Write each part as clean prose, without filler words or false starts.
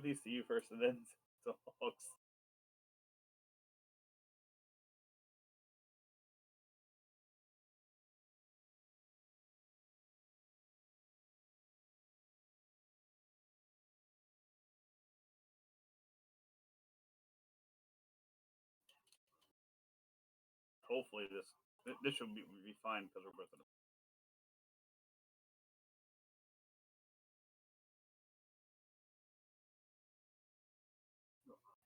give these to you first, and then to Hawks. Hopefully, this should be fine because we're both in.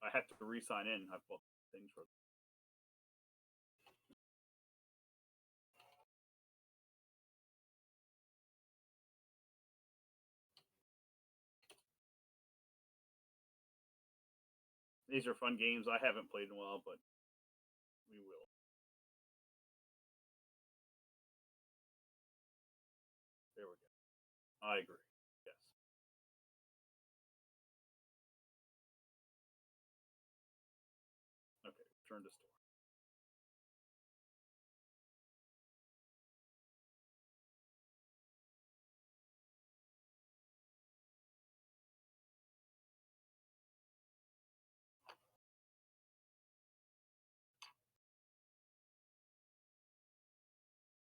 I have to re-sign in. I've both things for. These are fun games. I haven't played in a while, but we will. There we go. I agree. Yes. Okay. Turn to store.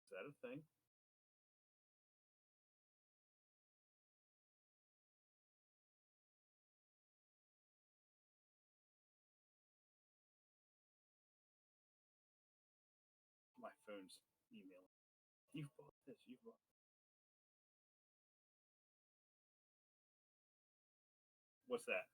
Is that a thing? My phone's emailing. You've bought this. You've bought. What's that?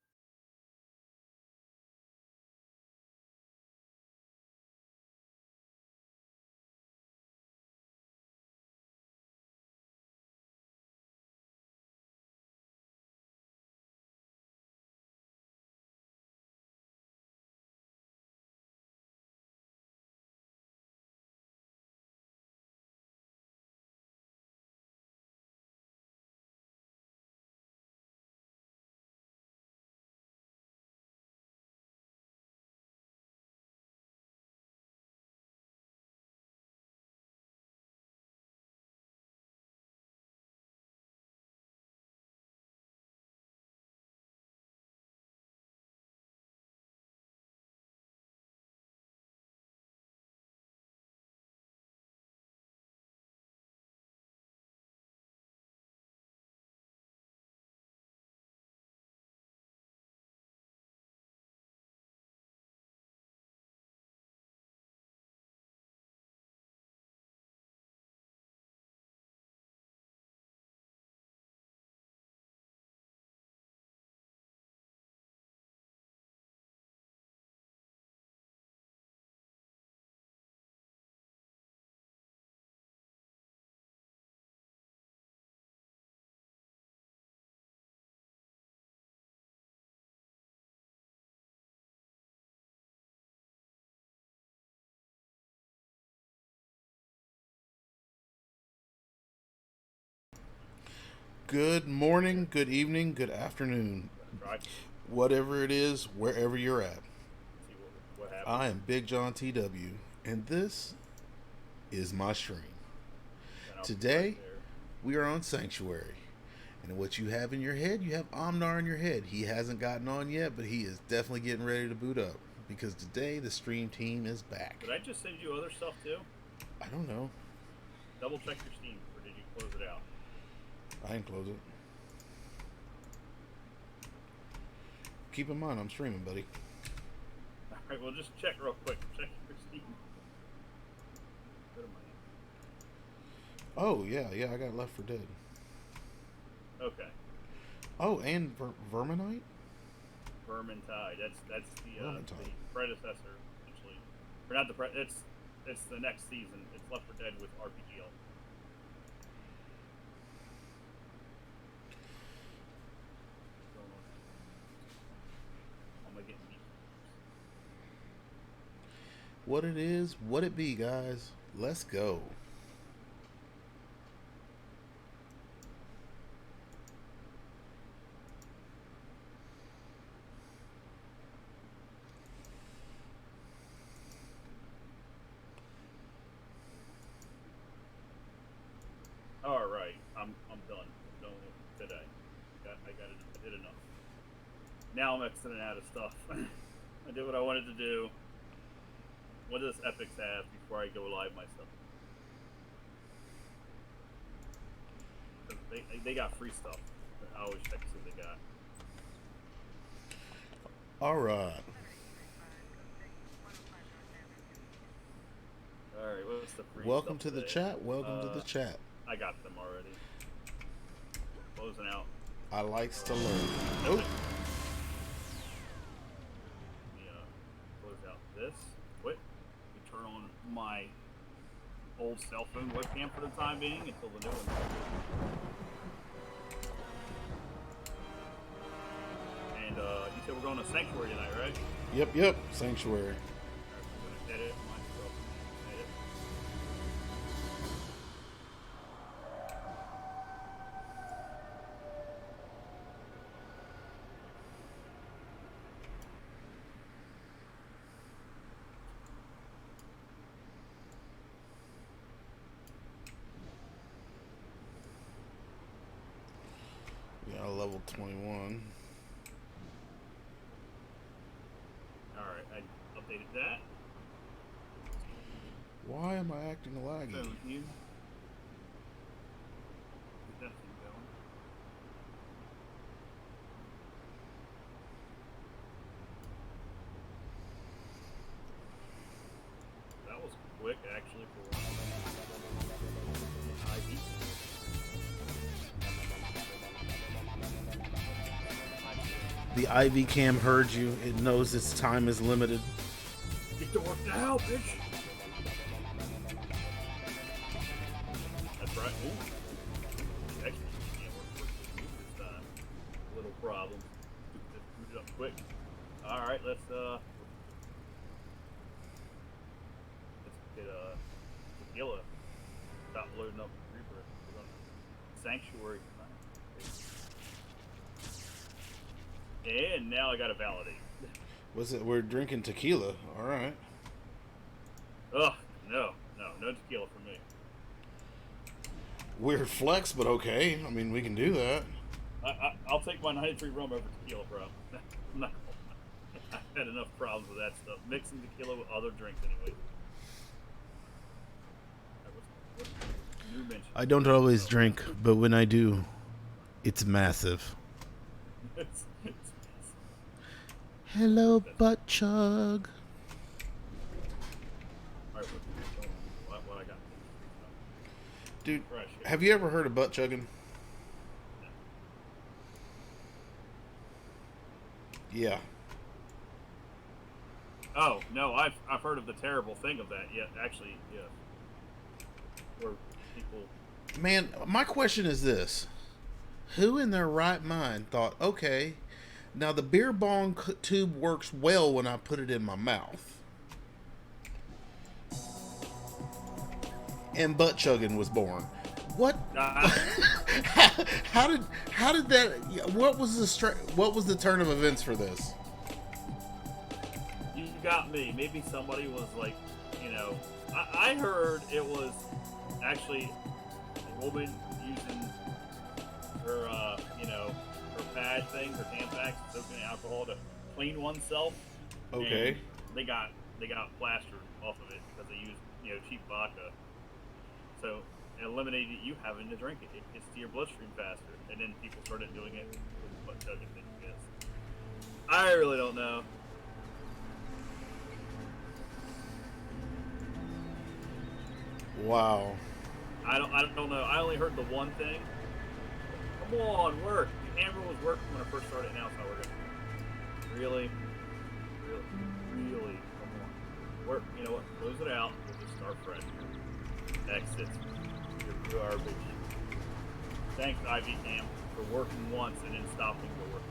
Good morning, good evening, good afternoon, Try. whatever it is, wherever you're at. See what happens. I am Big John TW, and this is my stream. Then I'll be right Today, there. we are on Sanctuary. And what you have in your head, you have Omnar in your head. He hasn't gotten on yet, but he is definitely getting ready to boot up. Because today, the stream team is back. Did I just send you other stuff too? I don't know. Double check your Steam, or did you close it out? I didn't close it. Keep in mind, I'm streaming, buddy. All right. Well, just check real quick. Check your Steam. Go to my. Oh, yeah, I got Left for Dead. Okay. Oh, and Verminite? Vermintide. That's the Vermintide. predecessor, essentially, or not the pre. It's the next season. It's Left 4 Dead with RPGL. What's going on? How am I getting beat? What it is, what it be, guys. Let's go. All right. I'm done. I'm done with today. I got it. I did enough. Now I'm exiting out of stuff. I did what I wanted to do. What does Epics have before I go live myself? They got free stuff. I always check to see what they got. All right. Alright, what's the free Welcome stuff to the today? chat. Welcome to the chat. I got them already. Closing out. I likes to learn. Oh, Close out this. Quit. Turn on my old cell phone webcam for the time being until the new one. And you said we're going to Sanctuary tonight, right? yep. Sanctuary. I'm gonna edit myself. Edit. We got a level 21. Alright, I updated that. Why am I acting laggy? So you get that thing going. That was quick actually for IV. The IV cam heard you. It knows its time is limited. Get to work now, bitch! That's right. Ooh. Actually, can't work this time. Little problem. Just boot it up quick. Alright, let's get Tequila. Stop loading up Reaper. We're going to Sanctuary tonight. And now I gotta validate. Was it? We're drinking tequila. All right. Ugh, no tequila for me. Weird flex, but okay. I mean, we can do that. I'll take my 93 rum over tequila, bro. I'm not, I've had enough problems with that stuff. Mixing tequila with other drinks anyway. What's new mention? I don't always drink, but when I do, it's massive. It's Hello, butt chug. Alright, what I got? Dude, Fresh. have you ever heard of butt chugging? Yeah. Oh no, I've heard of the terrible thing of that. Yeah, actually, yeah. Where people. Man, my question is this. Who in their right mind thought, okay, now the beer bong tube works well when I put it in my mouth? And butt chugging was born. What? How did that? What was the turn of events for this? You got me. Maybe somebody was like, I heard it was actually a woman using her, her pad thing, her Tampax, soaking in alcohol to clean oneself. Okay. And they got plastered off of it because they used, cheap vodka. So it eliminated you having to drink it. It gets to your bloodstream faster, and then people started doing it with butt chugging things. Yes. I really don't know. Wow. I don't know. I only heard the one thing. Come on, work. The camera was working when I first started. Now it's not working. Really? Come on. Work. You know what? Close it out. We'll just start fresh. Exit. You're garbage. Thanks, Ivy Cam, for working once and then stopping to work.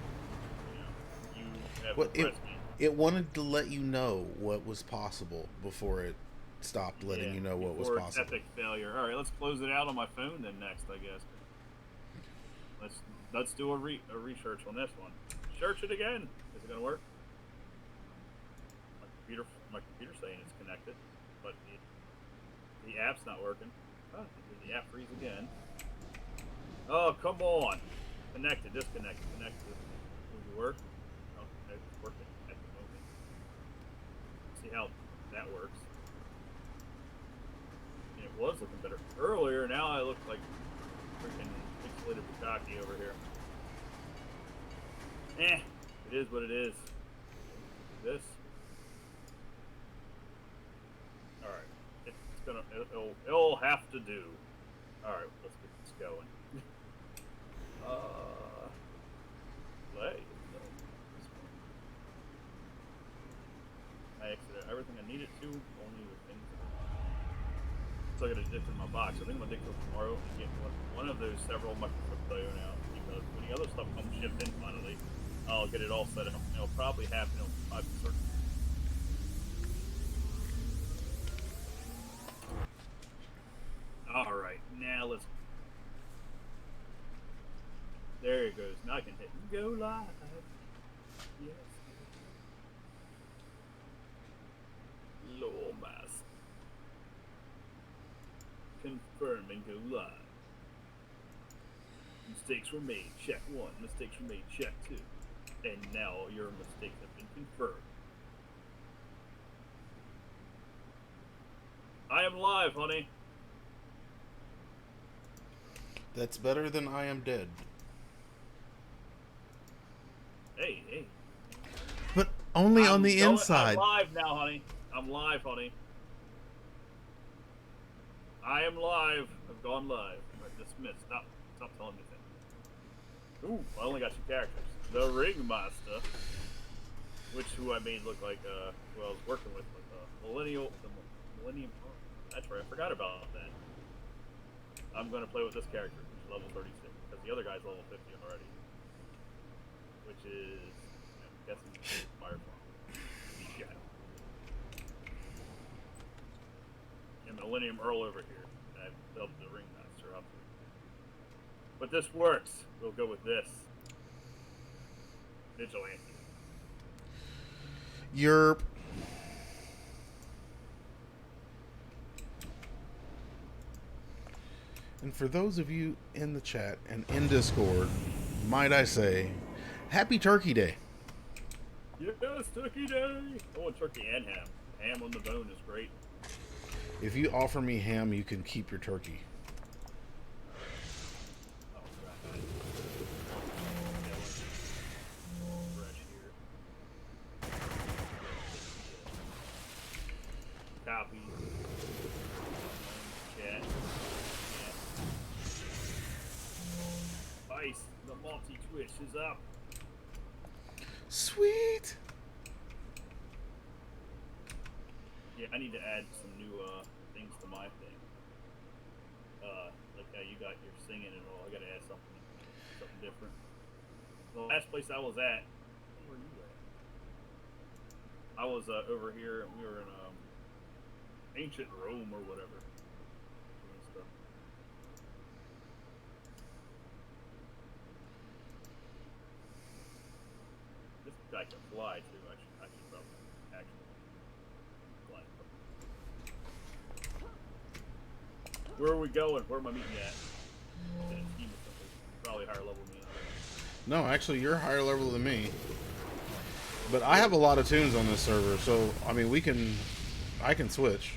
You have impressed me. It wanted to let you know what was possible before it stopped letting you know what was possible. Epic failure. All right, let's close it out on my phone then next, I guess. Let's do a research on this one. Search it again. Is it gonna work? My computer's saying it's connected, but the app's not working. Oh, the app freeze again. Oh, come on. Connected, disconnected, connected. Does it work? was looking better earlier. Now I look like freaking pixelated Bukaki over here. It is what it is. This. All right, it'll have to do. All right, let's get this going. Play. I exited everything I needed to, only the things. So I got a dip in my box. I think I'm gonna dig till tomorrow and get one of those several Microsoft Player now. Because when the other stuff comes shipped in finally, I'll get it all set up. It'll probably happen on 5 certain. All right, now let's. There it goes. Now I can hit go live. Yes. Lord mask. Confirm and go live. Mistakes were made. Check 1. Mistakes were made. Check 2. And now your mistakes have been confirmed. I am live, honey. That's better than I am dead. Hey. But only on the inside. I'm live now, honey. I'm live, honey. I am live. I've gone live. Dismissed. Stop telling me things. Ooh, I only got 2 characters. The Ringmaster, who I made look like who I was working with Millennium. That's right. I forgot about that. I'm gonna play with this character, which is level 36, because the other guy's level 50 already, which is, I'm guessing, Firefly. Shadow. And Millennium Earl over here. I've dubbed the Ringmaster up. But this works. We'll go with this. Vigilante. You're. And for those of you in the chat and in Discord, might I say, Happy Turkey Day. Yes, Turkey Day! I want turkey and ham. Ham on the bone is great. If you offer me ham, you can keep your turkey. Oh, God. Fresh here. Copy. Chat. Ice, the multi-twitch is up. Sweet! Yeah, I need to add some new things to my thing. Like how you got your singing and all. I gotta add something different. The last place I was at, where were you at? I was over here, and we were in ancient Rome or whatever. Doing stuff. This guy can fly too. I should probably actually fly. Where are we going? Where am I meeting you at? In a team or something. Probably higher level than me. No, actually, you're higher level than me. But I have a lot of tunes on this server, so, I mean, I can switch.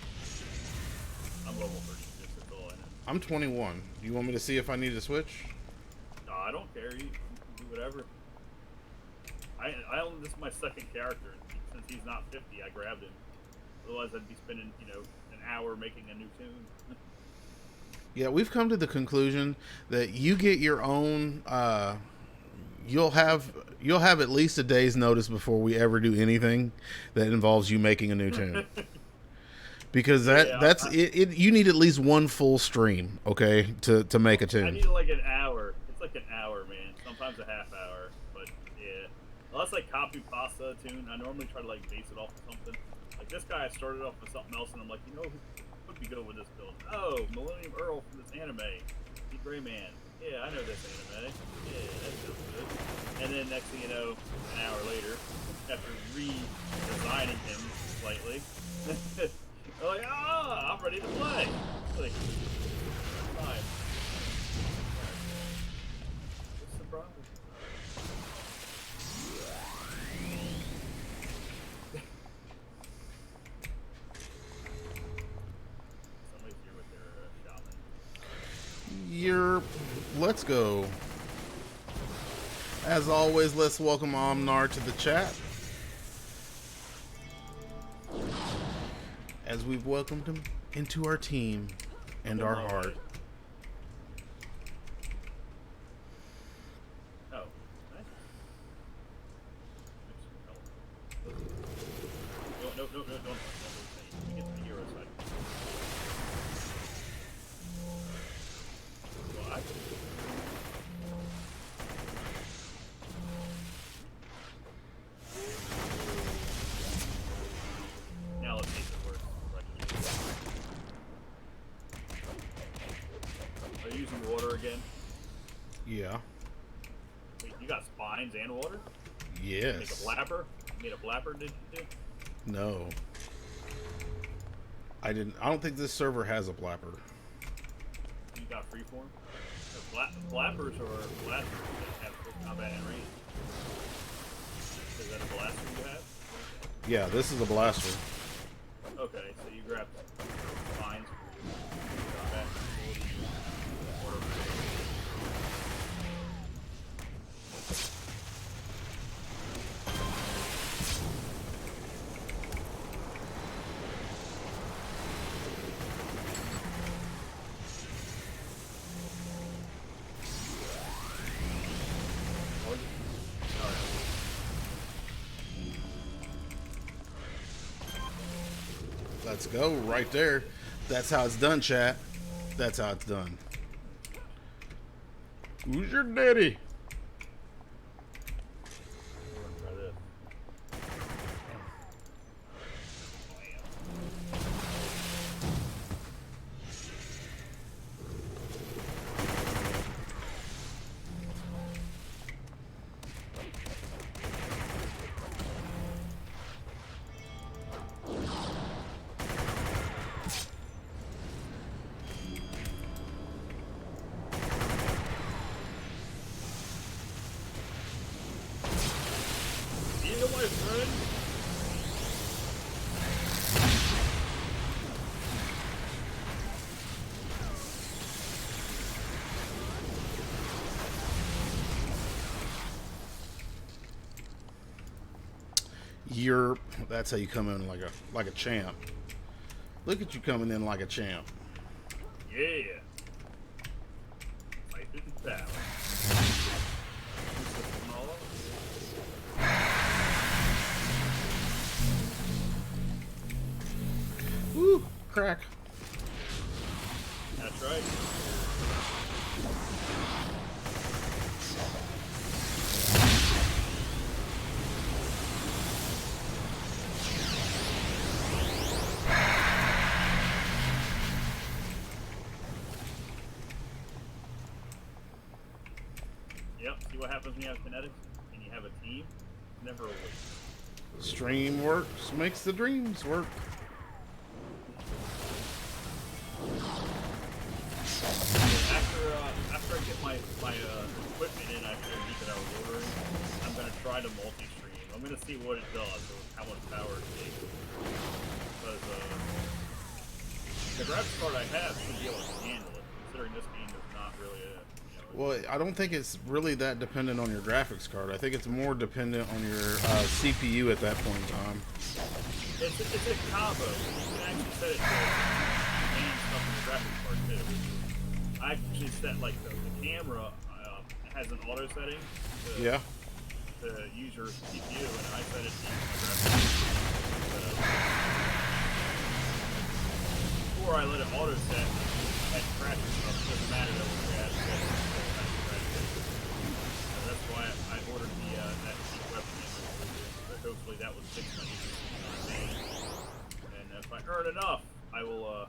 I'm level 36, that's all I know. I'm 21. Do you want me to see if I need to switch? No, I don't care. You can do whatever. This is my second character. Since he's not 50, I grabbed him. Otherwise, I'd be spending, an hour making a new tune. Yeah, we've come to the conclusion that you get your own. You'll have at least a day's notice before we ever do anything that involves you making a new tune. Because you need at least one full stream, okay, to make a tune. I need like an hour. It's like an hour, man. Sometimes a half hour, but yeah. Unless I copy pasta tune, I normally try to like base it off of something. Like this guy, I started off with something else, and I'm like, who would be good with this build? Oh, Millennium Earl from this anime, the Gray Man. Yeah, I know this anime. Yeah, that sounds good. And then next thing you know, an hour later, after redesigning him slightly, they're like, I'm ready to play. Like, fine. What's the problem? Somebody's here with their let's go. As always, let's welcome Omnar to the chat. As we've welcomed him into our team and our heart. Oh, nice. No, don't. Let me get to the hero side. Well, now let's make it work. Are you using water again? Yeah. Wait, you got spines and water? Yes. Make a blapper? You made a blapper, did you do? No. I didn't. I don't think this server has a blapper. You got freeform? Blappers are blasters that have quick combat and range. Is that a blaster you have? Yeah, this is a blaster. Okay, so you grab spines for combat. Water. Let's go right there. That's how it's done, chat. That's how it's done. Who's your daddy? Try this. You know my friend? That's how you come in like a champ. Look at you coming in like a champ. Yeah. Fight in battle. Woo, crack. That's right. Yep, see what happens when you have kinetics and you have a team? Never a waste. Stream works makes the dreams work. After I get my equipment in, after the week that I was ordering, I'm gonna try to multi-stream. I'm gonna see what it does, or how much power it takes. Because the graphics card I have should be able to handle it, considering this game is not really a. Well, I don't think it's really that dependent on your graphics card. I think it's more dependent on your CPU at that point in time. It's a combo. You can actually set it to main stuff in the graphics card too. I actually set like the camera has an auto setting to, to use your CPU, and I set it to use my graphics card. Before I let it auto set, that crashes stuff. It doesn't matter though when we add it. So that's why I ordered the that cheap weapon. But hopefully that will fix my issue. And if I earn enough, I will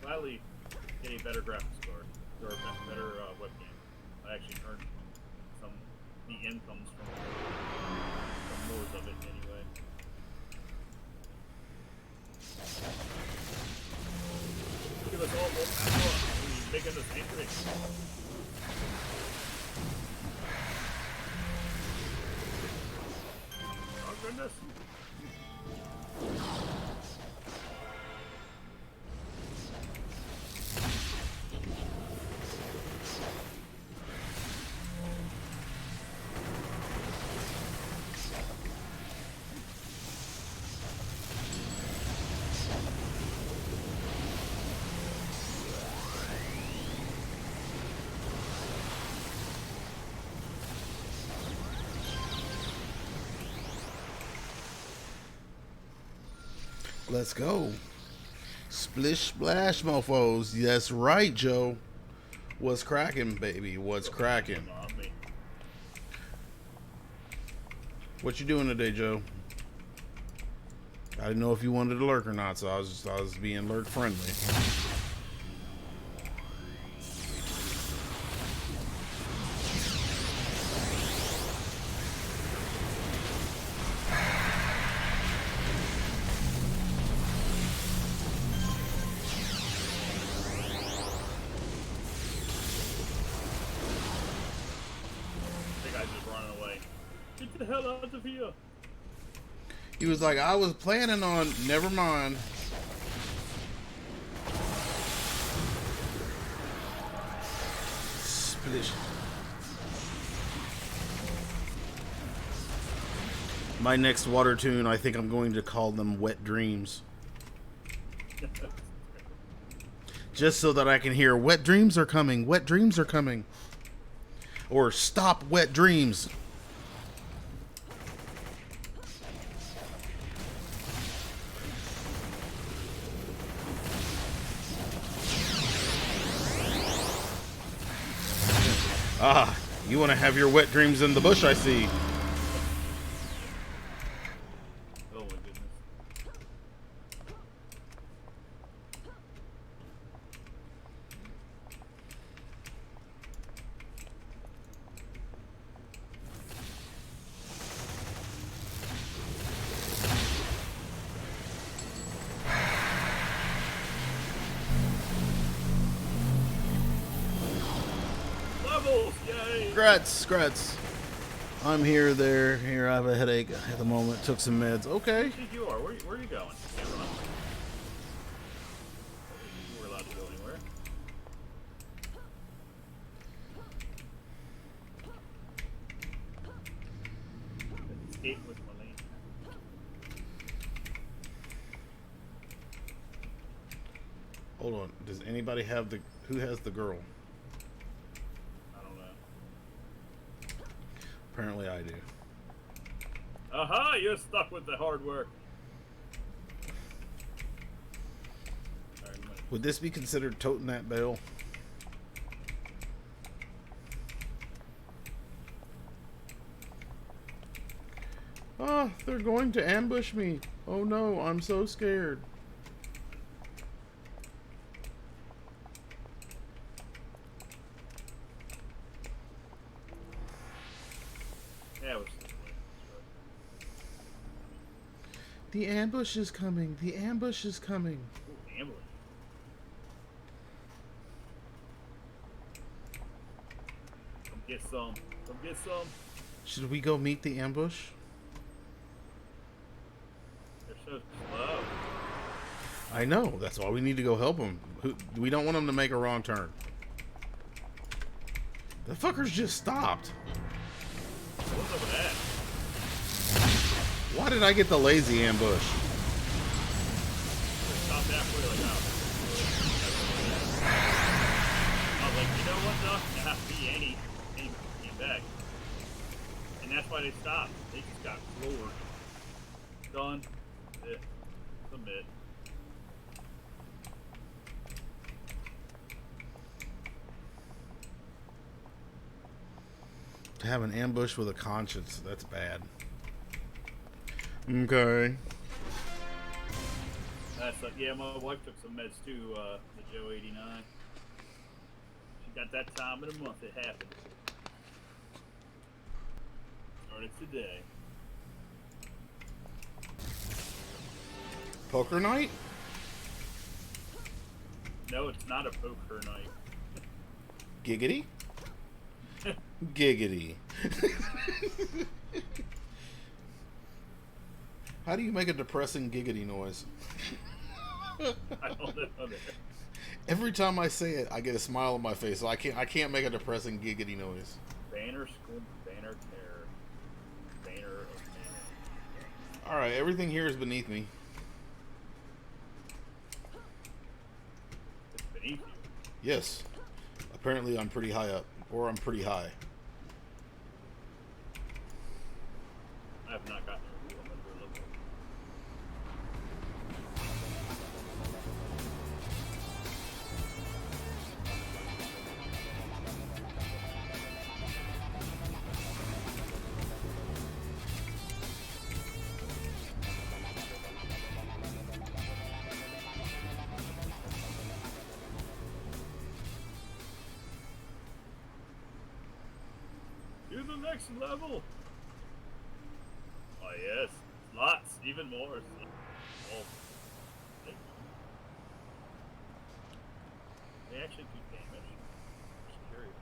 gladly get a better graphics card or a better webcam. I actually earned some the incomes from more of it anyway. Give us all more power. We're making this matrix. Oh goodness. Let's go. Splish splash, mofos. That's right, Joe. What's cracking, baby? What's cracking? On me. What you doing today, Joe? I didn't know if you wanted to lurk or not, so I was being lurk friendly. The guy's just running away. Get the hell out of here. He was like, I was planning on. Never mind. Splish. My next water tune, I think I'm going to call them Wet Dreams. Just so that I can hear wet dreams are coming, wet dreams are coming. Or stop wet dreams. Ah, you want to have your wet dreams in the bush, I see. Oh my goodness. Levels, yay! Scrats. I'm here, here. I have a headache at the moment. Took some meds. Okay. I think you are. Where are you going? Can't run. You were allowed to go anywhere. Escape with my lane. Hold on. Does anybody have who has the girl? I don't know. Apparently I do. Aha! You're stuck with the hard work. Alright, I'm gonna- Would this be considered toting that bale? Ah, they're going to ambush me. Oh no, I'm so scared. Yeah, we're still playing. The ambush is coming. The ambush is coming. Ooh, ambulance. Come get some. Come get some. Should we go meet the ambush? They're so slow. I know. That's why we need to go help them. We don't want them to make a wrong turn. The fuckers just stopped. What's up with that? Why did I get the lazy ambush? Just stopped halfway like, oh. I was like, you know what, Doc? Nah, he ain't. He came back. And that's why they stopped. They just got floored. Done. Submit. To have an ambush with a conscience, that's bad. Okay. That's like, yeah, my wife took some meds too, the Joe 89. She got that time in a month it happened. Started today. Poker night? No, it's not a poker night. Giggity? Giggity. How do you make a depressing giggity noise? I don't know that. Every time I say it, I get a smile on my face, so I can't make a depressing giggity noise. Banner school, banner terror, banner of man. Alright, everything here is beneath me. It's beneath you. Yes. Apparently I'm pretty high up. Or I'm pretty high. I have not gotten a real number of next level. Oh yes, lots, even more. Oh, they actually do damage. Just curious.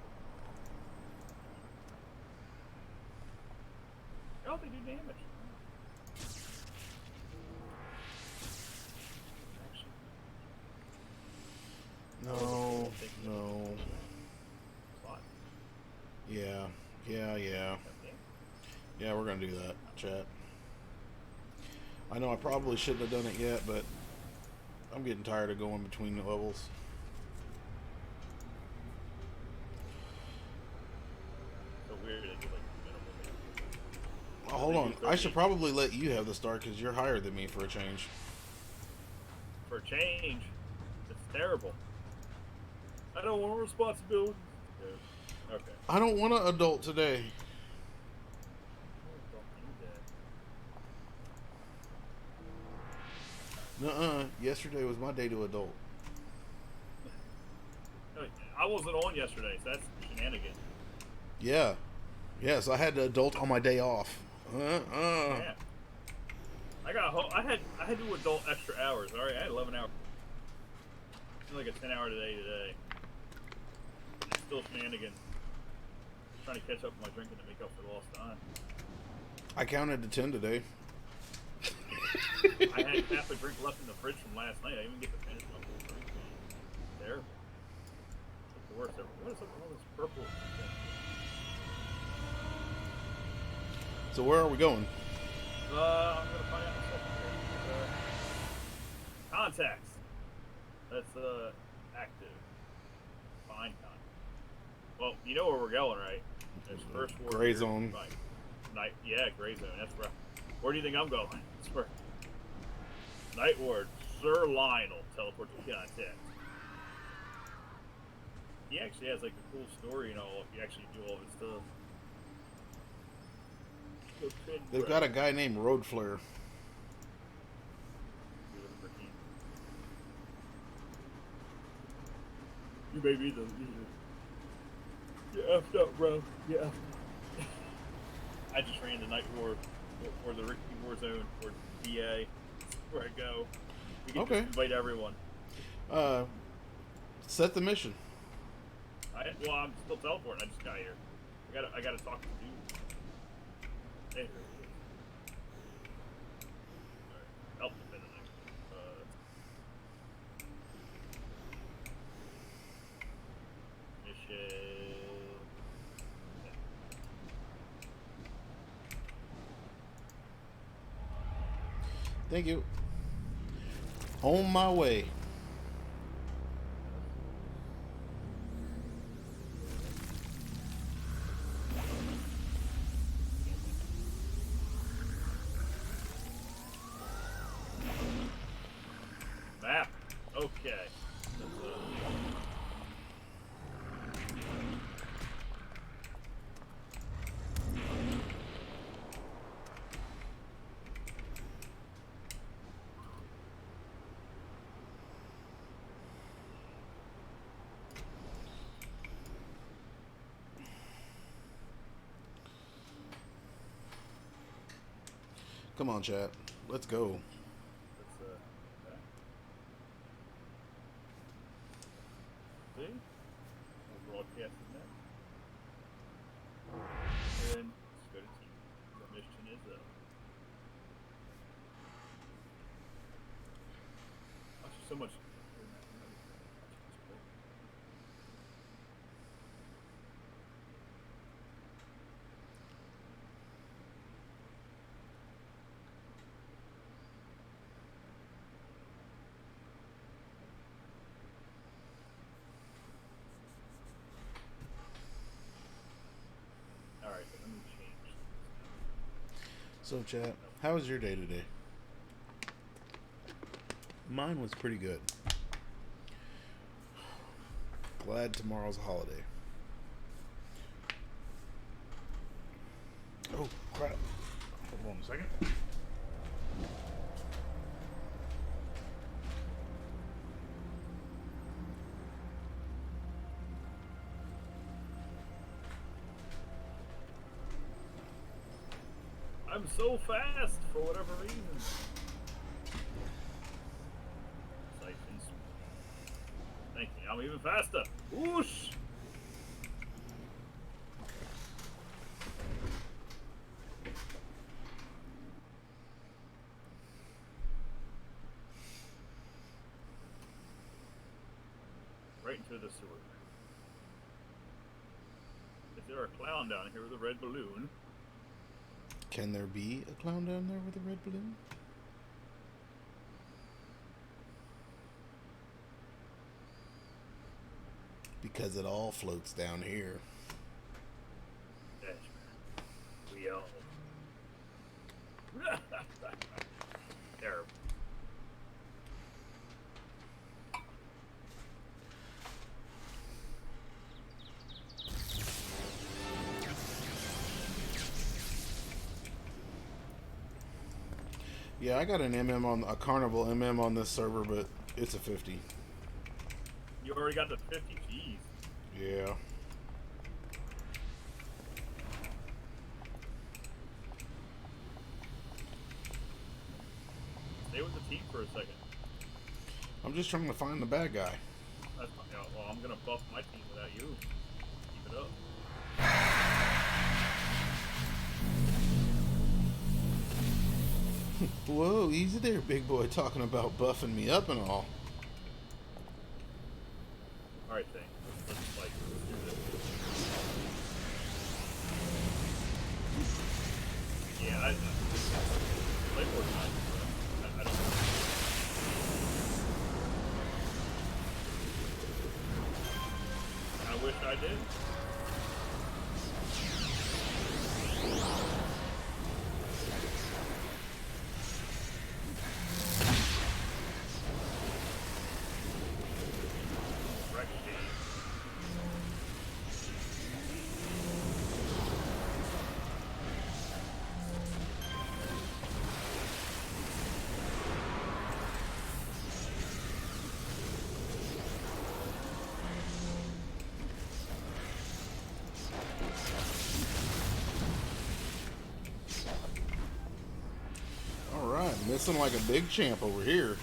Oh, they do damage. Actually, No, no. slot. Yeah, yeah. Okay. Yeah, we're gonna do that, chat. I know I probably shouldn't have done it yet, but I'm getting tired of going between the levels. So weird. They do like minimal damage. Oh, hold on. I should probably let you have the start because you're higher than me for a change. For a change, it's terrible. I don't want responsibility. Okay. I don't want to adult today. Nuh-uh. Yesterday was my day to adult. I wasn't on yesterday, so that's shenanigans. Yeah. Yes, I had to adult on my day off. Yeah. I had to adult extra hours. All right, I had 11 hours. Like a 10-hour today. It's still shenanigans. Trying to catch up with my drinking to make up for lost time. I counted to 10 today. I had half a drink left in the fridge from last night. I didn't even get to finish my whole drink. Terrible. It's the worst ever. What is up with all this purple thing? So where are we going? I'm gonna find out in a second here. Contacts. That's active. Fine contact. Well, you know where we're going, right? There's first ward. Gray zone. Night. Yeah, gray zone. That's right. Where do you think I'm going? That's where. Night Ward, Sir Lionel, teleport to contact. He actually has like a cool story and all. If you actually do all this stuff. They've got a guy named Road Flare. You may be the leader. Yeah, effed up, bro. Yeah. I just ran the Night Ward or the Ricky War Zone or DA. Where I go. We can just invite everyone. Set the mission. Well, I'm still teleporting. I just got here. I gotta talk to you. Hey. Alright. Help the minute. Mission. Thank you. On my way. Map. Okay. Come on, chat. Let's go. See? Broadcasting that. And let's go to team. The mission is so much. Alright, let me change. So, chat, how was your day today? Mine was pretty good. Glad tomorrow's a holiday. Oh, crap. Hold on a second. I'm so fast for whatever reason. Siphons. Thank you. I'm even faster. Whoosh! Right into the sewer. Is there a clown down here with a red balloon? Can there be a clown down there with a red balloon? Because it all floats down here. That's right. We all. Terrible. Yeah, I got an MM on a Carnival MM on this server, but it's a 50. You already got the 50 G's. Yeah. Stay with the team for a second. I'm just trying to find the bad guy. That's, well, I'm gonna buff my team without you. Keep it up. Whoa, easy there, big boy, talking about buffing me up and all. Alright, thing. Let's fight. Let's do this. Yeah, I play more time. I don't know. I wish I did. Wreck game. Alright, missing like a big champ over here.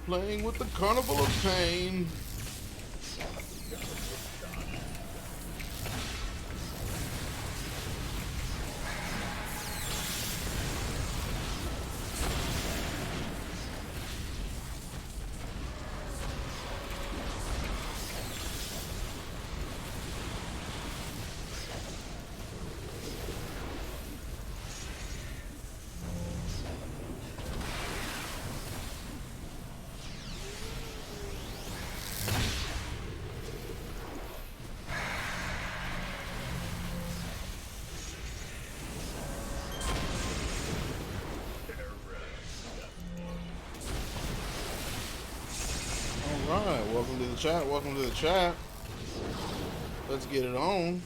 Playing with the Carnival of Pain. Alright, welcome to the chat, welcome to the chat. Let's get it on.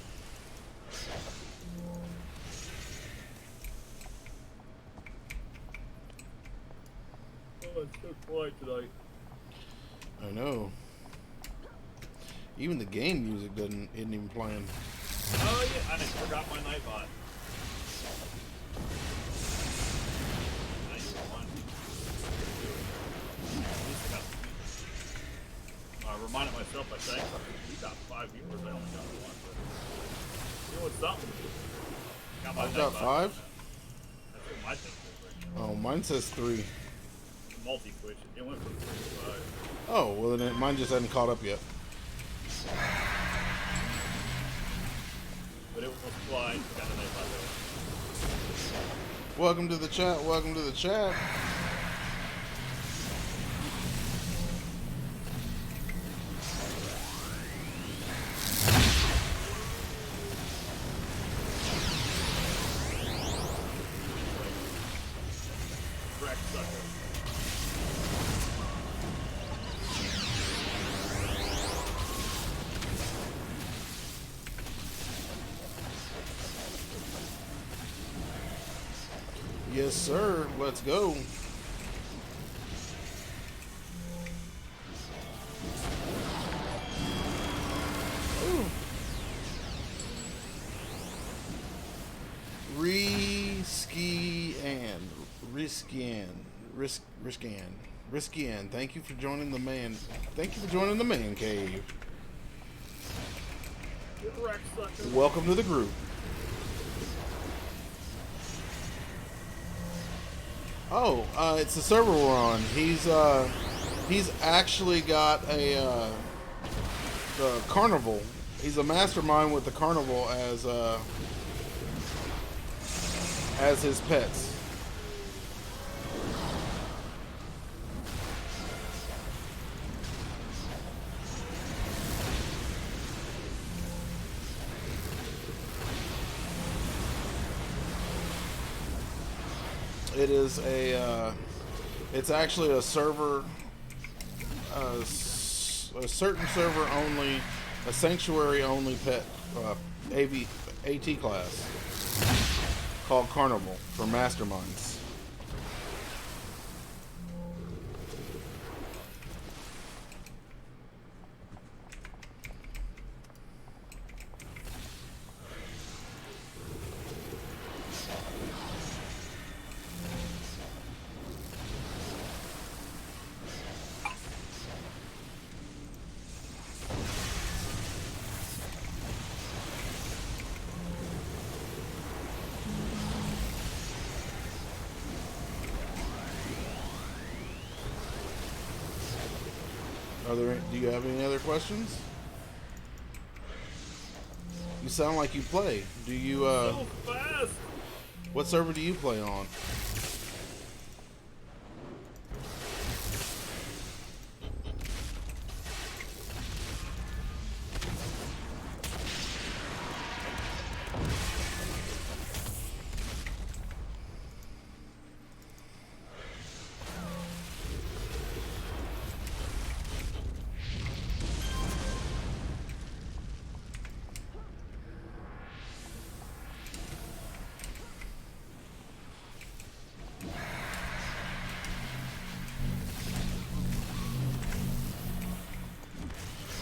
Oh, it's so quiet tonight. I know. Even the game music isn't even playing. Oh yeah, I forgot my Nightbot. Now you won. At least I got I reminded myself by saying we got 5 viewers, I only got 1, but doing something. Got my I've got Nightbot. 5? That's what my thing is right now. Oh, mine says 3. Multi-switch, it went from 3 to 5. Oh, well then mine just hasn't caught up yet. But it was flying, got the Nightbot though. Welcome to the chat, welcome to the chat. Wreck sucker. Yes, sir. Let's go. Ooh. Riskian. Thank you for joining the man. Thank you for joining the man cave. Get wrecked, sucker. Welcome to the group. Oh, it's the server we're on. He's actually got a the carnival. He's a mastermind with the carnival as his pets. It is it's actually a server, a certain server only, a sanctuary only pet, AT class called Carnival for masterminds. Do you have any other questions? You sound like you play. Do you So fast. what server do you play on?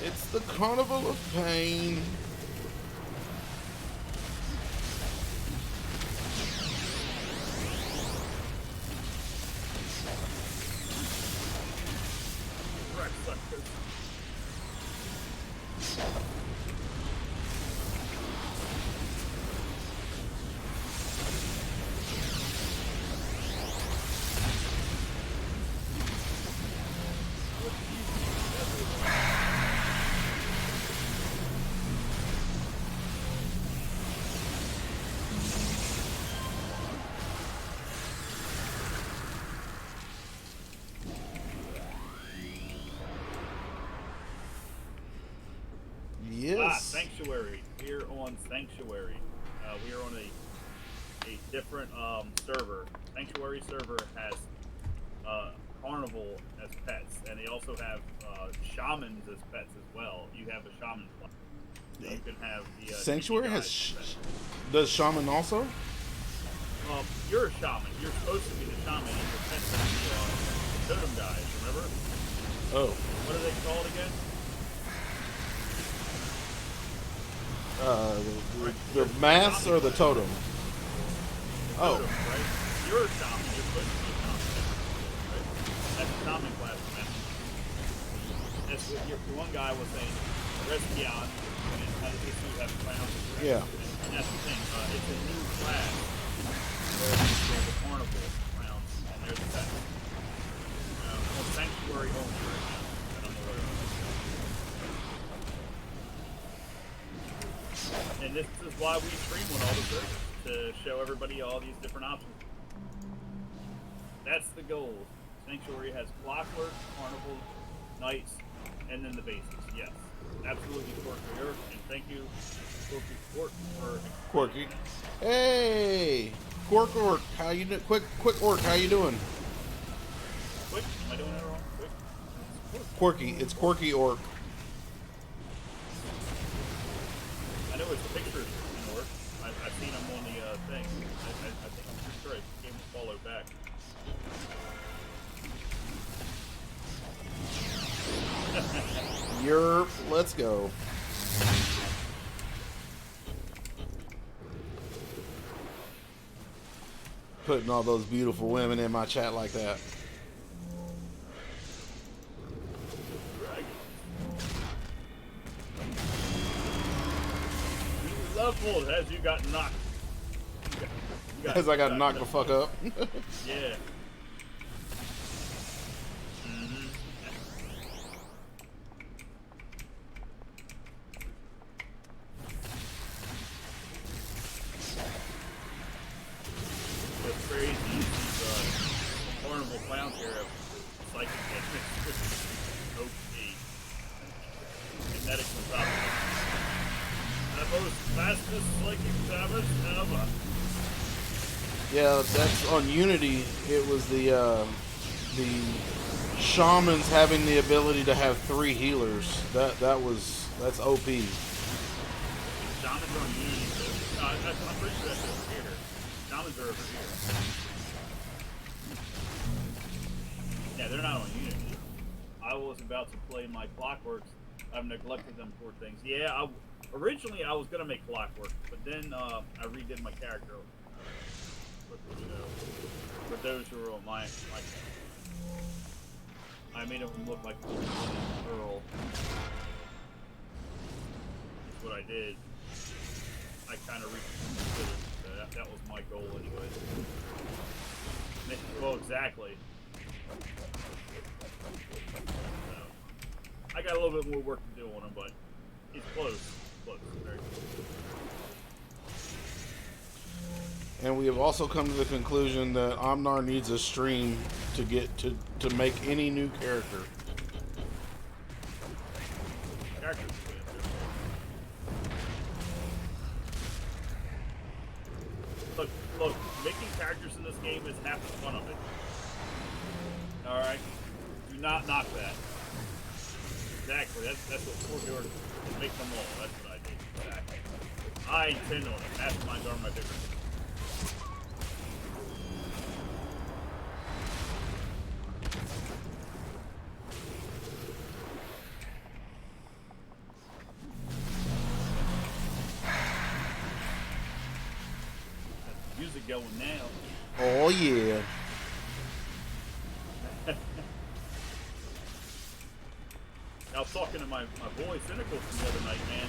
It's the Carnival of Pain. Wreck sucker. Yes. Sanctuary. We're on Sanctuary. We are on a different server. Sanctuary server has Carnival as pets, and they also have shamans as pets as well. You have a shaman class. So you can have the Sanctuary DPI has as pets. does shaman also? You're a shaman. You're supposed to be the shaman, and your pets are the totem guys. Remember? Oh. What are they called again? The mass or the totem? Oh. Totem, right? You're a shaman. You're supposed to be a shaman. Right? That's a shaman class. That's what your one guy was saying. Reskion, and how does this dude have clowns? Right? Yeah. And that's the thing. It's a new class where there's the carnival clowns, and there's the pets. Well, Sanctuary only right now. I don't know what it is. And this is why we stream on all the servers, to show everybody all these different options. That's the goal. Sanctuary has Clockwork, Carnival, Knights, and then the basics. Yes, absolutely, Quirky Earth, and thank you, Quirky Sport, for Quirky. Hey, Quirk Orc, how you doing? Quick Orc, how you doing? Quick. Am I doing that wrong? Quick. Quirky. It's Quirky Orc. I know his pictures in work. I've seen him on the thing. I think I'm pretty sure I gave him a follow back. Yerp. Let's go. Putting all those beautiful women in my chat like that. You love bulls as you got knocked. As I got knocked the fuck up. Yeah. What's crazy is these carnival clowns here have psychic damage. OP. Kinetic on top of it. The most fastest psychic damage ever. Yeah, that's on Unity. It was the shamans having the ability to have 3 healers. That's OP. Shamans are on Unity too. I'm pretty sure that's over here. Shamans are over here. Yeah, they're not on Unity. I was about to play my Clockworks. I've neglected them poor things. Yeah, originally I was gonna make Clockwork, but then I redid my character. You know, for those who are on my I made him look like a girl. That's what I did. I kind of reconsidered that was my goal anyway. Well, exactly. So, I got a little bit more work to do on him, but he's close. Close. Very close. And we have also come to the conclusion that Omnar needs a stream to get to make any new character. Look, making characters in this game is half the fun of it. Alright? Do not knock that. Exactly, that's what we're doing. Make them all. That's what I did. Exactly. I intend on it. Masterminds are my favorite. Music going now. Oh yeah. I was talking to my boy Cynical from the other night, man.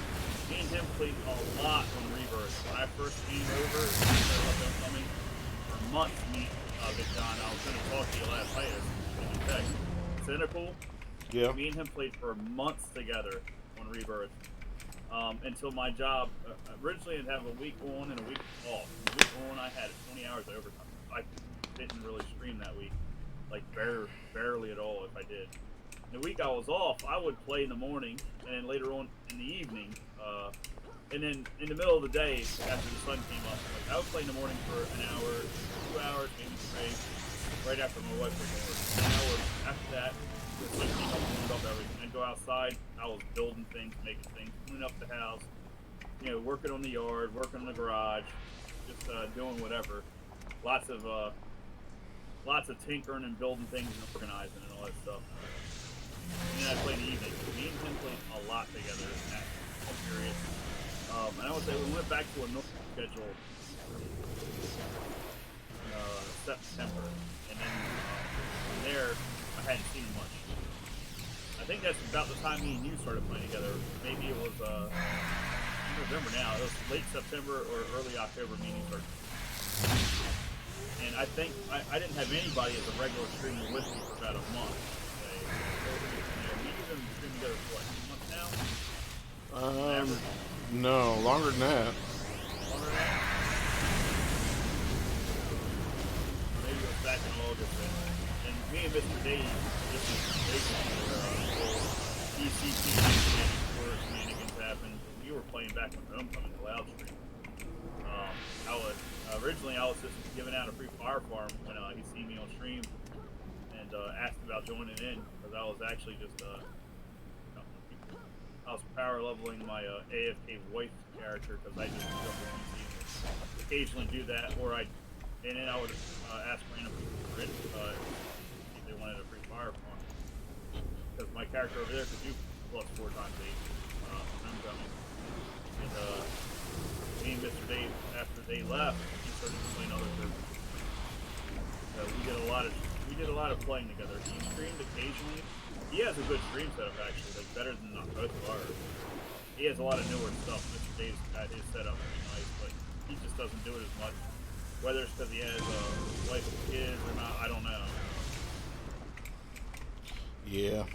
Me and him played a lot on Rebirth. When I first came over, coming for months, Big John, I was going to talk to you last night as you text. Cynical, Yeah. me and him played for months together on Rebirth. Until my job, originally I'd have a week on and a week off. The week on, I had 20 hours of overtime. I didn't really stream that week, like barely at all if I did. The week I was off, I would play in the morning, and then later on in the evening, and then in the middle of the day, after the sun came up, like I would play in the morning for an hour, 2 hours, maybe 3, right after my wife was born. An hour after that, the sun came up, warmed up everything. I'd go outside, I was building things, making things, cleaning up the house, you know, working on the yard, working on the garage, just doing whatever. Lots of tinkering and building things and organizing and all that stuff. And then I played in the evening. Me and him played a lot together in that period. And I would say we went back to a normal schedule September. And then from there, I hadn't seen him much. I think that's about the time me and you started playing together. Maybe it was November now. It was late September or early October me and you started. And I think I didn't have anybody as a regular streamer with me for about a month. We've been streaming together for what, 2 months now? No, longer than that. Longer than that? Maybe it was back in August. And me and Mr. Dave, this is basically DCP shenanigans happened. We were playing back when Homecoming Cloud stream. Originally I was just giving out a free fire farm when he seen me on stream, and asked about joining in because I was actually just I was power leveling my AFK voice character because I just jump with PC and occasionally do that, or and then I would ask random people for it if they wanted a free fire farm because my character over there could do +4 times 8 homecoming. And me and Mr. Dave, after they left, he started playing other servers. So we did a lot of playing together. He streamed occasionally. He has a good stream setup actually, like better than most of ours. He has a lot of newer stuff. Mr. Dave's got his setup pretty nice, but he just doesn't do it as much. Whether it's because he has a wife and kids or not, I don't know. Yeah.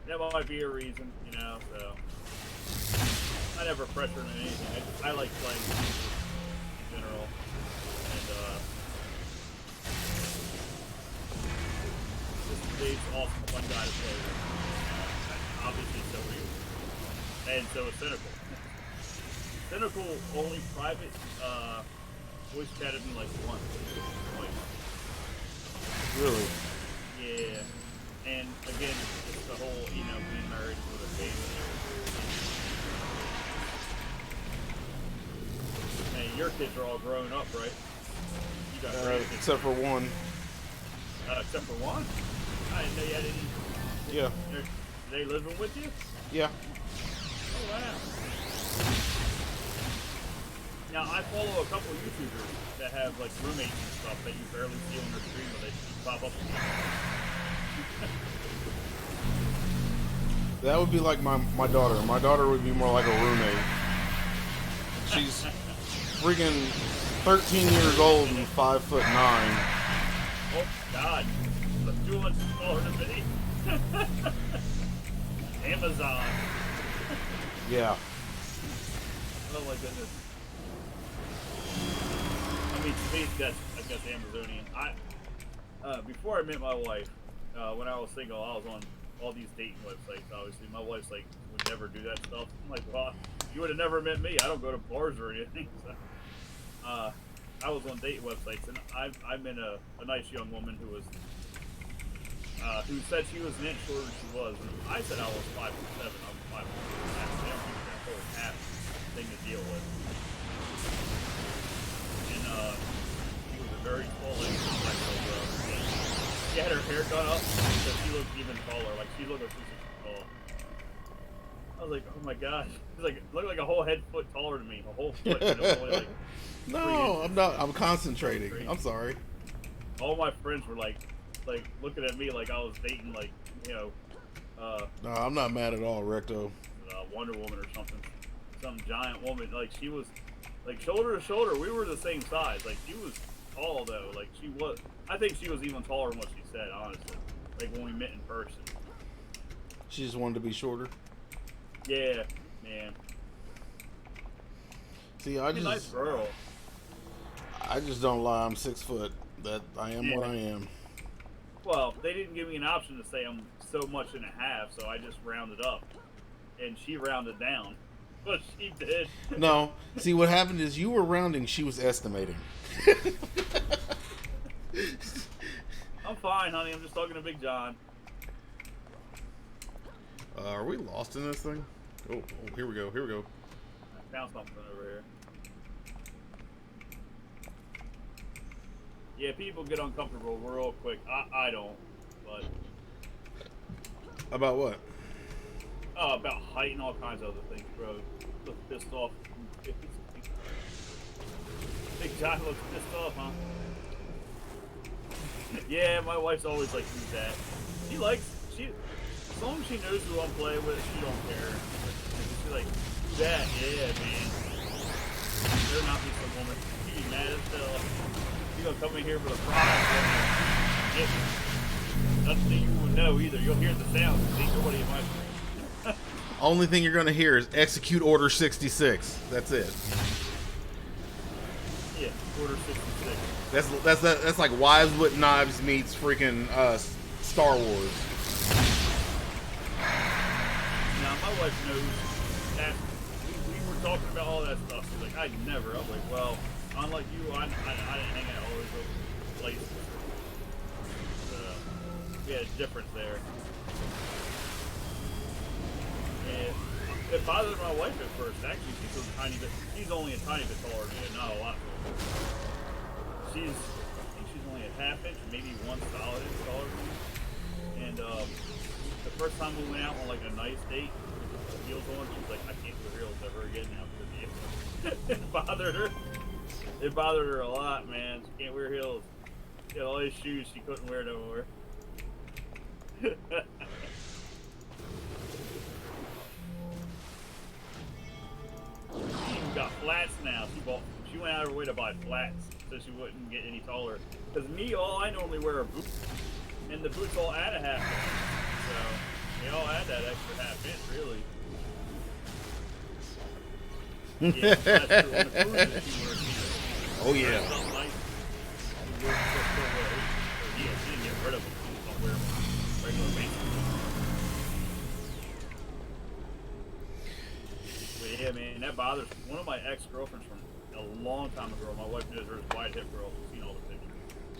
That might be a reason, you know. So I never pressure him in anything. I like playing in general, and Dave's awesome, fun guy to play with. Obviously, so are you. And so is Cynical. Cynical only private voice chatted me like once. Twice. Really? Yeah. And again, it's the whole, you know, being married with a baby. Hey, your kids are all grown up, right? You got except for one. Except for one? I didn't know you had any. Yeah. Are they living with you? Yeah. Oh, wow. Now, I follow a couple of YouTubers that have, like, roommates and stuff that you barely see on their stream, but they pop up. That would be like my daughter. My daughter would be more like a roommate. She's freaking 13 years old and 5'9". Oh, God. That's 2 inches taller than me. Amazon. Yeah. Oh, my goodness. I mean, to me, that's, I guess, Amazonian. Before I met my wife, when I was single, I was on all these dating websites, obviously. My wife's like, would never do that stuff. I'm like, well, you would have never met me. I don't go to bars or anything. So, I was on dating websites, and I met a nice young woman who was, who said she was an inch shorter than she was. And I said I was 5'7". I was 5'4". They don't give me that whole half thing to deal with. And, she was a very tall lady, black girl. She had her hair done up, so she looked even taller. Like, she looked like 2 inches tall. I was like, oh my god. She's like, looked like a whole foot taller than me. A whole foot. And it was only like No, I'm not. I'm concentrating. I'm sorry. All my friends were like looking at me like I was dating, like, you know, No, I'm not mad at all, Recto. Wonder Woman or something. Some giant woman. Like, she was, like, shoulder to shoulder. We were the same size. Like, she was tall, though. Like, she was, I think she was even taller than what she said, honestly. Like, when we met in person. She just wanted to be shorter. Yeah, man. See, She's a nice girl. I just don't lie. I'm 6 foot. That I am what I am. Well, they didn't give me an option to say I'm so much and a half, so I just rounded up. And she rounded down. But she did. No. See, what happened is you were rounding, she was estimating. I'm fine, honey. I'm just talking to Big John. Are we lost in this thing? Oh, here we go. Here we go. I found something over here. Yeah, people get uncomfortable real quick. I don't, but... About what? Oh, about height and all kinds of other things, bro. Look pissed off. Big John looks pissed off, huh? Yeah, my wife's always like, do that. She likes, as long as she knows who I'm playing with, she don't care. She's like, do that, yeah, man. Better not be some woman. She be mad as hell. She's gonna come in here for the prize. Yeah. Nothing you would know either. You'll hear the sound and see nobody in my screen. Only thing you're gonna hear is execute order 66. That's it. Yeah, order 66. That's like Wives with Knives meets freaking Star Wars. Now my wife knows that we were talking about all that stuff. She's like, I never. I'm like, well, unlike you, I didn't hang out all those places. Yeah, a difference there. And it bothered my wife at first. Actually, she's a tiny bit. She's only a tiny bit taller than me, not a lot. I think she's only a half inch, maybe one solid inch taller than me. And the first time we went out on like a nice date, with the heels on, she was like, "I can't wear heels ever again now because of you." It bothered her. It bothered her a lot, man. She can't wear heels. She had all these shoes she couldn't wear no more. She even got flats now. She went out of her way to buy flats so she wouldn't get any taller. Because me, all I normally wear are boots, and the boots all add a half inch. So they all add that extra half inch, really. Yeah, that's true. On the cruises she wears heels. Oh yeah. Something nice. She wears still wear heels. She didn't get rid of them. She just don't wear them on regular basis. But yeah, man, that bothers me. One of my ex-girlfriends from a long time ago, my wife did hers wide hip girl. You've seen all the pictures.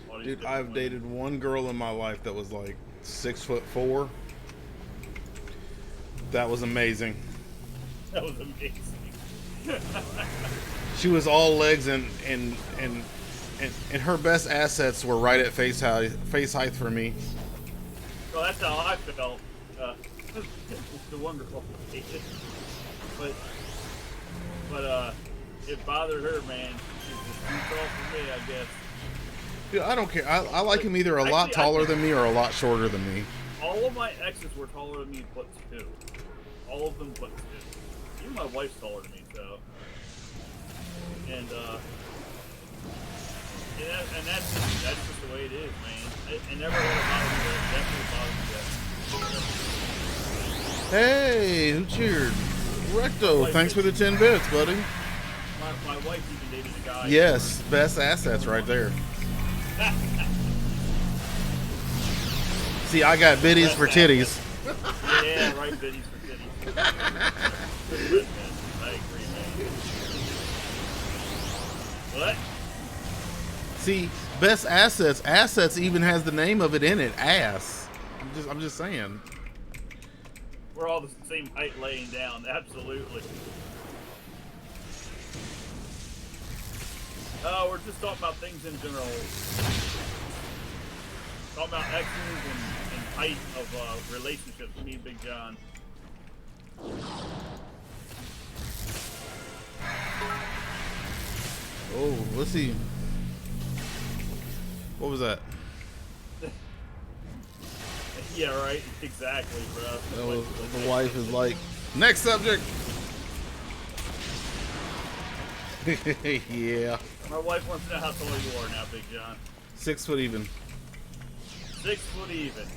All these Dude, different I've women. dated one girl in my life that was like 6'4". That was amazing. That was amazing. She was all legs, and her best assets were right at face height for me. Well, that's how I felt. The one girl. But it bothered her, man. She's just too tall for me, I guess. Dude, I don't care. I like him either a lot Actually, taller than me or a lot shorter than me. All of my exes were taller than me, but two. All of them, but two. Even my wife's taller than me, so. And that's just the way it is, man. It never would have bothered me, but it definitely bothered me. Hey, who cheered? Recto, thanks for the 10 bits, buddy. My wife even dated a guy. Yes, best assets right there. See, I got biddies for titties. Yeah, right, biddies for titties. I agree, man. What? See, best assets. Assets even has the name of it in it. Ass. I'm just saying. We're all the same height laying down, absolutely. We're just talking about things in general. Talking about exes and height of relationships, me and Big John. Oh, let's see. What was that? Yeah, right. Exactly, bro. The wife is like, next subject. Yeah. My wife wants to know how tall you are now, Big John. 6 foot even. 6 foot even.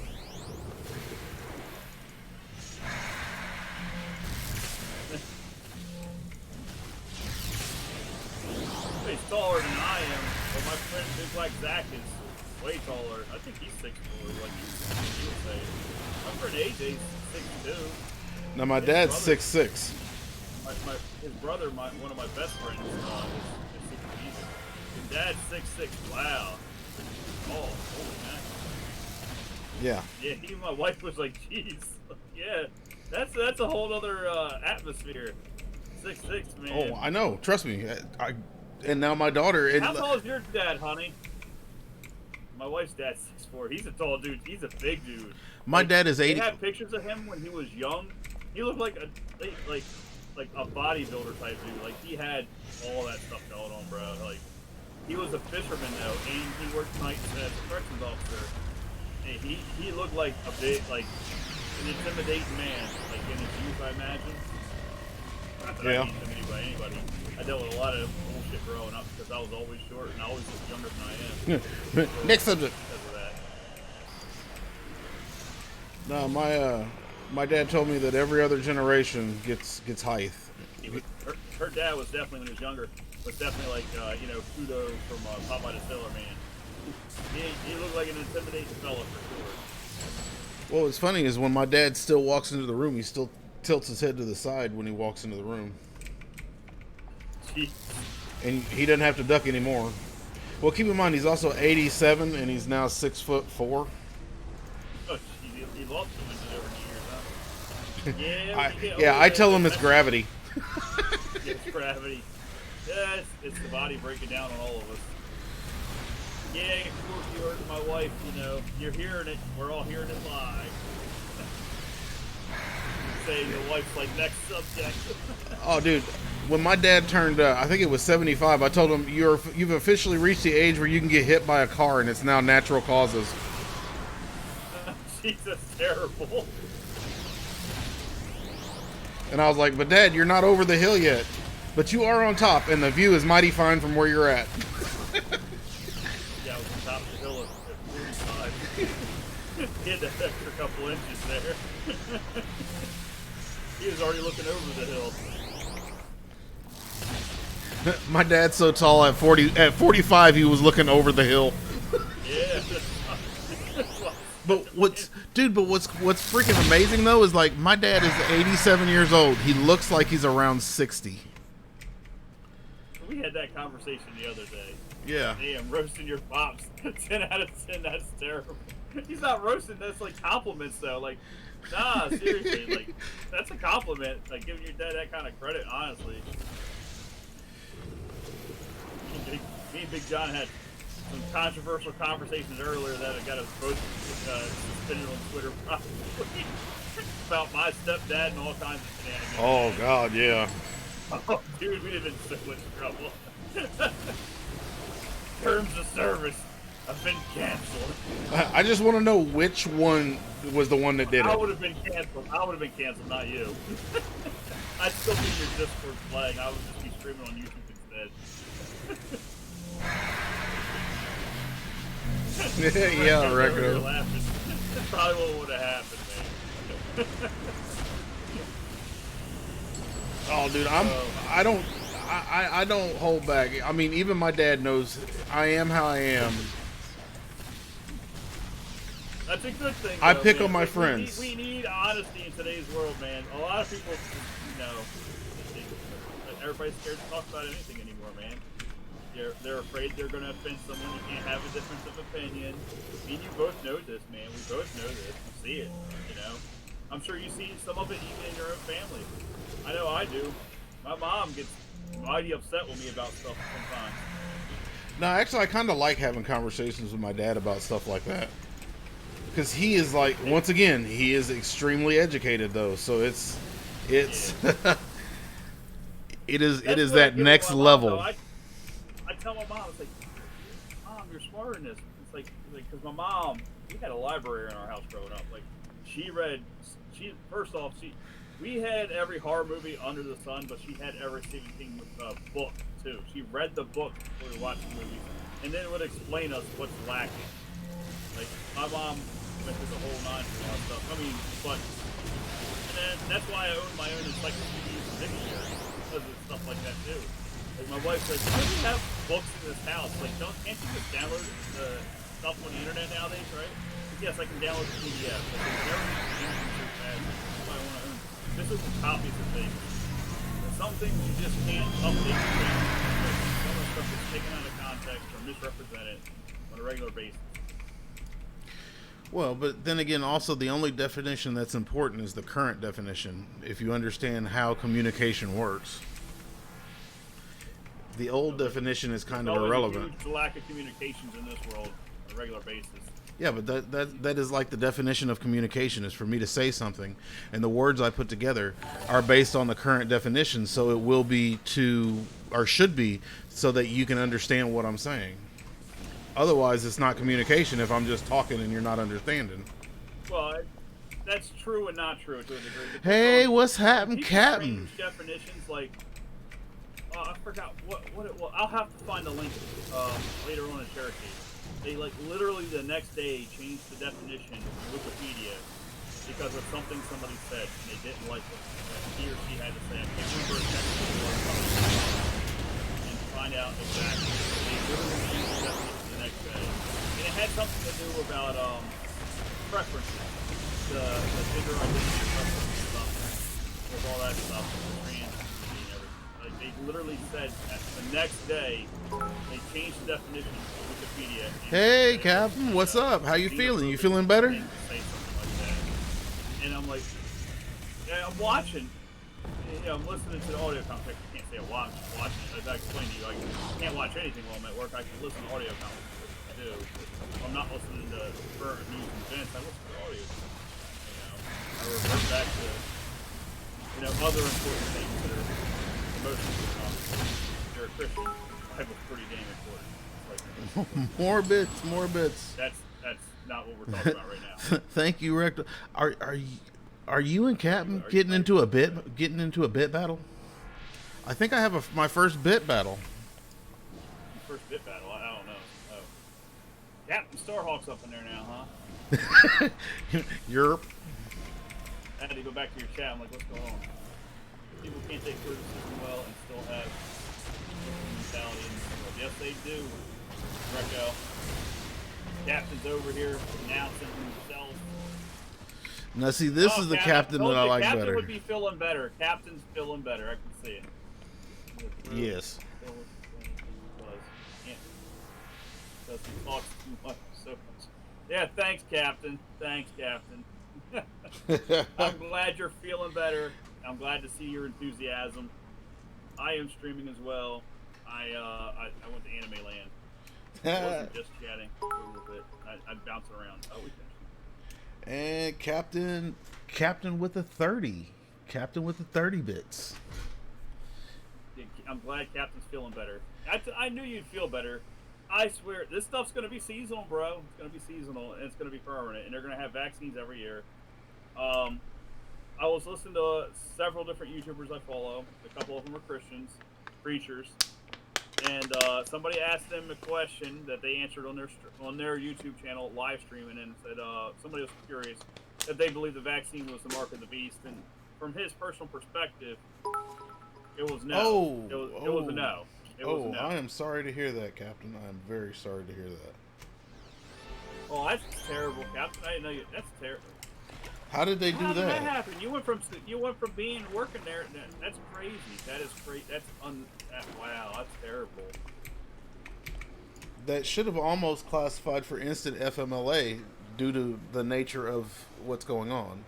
He's taller than I am, but my friend Big Black Zach is way taller. I think he's 6'4", like you would say. My friend AJ's 6'2". Now my dad's 6'6". His brother, one of my best friends, is 6 feet. His dad's 6'6". Wow. Oh, holy man. Yeah. Yeah, even my wife was like, "Jeez, yeah, that's a whole other atmosphere." 6'6", man. Oh, I know. Trust me. And now my daughter. How tall is your dad, honey? My wife's dad's 6'4". He's a tall dude. He's a big dude. My dad is 80. They have pictures of him when he was young. He looked like a bodybuilder type dude. Like he had all that stuff going on, bro. Like he was a fisherman though, and he worked nights as a corrections officer. And he looked like a big, like an intimidating man, like in his youth, I imagine. Not that I intimidated by anybody. I dealt with a lot of bullshit growing up because I was always short and I always looked younger than I am. Next subject. Because of that. No, my dad told me that every other generation gets height. Her dad was definitely, when he was younger, was definitely like, Kudo from Popeye the Sailor Man. He looked like an intimidating fella for sure. Well, what's funny is when my dad still walks into the room, he still tilts his head to the side when he walks into the room. Jeez. And he doesn't have to duck anymore. Well, keep in mind, he's also 87, and he's now 6'4". Oh, he lost so much over the years, huh? Yeah, when you get Yeah, I older, tell him it's gravity. it's gravity. Yeah, it's the body breaking down on all of us. Yeah, poor you hurt my wife, you know. You're hearing it. We're all hearing it live. Saying your wife's like next subject. Oh, dude, when my dad turned, I think it was 75, I told him, you've officially reached the age where you can get hit by a car and it's now natural causes. Jesus, terrible. And I was like, but Dad, you're not over the hill yet. But you are on top, and the view is mighty fine from where you're at. Yeah, I was on top of the hill at 45. He had that extra couple inches there. He was already looking over the hill. My dad's so tall, at 45, he was looking over the hill. Yeah. But what's freaking amazing though is like my dad is 87 years old. He looks like he's around 60. We had that conversation the other day. Yeah. Damn, roasting your pops. 10 out of 10, that's terrible. He's not roasting, that's like compliments though. Like, nah, seriously, like, that's a compliment. Like, giving your dad that kind of credit, honestly. Me and Big John had some controversial conversations earlier that I got us both suspended on Twitter probably about my stepdad and all kinds of shenanigans. Oh God, yeah. Oh, dude, we'd have been so much trouble. Terms of service have been canceled. I just want to know which one was the one that did I it. would have been canceled. I would have been canceled, not you. I'd still be your Discord flag. I would just be streaming on YouTube instead. Yeah, I reckon. That's probably what would have happened, man. Oh, dude, I don't hold back. I mean, even my dad knows I am how I am. That's a good thing. I though, pick man. on my friends. We need honesty in today's world, man. A lot of people, you know, everybody's scared to talk about anything anymore, man. They're afraid they're going to offend someone. You can't have a difference of opinion. Me and you both know this, man. We both know this. We see it, you know. I'm sure you see some of it even in your own family. I know I do. My mom gets mighty upset with me about stuff sometimes. No, actually, I kind of like having conversations with my dad about stuff like that. Because he is like, once again, he is extremely educated though. So it's Yeah. it is That's it is what I that get with next my mom, level. though. I tell my mom, it's like, Mom, you're smarter than this. It's like, because my mom, we had a library in our house growing up. Like, we had every horror movie under the sun, but she had every Stephen King book too. She read the book before we watched the movies, and then would explain us what's lacking. Like, my mom went through the whole nine for a lot of stuff. I mean, and then that's why I own my own encyclopedias and dictionaries, because of stuff like that too. Like, my wife's like, why do you have books in this house? Like, can't you just download the stuff on the internet nowadays, right? Like, yes, I can download the PDF. Like, whatever you can, I want to own physical copies of things. And some things you just can't update. Some of the stuff is taken out of context or misrepresented on a regular basis. Well, but then again, also the only definition that's important is the current definition. If you understand how communication works. The old definition is kind of irrelevant. There's a lack of communications in this world on a regular basis. Yeah, but that is like the definition of communication is for me to say something, and the words I put together are based on the current definition, so it will be should be, so that you can understand what I'm saying. Otherwise, it's not communication if I'm just talking and you're not understanding. Well, that's true and not true to a degree. Hey, what's happening, Captain? Definitions like, I forgot what it was. I'll have to find the link later on and share it to you. They literally the next day changed the definition in Wikipedia because of something somebody said and they didn't like what he or she had to say. I can't remember exactly what it was. And find out exactly. They literally changed the definition the next day. And it had something to do about preferences. The gender identity preferences stuff. With all that stuff. Trans and everything. Like, they literally said that the next day they changed the definition of Wikipedia. Hey, Captain, what's up? How you feeling? You feeling better? And I'm like, yeah, I'm watching. You know, I'm listening to the audio commentary. I can't say I'm watching it. As I explained to you, I can't watch anything while I'm at work. I can listen to audio commentary, which I do. I'm not listening to current news and events. I listen to audio. You know, I revert back to, you know, other important things that are emotional commentary. If you're a Christian, the Bible's pretty damn important. Like, More bits, more bits. that's not what we're talking about right now. Thank you, Rector. Are you and Captain getting into a bit battle? I think I have my first bit battle. First bit battle? I don't know. Oh. Captain Starhawk's up in there now, huh? Europe. I had to go back to your chat. I'm like, what's going on? People can't take criticism well and still have mentality in the world. Yes, they do. Greco. Captain's over here announcing himself. Now, see, this is the Captain that I like Captain better. would be feeling better. Captain's feeling better. I can see it. Yes. Does he talks too much? So much. Yeah, thanks, Captain. Thanks, Captain. I'm glad you're feeling better. I'm glad to see your enthusiasm. I am streaming as well. I went to Anime Land. I wasn't just chatting for a little bit. I'd bounce around. Oh, we finished. And Captain with the 30. Captain with the 30 bits. I'm glad Captain's feeling better. I knew you'd feel better. I swear, this stuff's going to be seasonal, bro. It's going to be seasonal, and it's going to be permanent, and they're going to have vaccines every year. I was listening to several different YouTubers I follow. A couple of them are Christians, preachers, and somebody asked them a question that they answered on their YouTube channel, live streaming, and said somebody was curious if they believed the vaccine was the mark of the beast, and from his personal perspective, it was no. It was a no. It was a no. I am sorry to hear that, Captain. I am very sorry to hear that. Oh, that's terrible, Captain. I didn't know you. That's terrible. How did they do How that? did that happen? You went from being working there. That's crazy. That is crazy. Wow. That's terrible. That should have almost classified for instant FMLA due to the nature of what's going on.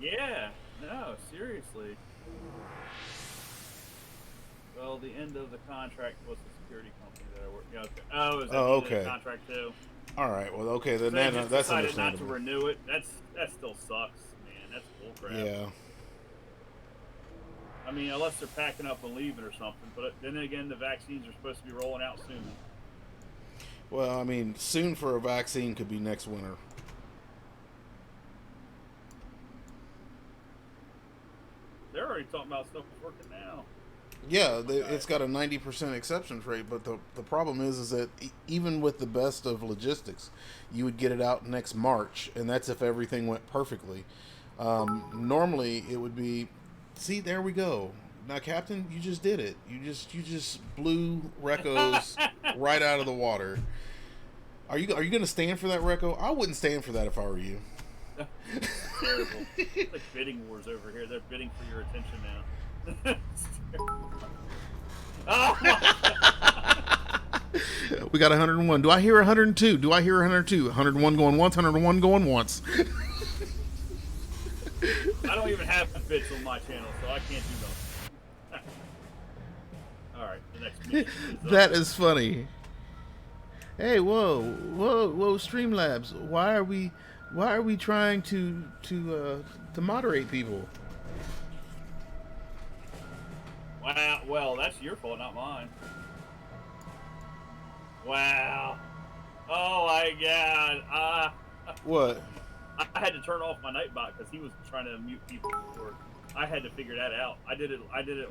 Yeah. No, seriously. Well, the end of the contract was the security company that I worked. Yeah, okay. Oh, is that the end of the contract too? All right. Well, okay. Then So they just that's decided not understandable. to renew it. That still sucks, man. That's bullcrap. Yeah. I mean, unless they're packing up and leaving or something. But then again, the vaccines are supposed to be rolling out soon. Well, I mean, soon for a vaccine could be next winter. They're already talking about stuff working now. Yeah, it's got a 90% acceptance rate, but the problem is that even with the best of logistics, you would get it out next March, and that's if everything went perfectly. Normally, it would be, see, there we go. Now, Captain, you just did it. You just blew Recco's right out of the water. Are you going to stand for that, Recco? I wouldn't stand for that if I were you. Terrible. It's like bidding wars over here. They're bidding for your attention now. We got 101. Do I hear 102? Do I hear 102? 101 going once, 101 going once. I don't even have bits on my channel, so I can't do nothing. Alright, the next mission is That is funny. Hey, whoa, Streamlabs. Why are we trying to moderate people? Wow, well, that's your fault, not mine. Wow. Oh my god. What? I had to turn off my Nightbot because he was trying to mute people before. I had to figure that out. I did it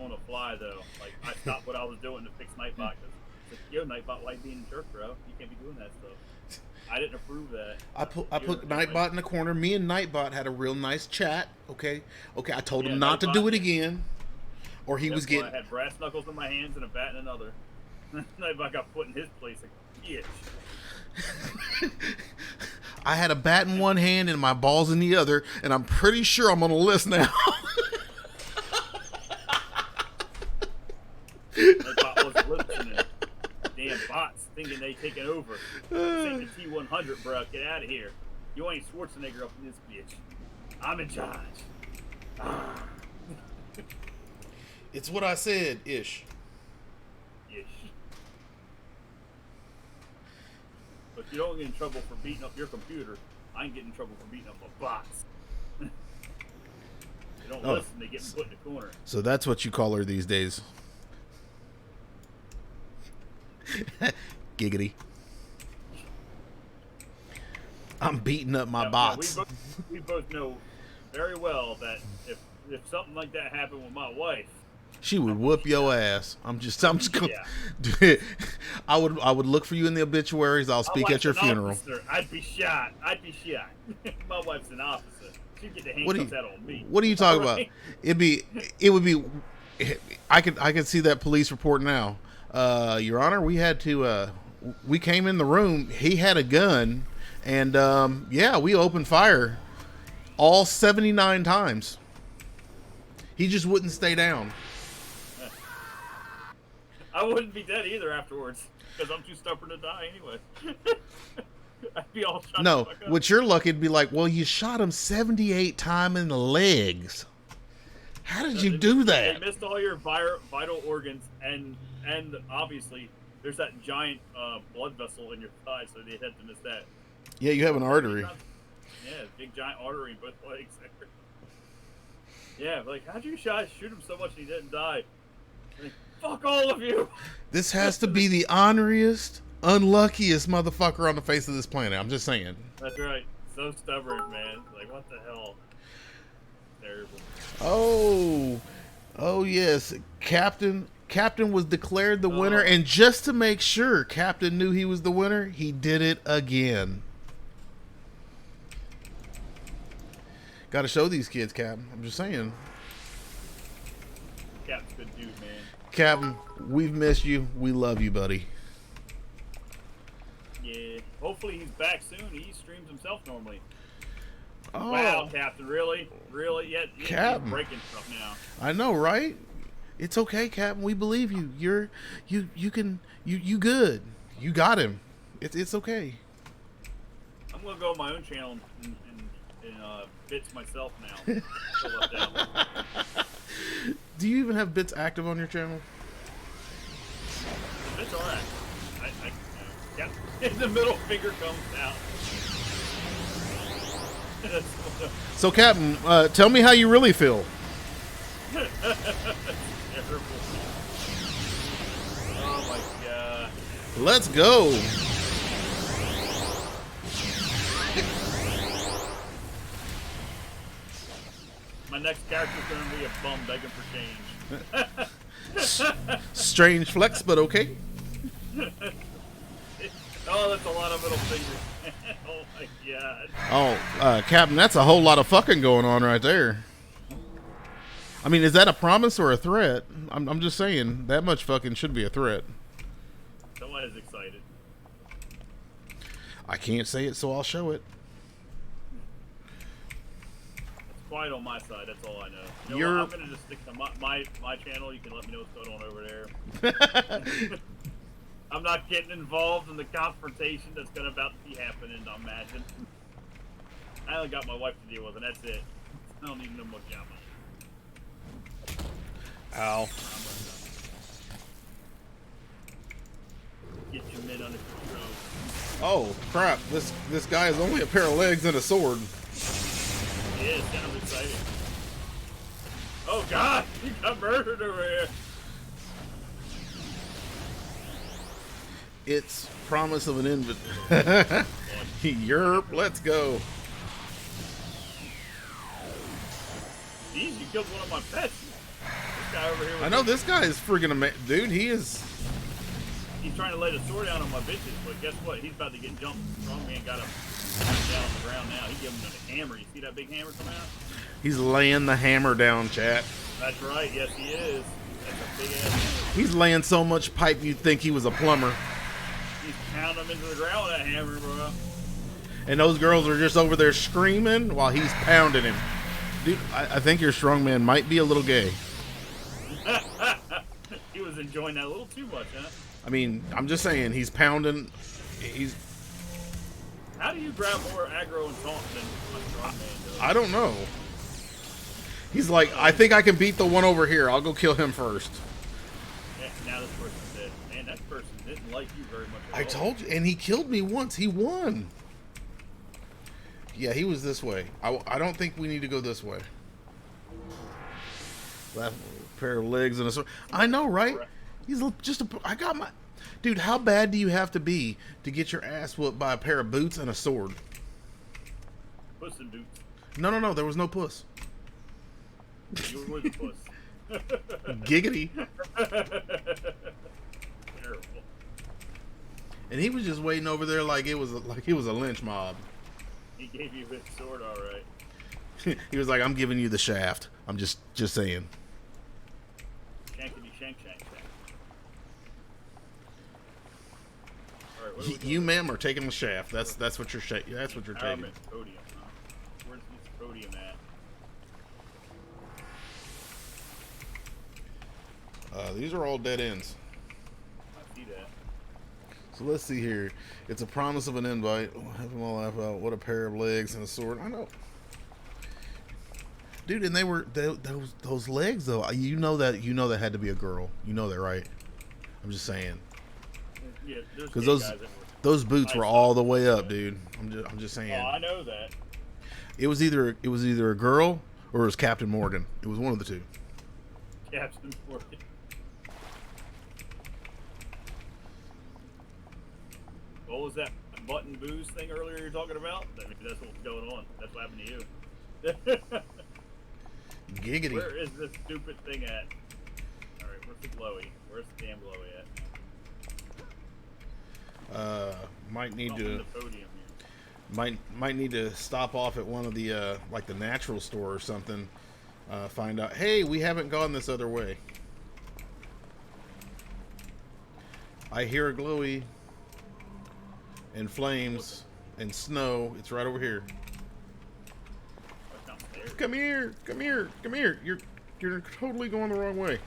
on the fly though. Like I stopped what I was doing to fix Nightbot because it's like, yo, Nightbot, like being a jerk, bro. You can't be doing that stuff. I didn't approve that. I put Nightbot in the corner. Me and Nightbot had a real nice chat. Okay. I told him not to do it again, or he was getting. I had brass knuckles in my hands and a bat in another. Nightbot got put in his place like bitch. I had a bat in one hand and my balls in the other, and I'm pretty sure I'm on the list now. Nightbot wasn't listening. Damn bots thinking they taking over. This ain't the T100, bro. Get out of here. You ain't Schwarzenegger up in this bitch. I'm in charge. Ah. It's what I said, ish. Ish. But if you don't get in trouble for beating up your computer, I can get in trouble for beating up a box. They don't listen, they get put in the corner. So that's what you call her these days. Giggity. I'm beating up my bots. We both know very well that if something like that happened with my wife, she would whoop your ass. I'm just going. Yeah. I would look for you in the obituaries. I'll speak at your funeral. Officer. I'd be shot. My wife's an officer. She'd get the handcuffs out on me. What are you talking about? It would be. I could see that police report now. Your Honor, we had to. We came in the room. He had a gun, and yeah, we opened fire all 79 times. He just wouldn't stay down. I wouldn't be dead either afterwards because I'm too stubborn to die anyway. I'd be all shot. No, what you're lucky to be like, well, you shot him 78 times in the legs. How did you do that? They missed all your vital organs, and obviously there's that giant blood vessel in your thigh, so they had to miss that. Yeah, you have an artery. Yeah, big giant artery in both legs. Yeah, like, how'd you shoot him so much and he didn't die? Like, fuck all of you! This has to be the honoriest, unluckiest motherfucker on the face of this planet. I'm just saying. That's right. So stubborn, man. Like, what the hell? Terrible. Oh yes. Captain was declared the winner, and just to make sure Captain knew he was the winner, he did it again. Got to show these kids, Captain. I'm just saying. Captain's a good dude, man. Captain, we've missed you. We love you, buddy. Yeah. Hopefully he's back soon. He streams himself normally. Oh. Wow, Captain, really? Yeah, Captain. You're breaking stuff now. I know, right? It's okay, Captain. We believe you. You good. You got him. It's okay. I'm gonna go on my own channel and bits myself now. So left out. Do you even have bits active on your channel? It's alright. Yeah. The middle finger comes out. So, Captain, tell me how you really feel. Terrible. Oh my god. Let's go. My next character's gonna be a bum begging for change. Strange flex, but okay. Oh, that's a lot of middle fingers. Oh my god. Oh, Captain, that's a whole lot of fucking going on right there. I mean, is that a promise or a threat? I'm just saying, that much fucking should be a threat. Somebody's excited. I can't say it, so I'll show it. It's quiet on my side, that's all I know. You know what? I'm gonna just stick to my channel. You can let me know what's going on over there. I'm not getting involved in the confrontation that's gonna about to be happening, I imagine. I only got my wife to deal with, and that's it. I don't need no more drama. Ow. Get your men under control. Oh, crap. This guy has only a pair of legs and a sword. Yeah, it's kind of exciting. Oh, God! He got murdered over here! It's promise of an invite. Yerp, let's go. Jeez, you killed one of my pets. This guy over here. I know this guy is freaking amazing. Dude, he is. He's trying to lay the sword down on my bitches, but guess what? He's about to get jumped. Strongman got him down on the ground now. He gave him a hammer. You see that big hammer come out? He's laying the hammer down, chat. That's right. Yes, he is. That's a big ass hammer. He's laying so much pipe you'd think he was a plumber. He's pounding him into the ground with that hammer, bro. And those girls are just over there screaming while he's pounding him. Dude, I think your strongman might be a little gay. He was enjoying that a little too much, huh? I mean, I'm just saying, he's pounding. He's. How do you grab more aggro and taunt than my I don't know. He's like, I think I can beat the one over here. I'll go kill him first. Yeah, now this person's dead. Man, that person didn't like you very much at I all. told you, and he killed me once. He won. Yeah, he was this way. I don't think we need to go this way. Left pair of legs and a sword. I know, right? He's just a. I got my. Dude, how bad do you have to be to get your ass whooped by a pair of boots and a sword? Puss in Boots. No. There was no puss. You were the puss. Giggity. Terrible. And he was just waiting over there like it was a lynch mob. He gave you his sword, all right. He was like, "I'm giving you the shaft." I'm just saying. Shankity shank. All right, where are we You, going? ma'am, are taking the shaft. That's what you're taking. Empowerment podium. Huh? Where's this podium at? These are all dead ends. I see that. So let's see here. It's a promise of an invite. Have them all laugh out. What a pair of legs and a sword. I know, dude. And they were those legs though. You know that had to be a girl. You know that, right? I'm just saying. Yeah, there's Because gay guys that were. those boots were all the way up, dude. I'm just saying. Oh, I know that. It was either a girl or it was Captain Morgan. It was one of the two. Captain Morgan. What was that button booze thing earlier you were talking about? I mean, that's what's going on. That's what happened to you. Giggity. Where is this stupid thing at? Alright, where's the glowy? Where's the damn glowy at? Might need Something in to the podium here. might need to stop off at one of the like the natural store or something. Find out. Hey, we haven't gone this other way. I hear a glowy and flames and snow. It's right over here. That's downstairs. Come here, come here, come here. You're totally going the wrong way.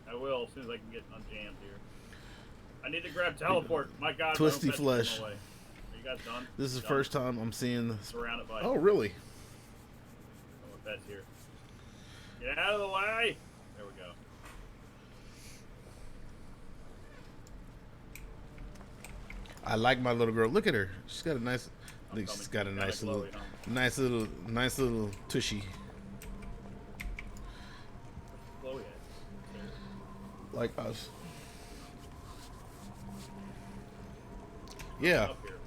I will as soon as I can get unjammed here. I need to grab teleport. My God, Twisty my own pet's flesh. going away. Are you guys done? This is the Done? first time I'm seeing this. Surrounded by. Oh, really? Oh, my pet's here. Get out of the way. There we go. I like my little girl. Look at her. She's got a nice. I think coming. she's got a Kinda nice little, glowy, huh? nice little tushy. Chloe at? Like us. Yeah. Up here.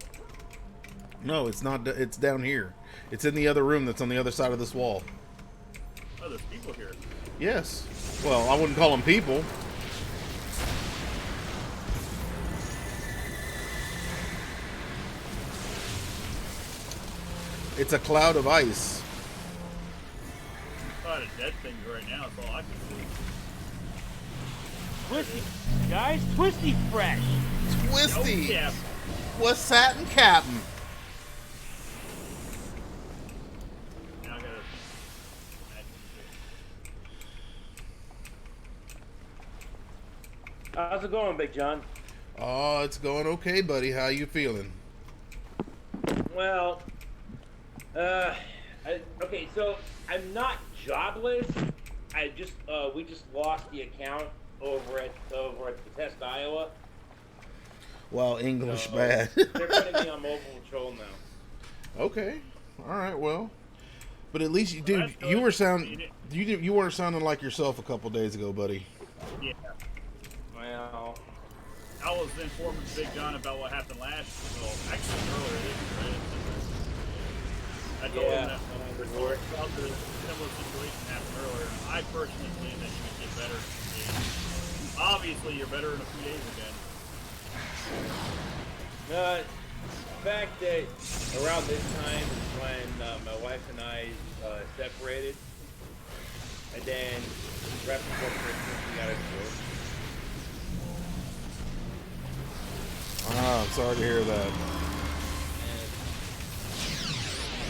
No, it's not. It's down here. It's in the other room that's on the other side of this wall. Oh, there's people here. Yes. Well, I wouldn't call them people. It's a cloud of ice. A lot of dead things right now. That's all I can see. Twisty, guys, Twisty Fresh. Twisty. Oh, yeah. What's that in Captain? Now I gotta. How's it going, Big John? Oh, it's going okay, buddy. How you feeling? Well, okay, so I'm not jobless. We just lost the account over at Bethesda, Iowa. Well, English So, bad. They're putting me on mobile patrol now. Okay. All right. Well, but at least you, Well, dude, that's good. you were you weren't sounding like yourself a couple days ago, buddy. Yeah. Well, I was informing Big John about what happened well, actually earlier this year, right? I told him yeah. that about the similar situation happened earlier. I personally believe that you could get better. Obviously, you're better in a few days again. The fact that around this time is when my wife and I separated, and then right before Christmas we got a divorce. Ah, I'm sorry to hear that.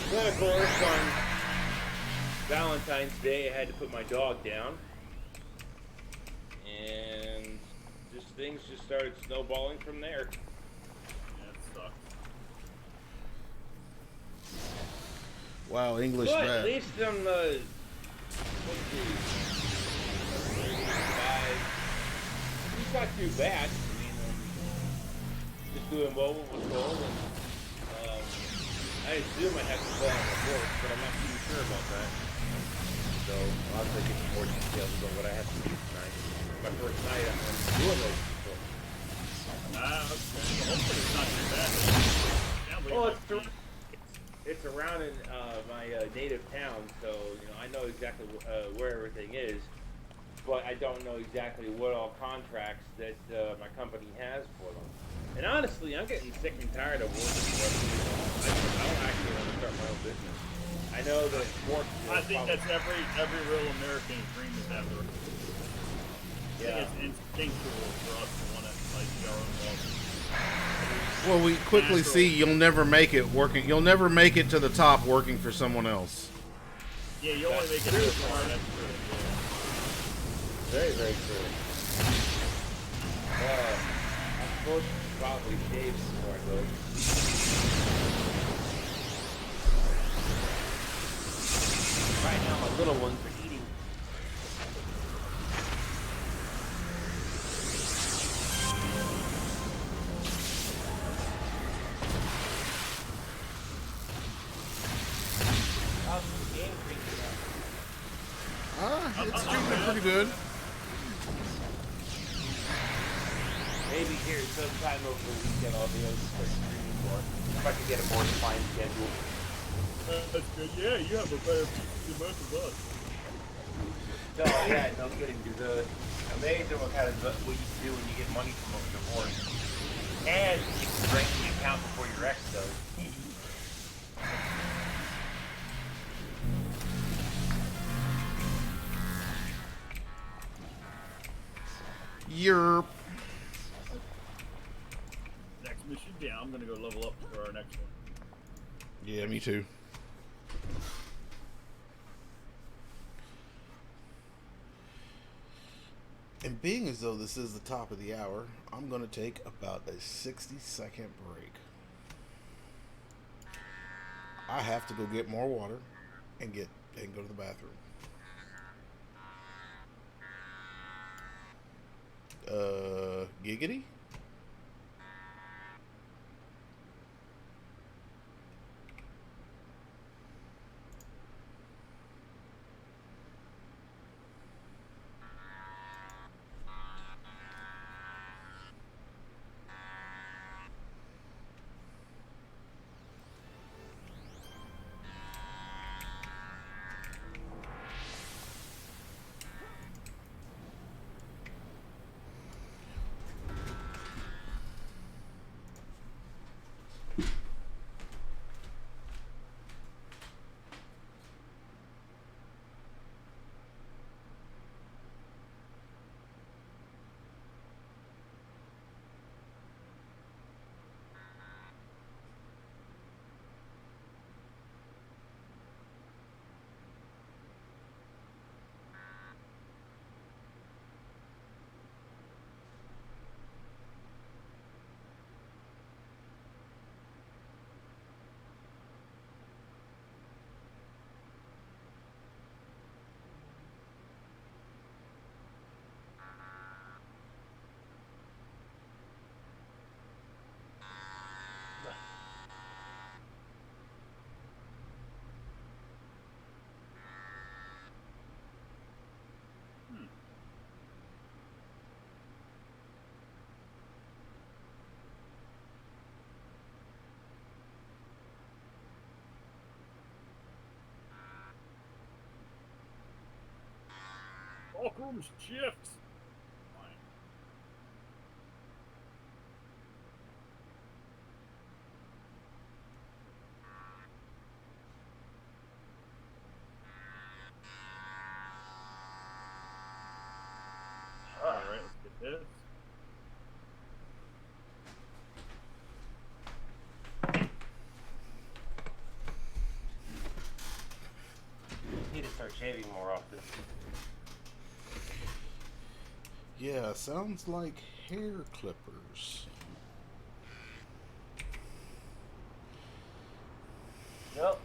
And then, of course, on Valentine's Day, I had to put my dog down, and things just started snowballing from there. Yeah, it sucks. Wow, English But at bad. least I'm, let's see, 35. It's not too bad. I mean, just doing mobile patrol, and I assume I have to go on the horse, but I'm not too sure about that. So I'll have to get some more details about what I have to do tonight. My first night I'm doing those patrols. Okay. Well, hopefully it's not too bad. Sounds like Well, it might be. it's around in my native town, so I know exactly where everything is, but I don't know exactly what all contracts that my company has for them. And honestly, I'm getting sick and tired of working for other people. I don't actually want to start my own business. I know that sports. I think that's every real American's dream is that. I yeah. think it's instinctual for us to want to like be our own boss. Well, we quickly Natural. see you'll never make it working. You'll never make it to the top working for someone else. Yeah, you only make it true. so far. That's true. Very, very true. I'm supposed to probably shave before I go. Right now, my little ones are eating. How's the game treating you? It's treating it pretty good. Maybe here sometime over the weekend I'll be able to start streaming more. If I can get a more defined schedule. That's good. Yeah, you have a better than most of us. No, yeah, no kidding. Dude. Amazing what kind of what you can do when you get money from a divorce. And you can break the account before your ex does. Yerp. Next mission, yeah, I'm gonna go level up for our next one. Yeah, me too. And being as though this is the top of the hour, I'm going to take about a 60-second break. I have to go get more water and go to the bathroom. Giggity? Fulcrum shift. Alright, let's get this. Need to start shaving more often. Yeah, sounds like hair clippers. Yep.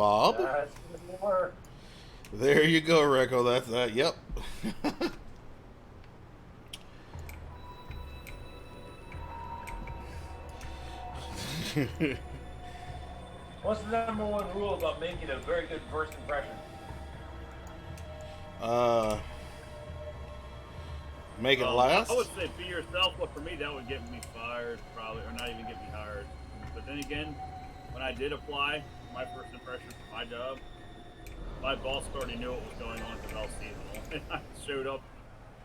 Bob. That's more. There you go, Recco. That's that. Yep. What's the number one rule about making a very good first impression? uh, make it I last. would say be yourself, but for me, that would get me fired, probably, or not even get me hired. But then again, when I did apply my first impression for my job, my boss already knew what was going on because I was seasonal. And I showed up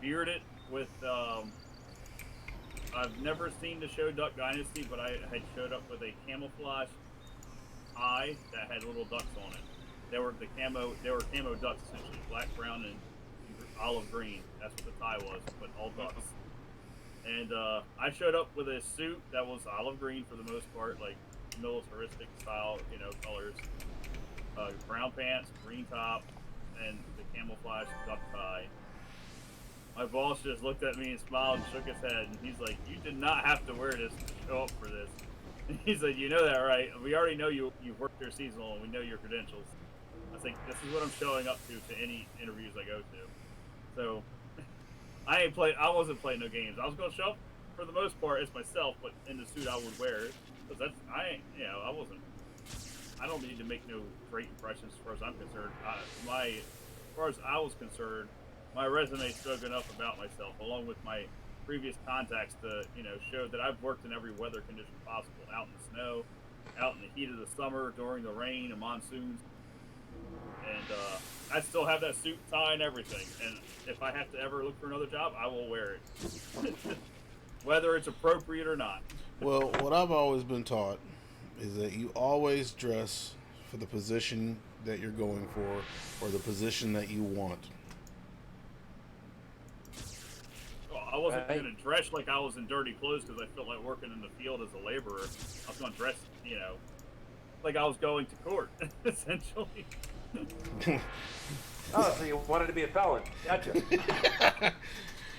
bearded with, I've never seen the show Duck Dynasty, but I had showed up with a camouflage tie that had little ducks on it. They were camo ducks essentially, black, brown, and olive green. That's what the tie was, but all ducks. And I showed up with a suit that was olive green for the most part, like militaristic style, colors. Brown pants, green top, and the camouflage duck tie. My boss just looked at me and smiled and shook his head, and he's like, "You did not have to wear this to show up for this." And he's like, "You know that, right? We already know you've worked there seasonal, and we know your credentials." I was like, "This is what I'm showing up to any interviews I go to." So I wasn't playing no games. I was going to show up for the most part as myself, but in the suit I would wear, because I don't need to make no great impressions as far as I'm concerned. As far as I was concerned, my resume spoke enough about myself, along with my previous contacts, to show that I've worked in every weather condition possible, out in the snow, out in the heat of the summer, during the rain and monsoons, and I still have that suit, tie, and everything. And if I have to ever look for another job, I will wear it, whether it's appropriate or not. Well, what I've always been taught is that you always dress for the position that you're going for or the position that you want. Well, I wasn't going to dress like I was in dirty clothes because I felt like working in the field as a laborer. I was going to dress, like I was going to court, essentially. Oh, so you wanted to be a felon? Gotcha.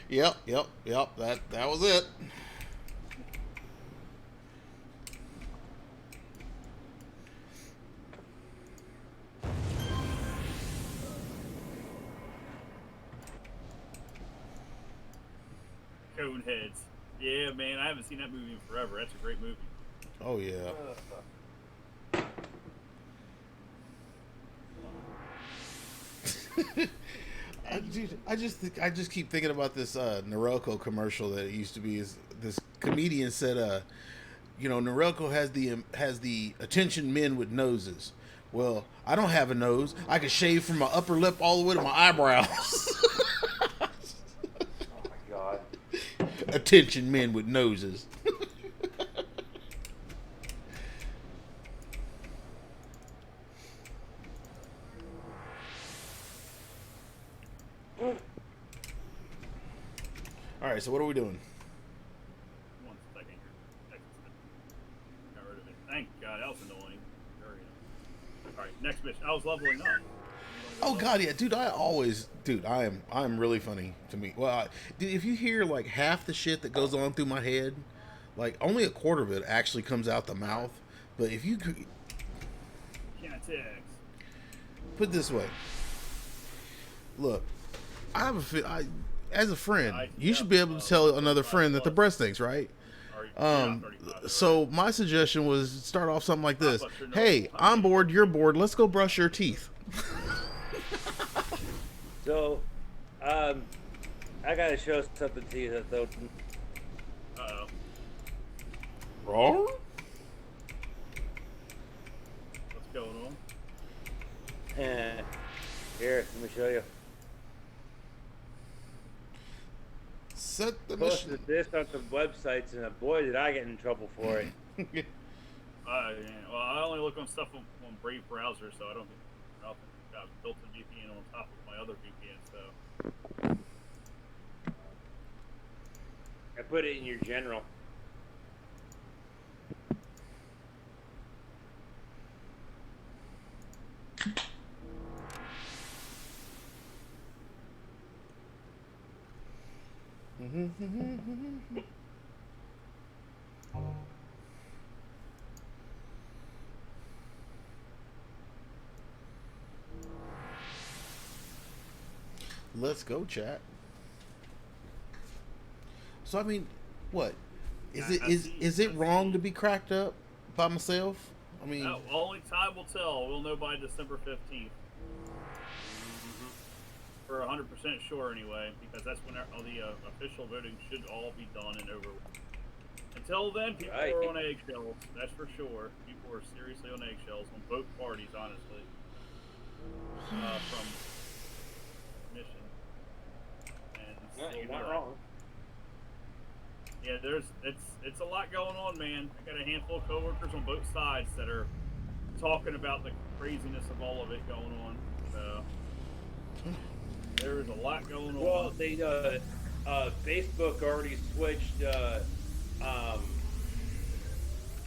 Yep. That was it. Coneheads. Yeah, man, I haven't seen that movie in forever. That's a great movie. Oh yeah. I just keep thinking about this Norelco commercial that it used to be. Is this comedian said, Norelco has the attention men with noses. Well, I don't have a nose. I can shave from my upper lip all the way to my eyebrows. Oh my god. Attention men with noses. All right, so what are we doing? One second here. Got rid of it. Thank God, that was annoying. Alright, next mission. I was leveling up. Oh God, yeah, dude. I'm really funny to me. Well, dude, if you hear like half the shit that goes on through my head, like only a quarter of it actually comes out the mouth. But if you Can't put it this way, look, I have as a friend, you should be able to tell another friend that the breast stinks, right? So my suggestion was start off something like this: "Hey, I'm bored. You're bored. Let's go brush your teeth." So, I gotta show something to you, though. Uh-oh. Wrong? What's going on? Here, let me show you. Set the Posted mission. this on some websites, and boy, did I get in trouble for it. Yeah. Well, I only look on stuff on Brave browser, so I don't think I've built a VPN on top of my other VPN. So I put it in your general. Let's go, chat. So I mean, what is it wrong to be cracked up by myself? I mean, only time will tell. We'll know by December 15th. For 100% sure, anyway, because that's when all the official voting should all be done and over with. Until then, people are on eggshells. That's for sure. People are seriously on eggshells on both parties, honestly. From mission. And not wrong. Yeah, it's a lot going on, man. I got a handful of coworkers on both sides that are talking about the craziness of all of it going on. So there's a lot going on. Well, they Facebook already switched.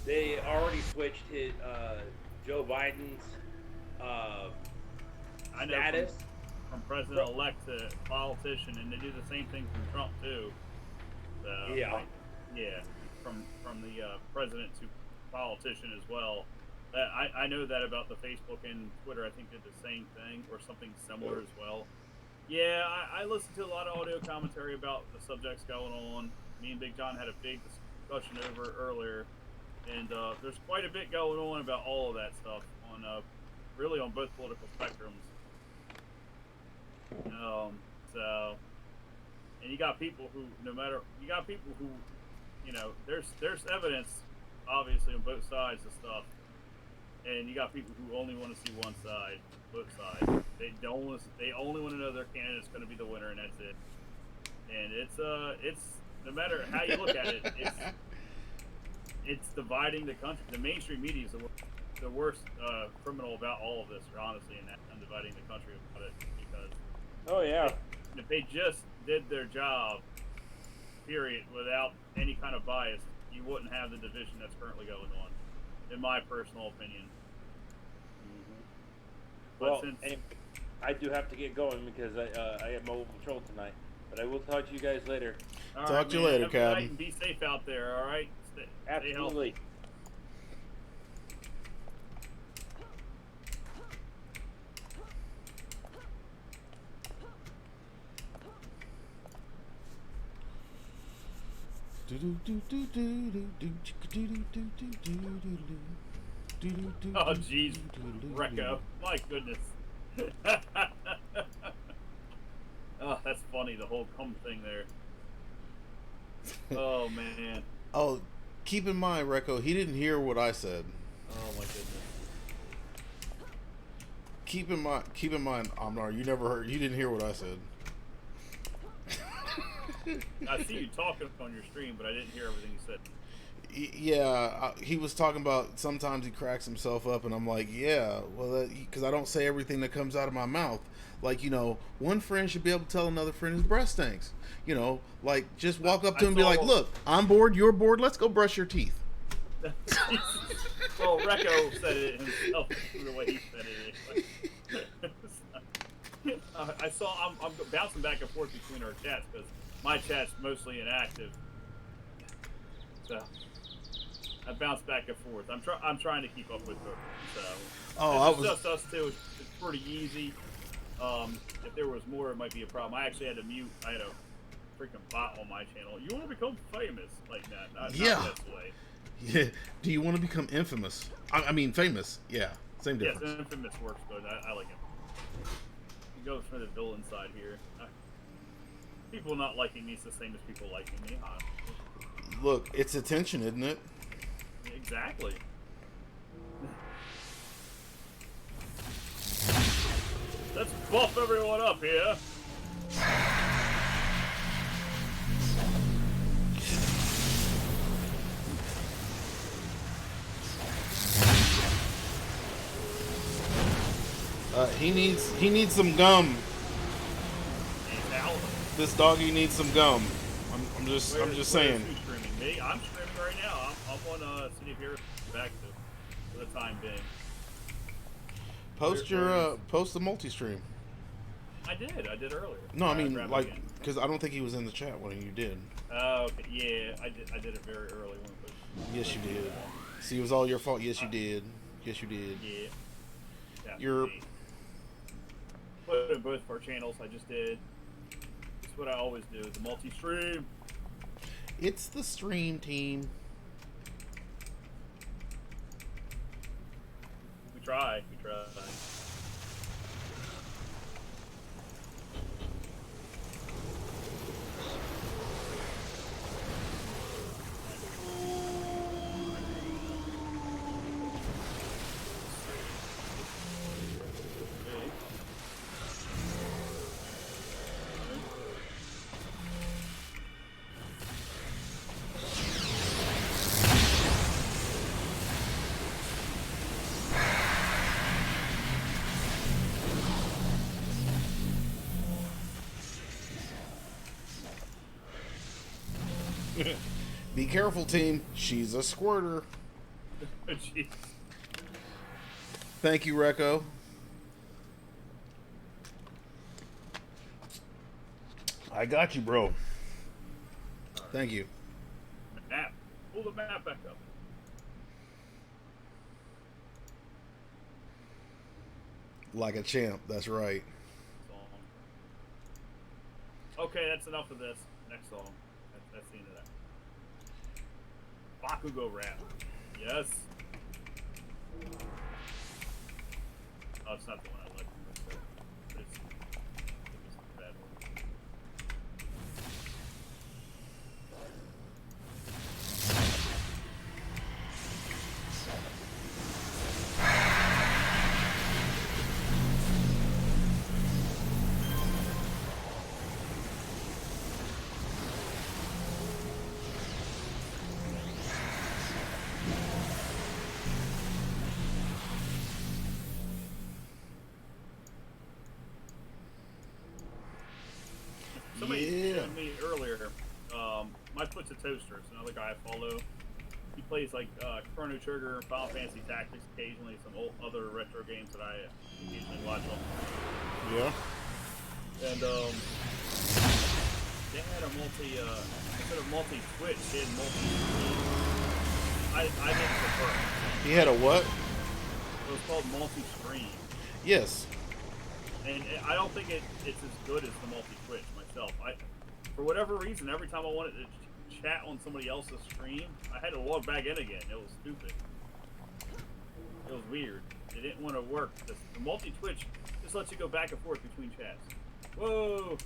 They already switched Joe Biden's I know status from president-elect to politician, and they do the same thing from Trump too. So, yeah. Yeah, from the president to politician as well. I know that about the Facebook and Twitter. I think did the same thing or something similar as well. Yeah, I listened to a lot of audio commentary about the subjects going on. Me and Big John had a big discussion over it earlier, and there's quite a bit going on about all of that stuff on really on both political spectrums. So, and you got people who, there's evidence obviously on both sides of stuff, and you got people who only want to see one side, both sides. They only want to know their candidate's going to be the winner, and that's it. And it's no matter how you look at it, it's dividing the country. The mainstream media is the worst criminal about all of this, honestly, and dividing the country about it. Because if they just did their job, period, without any kind of bias, you wouldn't have the division that's currently going on, in my personal opinion. Well, and I do have to get going because I have mobile patrol tonight. But I will talk to you guys later. Talk to you later, Captain. And be safe out there, all right? Absolutely. Oh, jeez, Recco. My goodness. Oh, that's funny, the whole cum thing there. Oh, man. Oh, keep in mind, Recco, he didn't hear what I said. Oh, my goodness. Keep in mind, Amnar, you didn't hear what I said. I see you talking on your stream, but I didn't hear everything you said. Yeah, he was talking about sometimes he cracks himself up, and I'm like, yeah, well, because I don't say everything that comes out of my mouth. Like, one friend should be able to tell another friend his breath stinks. Like, just walk up to him and be like, look, I'm bored, you're bored, let's go brush your teeth. Well, Recco said it himself the way he said it. I'm bouncing back and forth between our chats because my chat's mostly inactive. So I bounce back and forth. I'm trying to keep up with her. So it's just us two. It's pretty easy. If there was more, it might be a problem. I actually had to mute. I had a freaking bot on my channel. You want to become famous like that? Not this way. Yeah. Do you want to become infamous? I mean, famous. Yeah. Same difference. Yes, infamous works good. I like it. You go for the villain side here. People not liking me is the same as people liking me. Look, it's attention, isn't it? Exactly. Let's buff everyone up here. He needs some gum. This doggy needs some gum. I'm just saying. Who's streaming? Me? I'm streaming right now. I'm on City of Heroes back for the time being. Post the multi-stream. I did earlier. No, I mean, like, because I don't think he was in the chat when you did. Oh, okay. Yeah, I did it very early. Yes, you did. See, it was all your fault. Yes, you did. Yes, you did. Yeah. You're... Put in both of our channels. I just did. That's what I always do. The multi-stream. It's the stream team. We try. Be careful, team. She's a squirter. Jeez. Thank you, Recco. I got you, bro. Thank you. Map. Pull the map back up. Like a champ. That's right. Song. Okay, that's enough of this. Next song. That's the end of that. Bakugo rap. Yes. Oh, it's not the one I like. But it's a bad one. Somebody told me earlier, my foot's a toaster. It's another guy I follow. He plays like Chrono Trigger and Final Fantasy Tactics occasionally, some old other retro games that I occasionally watch on. Yeah. And they had a instead of multi-Twitch, they had multi-stream. I didn't prefer it. He had a what? It was called multi-stream. Yes. And I don't think it's as good as the multi-Twitch myself. For whatever reason, every time I wanted to chat on somebody else's stream, I had to log back in again. It was stupid. It was weird. It didn't want to work. The multi-Twitch just lets you go back and forth between chats. Whoa!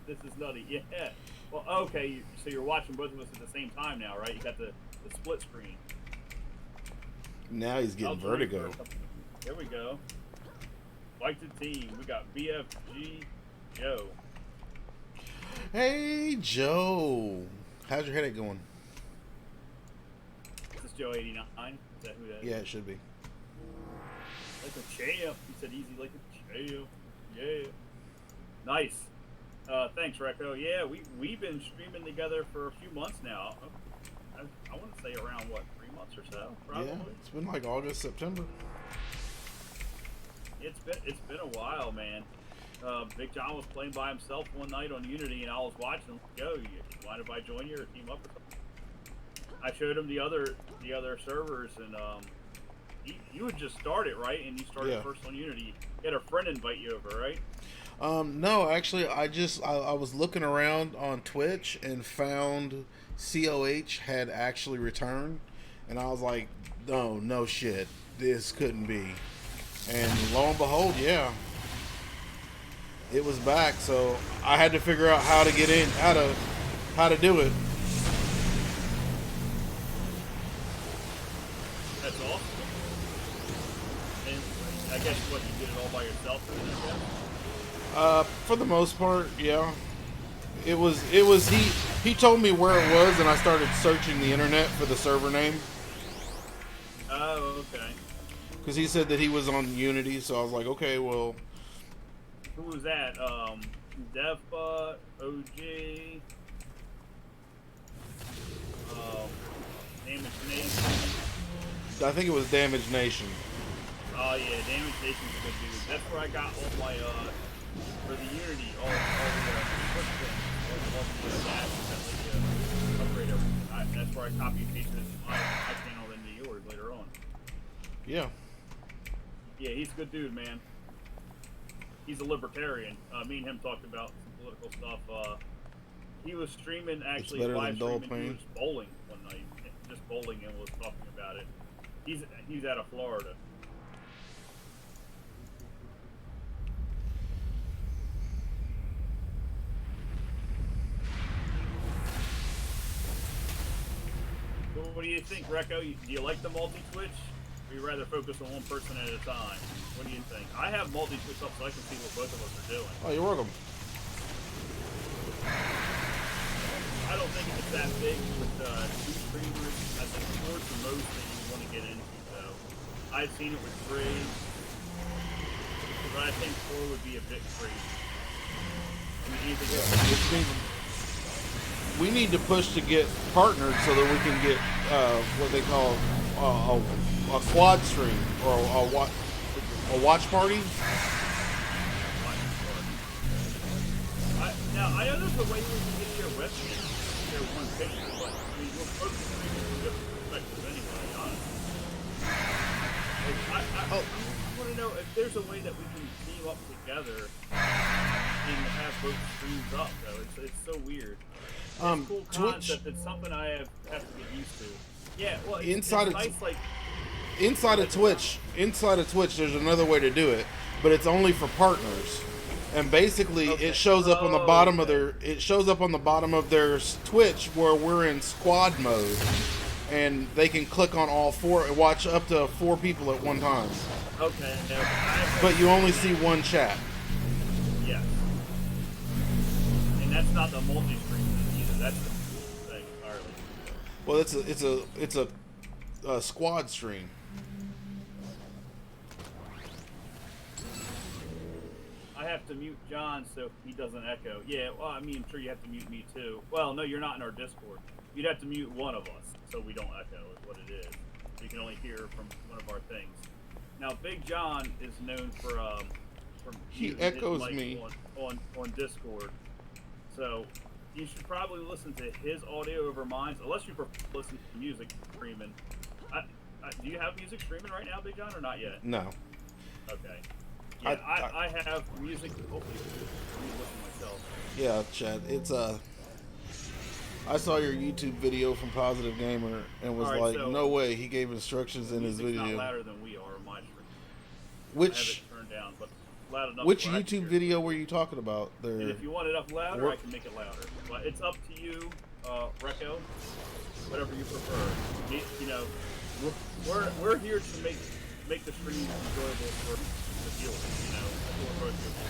This is nutty. Yeah. Well, okay, so you're watching both of us at the same time now, right? You got the split screen. Now he's getting vertigo. There we go. Like the team, we got BFG Joe. Hey, Joe. How's your headache going? Is this Joe 89? Is that who that is? Yeah, it should be. Like a champ. He said easy like a champ. Yeah. Nice. Thanks, Recco. Yeah, we've been streaming together for a few months now. I want to say around, what, 3 months or so? Probably. Yeah, it's been like August, September. It's been a while, man. Big John was playing by himself one night on Unity, and I was watching him. Yo, you mind if I join you or team up or something? I showed him the other servers, and you had just started, right? And you started first on Unity. You had a friend invite you over, right? No, actually, I was looking around on Twitch and found COH had actually returned, and I was like, no shit, this couldn't be. And lo and behold, yeah, it was back. So I had to figure out how to get in, how to do it. That's awesome. And I guess what, you did it all by yourself, then, I guess? For the most part, yeah. It was he told me where it was, and I started searching the internet for the server name. Oh, okay. Because he said that he was on Unity, so I was like, okay, well. Who was that? Defa, OG, Damage Nation. I think it was Damage Nation. Oh yeah, Damage Nation's a good dude. That's where I got all my for the Unity, all the quick things, all the dashes that let you upgrade everything. That's where I copy and pasted my channel into yours later on. Yeah. Yeah, he's a good dude, man. He's a libertarian. Me and him talked about some political stuff he was streaming actually better live than dull streaming. He pain. was bowling one night, just bowling, and was talking about it. He's out of Florida. What do you think, Recco? Do you like the multi-twitch? Or you rather focus on one person at a time? What do you think? I have multi-twitch up so I can see what both of us are doing. Oh, you're welcome. I don't think it's that big with two streamers. I think four's the most that you want to get into, though. I've seen it with 3, but I think 4 would be a bit crazy. I mean, anything else? We need to push to get partnered so that we can get what they call a quad stream or a watch party. Now, I know there's a way we can get your webcam to share one picture, but I mean, we're both streaming from different perspectives anyway, honestly. Like, I want to know if there's a way that we can team up together and have both streams up, though. It's so weird. It's a cool concept. Twitch. It's something I have to get used to. Yeah, well, it's Inside of nice, like... Inside of Twitch, there's another way to do it, but it's only for partners. And basically, it shows up on the bottom of their Twitch where we're in squad mode, and they can click on all 4 and watch up to 4 people at one time. Okay. But you only see one chat. Yes. And that's not the multi-stream either. That's the thing entirely. Well, it's a squad stream. I have to mute John so he doesn't echo. Yeah, well, I mean, I'm sure you have to mute me too. Well, no, you're not in our Discord. You'd have to mute one of us so we don't echo is what it is. So you can only hear from one of our things. Now, Big John is known for He muting his echoes mic me. on Discord. So you should probably listen to his audio over mine, unless you prefer to listen to music streaming. Do you have music streaming right now, Big John, or not yet? No. Okay. Yeah, I have music. Hopefully, let me listen myself. Yeah, Chad. It's I saw your YouTube video from Positive Gamer and was All right, like, so no way. He gave instructions in his music's video. not louder than we are on my stream. I have Which it turned down, but loud enough. which where I can YouTube hear it. video were you talking about? And There. if you want it up louder, I can make it louder. But it's up to you, Recco. Whatever you prefer. You know, we're here to make the stream enjoyable for the viewers. You know, that's what we're both here for.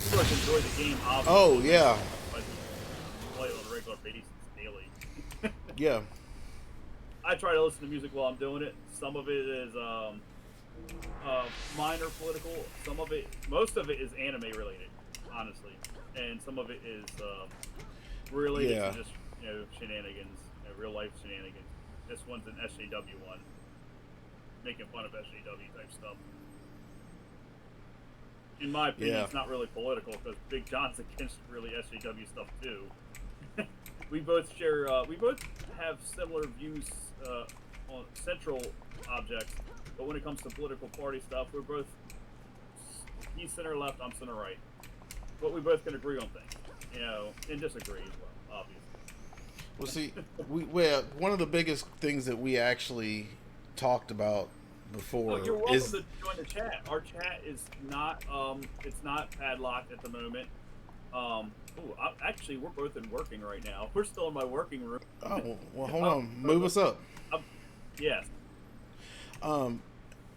People like enjoy the game, obviously. Oh yeah, But play it on a regular basis daily. yeah. I try to listen to music while I'm doing it. Some of it is minor political. Most of it is anime related, honestly, and some of it is related Yeah. to just shenanigans, real life shenanigans. This one's an SJW one, making fun of SJW type stuff. In my opinion, Yeah. it's not really political because Big John's against really SJW stuff too. We both share. We both have similar views on central objects, but when it comes to political party stuff, we're both. He's center left, I'm center right, but we both can agree on things, and disagree as well, obviously. Well, see, one of the biggest things that we actually talked about before Oh, you're welcome is to join the chat. Our chat is not. It's not padlocked at the moment. Actually, we're both in working right now. We're still in my working room. oh well, hold on, move us up. Yes. All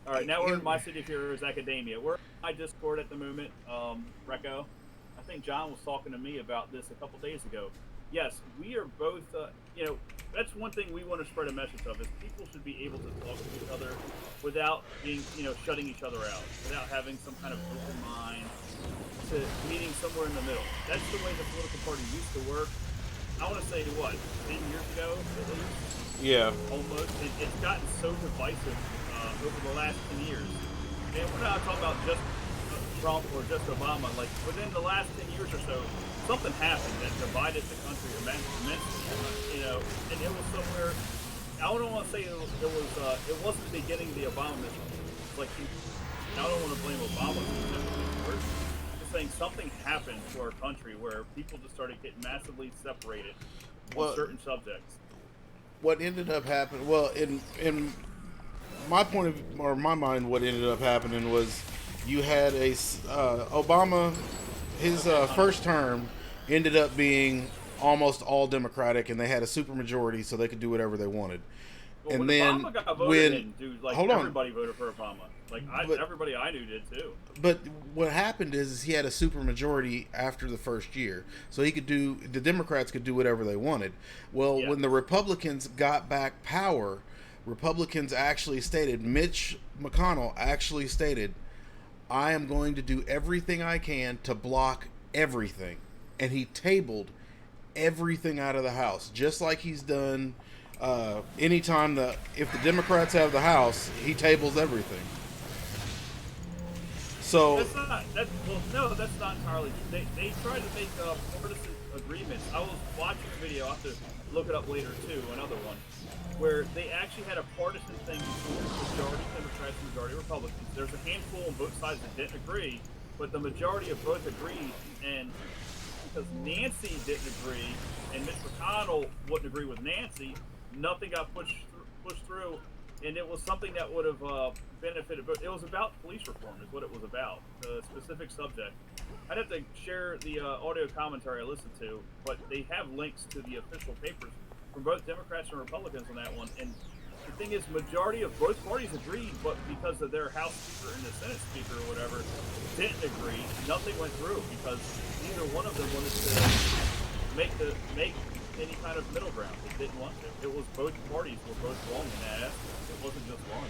right, now we're in My City of Heroes Academia. We're in my Discord at the moment, Recco. I think John was talking to me about this a couple days ago. Yes, we are both, that's one thing we want to spread a message of, is people should be able to talk to each other without being, shutting each other out, without having some kind of open mind to meeting somewhere in the middle. That's the way the political party used to work. I want to say, 10 years ago, at least? Yeah. Almost. It's gotten so divisive over the last 10 years. And we're not talking about just Trump or just Obama. Like, within the last 10 years or so, something happened that divided the country immensely. And it was somewhere. I don't want to say it wasn't the beginning of the Obama administration. Like, I don't want to blame Obama for this saying something happened to our country where people just started getting massively separated Well, on certain subjects. what ended up happening, well, in my point of, or my mind, what ended up happening was you had Obama, his first term ended up being almost all Democratic, and they had a supermajority, so they could do whatever they wanted. Well, And when then Obama got voted when in, dude, like hold on, everybody voted for Obama. Like But- everybody I knew did too. but what happened is he had a supermajority after the first year, so the Democrats could do whatever they wanted. Well, Yeah. when the Republicans got back power, Republicans actually stated, Mitch McConnell actually stated, I am going to do everything I can to block everything. And he tabled everything out of the House, just like he's done anytime if the Democrats have the House, he tables everything. So That's not that. Well, no, that's not entirely true. They tried to make partisan agreements. I was watching a video. I'll have to look it up later too. Another one where they actually had a partisan thing between majority Democrats and majority Republicans. There's a handful on both sides that didn't agree, but the majority of both agreed. And because Nancy didn't agree and Mitch McConnell wouldn't agree with Nancy, nothing got pushed through. And it was something that would have benefited, but it was about police reform is what it was about, the specific subject. I'd have to share the audio commentary I listened to, but they have links to the official papers from both Democrats and Republicans on that one. And the thing is, majority of both parties agreed, but because of their House Speaker and the Senate Speaker or whatever didn't agree, nothing went through because neither one of them wanted to make any kind of middle ground. They didn't want to. It was both parties were both wrong in that aspect. It wasn't just one.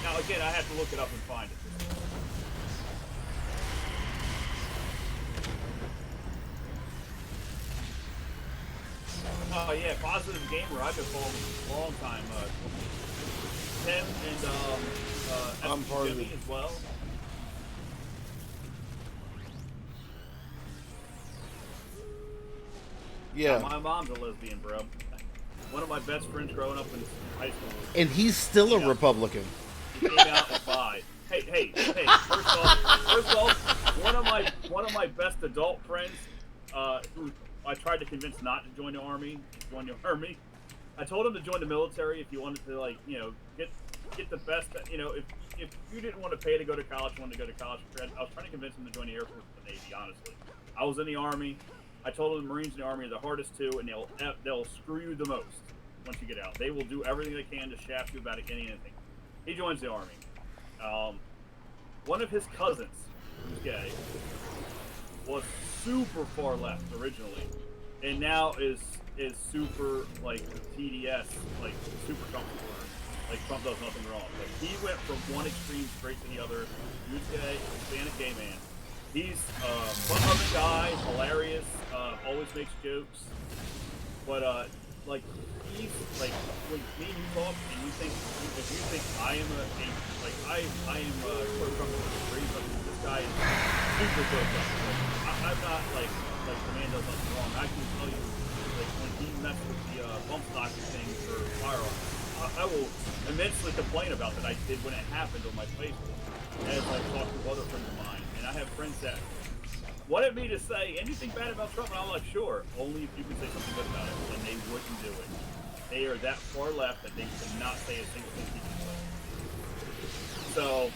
Now again, I have to look it up and find it. Oh yeah, Positive Gamer. I've been following him for a long time. Tim and I'm part of Jimmy it. as well. yeah, My mom's a lesbian, bro. One of my best friends growing up in high school. and he's still a Yeah. Republican. He came out and bi. Hey. First off, one of my best adult friends, who I tried to convince not to join the army. I told him to join the military if you wanted to, like, you know, get the best. You know, if you didn't want to pay to go to college, wanted to go to college. I was trying to convince him to join the Air Force or the Navy. Honestly, I was in the Army. I told him the Marines in the Army are the hardest too, and they'll screw you the most once you get out. They will do everything they can to shaft you about anything. He joins the Army. One of his cousins, who's gay, was super far left originally, and now is super like TDS, like super Trump supporter. Like Trump does nothing wrong. Like he went from one extreme straight to the other. He was gay, Hispanic gay man. He's a fun-loving guy, hilarious, always makes jokes, but like he's like when me and you talk, and you think if you think I am I am pro-Trump to a degree, but this guy is super pro-Trump. I'm not like the man does nothing wrong. I can tell you, like when he messed with the bump stocking thing for firearms, I will immensely complain about that I did when it happened on my Facebook, as I talked to other friends of mine, and I have friends that wanted me to say anything bad about Trump, and I'm like, sure, only if you can say something good about it, and they wouldn't do it. They are that far left that they cannot say a single thing he can say. So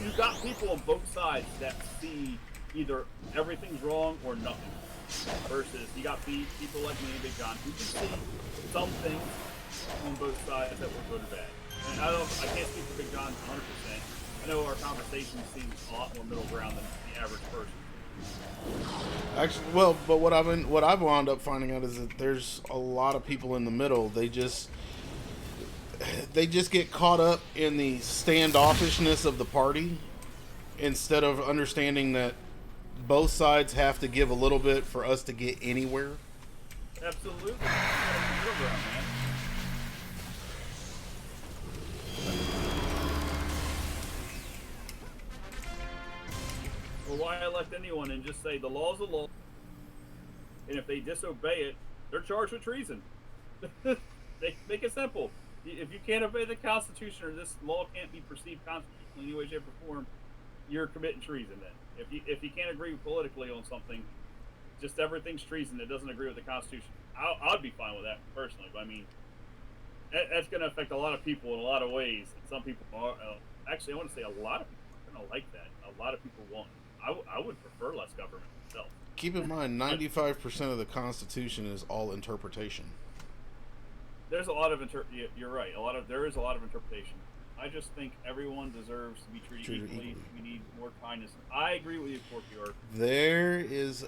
you got people on both sides that see either everything's wrong or nothing. Versus you got people like me and Big John who can see some things on both sides that were good or bad. And I can't speak for Big John 100%. I know our conversation seems a lot more middle ground than the average person. Actually, well, but what I've wound up finding out is that there's a lot of people in the middle. They just get caught up in the standoffishness of the party instead of understanding that both sides have to give a little bit for us to get anywhere. Absolutely. You gotta be middle ground, man. Well, why elect anyone and just say the law's the law, and if they disobey it, they're charged with treason. They make it simple. If you can't obey the Constitution or this law can't be perceived constitutional in any way, shape, or form, you're committing treason. Then, if you can't agree politically on something, just everything's treason that doesn't agree with the Constitution. I'd be fine with that personally, but I mean, that's going to affect a lot of people in a lot of ways. And some people are actually, I want to say a lot of people are going to like that. A lot of people won't. I would prefer less government myself. Keep in mind, 95% of the Constitution is all interpretation. There's a lot of you're right. There is a lot of interpretation. I just think everyone deserves to be treated equally. We need more kindness. I agree with you, Corky. There is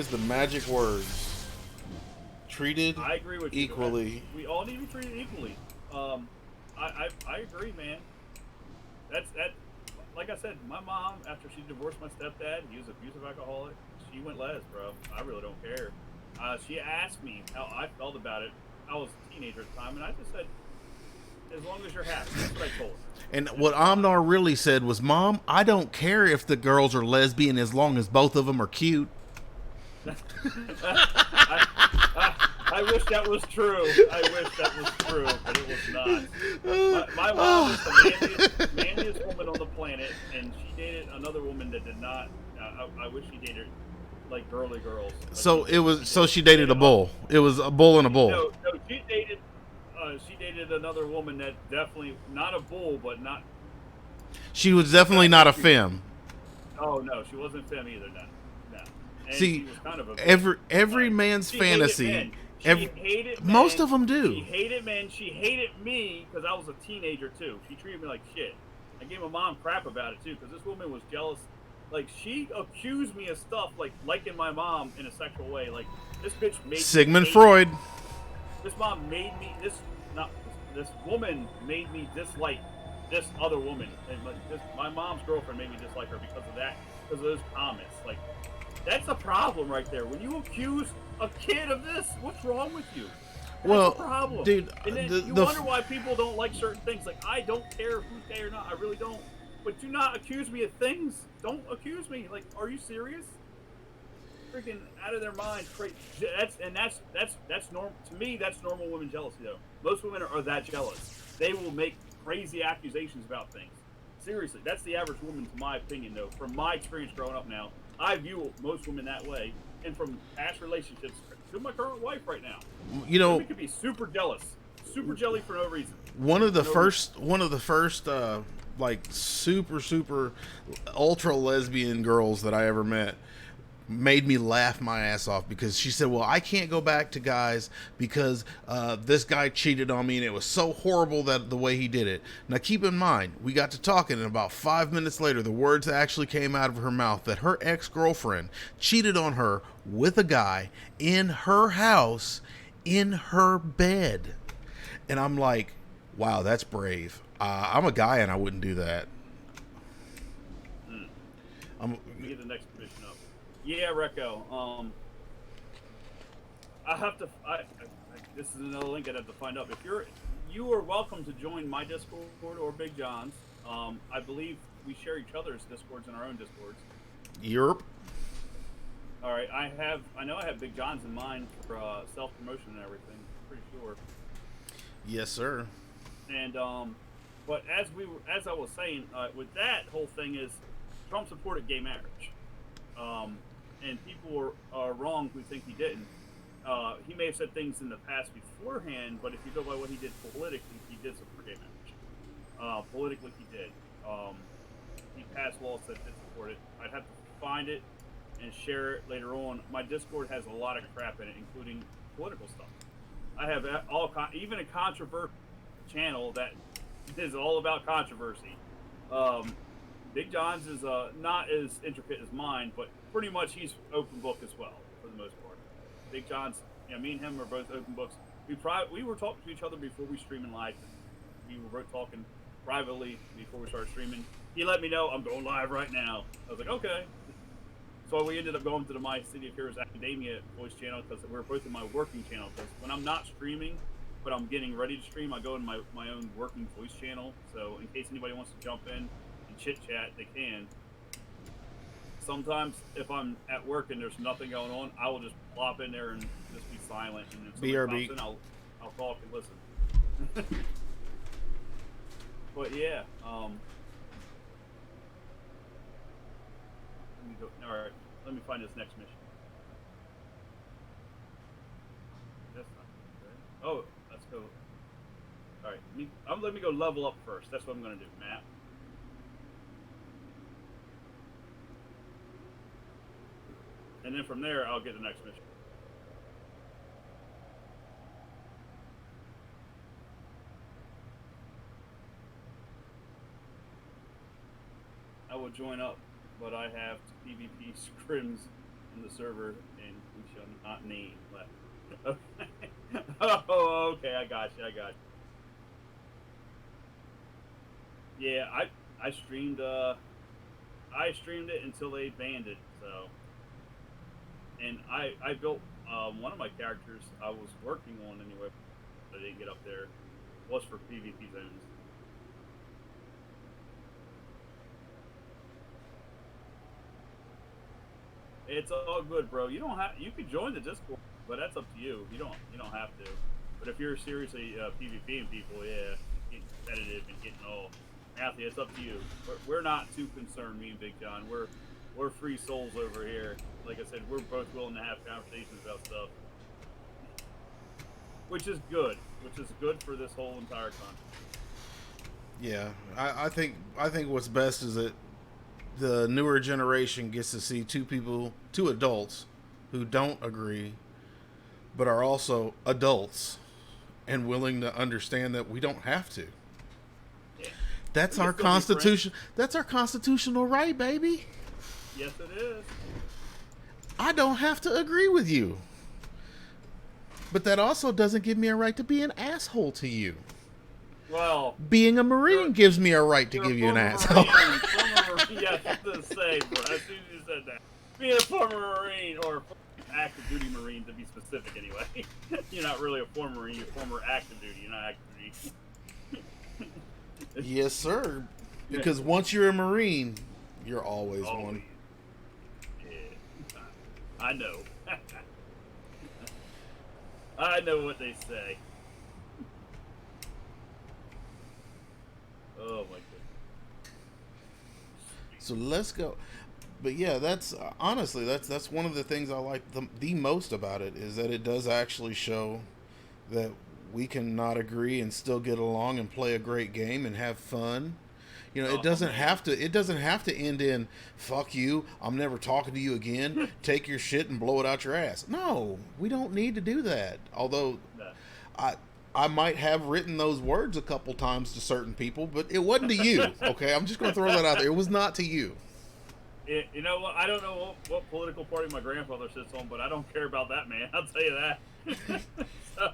the magic words. Treated I agree with you. equally. We all need to be treated equally. I agree, man. That. Like I said, my mom, after she divorced my stepdad, he was an abusive alcoholic. She went les, bro. I really don't care. She asked me how I felt about it. I was a teenager at the time, and I just said, as long as you're happy. That's what I told her. And what Amnar really said was, Mom, I don't care if the girls are lesbian as long as both of them are cute. I wish that was true. But it was not. My mom is the manliest woman on the planet, and she dated another woman that did not. I wish she dated like girly girls. So she dated a bull. It was a bull and a bull. No, she dated another woman that definitely not a bull, but not. She was definitely not a femme. Oh no, she wasn't femme either. No. And See, she was kind of every man's fantasy. Hated men. Most of them do. She hated men. She hated me because I was a teenager too. She treated me like shit. I gave my mom crap about it too because this woman was jealous. Like she accused me of stuff like liking my mom in a sexual way. Like this bitch made Sigmund Freud. This mom made me this woman made me dislike this other woman. And my mom's girlfriend made me dislike her because of that. Because of those comments. Like that's a problem right there. When you accuse a kid of this, what's wrong with you? That's a problem. Dude, and then you wonder why people don't like certain things. Like, I don't care who's gay or not. I really don't. But do not accuse me of things. Don't accuse me. Like, are you serious? Freaking out of their mind. That's normal. To me, that's normal women jealousy, though. Most women are that jealous. They will make crazy accusations about things. Seriously, that's the average woman, to my opinion, though. From my experience growing up now, I view most women that way. And from past relationships to my current wife right now, we could be super jealous, super jelly for no reason. One of the first, like super ultra lesbian girls that I ever met made me laugh my ass off because she said, well, I can't go back to guys because this guy cheated on me and it was so horrible that the way he did it. Now keep in mind, we got to talking and about 5 minutes later the words actually came out of her mouth that her ex-girlfriend cheated on her with a guy in her house, in her bed. And I'm like, wow, that's brave. I'm a guy and I wouldn't do that. Get the next commission up. Yeah, Recco. I have to. This is another link I'd have to find up. If you are welcome to join my Discord or Big John's. I believe we share each other's Discords and our own Discords. Europe. All right, I know I have Big John's in mind for self-promotion and everything. Pretty sure. Yes, sir. And but as I was saying, with that whole thing is Trump supported gay marriage, and people are wrong who think he didn't. He may have said things in the past beforehand, but if you go by what he did politically, he did support gay marriage. Politically, he did. He passed laws that did support it. I'd have to find it and share it later on. My Discord has a lot of crap in it, including political stuff. I have even a controversial channel that is all about controversy. Big John's is not as intricate as mine, but pretty much he's open book as well for the most part. Big John's, me and him are both open books. We were talking to each other before we streaming live. We were both talking privately before we started streaming. He let me know I'm going live right now. I was like, okay. So we ended up going to the My City of Heroes Academia voice channel because we're both in my working channel. Because when I'm not streaming, but I'm getting ready to stream, I go in my own working voice channel. So in case anybody wants to jump in and chit chat, they can. Sometimes if I'm at work and there's nothing going on, I will just plop in there and just be silent. And if somebody pops in, I'll talk and listen. But yeah, me go. All right, let me find this next mission. That's not good. Oh, let's go. All right, let me go level up first. That's what I'm gonna do, Matt. And then from there, I'll get the next mission. I will join up, but I have PvP scrims in the server, and we shall not name left. Oh, okay, I got you. Yeah, I streamed it until they banned it. So, and I built one of my characters I was working on anyway. But I didn't get up there. Was for PvP zones. It's all good, bro. You don't have. You can join the Discord, but that's up to you. You don't have to. But if you're seriously PvPing people, yeah, getting competitive and getting all athlete, it's up to you. We're not too concerned, me and Big John. We're free souls over here. Like I said, we're both willing to have conversations about stuff, which is good. Which is good for this whole entire content. Yeah, I think what's best is that the newer generation gets to see two adults who don't agree, but are also adults and willing to understand that we don't have to. Yeah. That's our constitution. That's our constitutional right, baby. Yes, it is. I don't have to agree with you, but that also doesn't give me a right to be an asshole to you. Well, being a Marine gives me a right to give you an asshole. Yes, to say, bro. As soon as you said that, being a former Marine or active duty Marine, to be specific, anyway. You're not really a former Marine. You're former active duty. You're not active duty. Yes, sir. Because once you're a Marine, you're always one. Yeah, I know. I know what they say. Oh my goodness. So let's go. But yeah, that's honestly that's one of the things I like the most about it, is that it does actually show that we can not agree and still get along and play a great game and have fun. You know, it doesn't have to end in fuck you, I'm never talking to you again, take your shit and blow it out your ass. No, we don't need to do that. Although I might have written those words a couple times to certain people, but it wasn't to you. Okay, I'm just going to throw that out there. It was not to you. You know what? I don't know what political party my grandfather sits on, but I don't care about that, man. I'll tell you that. So,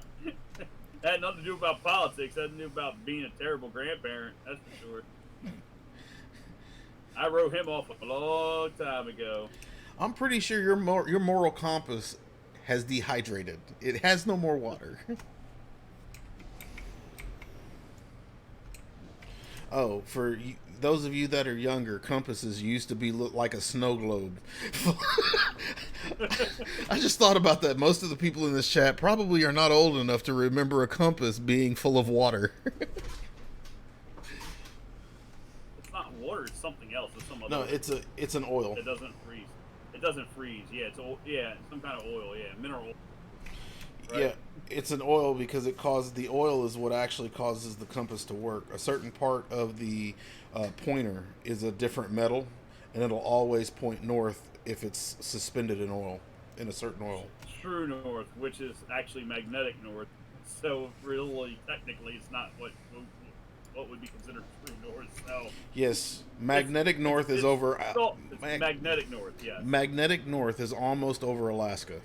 that had nothing to do about politics. That had to do about being a terrible grandparent. That's for sure. I wrote him off a long time ago. I'm pretty sure your moral compass has dehydrated. It has no more water. Oh, for those of you that are younger, compasses used to look like a snow globe. I just thought about that. Most of the people in this chat probably are not old enough to remember a compass being full of water. It's not water. It's something else. It's some other. No, it's an oil. It doesn't freeze. It doesn't freeze. Yeah, it's some kind of oil. Yeah, mineral oil. Right? Yeah, it's an oil because the oil is what actually causes the compass to work. A certain part of the pointer is a different metal, and it'll always point north if it's suspended in oil, in a certain oil. True north, which is actually magnetic north. So really, technically, it's not what would be considered true north. So yes, magnetic north is over. It's magnetic north. Yes. Magnetic north is almost over Alaska.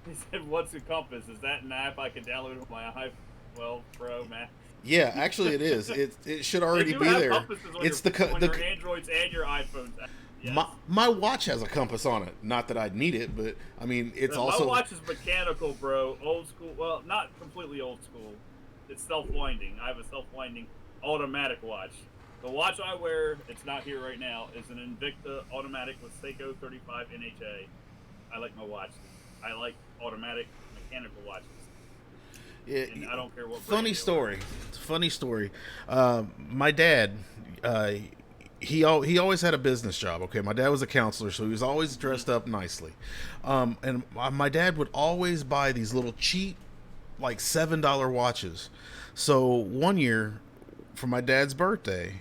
He said, "What's a compass? Is that an app I can download on my iPhone Pro Max?" Yeah, actually, it is. It should already be there. It's on your Androids and your iPhones. Yes. My watch has a compass on it. Not that I'd need it, but I mean, it's also. My watch is mechanical, bro. Old school. Well, not completely old school. It's self-winding. I have a self-winding automatic watch. The watch I wear, it's not here right now, is an Invicta automatic with Seiko 35 NHA. I like my watch. I like automatic mechanical watches. Yeah, and I don't care what. Funny story. My dad, he always had a business job. Okay, my dad was a counselor, so he was always dressed up nicely. And my dad would always buy these little cheap, like $7 watches. So one year, for my dad's birthday,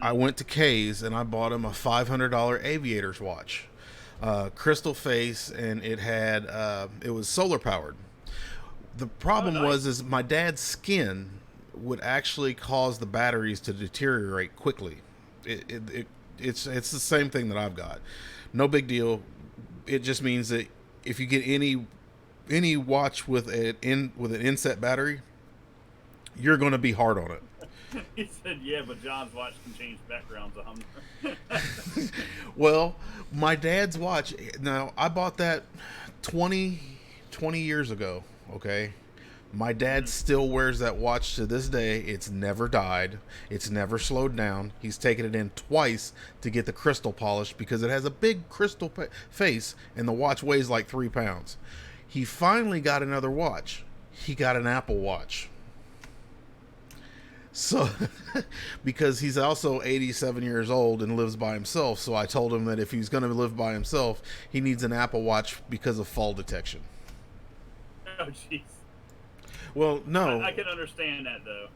I went to K's and I bought him a $500 aviator's watch, crystal face, and it was solar powered. The problem was is my dad's skin would actually cause the batteries to deteriorate quickly. It's the same thing that I've got. No big deal. It just means that if you get any watch with an inset battery, you're going to be hard on it. He said, "Yeah, but John's watch can change backgrounds." Well, my dad's watch. Now I bought that 20 years ago. Okay. My dad still wears that watch to this day. It's never died. It's never slowed down. He's taken it in twice to get the crystal polished because it has a big crystal face and the watch weighs like 3 pounds. He finally got another watch. He got an Apple Watch. So, because he's also 87 years old and lives by himself. So I told him that if he's going to live by himself, he needs an Apple Watch because of fall detection. Oh, jeez. Well, no. I can understand that, though.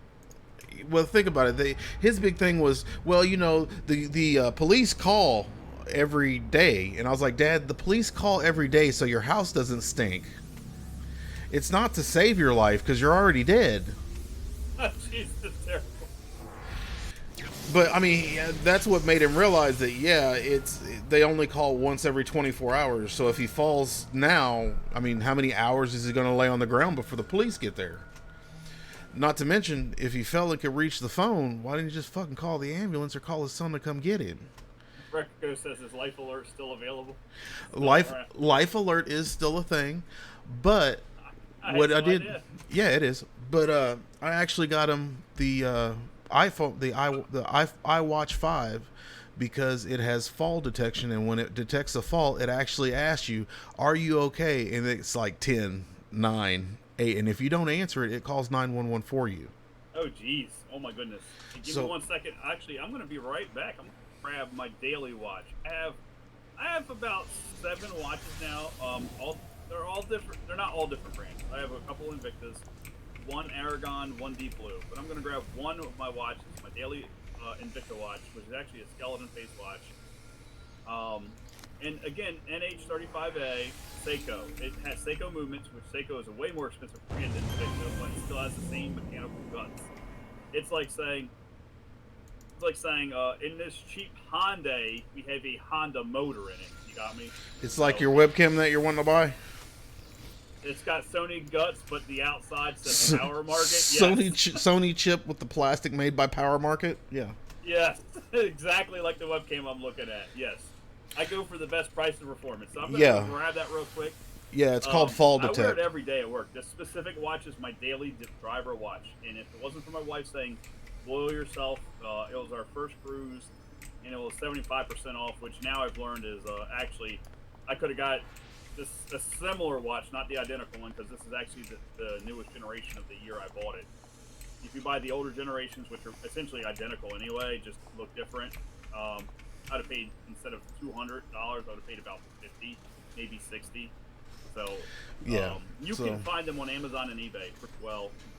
Well, think about it. His big thing was, well, the police call every day. And I was like, Dad, the police call every day so your house doesn't stink. It's not to save your life because you're already dead. Oh, jeez, that's terrible. But, I mean, that's what made him realize that, they only call once every 24 hours. So if he falls now, I mean, how many hours is he going to lay on the ground before the police get there? Not to mention, if he fell and could reach the phone, why didn't he just fucking call the ambulance or call his son to come get him? Recco says, "Is Life Alert still available?" Life Alert is still a thing, but what I did, yeah, it is. But I actually got him the iPhone, the iWatch 5, because it has fall detection, and when it detects a fall, it actually asks you, "Are you okay?" And it's like 10, 9, 8, and if you don't answer it, it calls 911 for you. Oh, jeez. Oh, my goodness. Give me 1 second. Actually, I'm going to be right back. I'm going to grab my daily watch. I have about 7 watches now. They're all different. They're not all different brands. I have a couple Invictas, one Aragon, one Deep Blue. But I'm going to grab one of my watches, my daily Invicta watch, which is actually a skeleton face watch. And again, NH35A, Seiko. It has Seiko movements, which Seiko is a way more expensive brand than Invicta, but it still has the same mechanical guts. It's like saying, in this cheap Hyundai, we have a Honda motor in it. You got me? It's like your webcam that you're wanting to buy? It's got Sony guts, but the outside says Power Market. Sony chip with the plastic made by Power Market? Yeah. Yes, exactly like the webcam I'm looking at. Yes. I go for the best price and performance. So I'm going to grab that real quick. Yeah, it's called Fall Detect. I wear it every day at work. This specific watch is my daily driver watch. And if it wasn't for my wife saying, "Boil yourself," it was our first cruise, and it was 75% off, which now I've learned is actually, I could have got a similar watch, not the identical one, because this is actually the newest generation of the year I bought it. If you buy the older generations, which are essentially identical anyway, just look different, I'd have paid, instead of $200, I would have paid about $50, maybe $60. So you can find them on Amazon and eBay for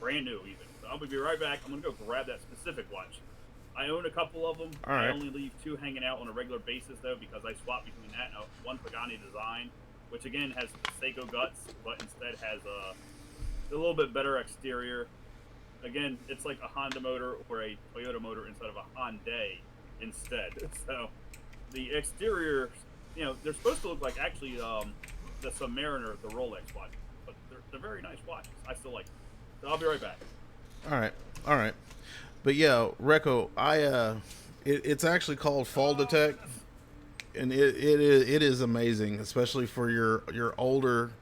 brand new even. So I'm gonna be right back. I'm gonna go grab that specific watch. I own a couple of them. All right. I only leave 2 hanging out on a regular basis though, because I swap between that and one Pagani design, which again has Seiko guts, but instead has a little bit better exterior. Again, it's like a Honda motor or a Toyota motor instead of a Hyundai instead. So the exterior, they're supposed to look like actually the Submariner, the Rolex watch, but they're very nice watches. I still like them. So I'll be right back. All right. But yeah, Recco, it's actually called Fall Detect, and it is amazing, especially for your older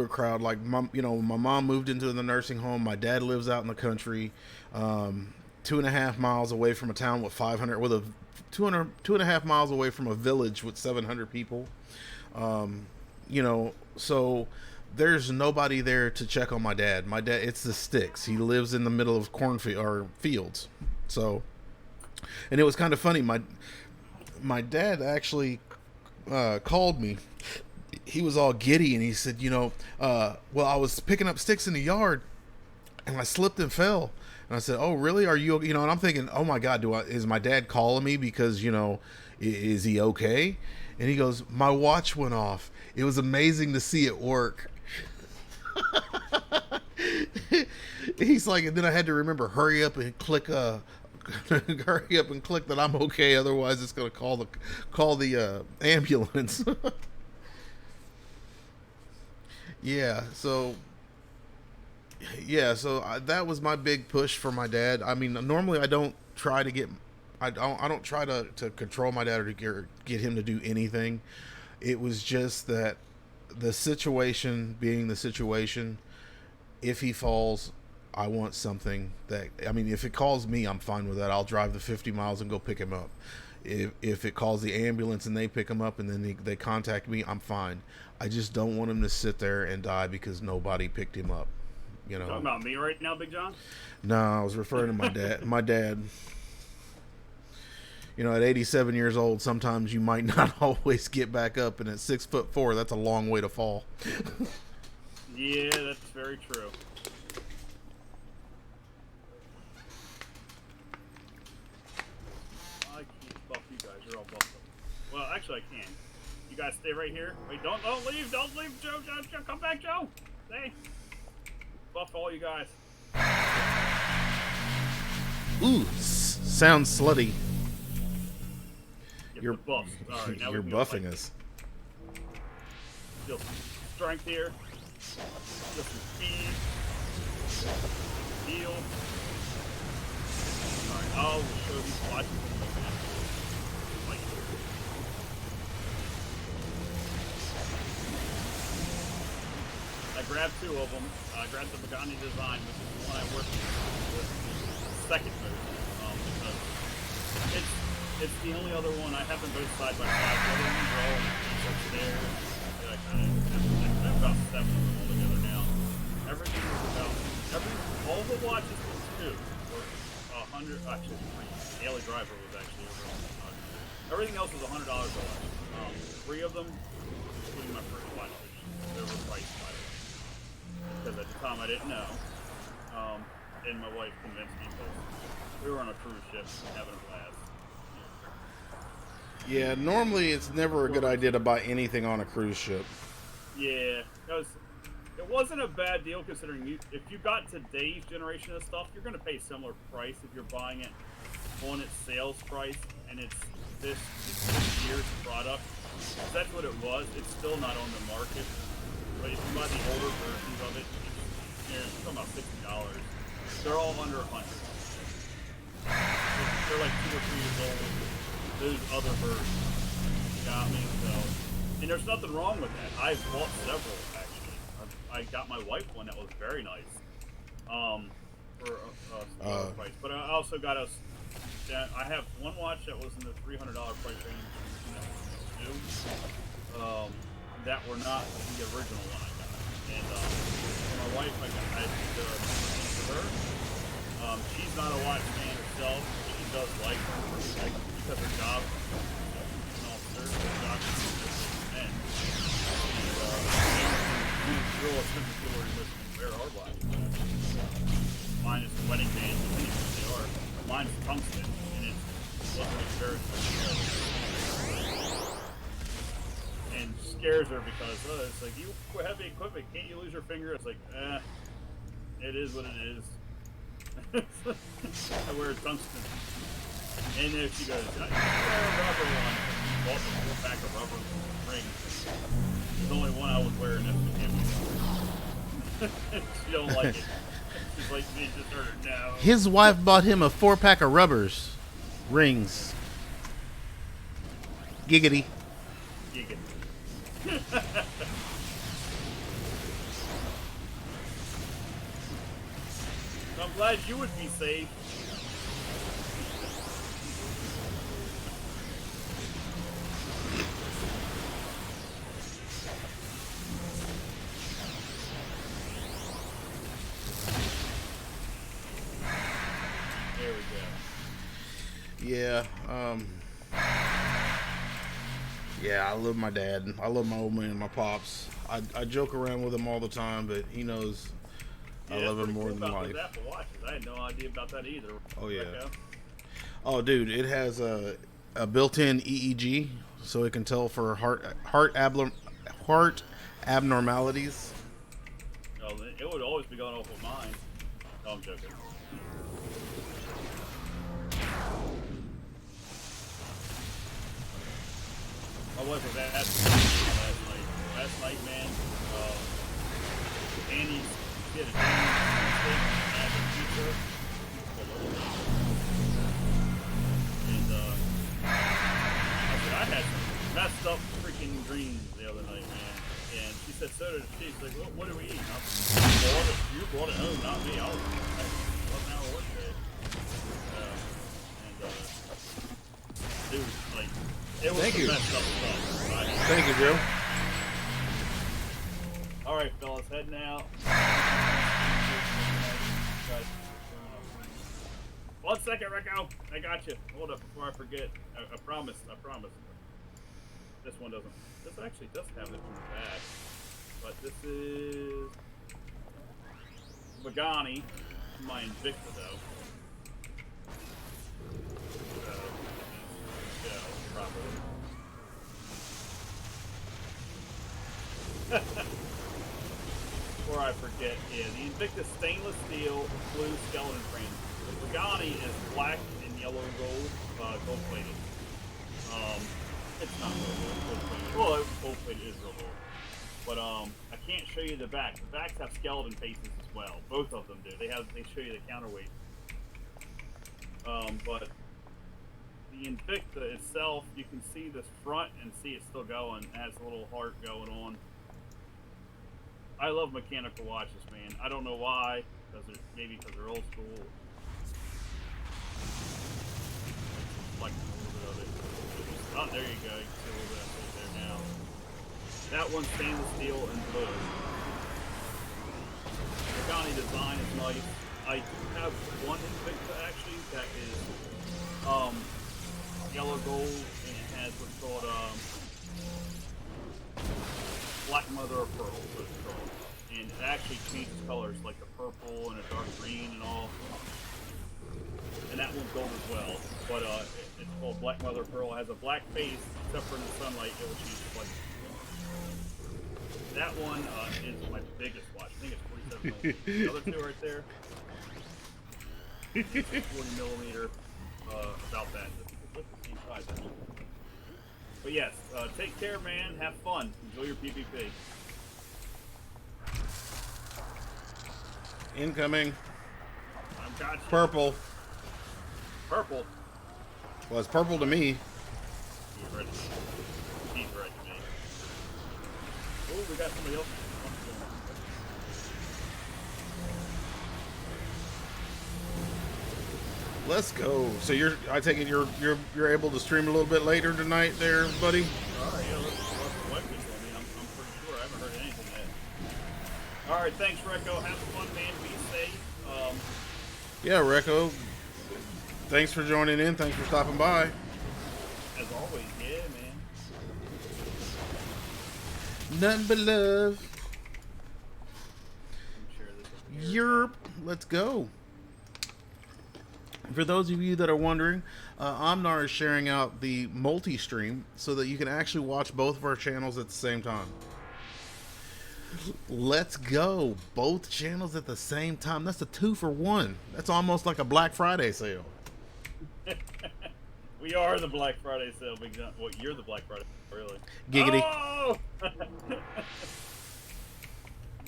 crowd. Like my mom moved into the nursing home. My dad lives out in the country, 2.5 miles away from a town with 2.5 miles away from a village with 700 people. So there's nobody there to check on my dad. It's the sticks. He lives in the middle of cornfield or fields. So And it was kind of funny. My dad actually called me. He was all giddy, and he said, well, I was picking up sticks in the yard, and I slipped and fell. And I said, "Oh, really? Are you?" And I'm thinking, "Oh my God, is my dad calling me because is he okay?" And he goes, "My watch went off. It was amazing to see it work." He's like, and then I had to remember, hurry up and click hurry up and click that I'm okay, otherwise it's gonna call the ambulance. Yeah, so that was my big push for my dad. I mean, normally I don't try to I don't try to control my dad or to get him to do anything. It was just that the situation being the situation, if he falls, I want something that, I mean, if it calls me, I'm fine with that. I'll drive the 50 miles and go pick him up. If it calls the ambulance and they pick him up and then they contact me, I'm fine. I just don't want him to sit there and die because nobody picked him up. Talking about me right now, Big John? No, I was referring to my dad. My dad. At 87 years old, sometimes you might not always get back up, and at 6'4", that's a long way to fall. Yeah, that's very true. I can't buff you guys. You're all buffed up. Well, actually, I can. You guys stay right here. Wait, don't leave. Don't leave, Joe. Joe, come back, Joe. Stay. Buff all you guys. Ooh, sounds slutty. You're buffs. All right, now you're buffing us. Feel some strength here. Feel some speed. Heal. All right, I'll show these watches. Like, I grabbed two of them. I grabbed the Pagani design, which is the one I worked with the second move. Because it's the only other one. I have them both side by side. The other ones are all in the piece upstairs. I have about 7 of them all together now. Everything was all the watches were 2. Were 100, actually 3. Daily Driver was actually over $100. Everything else was $100 or less. 3 of them, including my first watch, which they were priced by the way. Because at the time I didn't know. And my wife convinced me because we were on a cruise ship having a blast. Yeah, normally it's never a good idea to buy anything on a cruise ship. Yeah, because it wasn't a bad deal considering if you got today's generation of stuff, you're going to pay a similar price if you're buying it on its sales price and it's this year's product. That's what it was. It's still not on the market. But if you buy the older versions of it, it's talking about $60. They're all under 100. They're like 2 or 3 years old. Those other versions, you got me. So, and there's nothing wrong with that. I've bought several actually. I got my wife one that was very nice, for a smaller price. But I also got us. I have one watch that was in the $300 price range. That were not the original one I got. And for my wife, I did for her. She's not a watch fan herself. She does like them because her job, and all her job is men. And real expensive jewelry with wear our watch. Mine is the wedding band, depending on what they are. Mine is tungsten, and it wasn't like very expensive. And scares her because it's like, you have the equipment, can't you lose your finger? It's like, it is what it is. I wear tungsten. And then she goes, I wear a rubber one. She bought the 4-pack of rubber rings. There's only one I would wear, and that's the camera. She don't like it. She's like, me just heard her now. His wife bought him a 4-pack of rubbers. Rings. Giggity. Giggity. I'm glad you would be safe. Yeah. Yeah, I love my dad. I love my old man, my pops. I joke around with him all the time, but he knows I Yeah, love that's him pretty more cool than about life. those Apple Watches. I had no idea about that either. Oh, yeah. Rico. Oh, dude, it has a built-in EEG, so it can tell for heart abnormalities. Oh, it would always be going off with mine. No, I'm joking. My wife was asking me last night. Last night, man, Annie did a steak as a pizza. And I said, I had some messed up freaking dreams the other night, man. And she said, so did she. She's like, what do we eat? I said, you brought it home, not me. I was 11-hour work day. Dude, like, it was Thank some you. messed up stuff. Right? Thank you, Joe. All right, fellas, heading out. One second, Rico. I got you. Hold up before I forget. I promise. I promise. This one doesn't. This actually does have it in the back. But this is Pagani. My Invicta, though. Properly. Before I forget, yeah, the Invicta stainless steel blue skeleton frame. The Pagani is black and yellow and gold plated. It's not real gold plated. Well, gold plated is real gold. But I can't show you the back. The backs have skeleton faces as well. Both of them do. They show you the counterweight. But the Invicta itself, you can see this front and see it's still going. It has a little heart going on. I love mechanical watches, man. I don't know why. Maybe because they're old school. Like a little bit of it. Oh, there you go. You can see a little bit of it there now. That one's stainless steel and blue. The Pagani design is nice. I have one Invicta actually that is yellow gold, and it has what's called black mother of pearl, so it's called. And it actually changes colors, like the purple and a dark green and all. And that one's gold as well. But it's called black mother of pearl. It has a black face, except for in the sunlight, it will change to black. That one is my biggest watch. I think it's 47 millimeter. The other two right there, 40 millimeter, about that. It's the same size, actually. But yes, take care, man. Have fun. Enjoy your PvP. Incoming. I've got you. Purple. Purple. Well, it's purple to me. He's ready. He's ready to me. Oh, we got somebody else. Let's go. So I take it you're able to stream a little bit later tonight, there, buddy. All right, yeah, let's what this on me. I'm pretty sure I haven't heard anything yet. All right, thanks, Rico. Have fun, man. Be safe. Yeah, Recco. Thanks for joining in. Thanks for stopping by. As always, yeah, man. Nothing but love. I'm sure this is Yerp. Let's go. For those of you that are wondering, Omnar is sharing out the multi-stream so that you can actually watch both of our channels at the same time. Let's go. Both channels at the same time. That's a 2-for-1. That's almost like a Black Friday sale. We are the Black Friday sale, Big John. Well, you're the Black Friday, really. Giggity. Oh!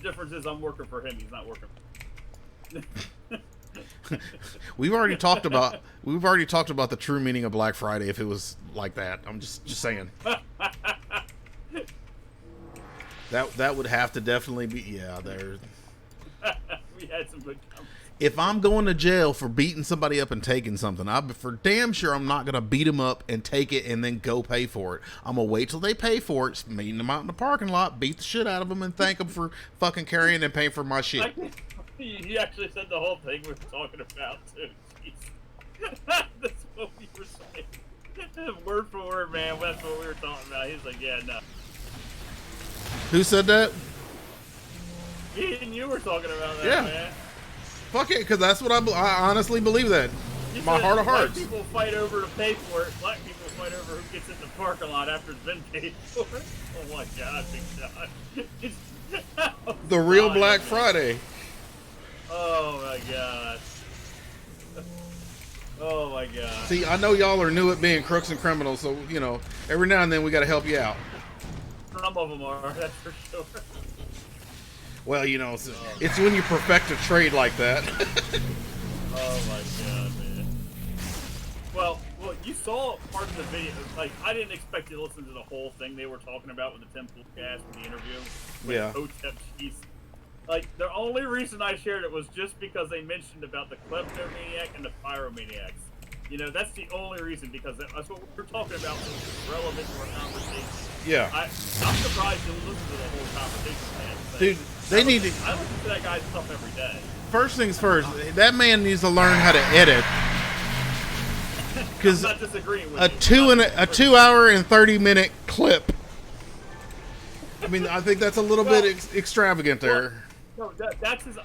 Difference is I'm working for him. He's not working. We've already talked about the true meaning of Black Friday if it was like that. I'm just saying. That would have to definitely be there. We had some good conversations. If I'm going to jail for beating somebody up and taking something, for damn sure I'm not going to beat them up and take it and then go pay for it. I'm going to wait till they pay for it, meeting them out in the parking lot, beat the shit out of them, and thank them for fucking carrying and paying for my shit. You actually said the whole thing we were talking about, too. Jeez. That's what we were saying. Word for word, man. That's what we were talking about. He's like, yeah, no. Who said that? Me and you were talking about that, Yeah. man. Fuck it, because that's what I honestly believe that. You My said heart of white hearts. people fight over to pay for it. Black people fight over who gets in the parking lot after it's been paid for. Oh my God, Big John. The real Dying, Black man. Friday. Oh my God. Oh my God. See, I know y'all are new at being crooks and criminals, so, you know, every now and then we got to help you out. Some of them are, that's for sure. Well, you know, it's when you perfect a trade like that. Oh my God, man. Well, you saw part of the video. Like, I didn't expect you to listen to the whole thing they were talking about with the Tim Poolcast with the interview. With Yeah. Hotep Cheese. Like, the only reason I shared it was just because they mentioned about the kleptomaniac and the pyromaniacs. You know, that's the only reason, because that's what we're talking about, so it's relevant to our conversation. Yeah. I'm surprised you listen to the whole conversation, man. Like, Dude, they need to... I listen to that guy's stuff every day. First things first, that man needs to learn how to edit. Because I'm not disagreeing with a 2 hour and 30-minute clip. I mean, I think that's a little bit extravagant there. No, that's his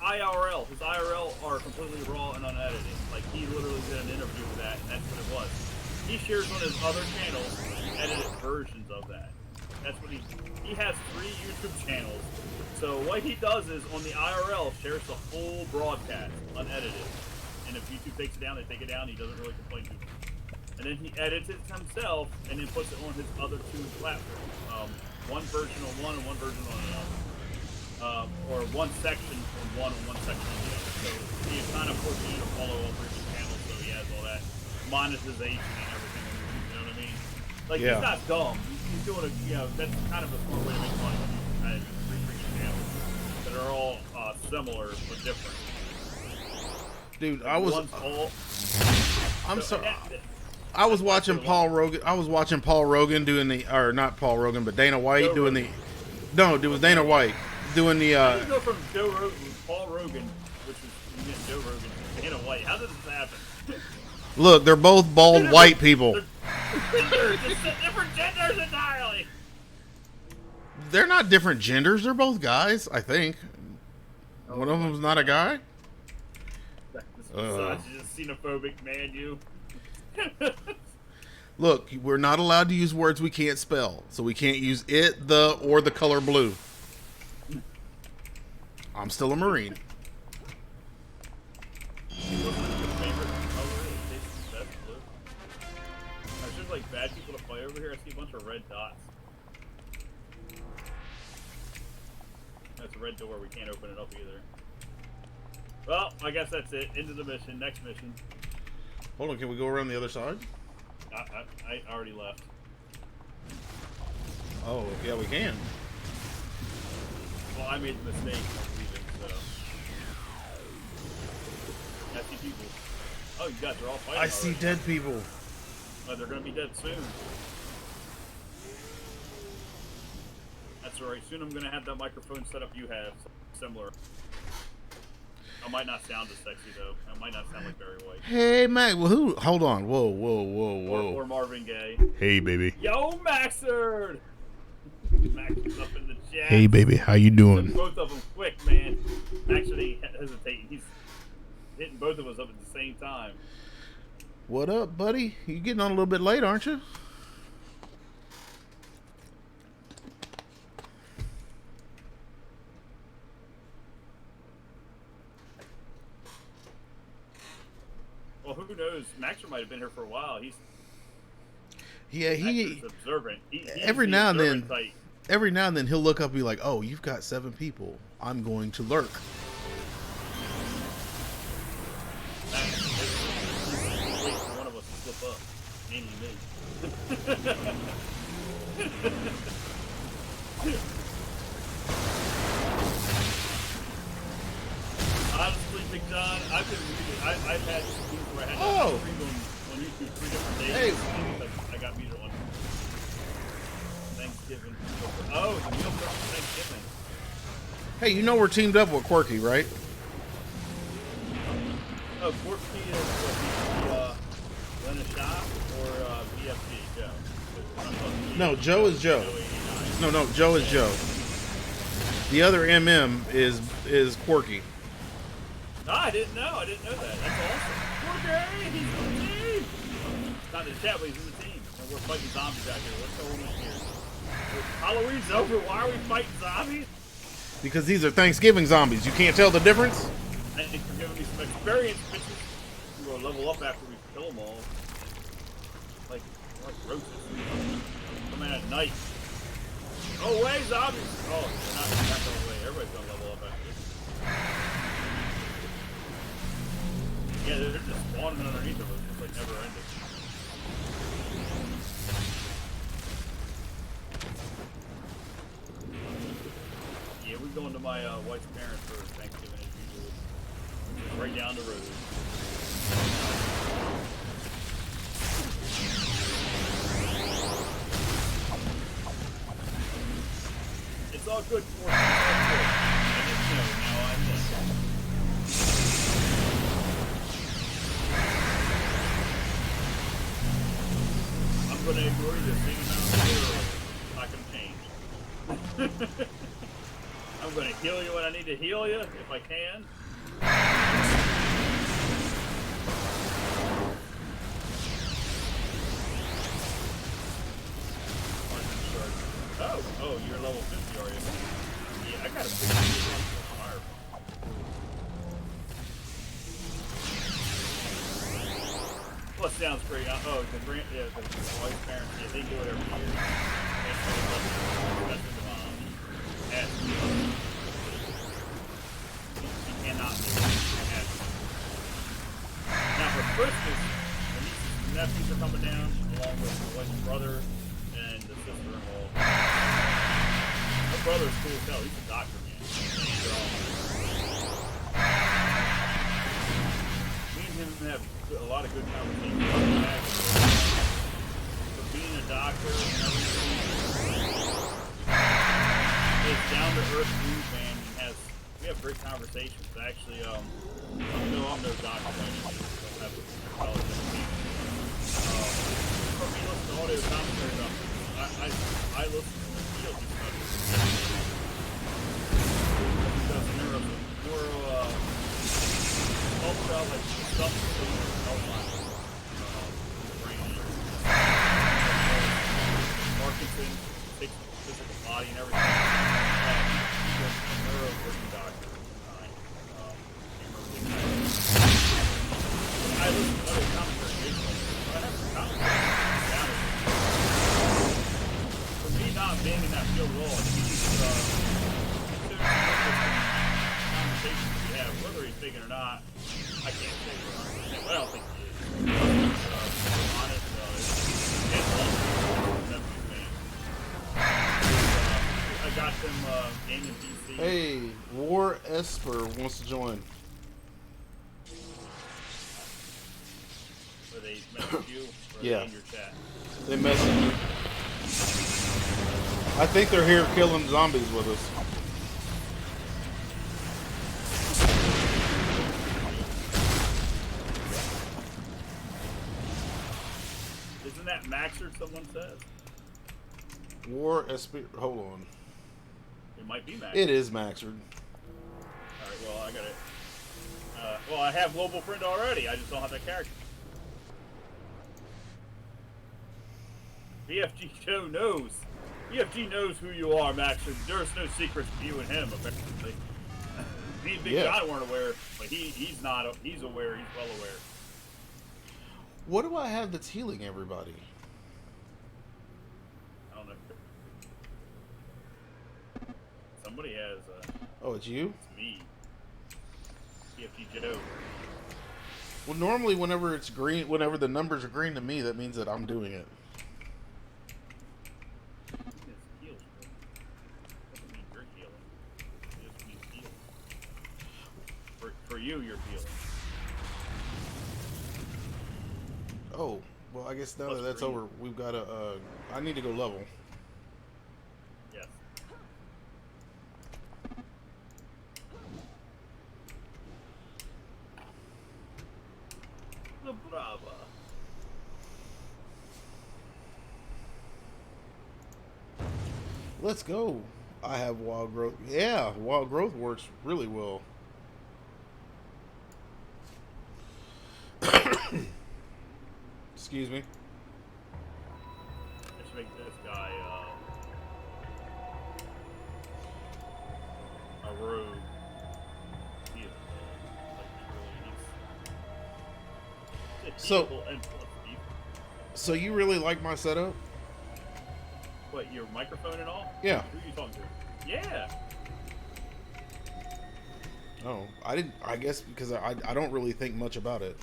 IRL. His IRL are completely raw and unedited. Like, he literally did an interview with that, and that's what it was. He shares on his other channels edited versions of that. That's what he has 3 YouTube channels. So what he does is, on the IRL, shares the full broadcast, unedited. And if YouTube takes it down, they take it down. He doesn't really complain too much. And then he edits it himself, and then puts it on his other 2 platforms. One version on one and one version on another. Or one section on one and one section on the other. So he kind of forces you to follow all 3 of his channels, so he has all that monetization and everything. You know what I mean? Like, Yeah. he's not dumb. He's doing that's kind of a smart way to make money. You kind of do 3 freaking channels that are all similar but different. Dude, One's all... I'm so, sorry. I was watching Paul Rogan. Doing the, or not Paul Rogan, but Dana White Joe doing Rogan. No, it was Dana White doing the. How did you go from Joe Rogan, Paul Rogan, which was Joe Rogan, to Dana White? How did this happen? Look, they're both bald white people. They're just different genders entirely. They're not different genders. They're both guys, I think. One of them's not a guy. This misogynist, xenophobic man, you. Look, we're not allowed to use words we can't spell, so we can't use it, the, or the color blue. I'm still a Marine. What's your favorite color? That's blue. I should like bad people to play over here. I see a bunch of red dots. That's a red door. We can't open it up either. Well, I guess that's it. End of the mission. Next mission. Hold on, can we go around the other side? I already left. Oh, yeah, we can. Well, I made the mistake of leaving, so. I see people. Oh, you guys are all fighting. I see already. dead people. Oh, they're gonna be dead soon. That's alright. Soon I'm gonna have that microphone setup you have, similar. I might not sound as sexy though. I might not sound like Barry White. Hey, Mac. Well, who? Hold on. Whoa. Or Marvin Gaye. Hey, baby. Yo, Maxard! Max is up in the chat. Hey, baby. How you doing? Both of them quick, man. Actually, hesitating. He's hitting both of us up at the same time. What up, buddy? You getting on a little bit late, aren't you? Well, who knows? Maxer might have been here for a while. He's He Maxer's observant. He's every the now and observant then- type. every now and then he'll look up and be like, "Oh, you've got 7 people. I'm going to lurk." He's waiting for one of us to slip up. Mainly me. Honestly, Big John, I've been muted. I've had things where I had to stream on YouTube 3 different days. Hey. Because I got muted on Thanksgiving. Oh, the meal prep for Thanksgiving. Hey, you know we're teamed up with Quirky, right? Oh, Corky is what, Lena Shop or BFG Joe? No, Joe is Joe. No, Joe is Joe. The other MM is Quirky. No, I didn't know. I didn't know that. That's awesome. Corky, he's in the team. Not in the chat, but he's in the team. And we're fighting zombies out here. What's going on here? Halloween's over. Why are we fighting zombies? Because these are Thanksgiving zombies. You can't tell the difference? Thank you for giving me some experience, bitches. We're gonna level up after we kill them all. Like roaches. Come in at night. Go away, zombies! Oh, they're not going away. Everybody's gonna level up after this. Yeah, they're just spawning underneath of us. It's like never ending. Yeah, we're going to my wife's parents for Thanksgiving as usual. Just right down the road. It's all good for us. I just know now. I know. I'm going to ignore you. Sing about it. Not going to change. I'm going to heal you when I need to heal you, if I can. Oh, you're level 50, are you? Yeah, I got a big fire. Well, it sounds great. Oh, the wife's parents, yeah, they do it every year. That's the mom. She cannot do it. Now, for Christmas, the nieces and nephews are coming down, along with the wife's brother and the sister-in-law. My brother's cool as hell. He's a doctor, man. Me and him have a lot of good conversations. For being a doctor and everything, it's down to earth dude, man. We have great conversations. Actually, no, I'm no doctor by any means. I don't have a college education. But we listen to audio commentary. I listen to the field stuff. Because neuro, talk about like stuff in the outline, brain, Parkinson, takes the physical body and everything. He's a neuro-working doctor. I listen to other commentary. I have some commentary down it. For me not being in that field at all, he's conversations we have, whether he's big or not, I can't say for 100%, but I don't think he is. Honest, I got them gaming PC. Hey, War Esper wants to join. Or they message you, or Yeah. they in your chat. They messaged me. I think they're here killing zombies with us. Isn't that Maxer, someone says? War Esper. Hold on. It might be Maxer. It is Maxard. Alright, well, I got it. Well, I have Global Friend already. I just don't have that character. BFG Joe knows. BFG knows who you are, Maxer. There's no secrets for you and him, apparently. Me and Big John weren't aware, but he's not. He's aware. He's well aware. What do I have that's healing everybody? I don't know. Somebody has. Oh, it's you? It's me. BFG Joe. Well, normally whenever it's green, whenever the numbers are green to me, that means that I'm doing it. It's heals, bro. Doesn't mean you're healing. It just means heal. For you, you're healing. Oh, well, I guess now Plus that that's green. over, we've got to, I need to go level. Yes. The Brava. Let's go. I have wild growth. Yeah, wild growth works really well. Excuse me. I should make this guy a rogue. He is like really he's So- beatable and plus evil. So you really like my setup? What, your microphone and all? Yeah. Who are you talking to? Yeah. Oh, I didn't. I guess because I don't really think much about it.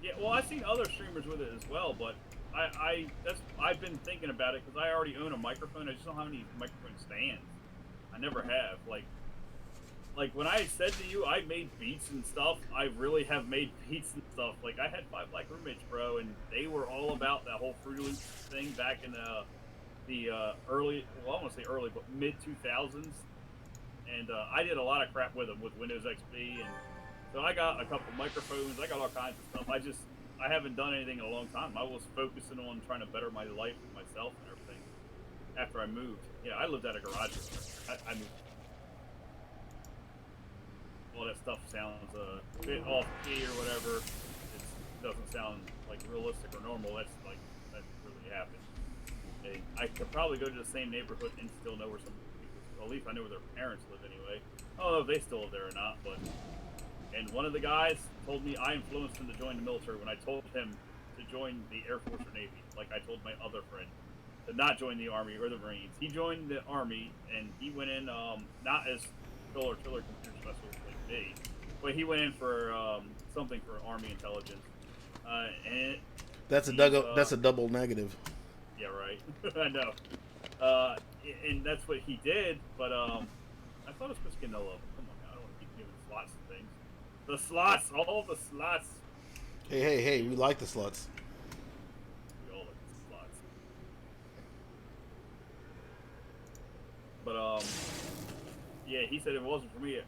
Yeah, well, I've seen other streamers with it as well, but I've been thinking about it because I already own a microphone. I just don't have any microphone stands. I never have. Like when I said to you, I made beats and stuff. I really have made beats and stuff. Like I had 5 Black roommates, bro, and they were all about that whole Fruity Loops thing back in the early, well, I won't say early, but mid 2000s. And I did a lot of crap with them with Windows XP, and so I got a couple microphones. I got all kinds of stuff. I haven't done anything in a long time. I was focusing on trying to better my life for myself and everything. After I moved, yeah, I lived at a garage. I moved. All that stuff sounds a bit off key or whatever. It doesn't sound like realistic or normal. That really happened. And I could probably go to the same neighborhood and still know where some people. Well, at least I know where their parents live anyway. I don't know if they still live there or not, but. And one of the guys told me I influenced him to join the military when I told him to join the Air Force or Navy. Like I told my other friend to not join the Army or the Marines. He joined the Army and he went in not as killer computer specialist like me, but he went in for something for Army intelligence. And That's a double negative. yeah, right. I know. And that's what he did. But I thought it was supposed to get no love. Come on, now. I don't want to keep giving slots and things. The slots, all the slots. Hey, we like the sluts. We all like the slots. But yeah, he said if it wasn't for me,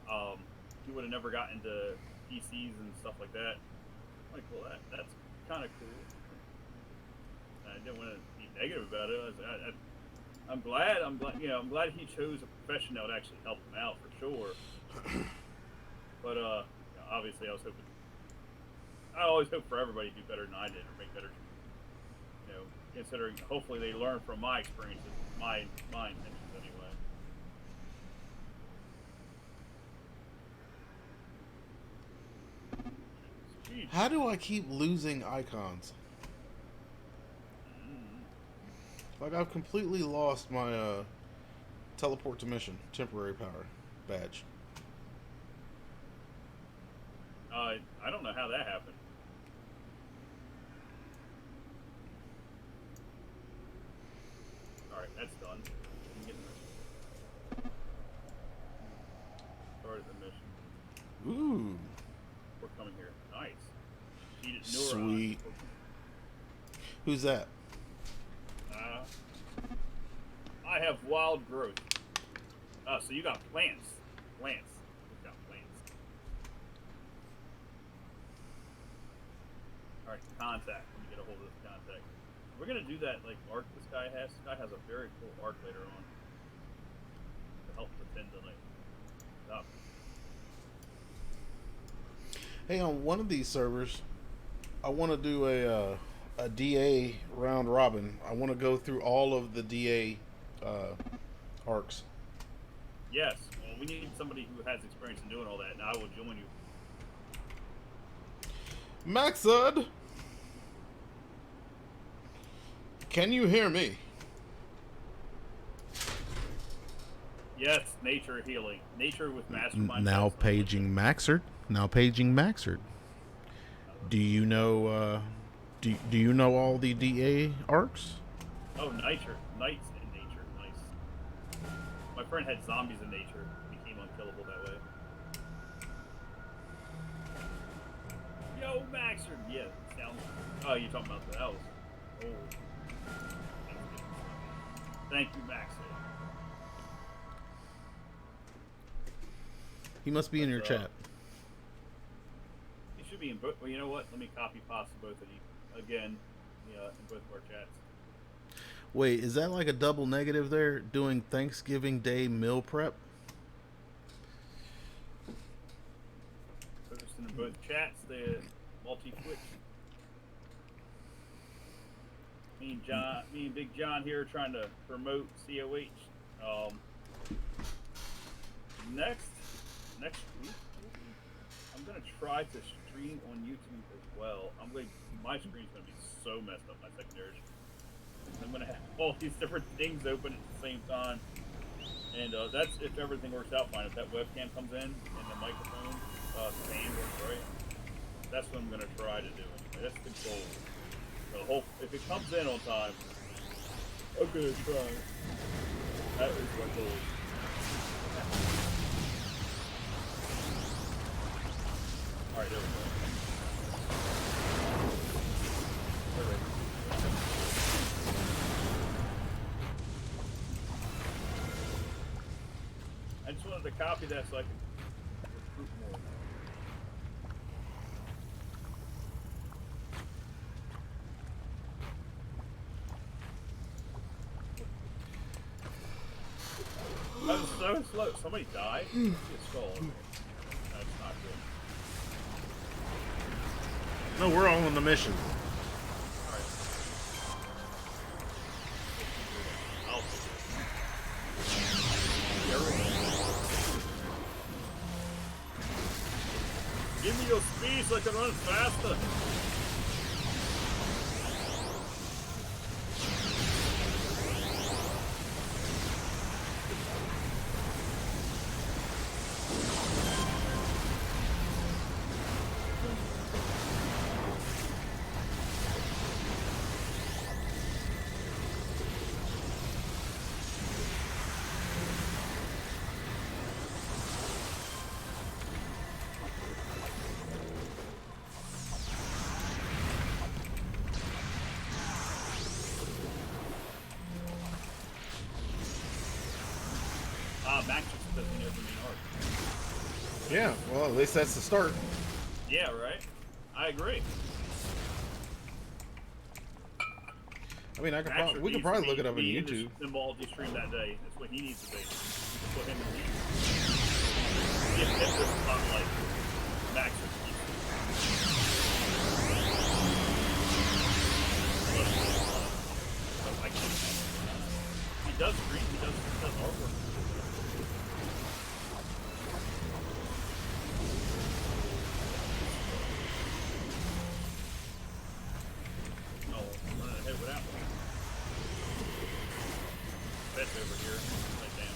he would have never gotten into PCs and stuff like that. I'm like, well, that's kind of cool. And I didn't want to be negative about it. I'm glad. I'm glad he chose a profession that would actually help him out for sure. But obviously, I always hope for everybody to do better than I did or make better. You know, considering hopefully they learn from my experiences, my intentions anyway. Sweet. How do I keep losing icons? Like I've completely lost my teleport to mission temporary power badge. I don't know how that happened. Alright, that's done. I'm getting this. Started the mission. Ooh, We're coming here. Nice. Cheated Sweet. Who's that? I have wild growth. So you got plants. Plants. We've got plants. Alright, contact. Let me get a hold of this contact. We're gonna do that like arc this guy has. This guy has a very cool arc later on. To help defend the like. Hey, on one of these servers, I want to do a DA round robin. I want to go through all of the DA arcs. Yes. Well, we need somebody who has experience in doing all that, and I will join you. Maxud, can you hear me? Yes, nature healing. Nature with mastermind. Now paging Maxard. Now paging Maxard. Do you know? Do you know all the DA arcs? Oh, nature. Knights in nature. Nice. My friend had zombies in nature. Became unkillable that way. Yo, Maxard. Yeah, sounds. Oh, you're talking about the elves. Oh. Thank you, Maxard. He must be in your chat. He should should be in both. Well, you know what? Let me copy pasta both of you again. In both of our chats. Wait, is that like a double negative there? Doing Thanksgiving Day meal prep? Posting in both chats. The multi-twitch. Me and Big John here trying to promote COH. Next week, I'm gonna try to stream on YouTube as well. My screen's gonna be so messed up, my secondary. I'm gonna have all these different things open at the same time, and that's if everything works out fine. If that webcam comes in and the microphone stand works right, that's what I'm gonna try to do. Anyway. That's the goal. If it comes in on time, I'm gonna try. That is my goal. Alright, there we go. Alright. I just wanted to copy that so I can recruit more. That was so slow. Somebody died? It's stalled. That's not good. No, we're all on the mission. Alright. I'll give me your speed so I can run faster. Max just doesn't ever mean hard. Yeah, well, at least that's the start. Yeah, right? I agree. I mean, Max we could probably look it up on be YouTube. In the multi-stream that day. That's what he needs to be. That's what him and me. Give him the spotlight. Max is he does stream, he does artwork. No, I'm running ahead with that one. That's over here, right down.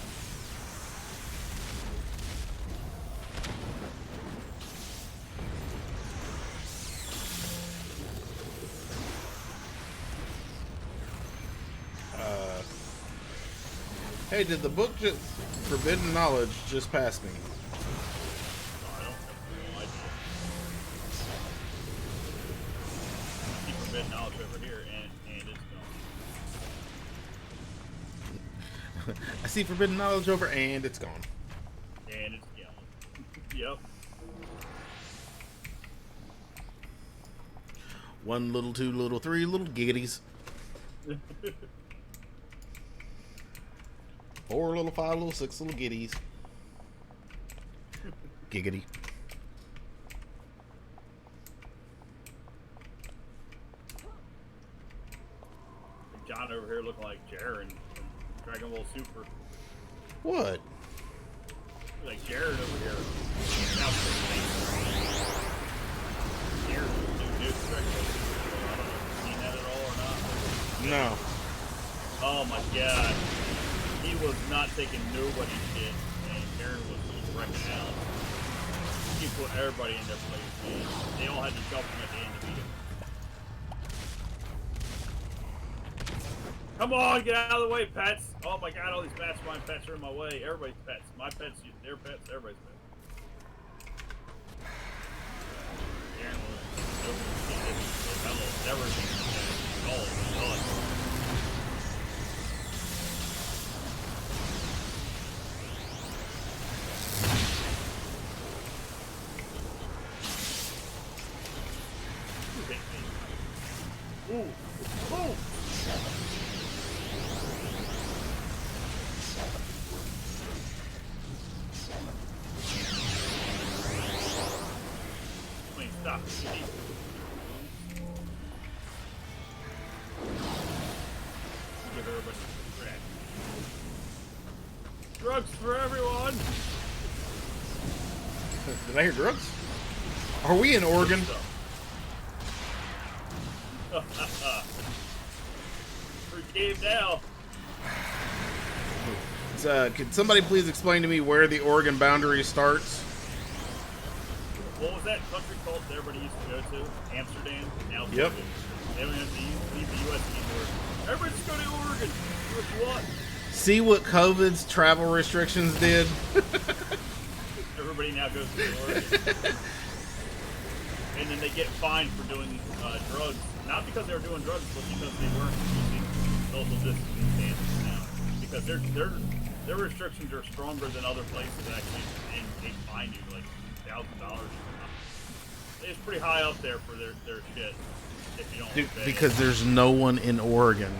Hey, did the book just Forbidden Knowledge just pass me? No, I don't have no idea. I see forbidden knowledge over here, and it's gone. I see Forbidden Knowledge over, and it's gone. And it's gone. Yep. 1 little, 2 little, 3 little giggities. 4 little, 5 little, 6 little giddies. Giggity. John over here looking like Jaren from Dragon Ball Super. What? Like Jared over here. Jared was new Dragon Ball Super. I don't know if you've seen that at all or not. No. Oh my god. He was not taking nobody's shit, and Jared was just wrecking out. He put everybody in their place, man. They all had to jump him at the end to beat him. Come on, get out of the way, pets! Oh my god, all these mastermind pets are in my way. Everybody's pets. My pets, their pets, everybody's pets. Jared was everything. All. Ooh. Ooh. Wait, stop. Give everybody a crack. Drugs for everyone! Did I hear drugs? Are we in Oregon? Free game now. Could somebody please explain to me where the Oregon boundary starts? What was that country called that everybody used to go to? Amsterdam? Now it's Yep. Oregon. They don't have to leave the U.S. anymore. Everybody just go to Oregon. Do what you want. See what COVID's travel restrictions did? Everybody now goes to Oregon. And then they get fined for doing drugs. Not because they were doing drugs, but because they weren't using social distancing standards now. Because their restrictions are stronger than other places actually, and they fine you like $1,000. It's pretty high up there for their shit. If you don't Dude, obey. because there's no one in Oregon.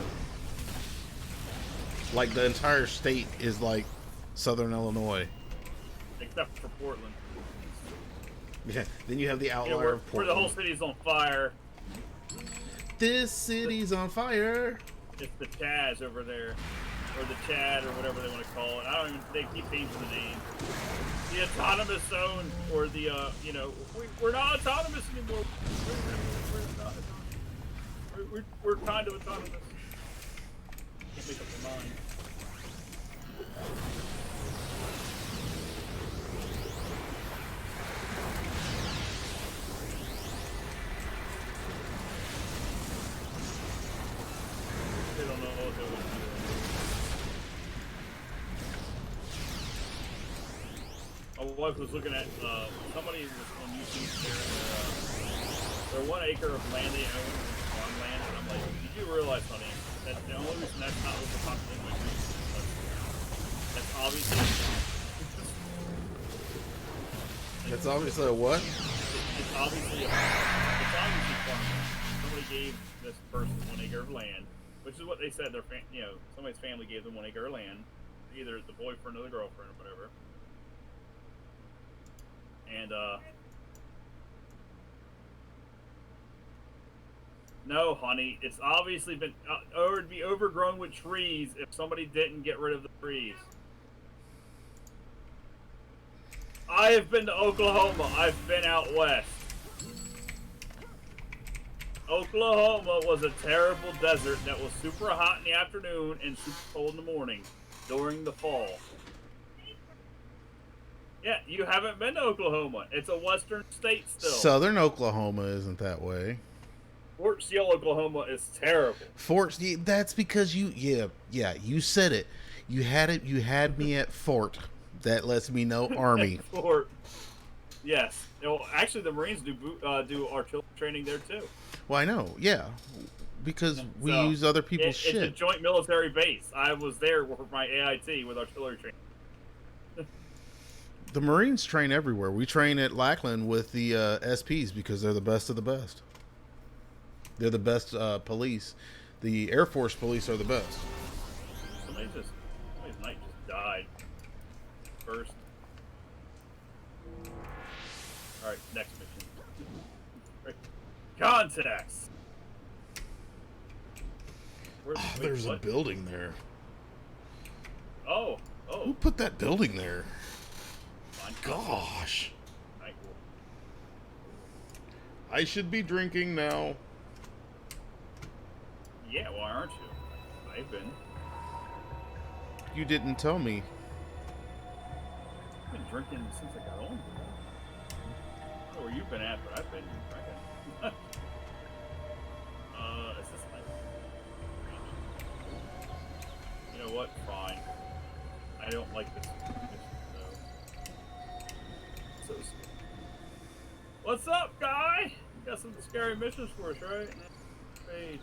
Like, the entire state is like Southern Illinois. Except for Portland. Yeah. Then you have the You know, outlier where of the Portland. whole city's on fire. This city's on fire. It's the Chaz over there. Or the Chad, or whatever they want to call it. I don't even, they keep changing the name. The autonomous zone, or the, we're not autonomous anymore. We're not autonomous. We're kind of autonomous. Can't make up their mind. They don't know what they're doing. My wife was looking at, somebody was on YouTube sharing their 1 acre of land they own, farmland, and I'm like, did you realize, honey, that the only reason that's not overpopulated by trees is because that's obviously, That's obviously a what? it's obviously farmland. Somebody gave this person 1 acre of land, which is what they said their somebody's family gave them 1 acre of land, either the boyfriend or the girlfriend or whatever. And no, honey, it's obviously been or it'd be overgrown with trees if somebody didn't get rid of the trees. I have been to Oklahoma. I've been out west. Oklahoma was a terrible desert that was super hot in the afternoon and super cold in the morning during the fall. Yeah, you haven't been to Oklahoma. It's a western state still. Southern Oklahoma isn't that way. Fort Steele, Oklahoma is terrible. That's because you said it. You had me at Fort. That lets me know Army. Fort. Yes. Well, actually, the Marines do artillery training there too. Well, I know. Yeah, because we So, use other people's It's a shit. joint military base. I was there for my AIT with artillery training. The Marines train everywhere. We train at Lackland with the SPs because they're the best of the best. They're the best police. The Air Force police are the best. Somebody's knight just died. First. Alright, next mission. Right. Contacts! Where's, Oh, wait, there's a what? building there. Oh. Who put that building there? Fine. Gosh. Alright, cool. I should be drinking now. Yeah, why aren't you? I've been. You didn't tell me. I've been drinking since I got on. I don't know where you've been at, but I've been drinking. Is this nice? You know what? Fine. I don't like this mission, though. So scary. What's up, guy? You got some scary missions for us, right? Page.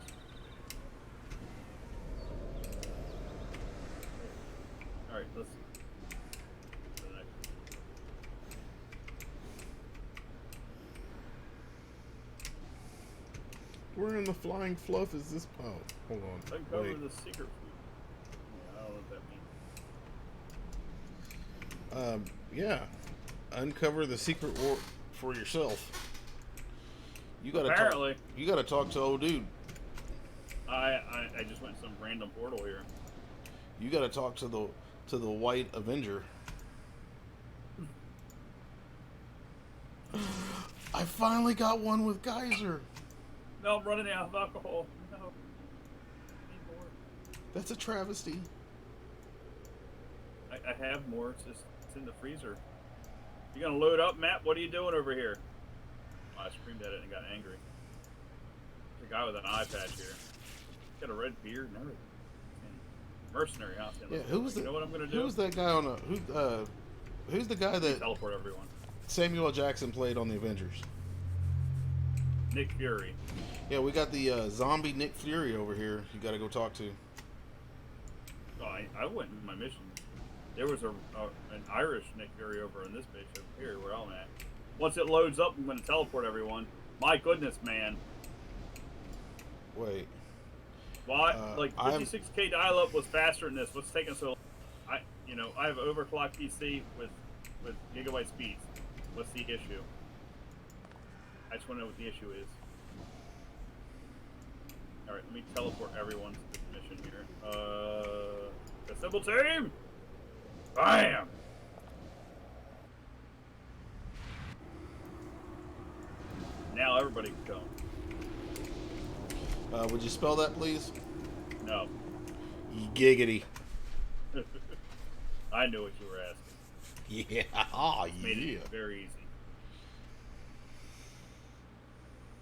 Alright, let's see. The next one. Where in the flying fluff is this? Oh, hold on. Uncover Wait. the secret food. Yeah, I don't know what that means. Yeah. Uncover the secret war for yourself. You gotta Apparently. you gotta talk to old dude. I just went to some random portal here. You gotta talk to the White Avenger. I finally got one with Geyser. No, I'm running out of alcohol. No. I need more. That's a travesty. I have more. It's in the freezer. You gonna load up, Matt? What are you doing over here? Oh, I screamed at it and got angry. The guy with an eye patch here. Got a red beard and everything. Mercenary house. Yeah, who was You know what I'm gonna do? Who's that guy on a who's the guy that Teleport everyone. Samuel L. Jackson played on the Avengers? Nick Fury. Yeah, we got the zombie Nick Fury over here. You got to go talk to. Oh, I went in my mission. There was an Irish Nick Fury over in this bitch over here where I'm at. Once it loads up, I'm going to teleport everyone. My goodness, man. Wait. Why? Like 56K dial-up was faster than this. What's taking so long? I have an overclocked PC with gigabyte speeds. What's the issue? I just want to know what the issue is. Alright, let me teleport everyone to this mission here. Assemble team! Bam! Now everybody can come. Would you spell that, please? No. Giggity. I knew what you were asking. Yeah. Oh, Made yeah. it very easy.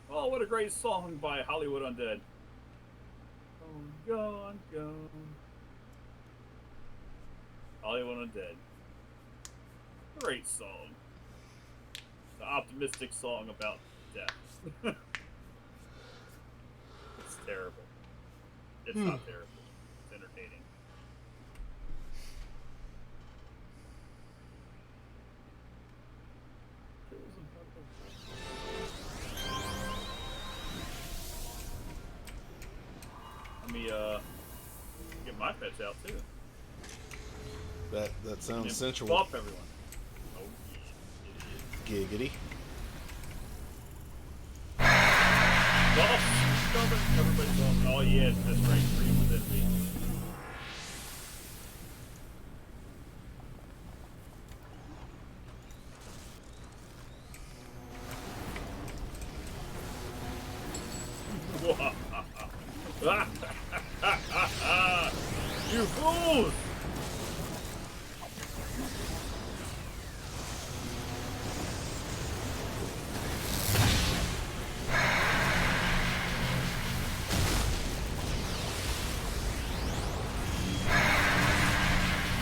Oh, what a great song by Hollywood Undead. Gone, gone. Hollywood Undead. Great song. It's an optimistic song about death. It's terrible. It's not terrible. It's entertaining. Let me get my pets out too. That sounds sensual. Buff everyone. Oh, Giggity. buff. Everybody's buff. Oh yes, that's right. Free within me. You fools!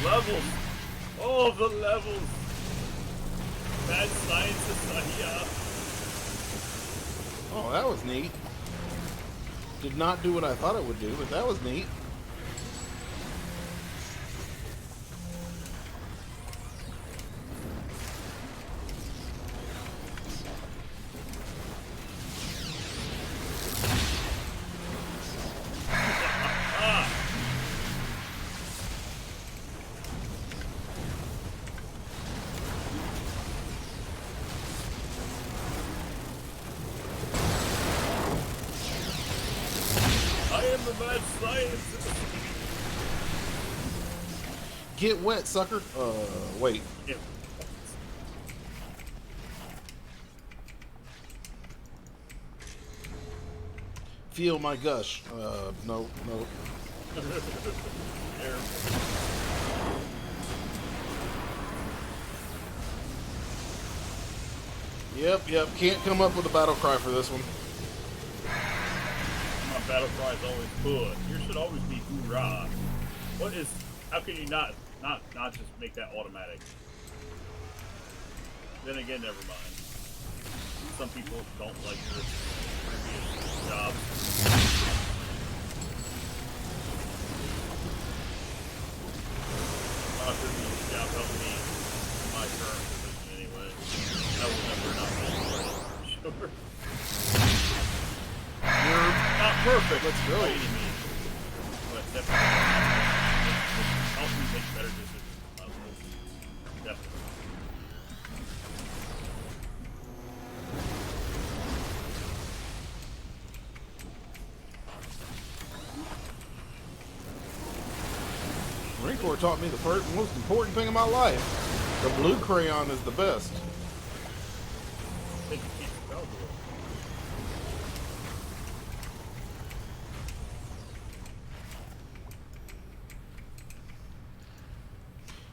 Levels! Oh, the levels! Mad scientist here. Oh, that was neat. Did not do what I thought it would do, but that was neat. The mad scientist. Get wet, sucker. Wait. Yeah. Feel my gush. No. Yep. Can't come up with a battle cry for this one. My battle cry is always good. Yours should always be hoorah. What is? How can you not just make that automatic? Then again, never mind. Some people don't like your previous jobs. Not that these jobs help me in my current position anyway. I will never not be sure. You're perfect. Let's go. By any means. But definitely, it helps me make better decisions. Definitely. Marine Corps taught me the first most important thing in my life. The blue crayon is the best. I think it keeps the bells away.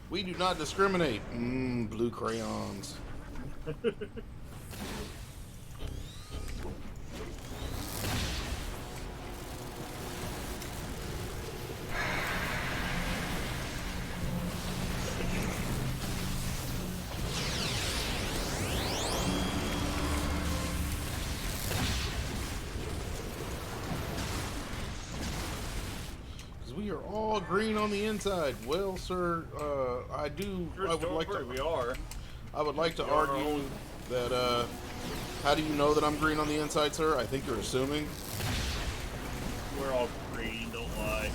We do not discriminate. Blue crayons. We are all green on the inside. Well, sir, I would like to. We are. I would like to We are argue all- that. How do you know that I'm green on the inside, sir? I think you're assuming. We're all green. Don't lie.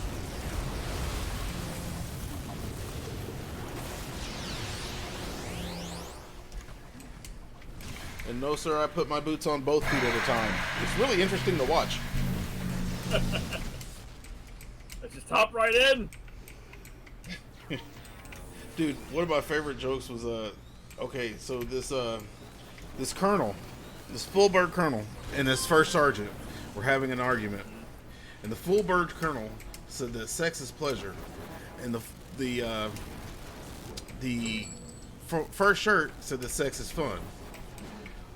And no, sir, I put my boots on both feet at a time. It's really interesting to watch. Let's just hop right in. Dude, one of my favorite jokes was okay, so this colonel, this full bird colonel, and this first sergeant were having an argument, and the full bird colonel said that sex is pleasure, and the first shirt said that sex is fun.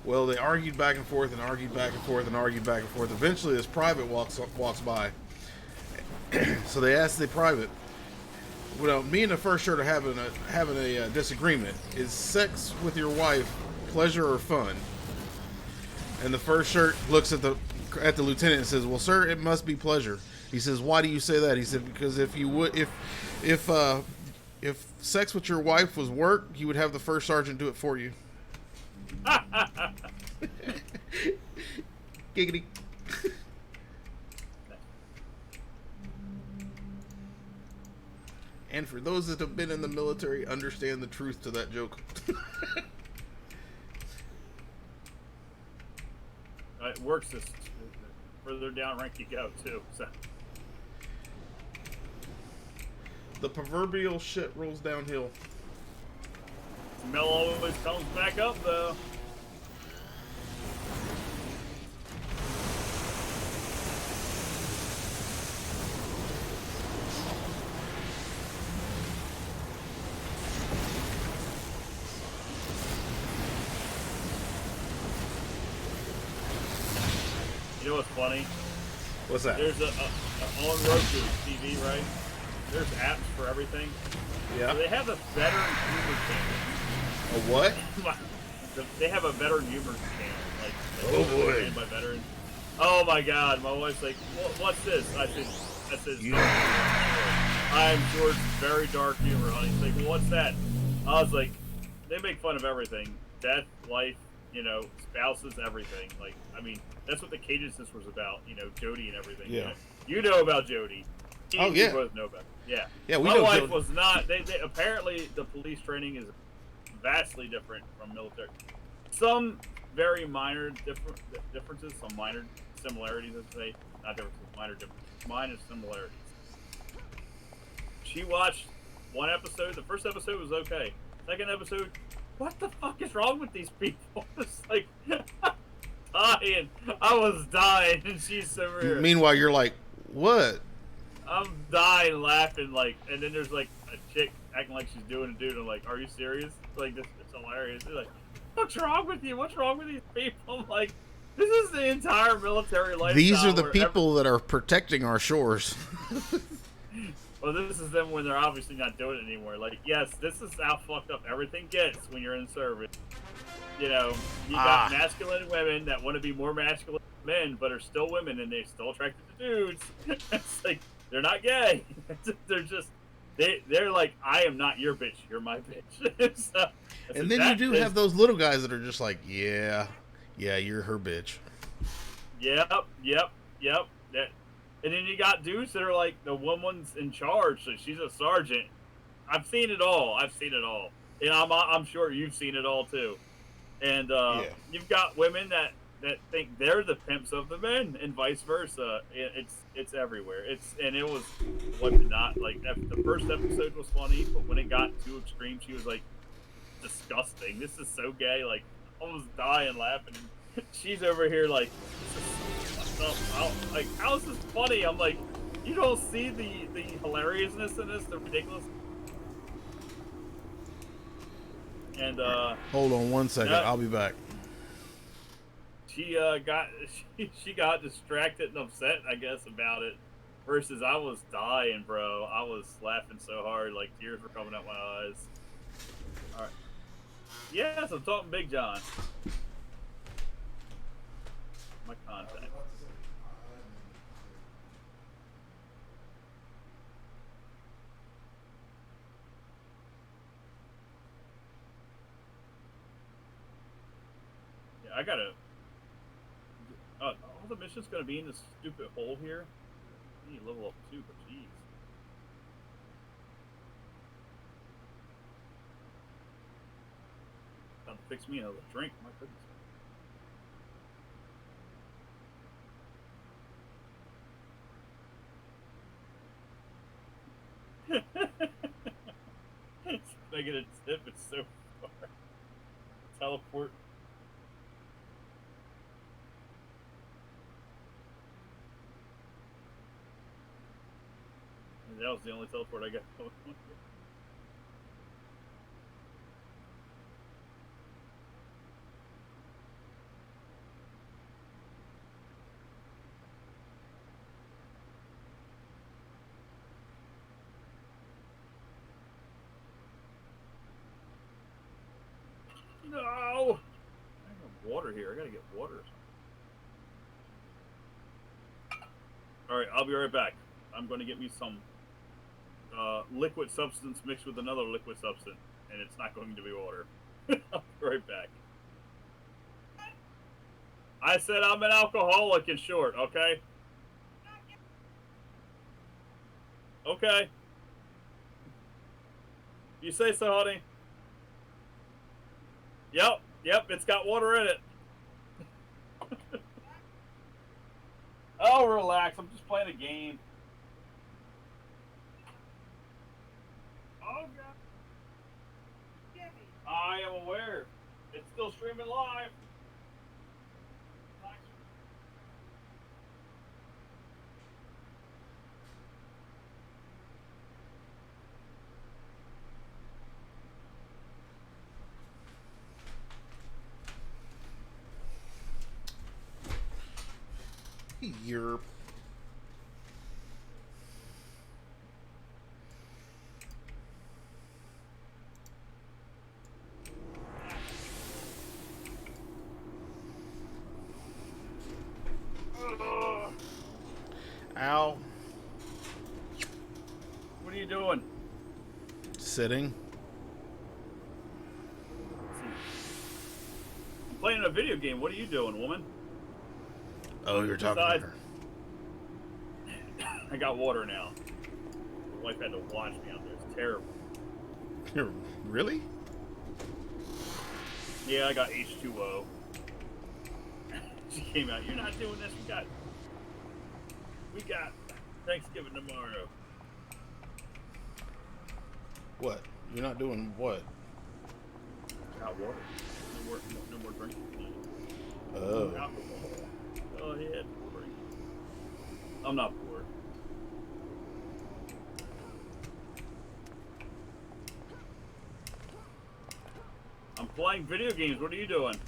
Well, they argued back and forth and argued back and forth and argued back and forth. Eventually, this private walks by. So they asked the private, well, me and the first shirt are having a disagreement. Is sex with your wife pleasure or fun? And the first shirt looks at the lieutenant and says, well, sir, it must be pleasure. He says, why do you say that? He said, because if sex with your wife was work, you would have the first sergeant do it for you. Giggity. And for those that have been in the military, understand the truth to that joke. It works this further down rank you go too. So The proverbial shit rolls downhill. smell always comes back up though. You know what's funny? What's that? There's on Roku TV, right? There's apps for everything. So Yeah. they have a veteran humor A what? channel. They have a veteran humor channel. Like Oh, boy. made by veterans. Oh my God! My wife's like, "What's this?" I said, You- "I'm George's very dark humor, honey." She's like, "Well, what's that?" I was like, "They make fun of everything: death, life, spouses, everything." Like, I mean, that's what the Cajun Sisters was about. Jody and everything. Yeah. You know about Jody. Oh, yeah. We both know about it. Yeah. Yeah, we My know wife Jody. was not. They apparently the police training is vastly different from military. Some very minor differences, some minor similarities. Let's say not differences, minor similarities. She watched one episode. The first episode was okay. Second episode, what the fuck is wrong with these people? It's like dying. I was dying, and she's over here. Meanwhile, you're like, what? I'm dying laughing, and then there's a chick acting like she's doing a dude. I'm like, are you serious? Like, this is hilarious. They're like, what's wrong with you? What's wrong with these people? I'm like, this is the entire military lifestyle. These are the where people that are protecting our shores. well, this is them when they're obviously not doing it anymore. Like, yes, this is how fucked up everything gets when you're in service. You got masculine women that want to be more masculine than men, but are still women and they're still attracted to dudes. It's like, they're not gay. They're just, they're like, I am not your bitch, you're my bitch. So, And then you do have those little guys that are just like, yeah, you're her bitch. Yep. that, and then you got dudes that are like the woman's in charge, so she's a sergeant. I've seen it all. I've seen it all, and I'm sure you've seen it all too. And Yeah. you've got women that think they're the pimps of the men, and vice versa. It's everywhere. And it was what not like the first episode was funny, but when it got too extreme, she was like, "Disgusting! This is so gay!" Like almost dying laughing. She's over here like, "This is so fucked up. Like, how is this funny?" I'm like, "You don't see the hilariousness in this, the ridiculous." And Hold on one second. yeah. I'll be back. She got she got distracted and upset, I guess, about it. Versus I was dying, bro. I was laughing so hard, like tears were coming out my eyes. All right. Yes, I'm talking Big John. My contact. Yeah, I gotta. All the missions gonna be in this stupid hole here. I need to level up too, but jeez. Time to fix me another drink. My goodness. Making a tip, it's so far. Teleport. And that was the only teleport I got. No! I have water here. I gotta get water. Alright, I'll be right back. I'm gonna get me some liquid substance mixed with another liquid substance, and it's not going to be water. I'll be right back. I said I'm an alcoholic in short, okay? Okay. You say so, honey. Yep, it's got water in it. Oh, relax. I'm just playing a game. Oh, God. I am aware. It's still streaming live. You're. Ow. What are you doing? Sitting. I'm playing a video game. What are you doing, woman? Oh, you're talking to her. I got water now. My wife had to watch me out there. It's terrible. Really? Yeah, I got H2O. She came out. You're not doing this. We got Thanksgiving tomorrow. What? You're not doing what? Got water. No more drinking tonight. Oh. Alcohol. Go ahead. I'm not poor. I'm playing video games. What are you doing? Is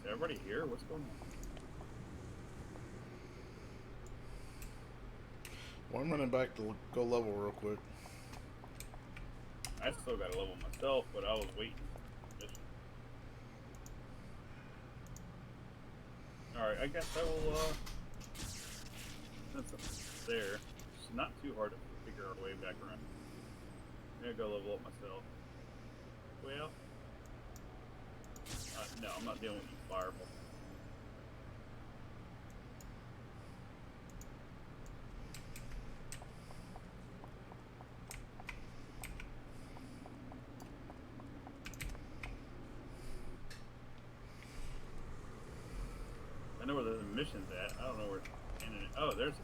everybody here? What's going on? Well, I'm running back to go level real quick. I still got to level myself, but I was waiting. Alright, I guess I will, since I'm there, it's not too hard to figure our way back around. I'm gonna go level up myself. Well, no, I'm not dealing with you, Fireball. I know where the mission's at. I don't know where. Oh, there's.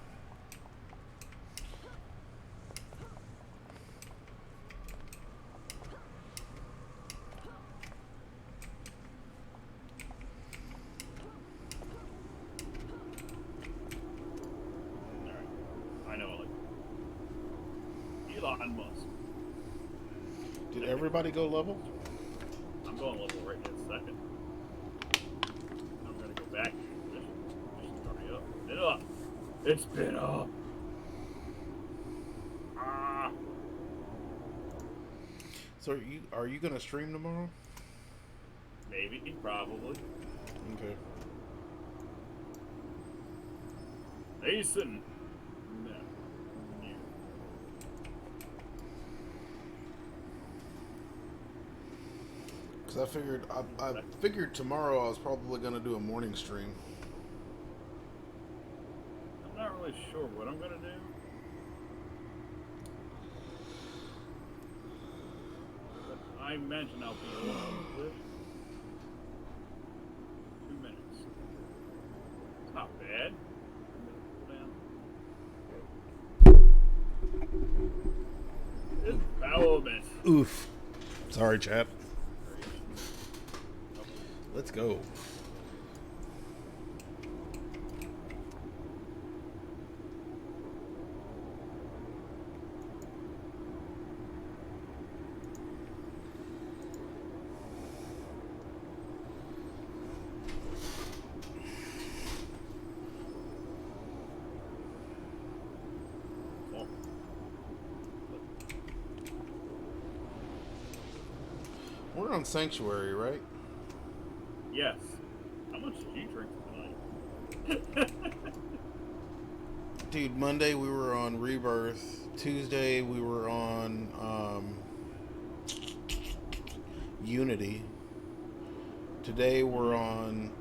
Alright. I know it. Elon Musk. Did everybody go level? I'm going level right in a second. I'm gonna go back. Just hurry up. Spin up. It's been up. Ah. So are you gonna stream tomorrow? Maybe. Probably. Okay. Mason. No. You. Because I figured tomorrow I was probably gonna do a morning stream. I'm not really sure what I'm gonna do. But I imagine I'll be on with 2 minutes. It's not bad. Empowerment. Oof. Sorry, chat. Let's go. Oh. We're on Sanctuary, right? Yes. How much did you drink tonight? Dude, Monday we were on Rebirth. Tuesday we were on Unity. Today we're on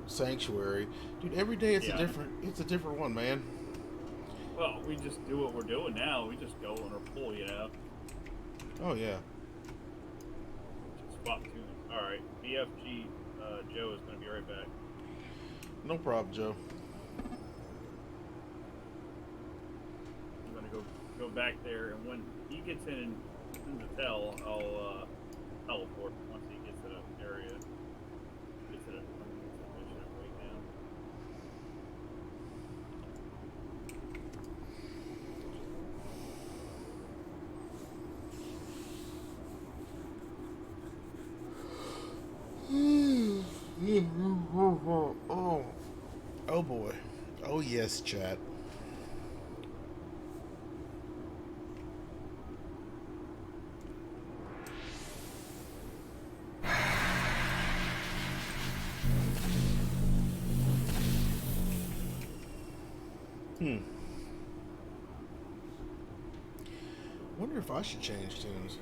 Sanctuary. Dude, every day it's Yeah. a different one, man. Well, we just do what we're doing now. We just go on our pool, you know. Oh yeah. Spot tuning. All right, BFG Joe is going to be right back. No problem, Joe. I'm going to go back there, and when he gets in the tell, I'll teleport once he gets to the area. Gets to the mission right now. Oh boy. Oh yes, chat. Wonder if I should change tunes.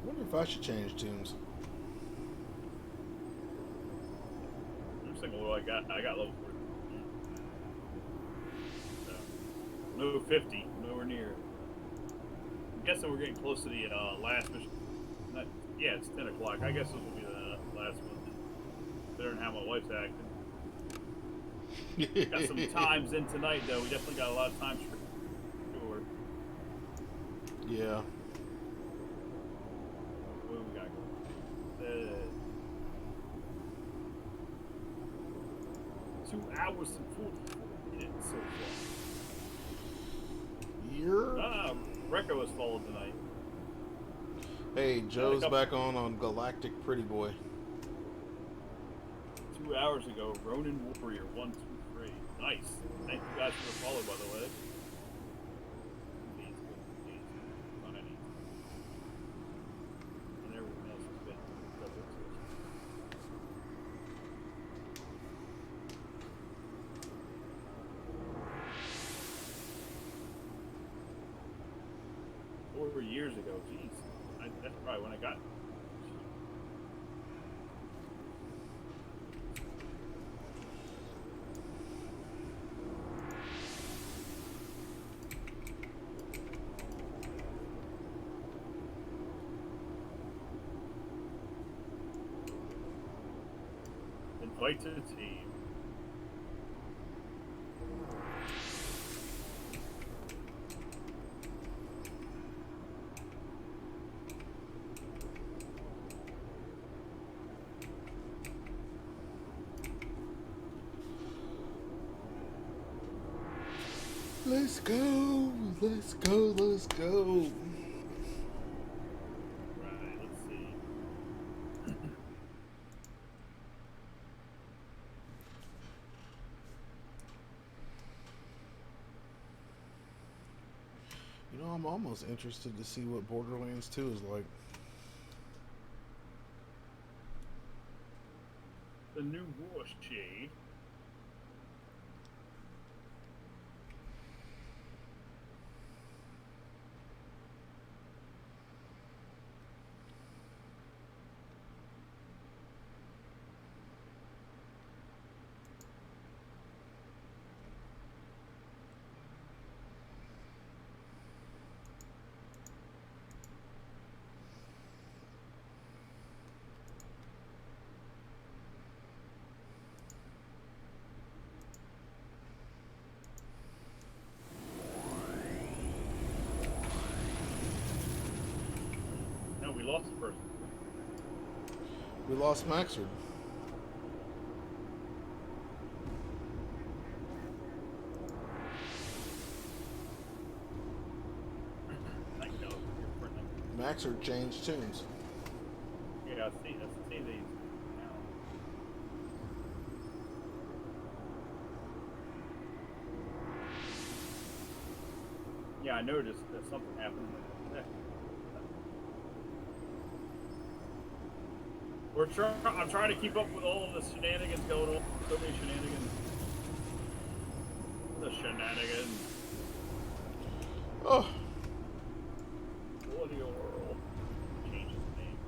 Wonder if I should change tunes. I'm just thinking, what I got level 4. So, no 50, nowhere near. I'm guessing we're getting close to the last mission. Yeah, it's 10 o'clock. I guess this will be the last one. Better than how my wife's acting. Got some times in tonight, though. We definitely got a lot of time for sure. Yeah. What do we got going? 2 hours and 44 minutes so far. Rekka was followed tonight. Hey, Joe's back on Galactic Pretty Boy. 2 hours ago, Ronin Warrior 1, 2, 3. Nice. Thank you guys for the follow, by the way. And everyone else has been double. 4 years ago, jeez. That's probably when I got. Invite to the team. Let's go. Let's go. Let's go. Right, let's see. You know, I'm almost interested to see what Borderlands 2 is like. The new War Shade. No, we lost the person. We lost Maxard. I know. Maxard changed tunes. Yeah, I see these now. Yeah, I noticed that something happened. I'm trying to keep up with all of the shenanigans going on. So many shenanigans. The shenanigans. Oh, Bloody world. Change his name.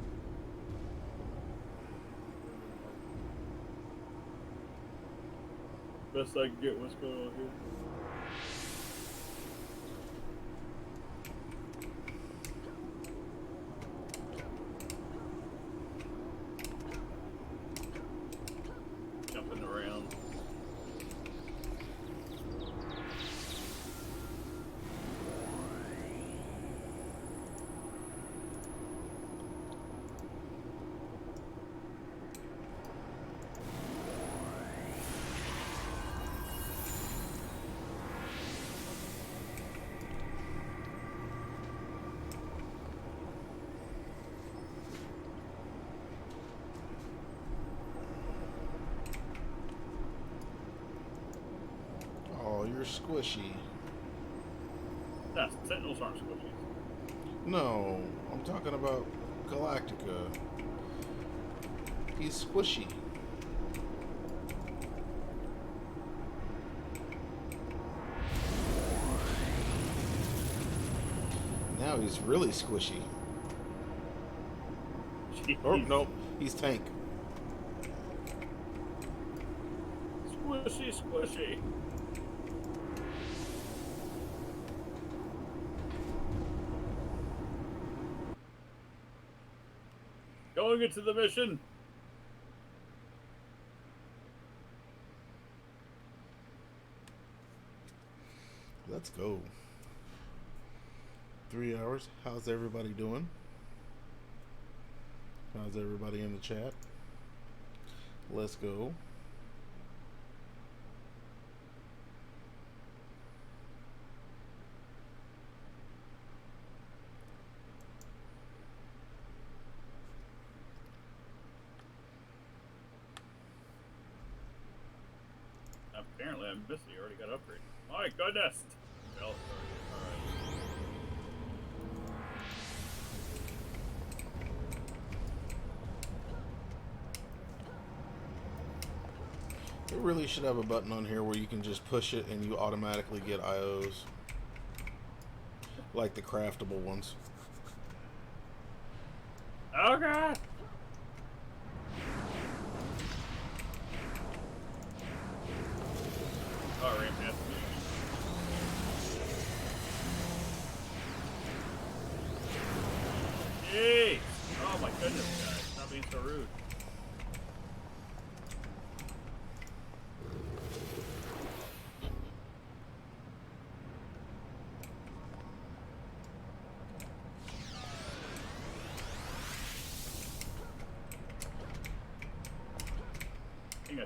Best I can get. What's going on here? Jumping around. oh, you're squishy. Nah, Sentinels aren't squishies. No, I'm talking about Galactica. He's squishy. Now he's really squishy. Oh, nope. He's tank. Squishy, squishy. Going into the mission. Let's go. 3 hours. How's everybody doing? How's everybody in the chat? Let's go. Apparently I'm busy. I already got upgraded. My goodness. Well, alright. It really should have a button on here where you can just push it and you automatically get IOs. Like the craftable ones. Oh god! Oh, ran past me. Jeez! Oh my goodness, guys. Stop being so rude.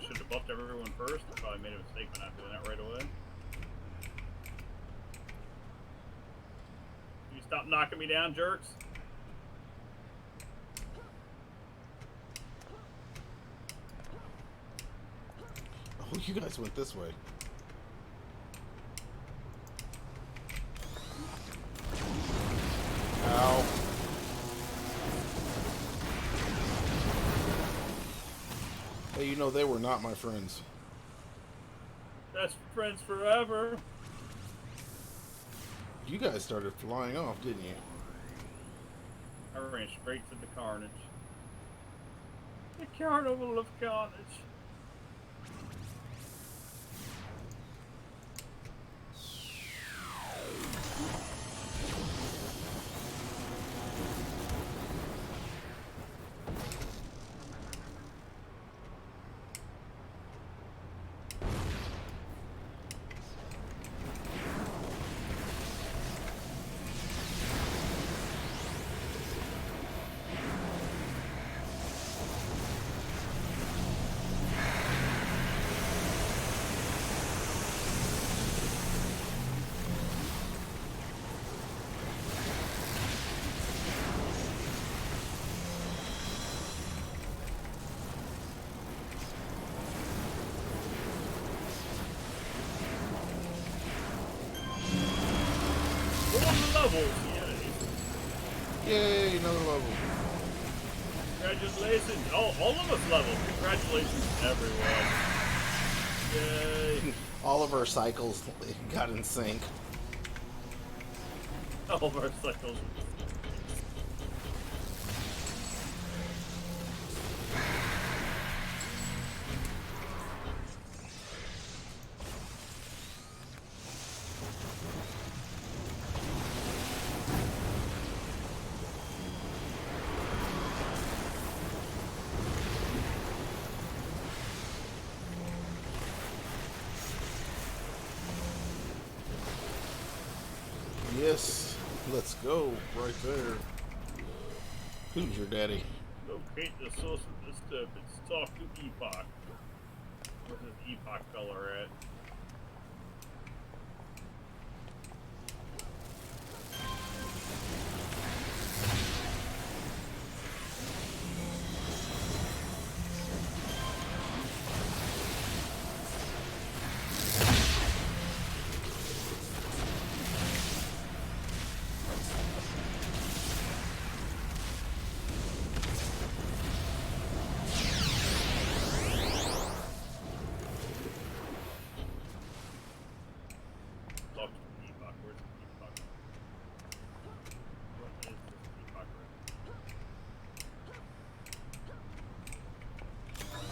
I should have buffed everyone first. I probably made a mistake by not doing that right away. You stop knocking me down, jerks. Oh, you guys went this way. Ow. Hey, you know, they were not my friends. Best friends forever. You guys started flying off, didn't you? I ran straight to the carnage. The carnival of carnage. Levels, Yay, another level. Congratulations. All of us leveled. Congratulations, everyone. Yay. All of our cycles got in sync. All of our cycles. Yes, let's go right there. Who's your daddy? Locate the source of disturbance. Talk to Epoch. Where's this Epoch color at?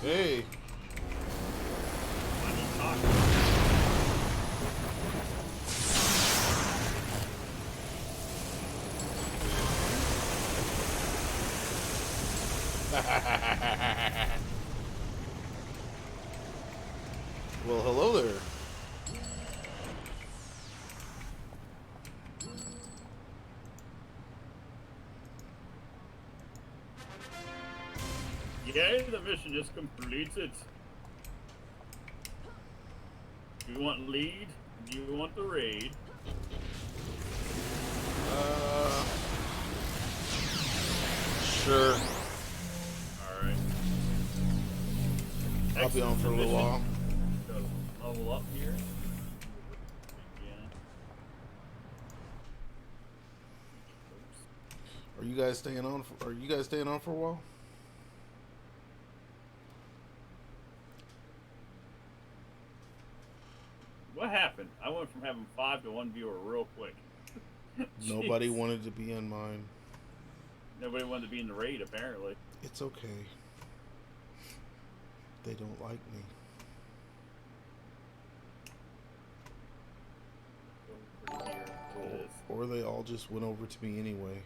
Hey. Well, hello there. Yay, the mission just completed. You want lead? Do you want the raid? Sure. Alright. I'll be on for a little while. Level up here. Are you guys staying on? Are you guys staying on for a while? What happened? I went from having 5 to 1 viewer real quick. Nobody wanted to be in mine. Nobody wanted to be in the raid, apparently. It's okay. They don't like me. Or they all just went over to me anyway.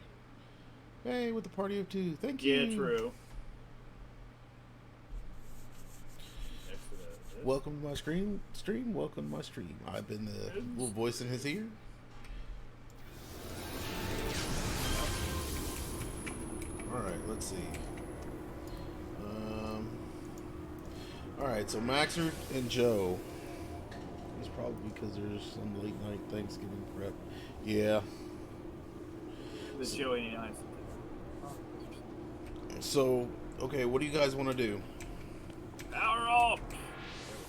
Hey, with the party of 2. Thank you. Yeah, true. Welcome to my stream. Welcome to my stream. I've been the little voice in his ear. Alright, let's see. Alright, right, so Maxer and Joe. It's probably because there's some late night Thanksgiving prep. Yeah. The Joey and I. So, okay, what do you guys want to do? Power off!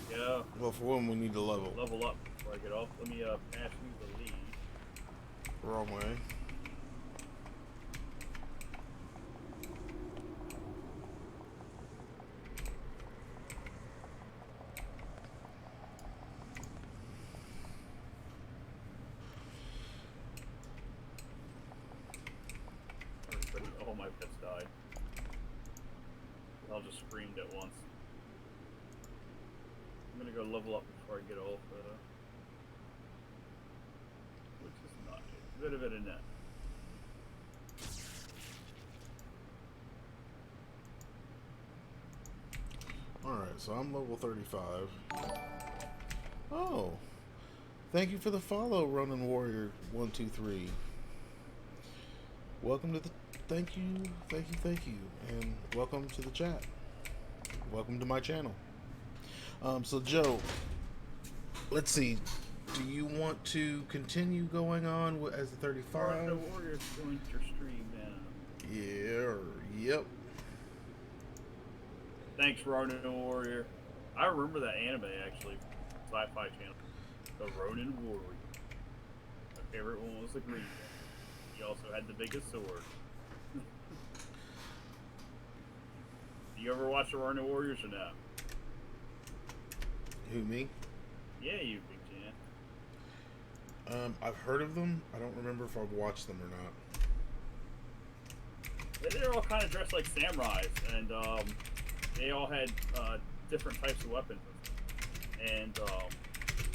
There we go. Well, for one, we need to level. Level up before I get off. Let me pass you the lead. Wrong way. Everybody, all my pets died. I'll just screamed at once. I'm gonna go level up before I get off, which is not a bit of it in that. Alright, so I'm level 35. Oh. Thank you for the follow, Ronin Warrior 123. Welcome to the thank you, and welcome to the chat. Welcome to my channel. So Joe, let's see. Do you want to continue going on as the 35? The Warriors joined your stream now. Yeah, yep. Thanks, Ronin Warrior. I remember that anime actually, Sci-Fi Channel. The Ronin Warrior. My favorite one was the green one. He also had the biggest sword. Do you ever watch the Ronin Warriors or not? Who, me? Yeah, you big Jan. I've heard of them. I don't remember if I've watched them or not. They're all kind of dressed like samurais, and they all had different types of weapons. And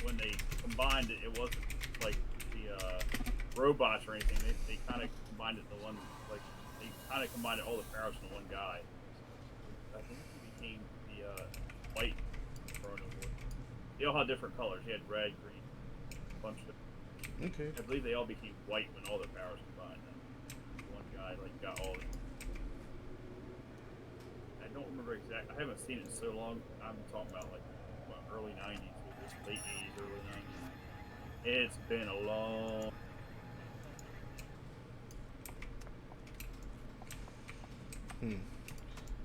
when they combined it, it wasn't like the robots or anything. They kind of combined it to one, like they kind of combined all the powers in one guy. I think he became the white Ronin Warrior. They all had different colors. He had red, green, a bunch of. Okay. I believe they all became white when all their powers combined. One guy like got all. I don't remember exactly. I haven't seen it in so long. I'm talking about like early '90s, late '80s, early '90s. It's been a long.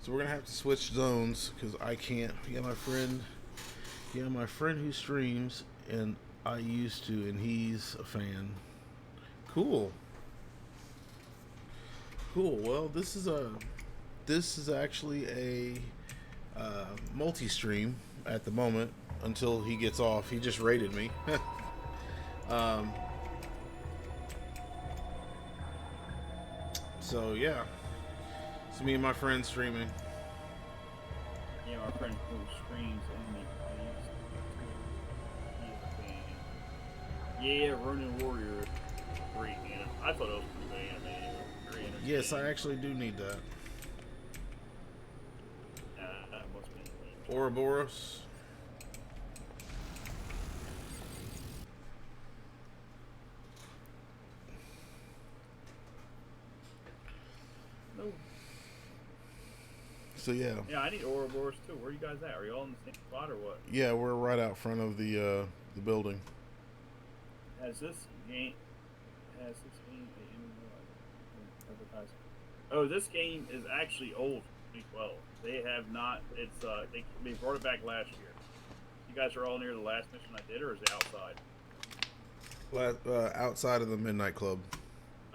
So we're gonna have to switch zones because I can't. Yeah, my friend who streams, and I used to, and he's a fan. Cool. Well, this is actually a multi-stream at the moment until he gets off. He just raided me. So yeah, it's me and my friend streaming. Yeah, our friend who streams only. He is a fan. Yeah, Ronin Warrior. Great anime. I thought it was pretty good anime. Very entertaining. Yes, I actually do need that. That must be. Ouroboros. No. So yeah. Yeah, I need Ouroboros too. Where are you guys at? Are you all in the same spot or what? Yeah, we're right out front of the building. Has this game advertised? Oh, this game is actually old. 2012. They have not. It's they brought it back last year. You guys are all near the last mission I did, or is it outside? Outside of the Midnight Club.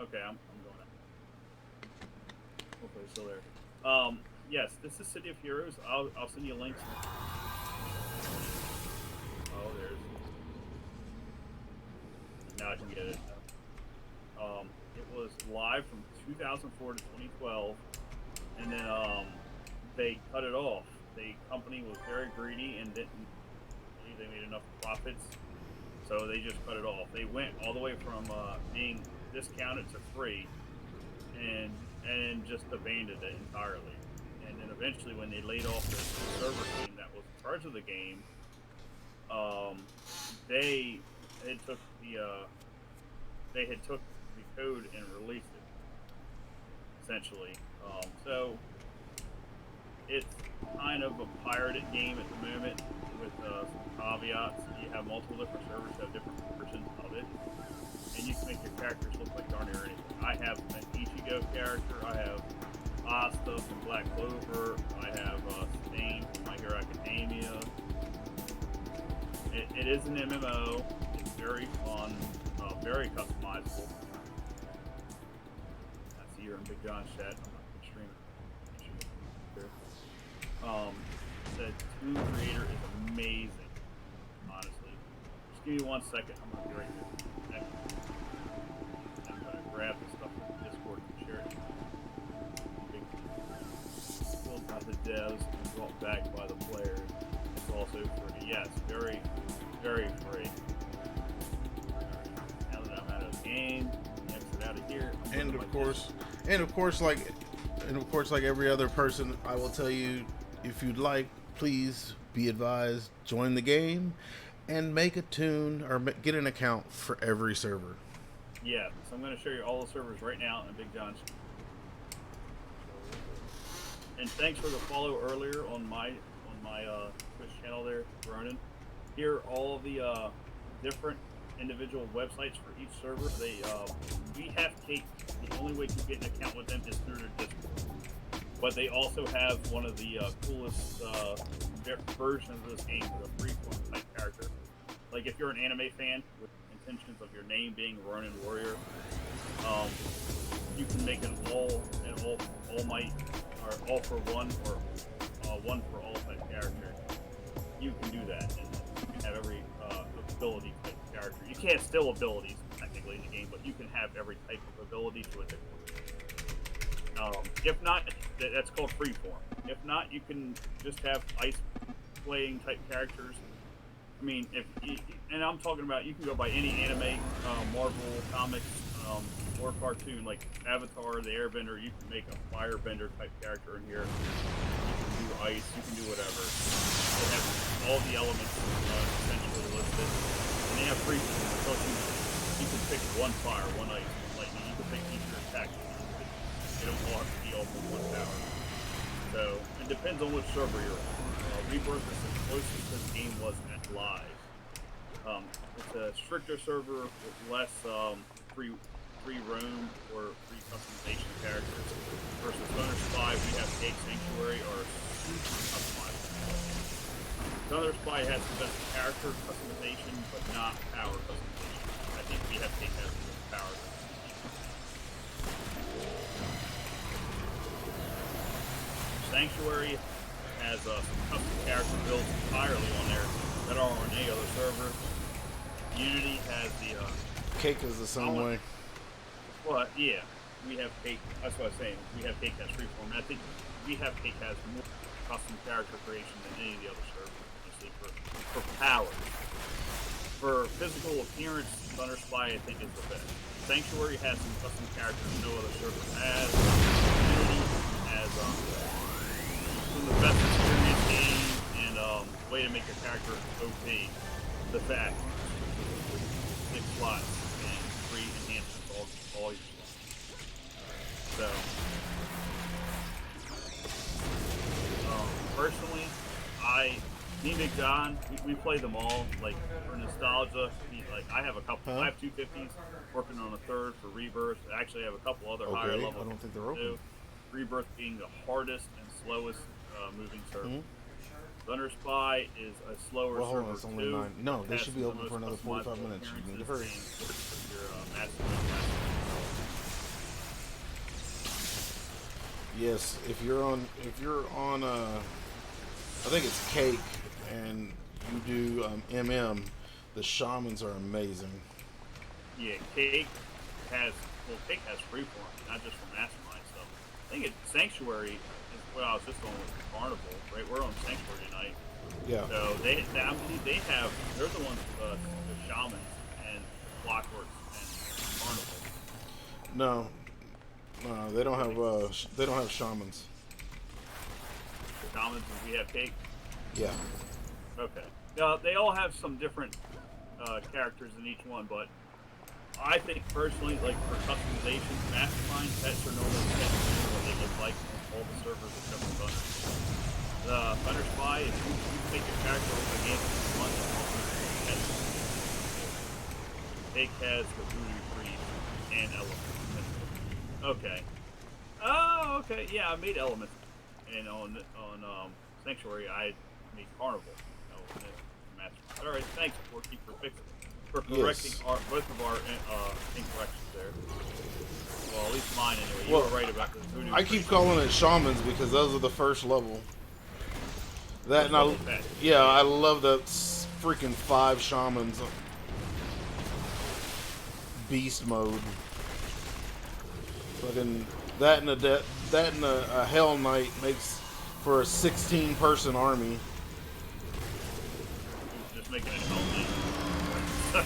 Okay, I'm going out. Hopefully it's still there. Yes, this is City of Heroes. I'll send you links. Oh, there's. Now I can get it. It was live from 2004 to 2012, and then they cut it off. The company was very greedy and didn't believe they made enough profits, so they just cut it off. They went all the way from being discounted to free, and just abandoned it entirely. And then eventually, when they laid off the server team that was in charge of the game, they had took the code and released it essentially. So it's kind of a pirated game at the moment with some caveats. You have multiple different servers that have different versions of it, and you can make your characters look like darn near anything. I have an Ichigo character. I have Asta from Black Clover. I have Stain from My Hero Academia. It is an MMO. It's very fun, very customizable. I see you're in Big John's chat. I'm not going to stream it. The Toon Creator is amazing, honestly. Just give me 1 second. I'm going to be right here. I'm going to grab the stuff from Discord and share it. Built by the devs and brought back by the players. It's also free. Yes, very, very free. Now that I'm out of the game, exit out of here. And of course, like every other person, I will tell you, if you'd like, please be advised, join the game, and make a tune or get an account for every server. Yeah, so I'm going to show you all the servers right now in Big John's. And thanks for the follow earlier on my Twitch channel there, Ronan. Here are all of the different individual websites for each server. We have Cake. The only way to get an account with them is through their Discord. But they also have one of the coolest versions of this game with a freeform type character. Like if you're an anime fan with intentions of your name being Ronin Warrior, you can make an all might or all for one or one for all type character. You can do that, and you can have every ability type character. You can't steal abilities technically in the game, but you can have every type of ability to a different. If not, that's called freeform. If not, you can just have ice playing type characters. I mean, and I'm talking about, you can go by any anime, Marvel comics, or cartoon like Avatar, the Airbender. You can make a firebender type character in here. You can do ice. You can do whatever. They have all the elements essentially listed, and they have freeform. So you can pick one fire, one ice, one lightning. You can pick each of your attacks. They don't all have to be all from one power. So it depends on which server you're on. Rebirth is the closest this game was at live. It's a stricter server with less free roam or free customization characters. Versus Thunder Spy, we have Cake Sanctuary or super customizable. Thunder Spy has the best character customization, but not power customization. I think we have Cake has the most power customization. Sanctuary has some custom character builds entirely on there that are on any other server. Unity has the Cake is the same way. well, yeah, we have Cake. That's what I was saying. We have Cake has freeform. I think we have Cake has more custom character creation than any of the other servers, honestly, for power. For physical appearance, Thunder Spy I think is the best. Sanctuary has some custom characters no other server has. Unity has some of the best experience games and way to make a character OP. The fact 6 slots and 3 enhancements all your slots. So personally, me and Big John, we play them all. Like for nostalgia, I have a couple. I have 250s working on a third for Rebirth. I actually have a couple other higher level. I don't think they're open. Rebirth being the hardest and slowest moving server. Thunder Spy is a slower server. Hold on, it's only 9. No, they should be open for another 45 minutes. You need to hurry. Yes, if you're on, I think it's Cake, and you do MM. The shamans are amazing. Yeah, Cake has freeform, not just for mastermind stuff. I think Sanctuary is what I was just on with Carnival, right? We're on Sanctuary tonight. Yeah. So I believe they're the ones with the shamans and Clockworks and Carnival. No, they don't have shamans. Shamans, and we have Cake. Yeah. Okay. They all have some different characters in each one, but I think personally, like for customization, mastermind pets are normally what they look like. all the servers except for Thunder. The Thunder Spy, if you make your character over the game for months, it has the Voodoo Freeze and Elements. Okay. Oh, okay. Yeah, I made Elements, and on Sanctuary, I made Carnival. All right, thanks, Porky, for correcting both of our incorrections there. Well, at least mine anyway. You were right about the Voodoo. I keep calling it shamans because those are the first level. That and I love that freaking 5 shamans. Beast mode. Fucking that and a Hell Knight makes for a 16-person army. Just making it Hell Knight.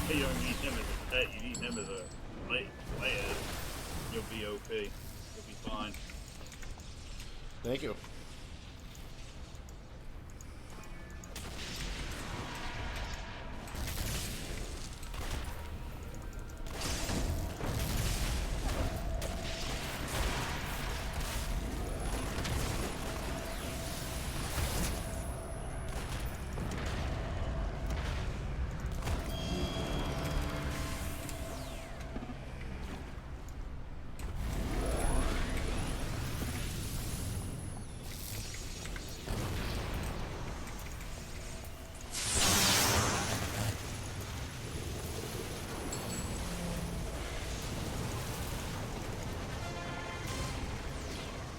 You don't need him as a pet. You need him as a play as. You'll be OP. You'll be fine. Thank you.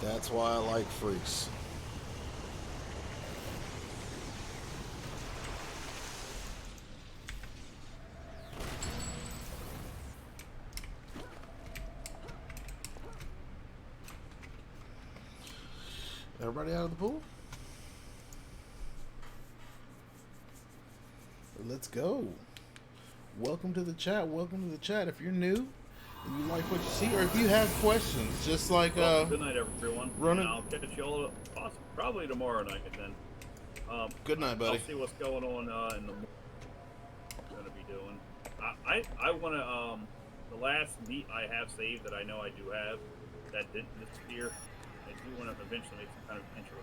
That's why I like freaks. Everybody out of the pool? Let's go. Welcome to the chat. Welcome to the chat. If you're new, and you like what you see, or if you have questions, just like good night, everyone. Running. I'll catch you all probably tomorrow night then. Good night, buddy. I'll see what's going on in the morning. I'm gonna be doing. I want to the last meet I have saved that I know I do have that didn't disappear. I do want to eventually make some kind of intro.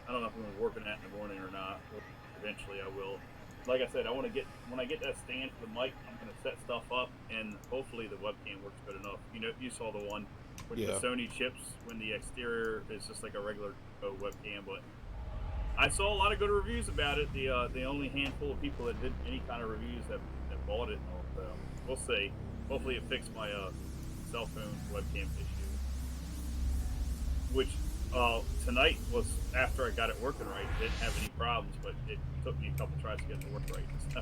I don't know if I'm gonna be working that in the morning or not. But eventually, I will. Like I said, when I get that stand for the mic, I'm gonna set stuff up, and hopefully the webcam works good enough. You know, you saw the one with the Sony chips when the exterior is just like a regular webcam, but I saw a lot of good reviews about it. The only handful of people that did any kind of reviews that bought it. We'll see. Hopefully, it fixed my cell phone webcam issue, which tonight was after I got it working right. Didn't have any problems, but it took me a couple tries to get it to work right. So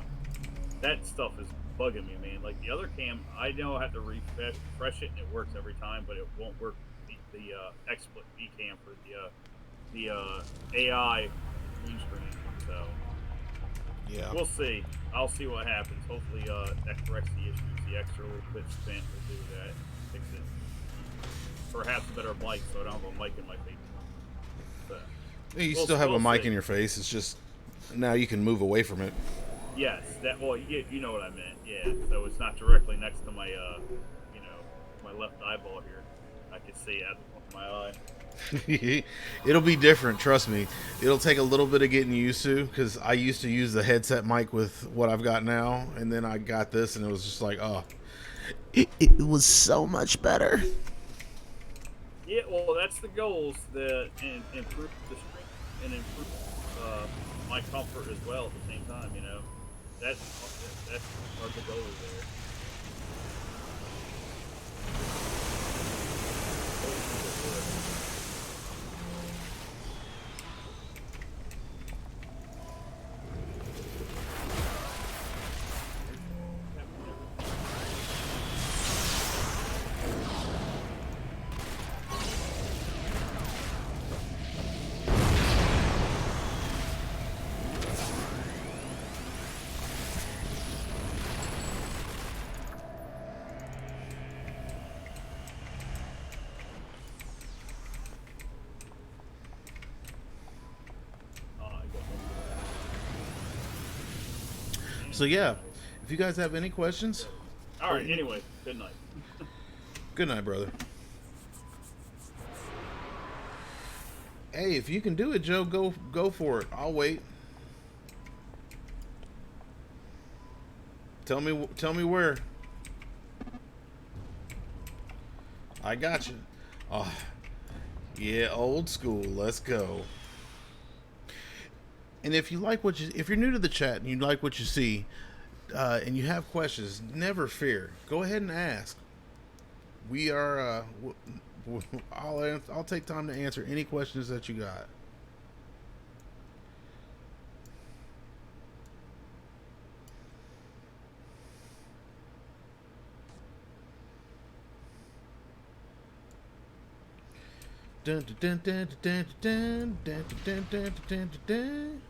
that stuff is bugging me, man. Like the other cam, I know I have to refresh it and it works every time, but it won't work. The XSplit V cam for the AI green screen. So yeah, we'll see. I'll see what happens. Hopefully that corrects the issues. The extra little bit spent will do that. Fix it. Perhaps a better mic, so I don't have a mic in my face. But you still have a mic in your face. It's just now you can move away from it. Yes, that. Well, you know what I meant. Yeah, so it's not directly next to my, my left eyeball here. I can see it out of my eye. It'll be different, trust me. It'll take a little bit of getting used to, because I used to use the headset mic with what I've got now, and then I got this, and it was just like, oh, it was so much better. Yeah, well, that's the goals. Improve the strength and improve my comfort as well at the same time. You know, that's are the goals there. So yeah, if you guys have any questions. All right. Anyway, good night. Good night, brother. Hey, if you can do it, Joe, go for it. I'll wait. Tell me where. I got you. Oh, yeah, old school. Let's go. And if you like if you're new to the chat and you like what you see, and you have questions, never fear. Go ahead and ask. We are. I'll take time to answer any questions that you got. Dun, dun, dun, dun, dun, dun, dun, dun, dun, dun, dun.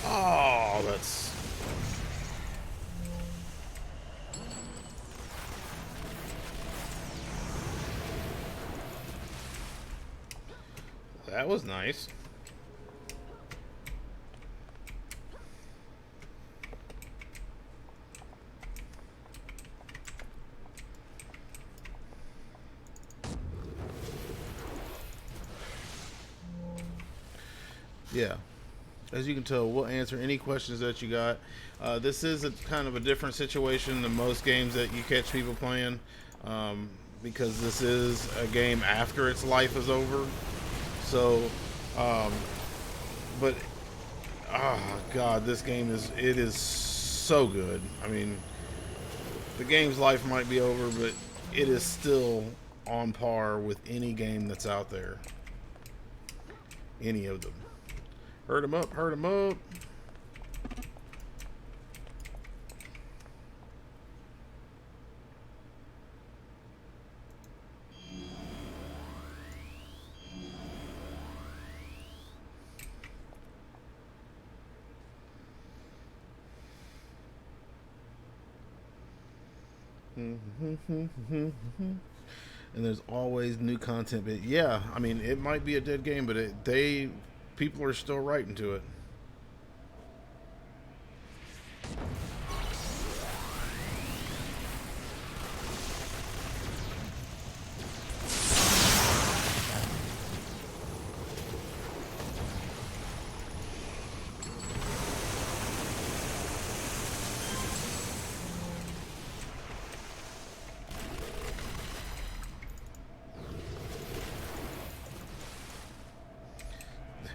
Oh, that's... That was nice. Yeah. As you can tell, we'll answer any questions that you got. This is a kind of a different situation than most games that you catch people playing, because this is a game after its life is over. So, but, oh God, this game is so good. I mean, the game's life might be over, but it is still on par with any game that's out there. Any of them. Hurt him up, hurt him up. And there's always new content, but yeah, I mean, it might be a dead game, but people are still writing to it.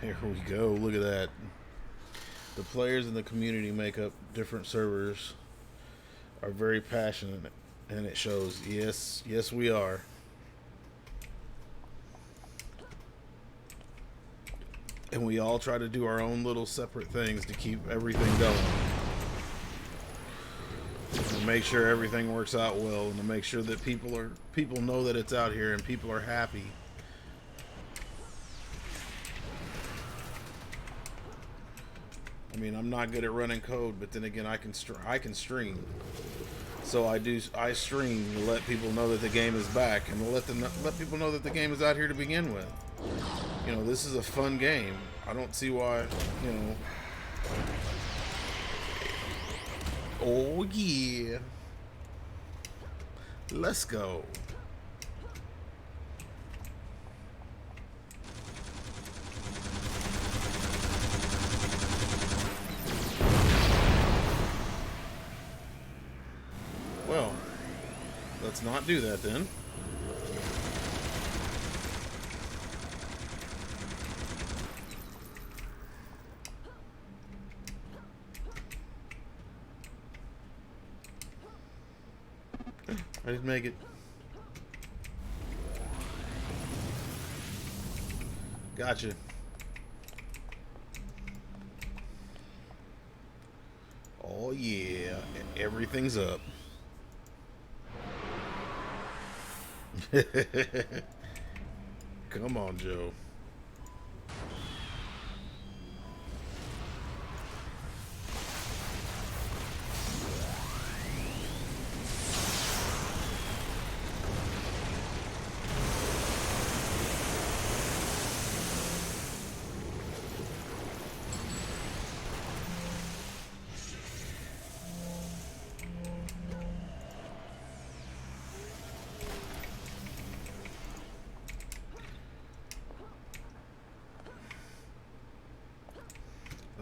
There we go. Look at that. The players in the community make up different servers, are very passionate, and it shows. Yes, yes, we are. And we all try to do our own little separate things to keep everything going. To make sure everything works out well, and to make sure that people know that it's out here and people are happy. I mean, I'm not good at running code, but then again, I can stream. So I stream to let people know that the game is back, and to let people know that the game is out here to begin with. You know, this is a fun game. I don't see why, you know. Oh yeah. Let's go. Well, let's not do that then. I didn't make it. Gotcha. Oh yeah, everything's up. Come on, Joe.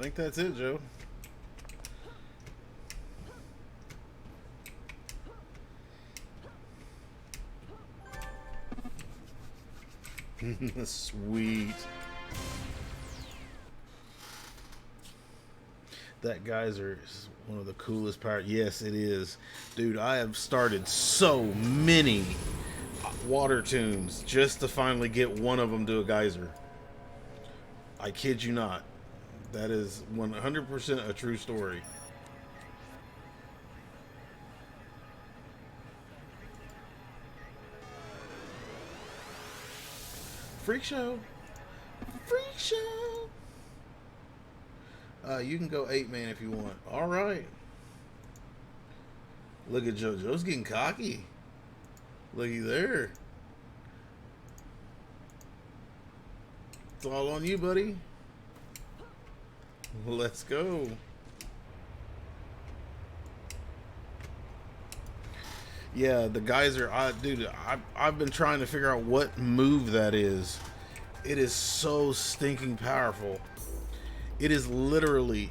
think that's it, Joe. Sweet. That geyser is one of the coolest parts. Yes, it is. Dude, I have started so many water tunes just to finally get one of them to a geyser. I kid you not. That is 100% a true story. Freak show. Freak show. You can go 8-man if you want. All right. Look at JoJo's getting cocky. Looky there. It's all on you, buddy. Let's go. Yeah, the geyser. Dude, I've been trying to figure out what move that is. It is so stinking powerful. It is literally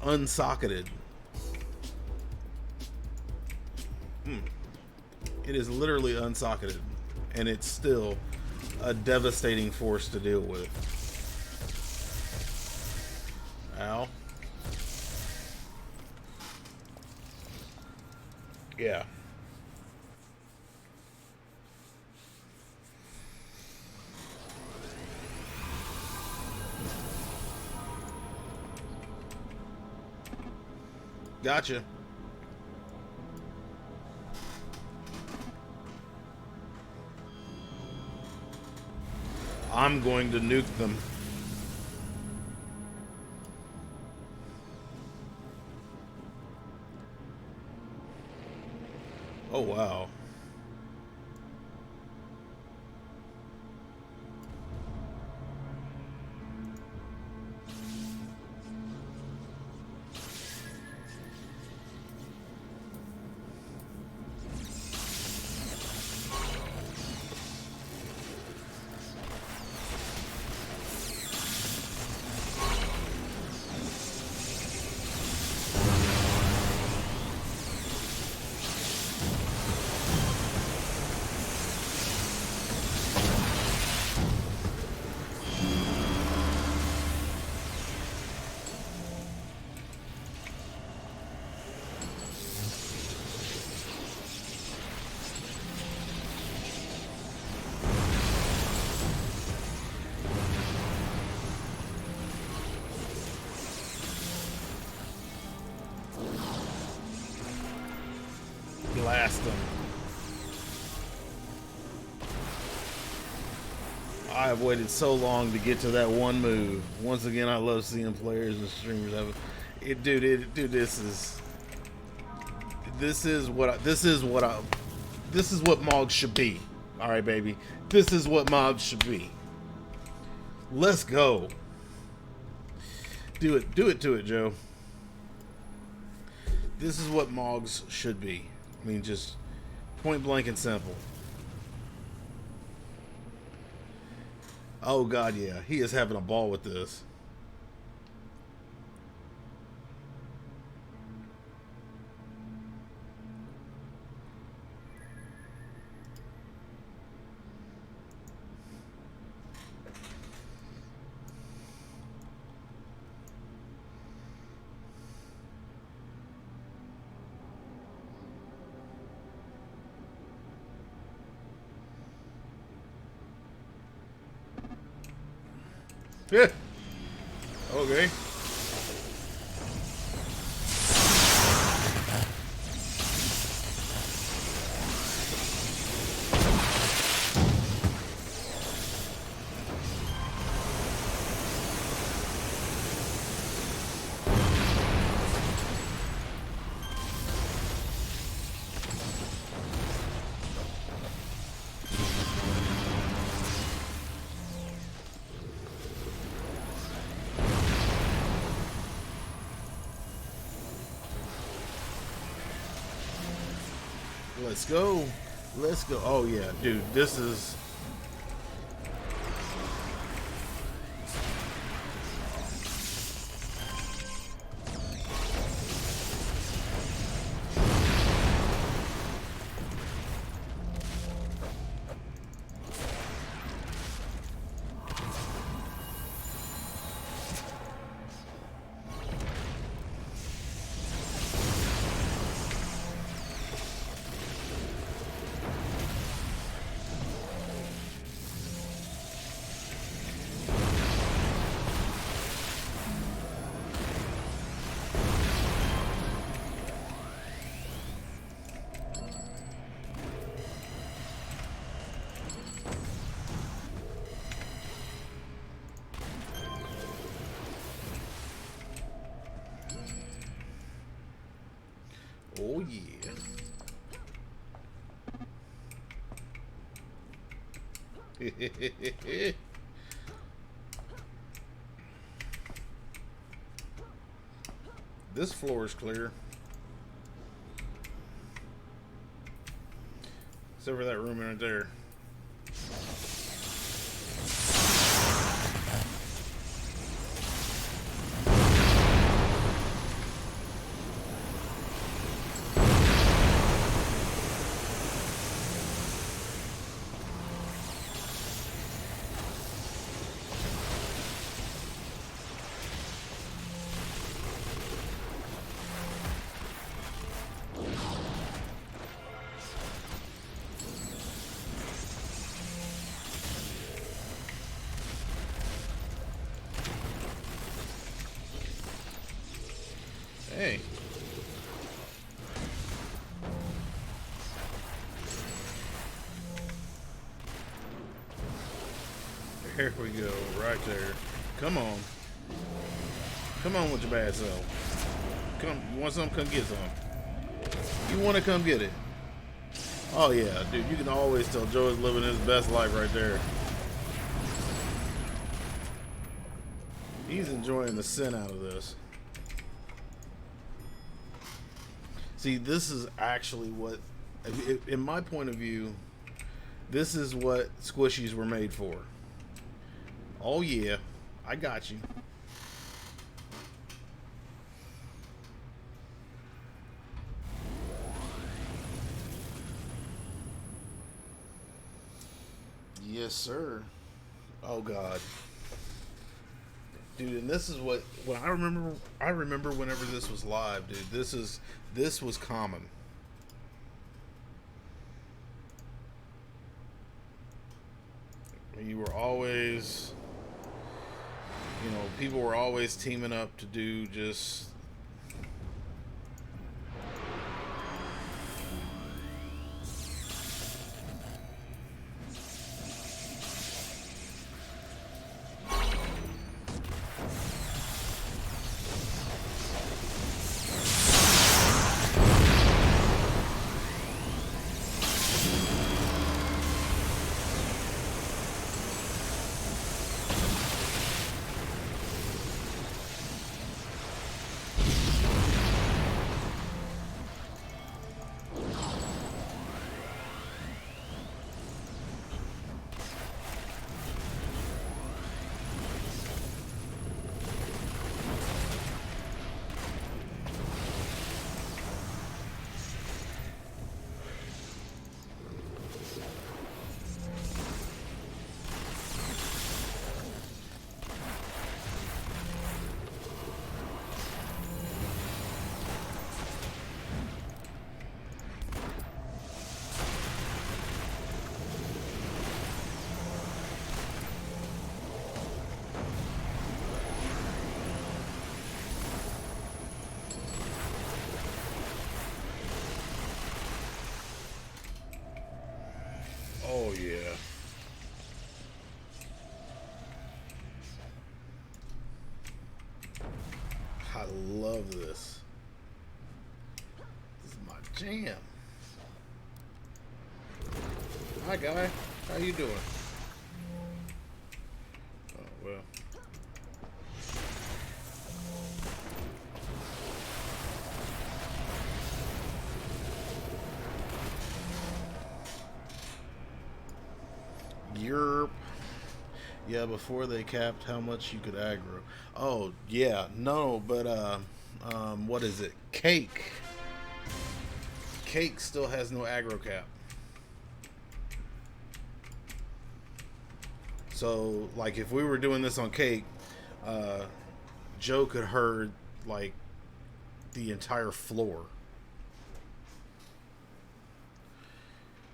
unsocketed. It is literally unsocketed, and it's still a devastating force to deal with. Ow. Yeah. Gotcha. I'm going to nuke them. Oh, wow. Blast them. I have waited so long to get to that one move. Once again, I love seeing players and streamers have it. Dude, this is what Mogs should be. All right, baby. This is what Mogs should be. Let's go. Do it to it, Joe. This is what Mogs should be. I mean, just point blank and simple. Oh, God, yeah. He is having a ball with this. Yeah. Okay. Let's go. Let's go. Oh, yeah, dude, this is... Oh yeah. This floor is clear. Except for that room right there. Hey. There we go, right there. Come on. Come on with your bad self. Come, you want some? Come get some. You want to come get it? Oh yeah, dude, you can always tell Joey's living his best life right there. He's enjoying the sin out of this. See, this is actually what, in my point of view, this is what squishies were made for. Oh yeah, I got you. Yes, sir. Oh God. Dude, and this is what when I remember whenever this was live, dude. This was common. You were always, you know, people were always teaming up to do just oh yeah. I love this. This is my jam. Hi guy, how you doing? Oh well. Yerp. Yeah, before they capped how much you could aggro. Oh, yeah. No, but what is it? Cake. Cake still has no aggro cap. So, like, if we were doing this on Cake, Joe could herd, like, the entire floor.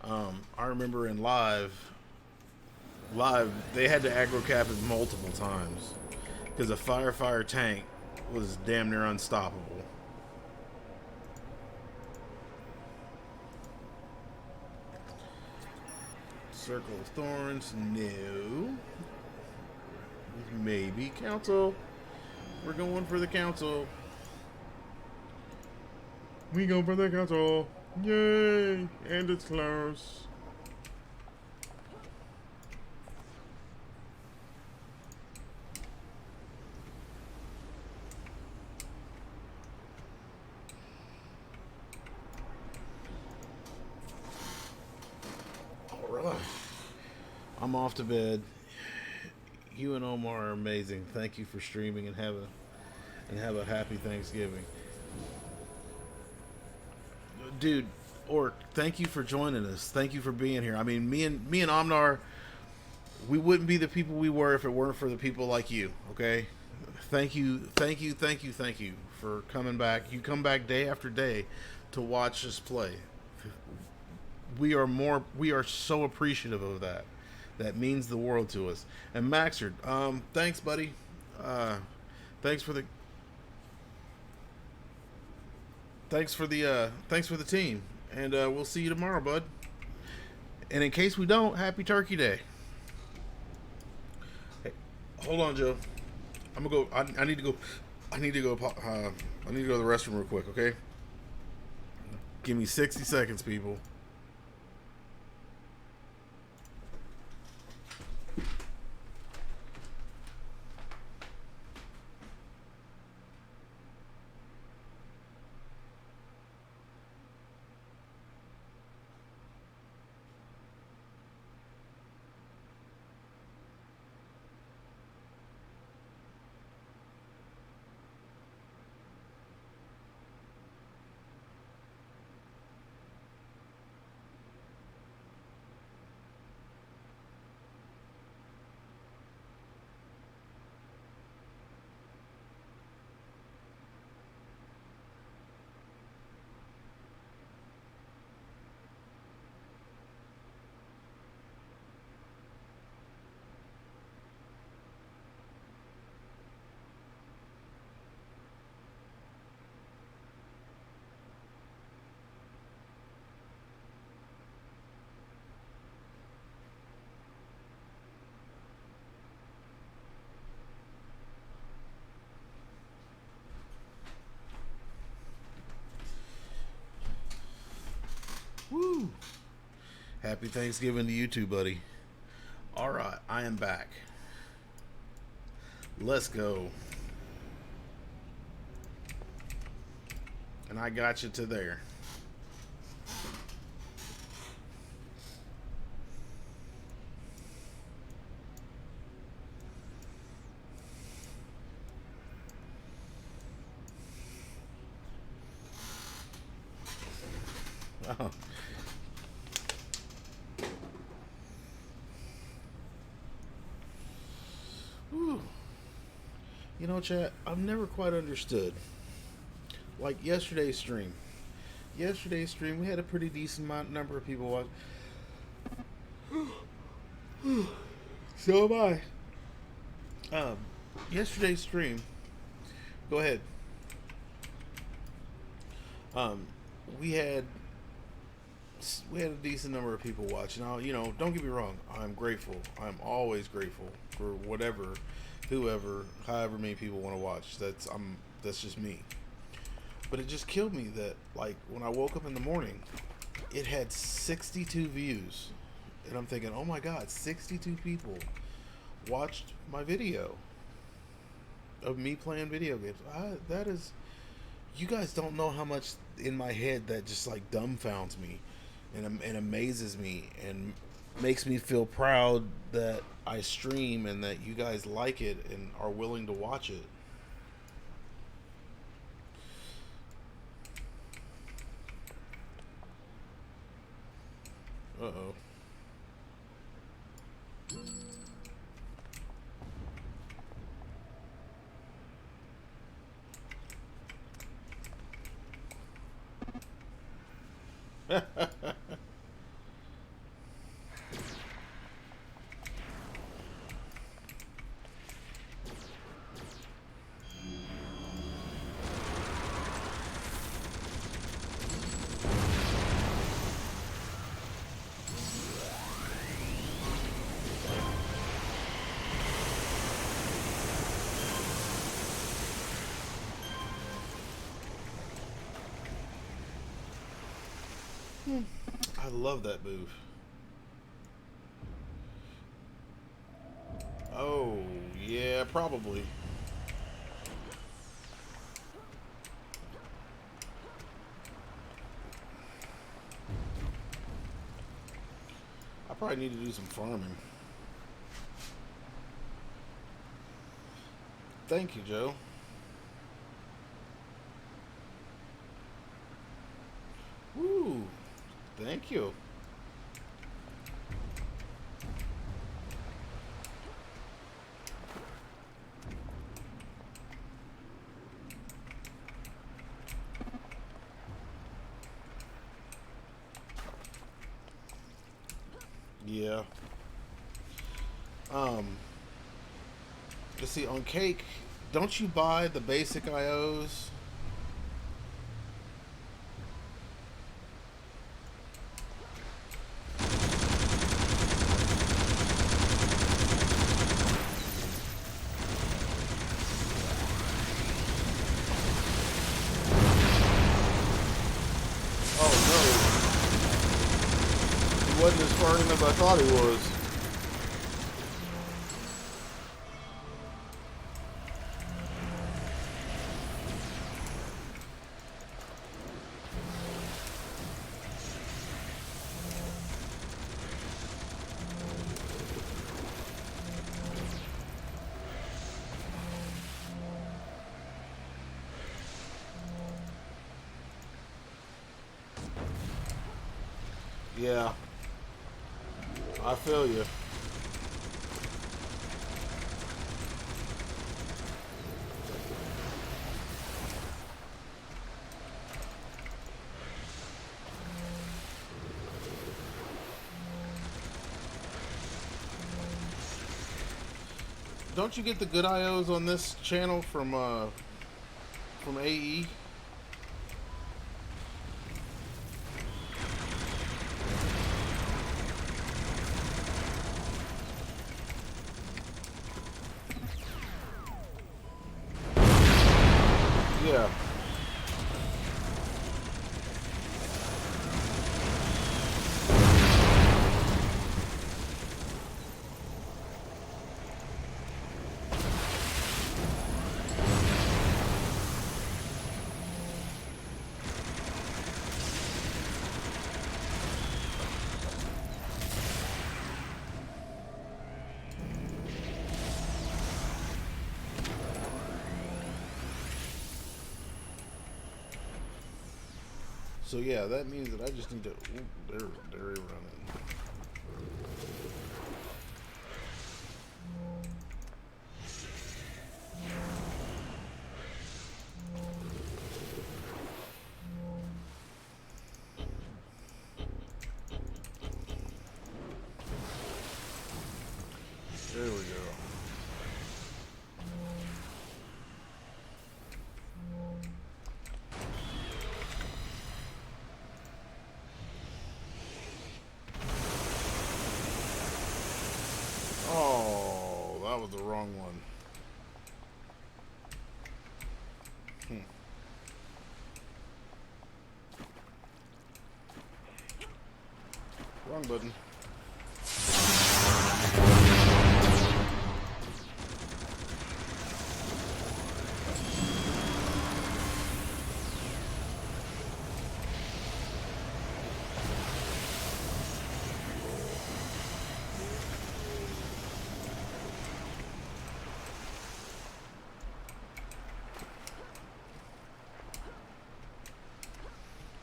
I remember in live, they had to aggro cap it multiple times because a fire tank was damn near unstoppable. Circle of Thorns, no. Maybe council. We're going for the council. We go for the castle. Yay! And it's close. Alright. I'm off to bed. You and Omar are amazing. Thank you for streaming and have a happy Thanksgiving. Dude, Orc, thank you for joining us. Thank you for being here. I mean, me and Omnar, we wouldn't be the people we were if it weren't for the people like you, okay? Thank you for coming back. You come back day after day to watch us play. We are so appreciative of that. That means the world to us. And Maxard, thanks, buddy. Thanks for the team. And we'll see you tomorrow, bud. And in case we don't, happy Turkey Day. Hey, hold on, Joe. I'm gonna go. I need to go. I need to go to the restroom real quick. Okay. Give me 60 seconds, people. Woo! Happy Thanksgiving to you too, buddy. Alright, I am back. Let's go. And I got you to there. Oh. Whew. You know, chat, I've never quite understood. Like yesterday's stream. We had a pretty decent number of people watch. So am I. Yesterday's stream. Go ahead. We had a decent number of people watching. Now, you know, don't get me wrong. I'm grateful. I'm always grateful for whatever, whoever, however many people want to watch. That's just me. But it just killed me that, like, when I woke up in the morning, it had 62 views. And I'm thinking, oh my God, 62 people watched my video of me playing video games. That is, you guys don't know how much in my head that just like dumbfounds me and amazes me and makes me feel proud that I stream and that you guys like it and are willing to watch it. Uh-oh. I love that move. Oh, yeah, probably. I probably need to do some farming. Thank you, Joe. Woo! Thank you. Yeah. Let's see, on Cake, don't you buy the basic IOs? Oh no. He wasn't as far in as I thought he was. Yeah. I feel you. Don't you get the good IOs on this channel from AE? Yeah. So yeah, that means that I just need to. Ooh, they're running. There we go. Oh, that was the wrong one. Wrong button.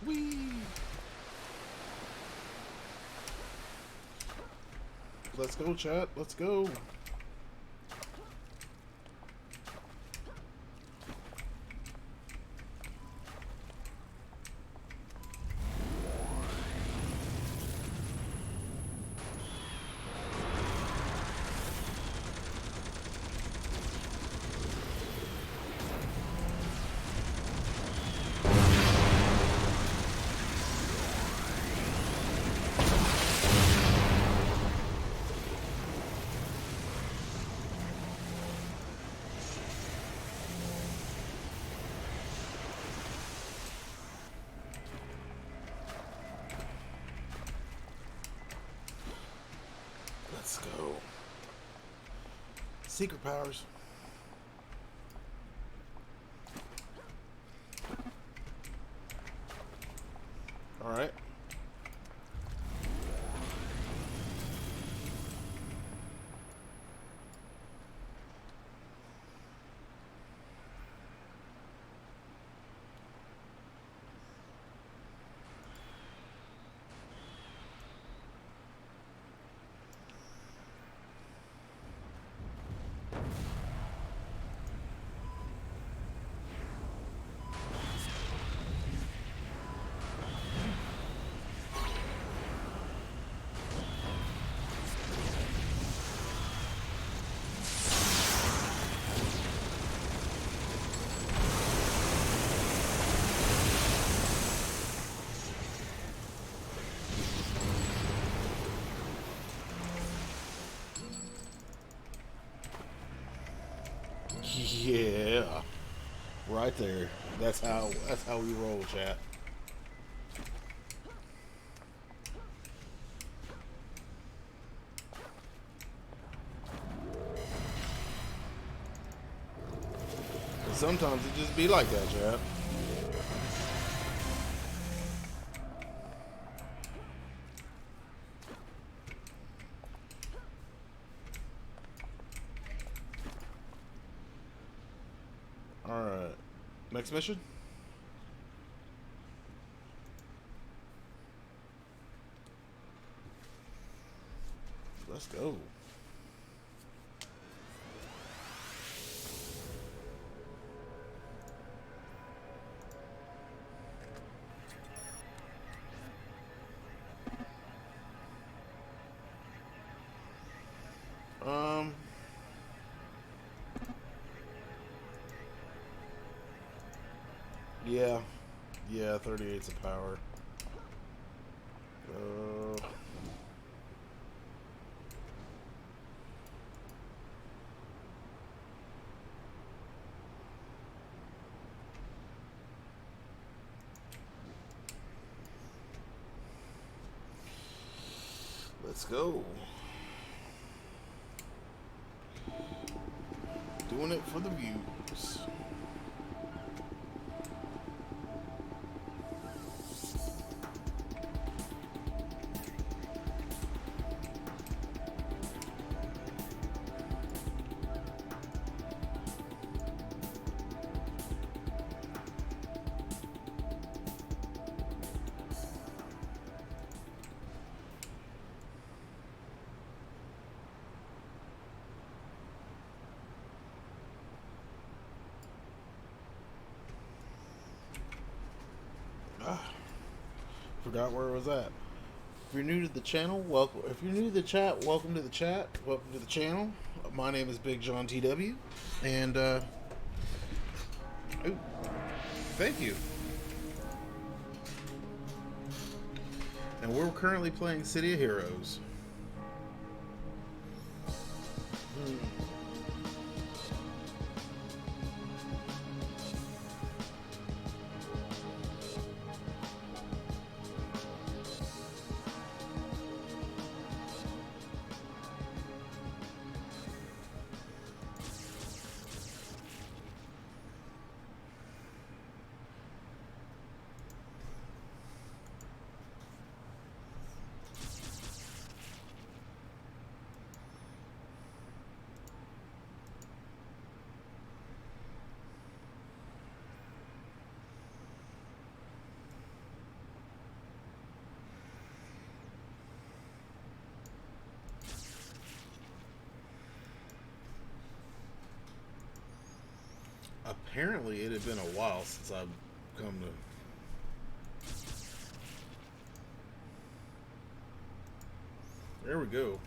Whee! Let's go, chat. Let's go. Let's go. Secret powers. All right. Yeah, right there. That's how we roll, chat. And sometimes it just be like that, chat. All right, next mission. Let's go. Um. Yeah. Yeah, 38's a power. Let's go. Doing it for the views. Forgot where it was at. If you're new to the channel, welcome. If you're new to the chat, welcome to the chat. Welcome to the channel. My name is Big John TW, and ooh, thank you. And we're currently playing City of Heroes. Apparently, it had been a while since I've come to. There we go.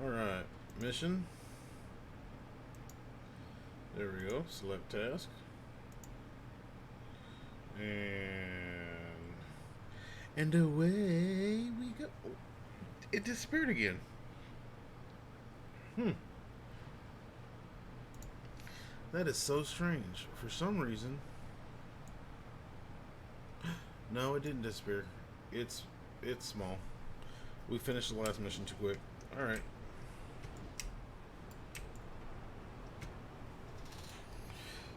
Alright, mission. There we go, select task. And away we go. It disappeared again. That is so strange. For some reason. No, it didn't disappear. It's small. We finished the last mission too quick. Alright.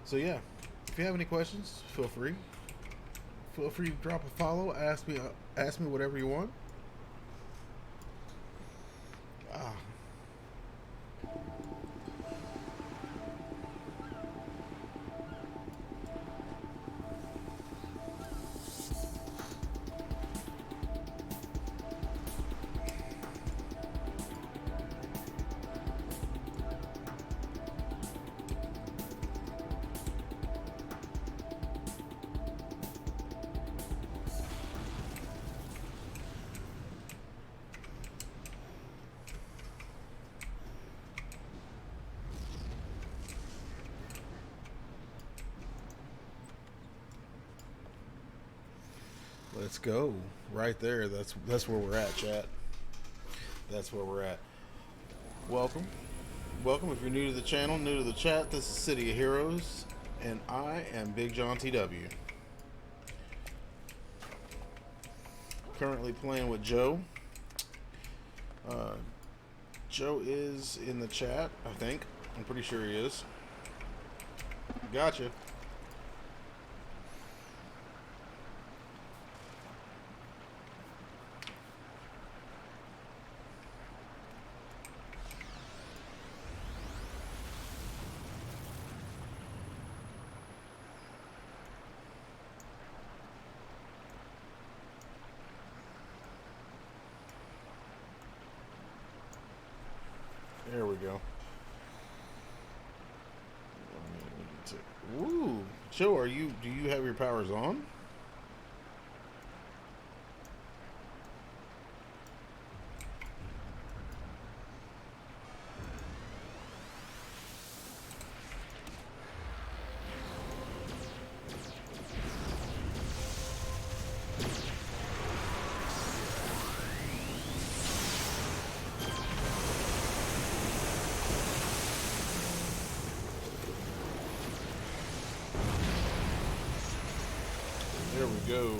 So yeah, if you have any questions, feel free. Feel free to drop a follow. Ask me whatever you want. Ah. Let's go. Right there. That's where we're at, chat. That's where we're at. Welcome. Welcome. If you're new to the channel, new to the chat, this is City of Heroes, and I am Big John TW. Currently playing with Joe. Joe is in the chat, I think. I'm pretty sure he is. Gotcha. There we go. Ooh, Joe, do you have your powers on? There we go.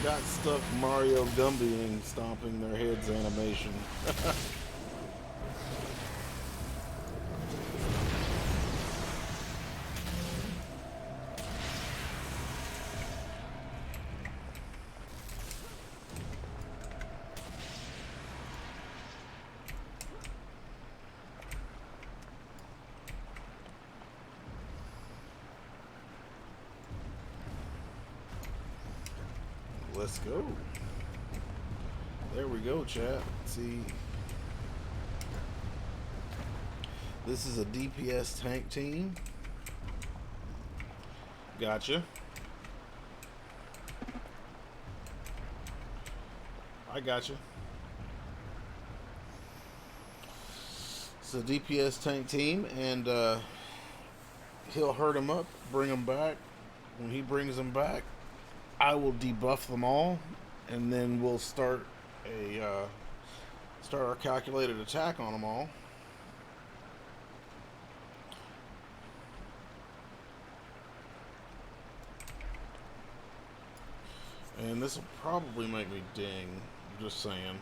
Got stuck Mario Gumbying stomping their heads animation. Let's go. There we go, chat. See, this is a DPS tank team. Gotcha. I gotcha. It's a DPS tank team, and he'll hurt them up, bring them back. When he brings them back, I will debuff them all, and then we'll start our calculated attack on them all. And this will probably make me ding. I'm just saying.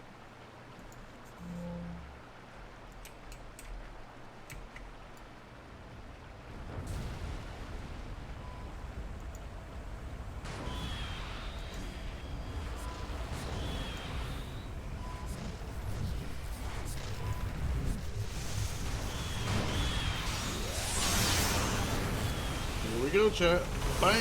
Here we go, chat. Bam!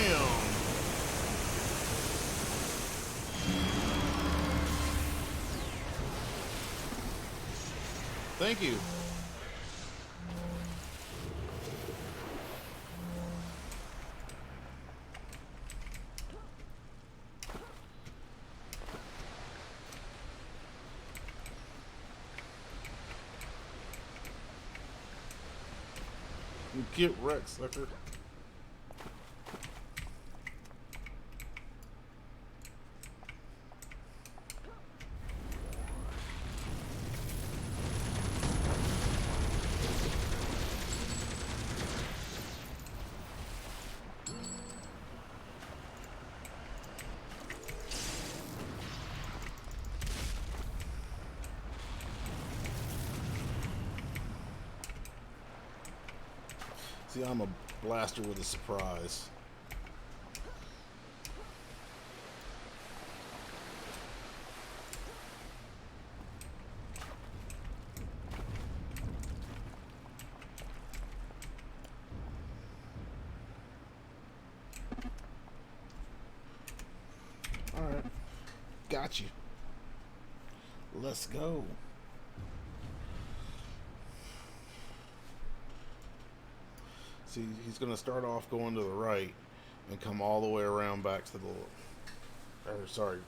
Thank you. Get wrecked, sucker. See, I'm a blaster with a surprise. Alright. Got you. Let's go. See, he's going to start off going to the right and come all the way around back to the... Or, sorry.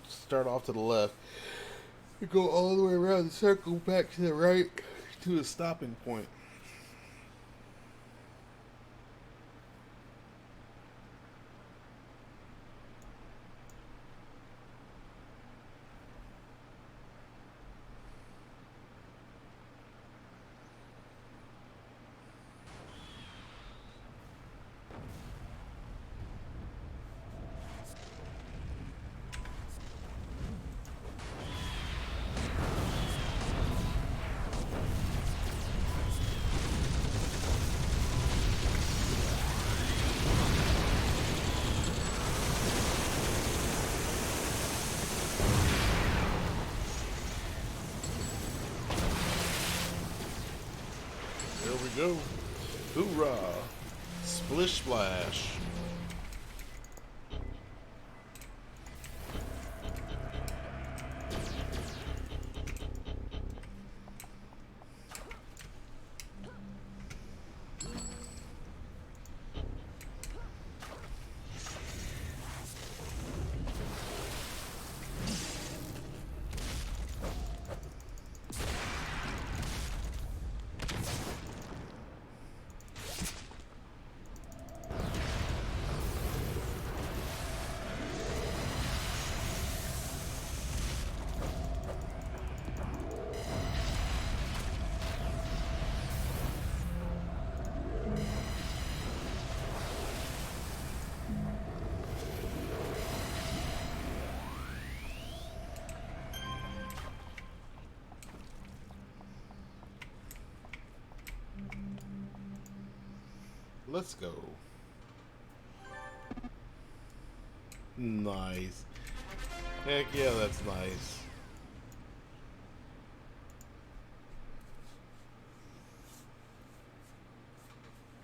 Start off to the left and go all the way around the circle back to the right to a stopping point. There we go. Hoorah! Splish splash. Let's go. Nice. Heck yeah, that's nice.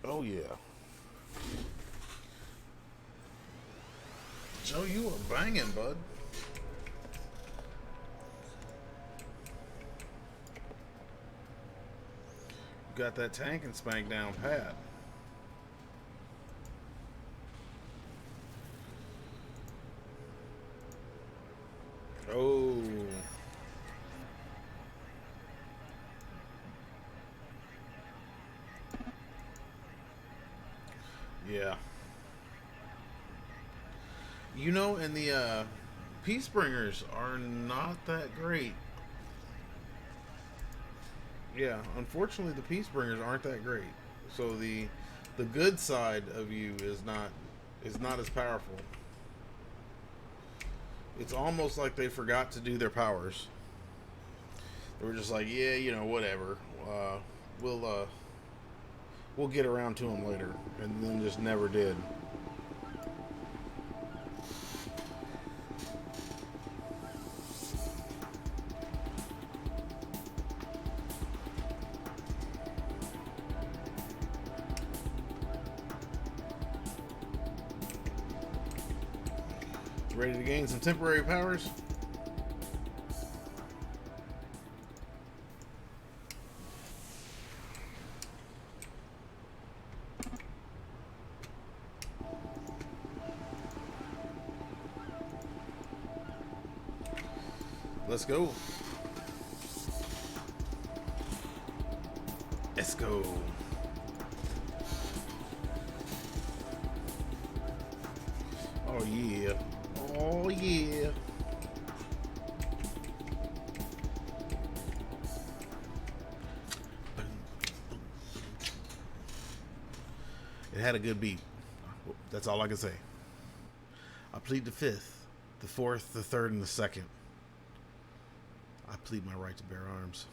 Oh yeah. Joe, you are banging, bud. Got that tank and spank down pat. Oh. Yeah. You know, and the Peacebringers are not that great. Yeah, unfortunately the Peacebringers aren't that great. So the good side of you is not as powerful. It's almost like they forgot to do their powers. They were just like, yeah, you know, whatever. We'll get around to them later, and then just never did. Ready to gain some temporary powers? Let's go. Let's go. Oh yeah. Oh yeah. It had a good beat. That's all I can say. I plead the fifth, the fourth, the third, and the second. I plead my right to bear arms.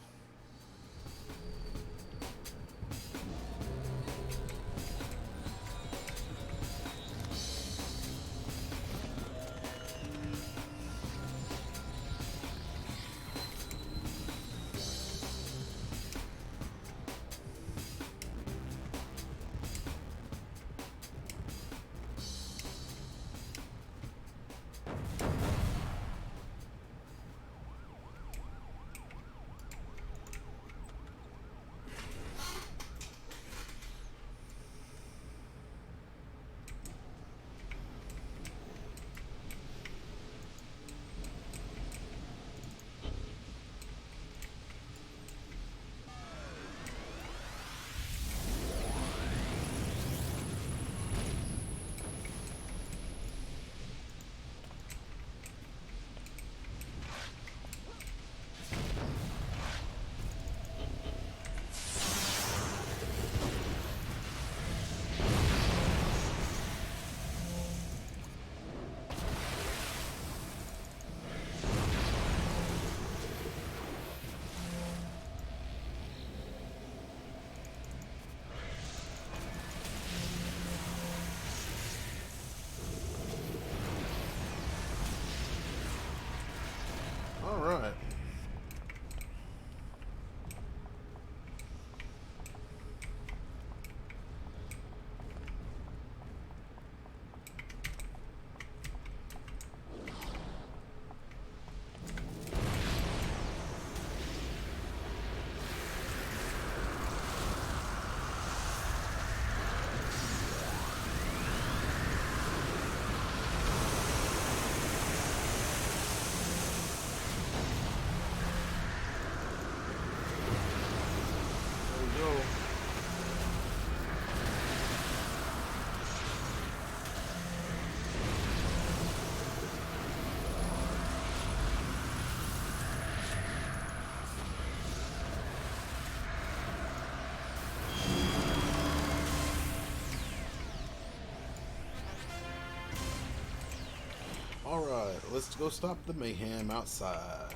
let's go stop the mayhem outside.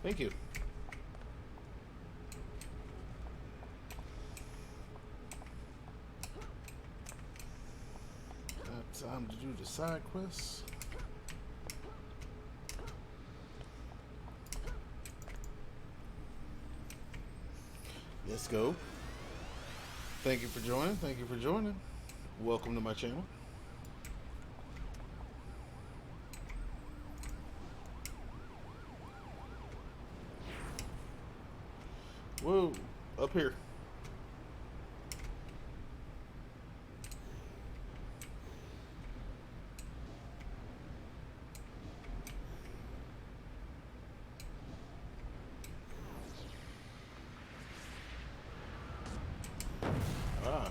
Thank you. Time to do the side quests. Let's go. Thank you for joining. Thank you for joining. Welcome to my channel. Whoa, up here. Ah.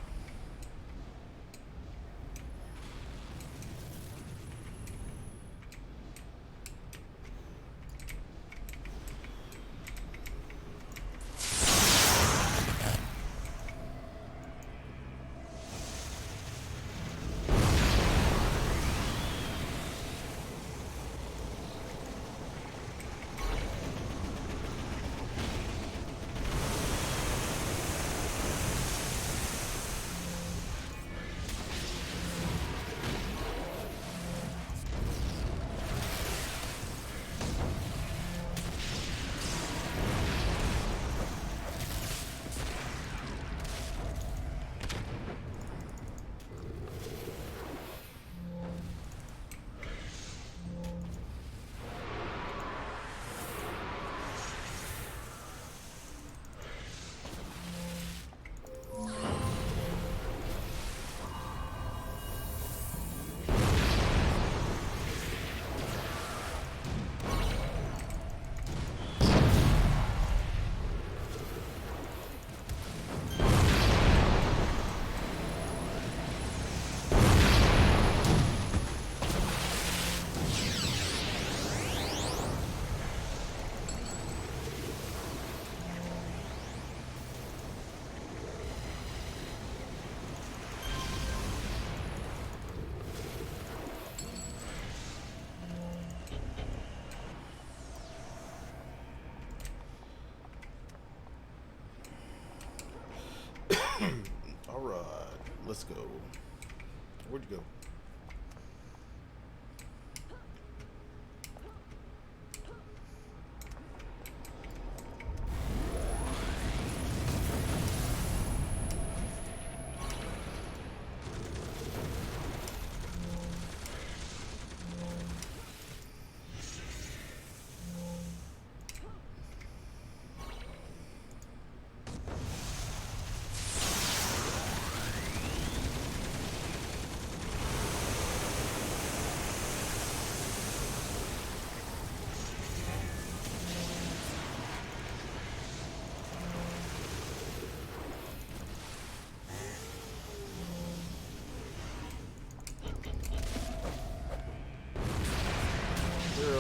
All right, let's go. Where'd you go?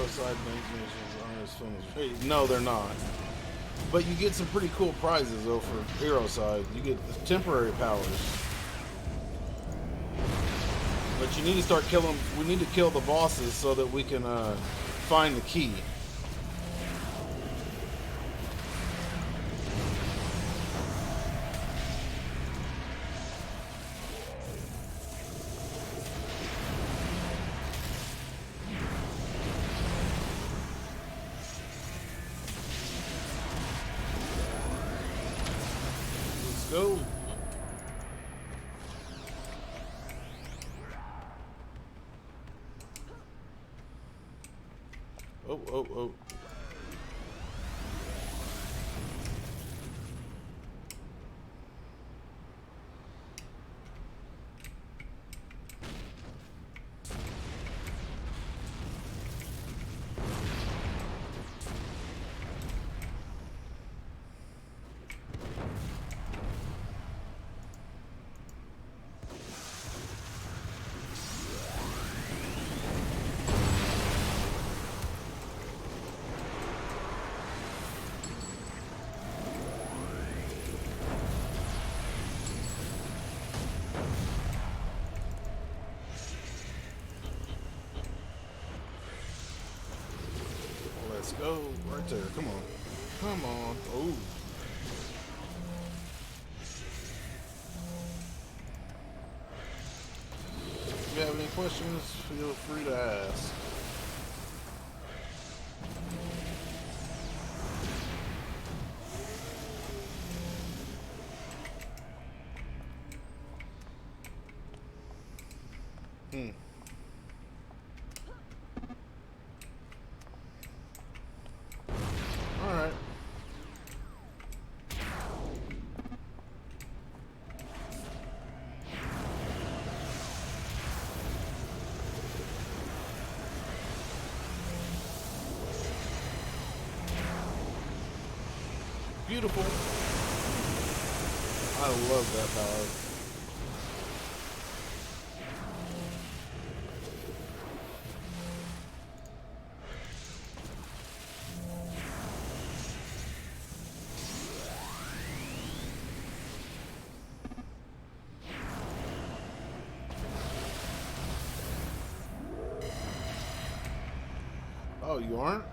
Side missions aren't as fun as hey, no, they're not. But you get some pretty cool prizes though for hero side. You get temporary powers. But you need to start killing. We need to kill the bosses so that we can find the key. Go. Oh, oh, oh. Oh, right there. Come on. Come on. Oh. If you have any questions, feel free to ask. All right. Beautiful. I love that power. Oh, you aren't?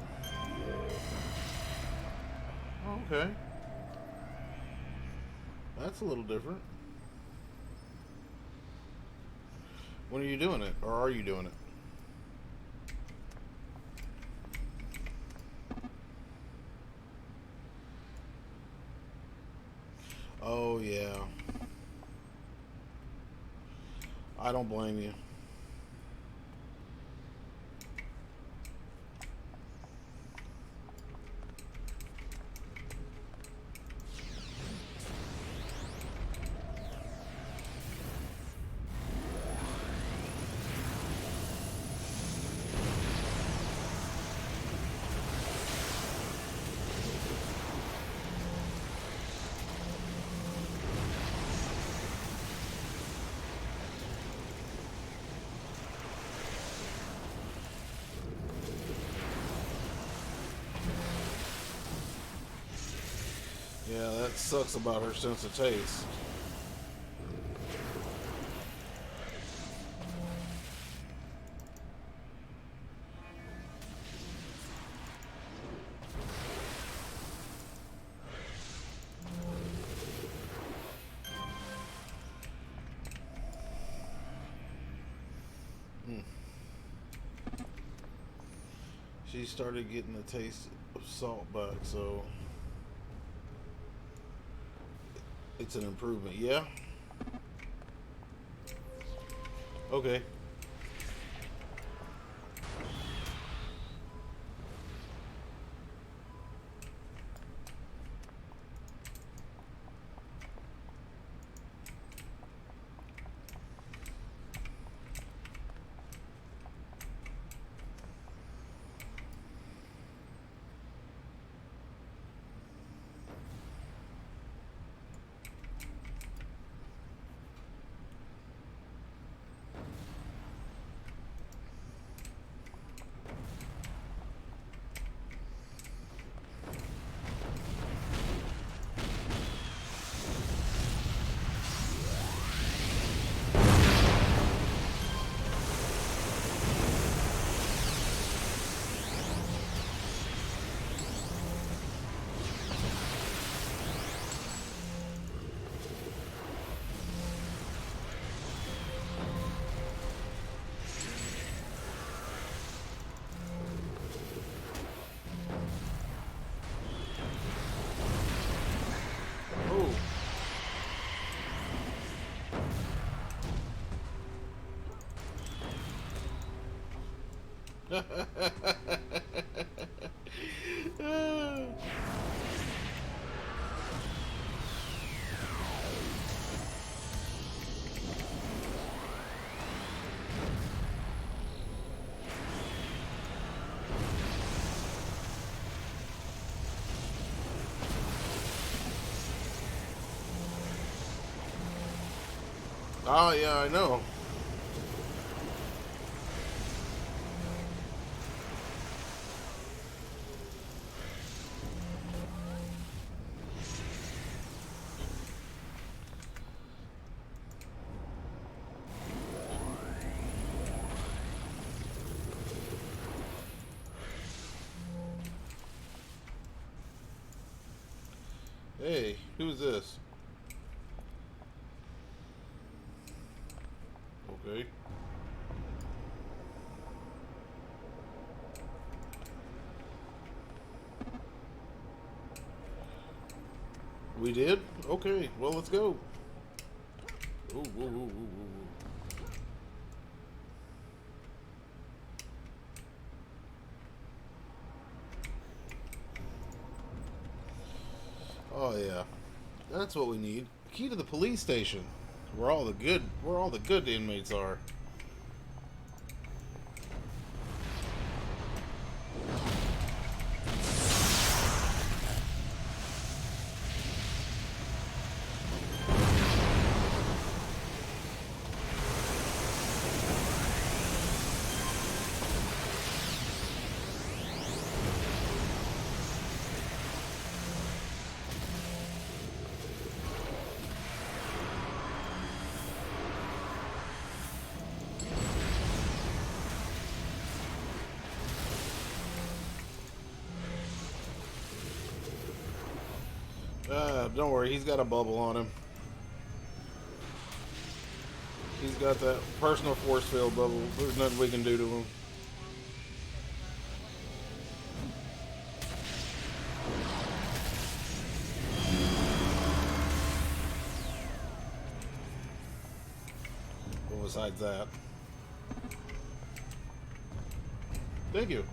Okay. That's a little different. When are you doing it? Or are you doing it? Oh, yeah. I don't blame you. Yeah, that sucks about her sense of taste. She started getting the taste of salt back, so it's an improvement. Yeah? Okay. Oh, yeah, I know. Hey, who's this? Okay. We did? Okay, well, let's go. Ooh, ooh, ooh, ooh, ooh. Oh yeah, that's what we need. Key to the police station, where all the good inmates are. Don't worry, he's got a bubble on him. He's got that personal force field bubble. There's nothing we can do to him. Well, besides that. Thank you.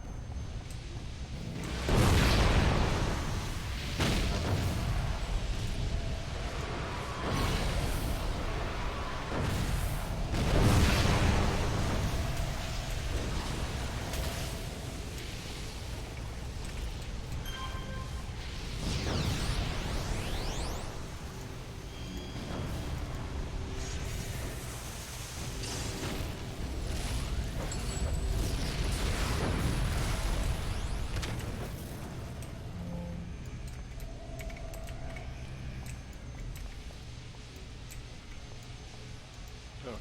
Oh.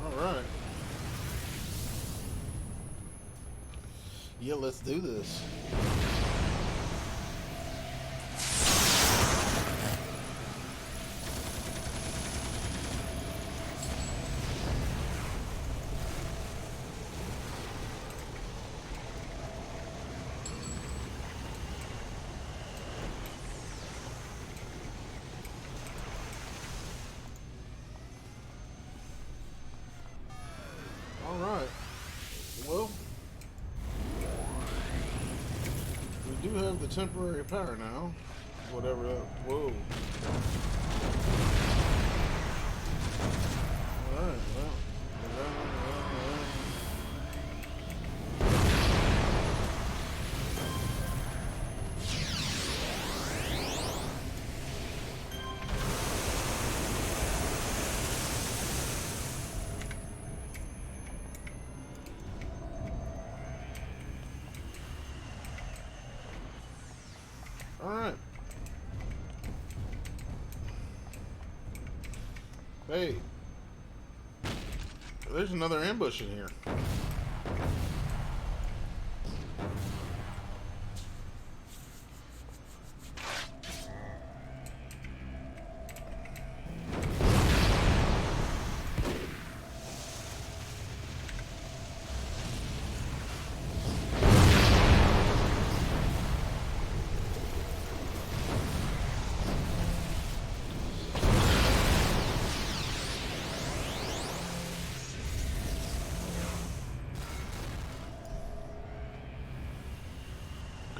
All right. Yeah, let's do this. All right. Well, we do have the temporary power now. Whatever that. Whoa. All right. Well. All right. Hey, there's another ambush in here.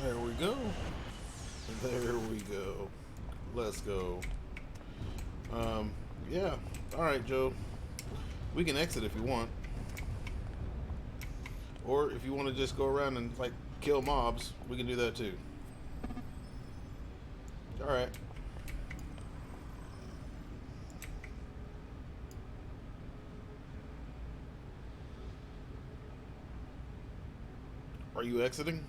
There we go. There we go. Let's go. Yeah. All right, Joe. We can exit if you want. Or if you want to just go around and, like, kill mobs, we can do that too. All right. Are you exiting?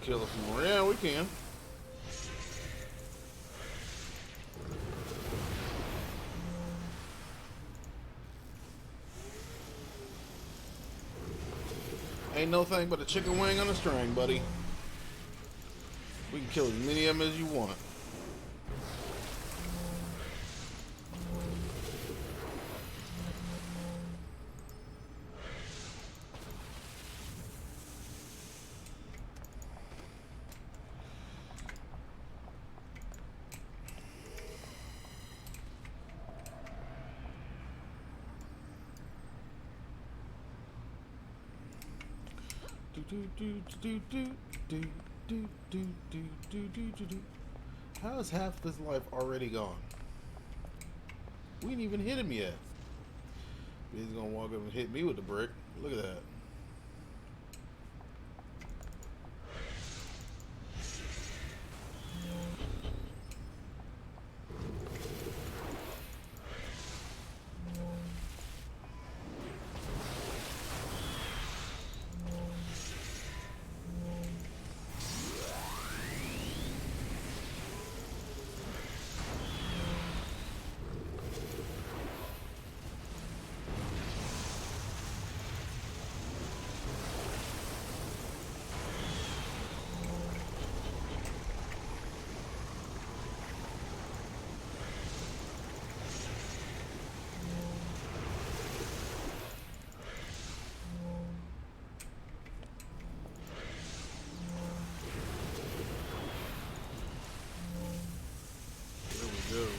kill a few more. Yeah, we can. Ain't no thing but a chicken wing on a string, buddy. We can kill as many of them as you want. How is half this life already gone? We ain't even hit him yet. He's gonna walk up and hit me with the brick. Look at that. There we go.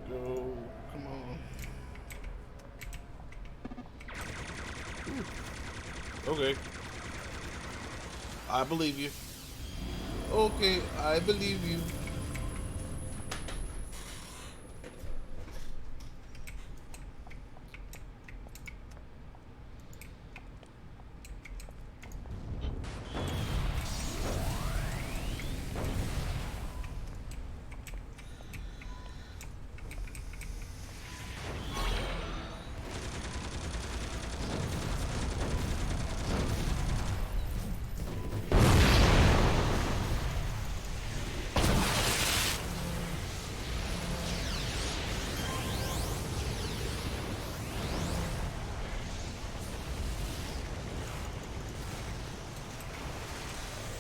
Go. Come on. Ooh. Okay. I believe you. Okay, I believe you.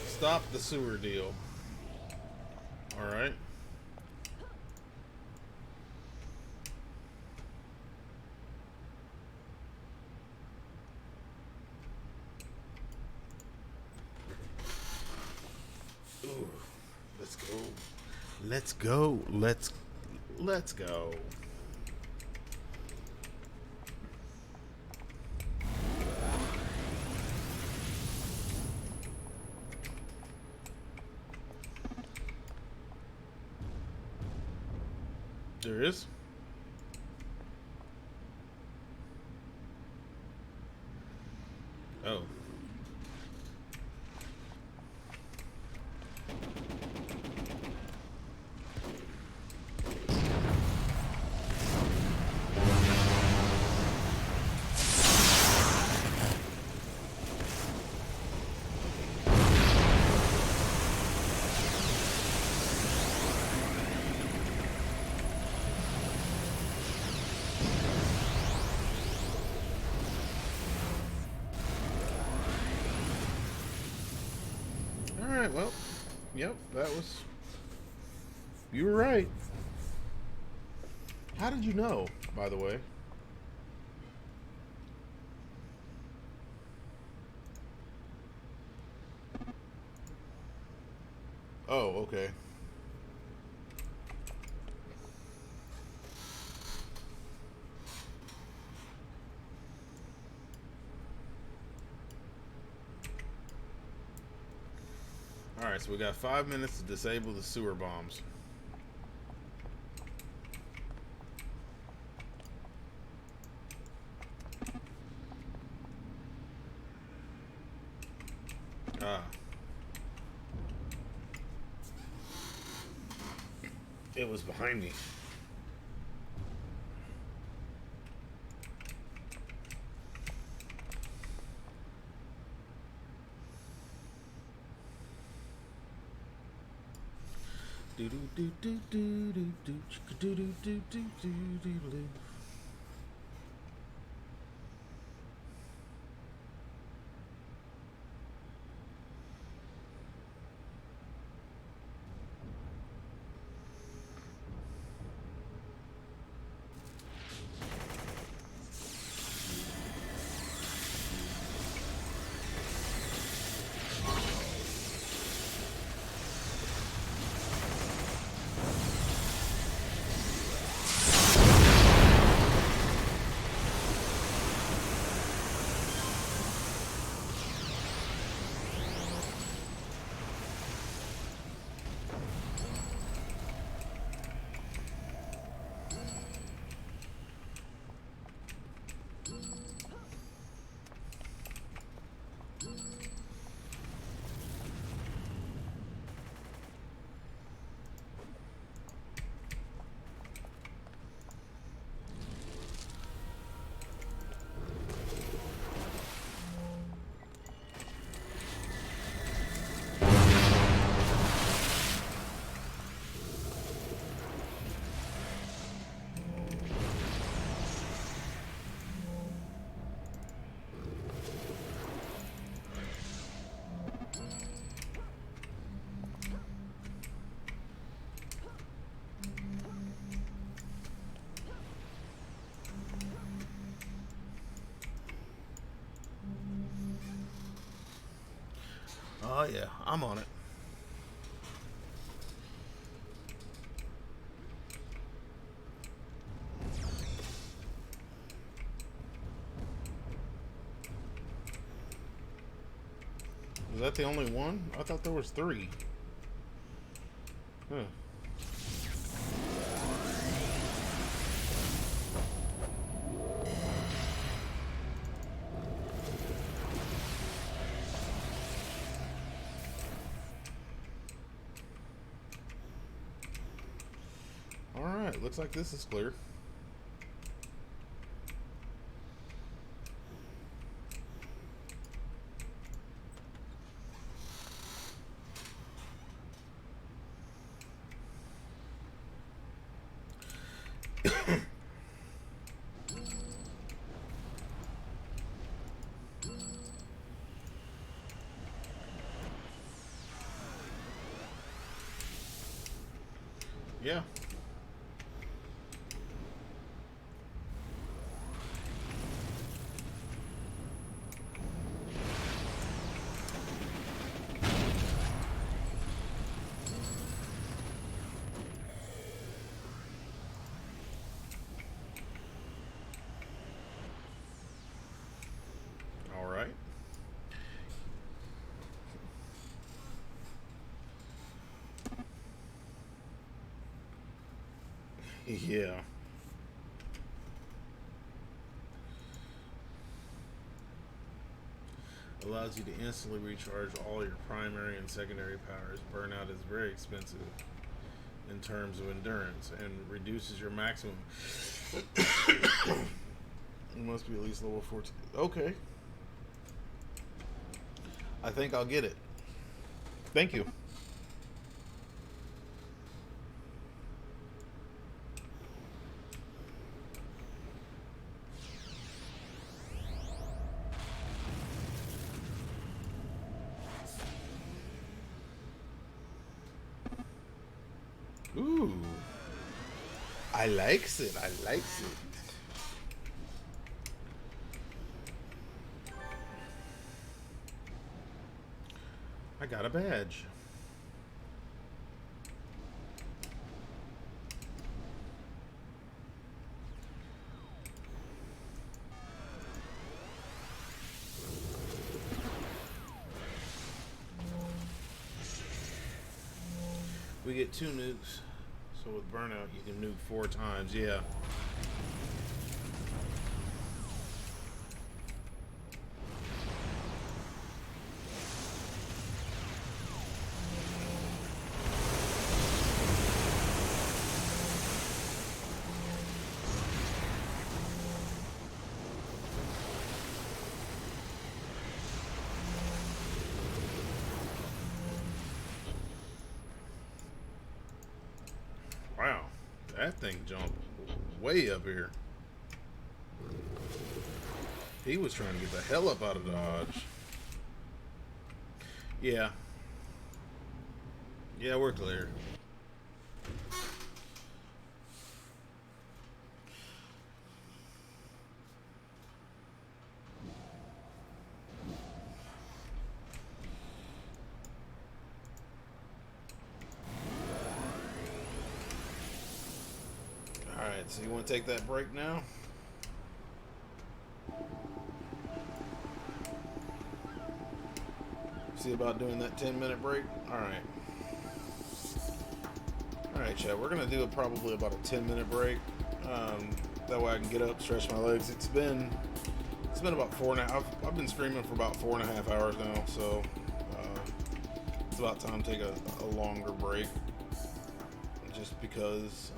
Stop the sewer deal. All right. Ooh, let's go. Let's go. Let's go. There is. Oh. Alright, well, yep, that was... You were right. How did you know, by the way? Oh, okay. Alright, so we got 5 minutes to disable the sewer bombs. Ah. It was behind me. Do do do do do do do do do do do do do. Oh yeah, I'm on it. Was that the only one? I thought there was 3. Huh. Alright, looks like this is clear. Yeah. All right. Yeah. Allows you to instantly recharge all your primary and secondary powers. Burnout is very expensive in terms of endurance and reduces your maximum. You must be at least level 14. Okay. I think I'll get it. Thank you. Ooh. I likes it. I likes it. I got a badge. We get 2 nukes. So with burnout, you can nuke 4 times. Yeah. Wow, that thing jumped way up here. He was trying to get the hell up out of Dodge. Yeah. Yeah, we're clear. Alright, so you want to take that break now? See about doing that 10-minute break? Alright. Alright, chat. We're going to do probably about a 10-minute break. That way I can get up, stretch my legs. It's been about 4.5. I've been streaming for about 4.5 hours now, so it's about time to take a longer break. Just because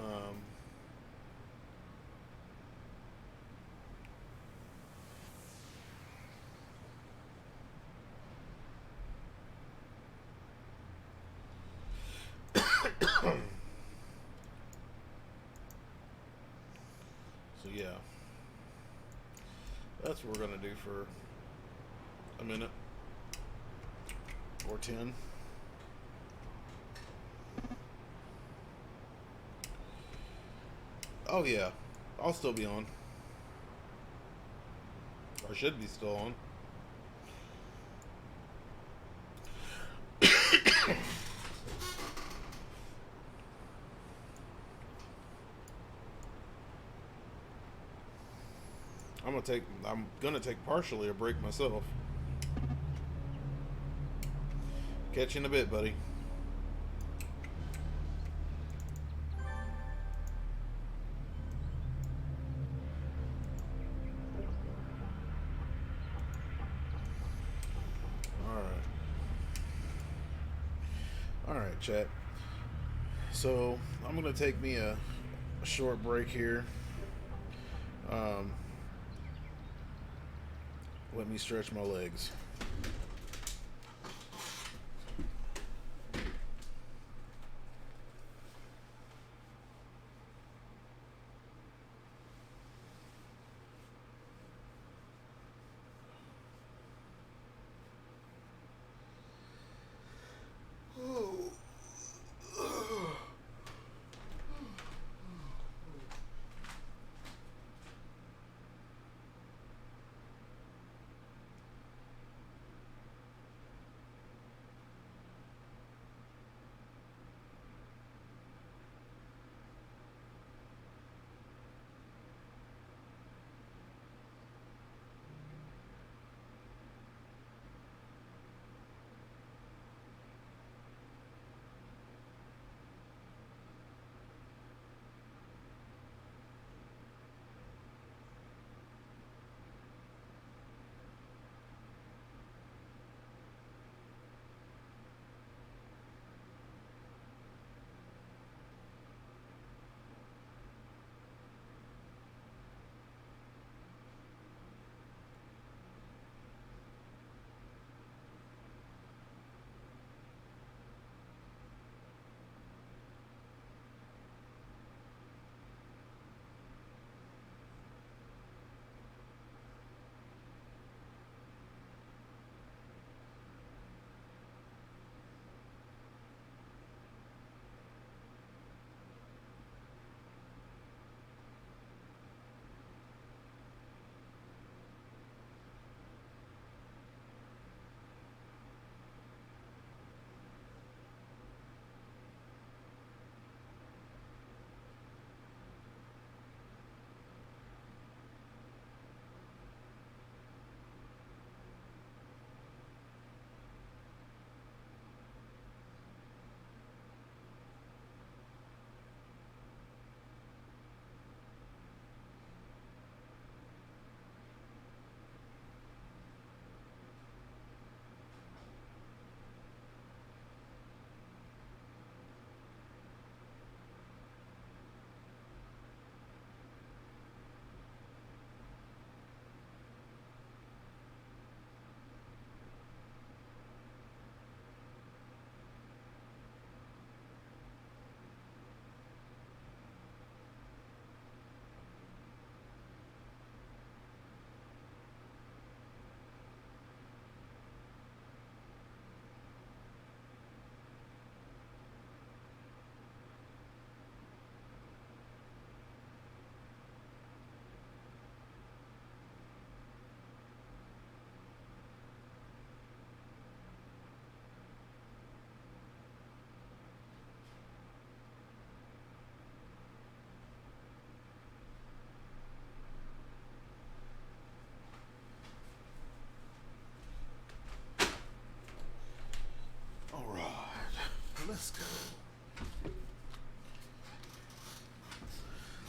so yeah, that's what we're gonna do for a minute or 10. Oh yeah, I'll still be on, or should be still on. I'm gonna take partially a break myself. Catch you in a bit, buddy. Alright, chat. So I'm gonna take me a short break here. Let me stretch my legs.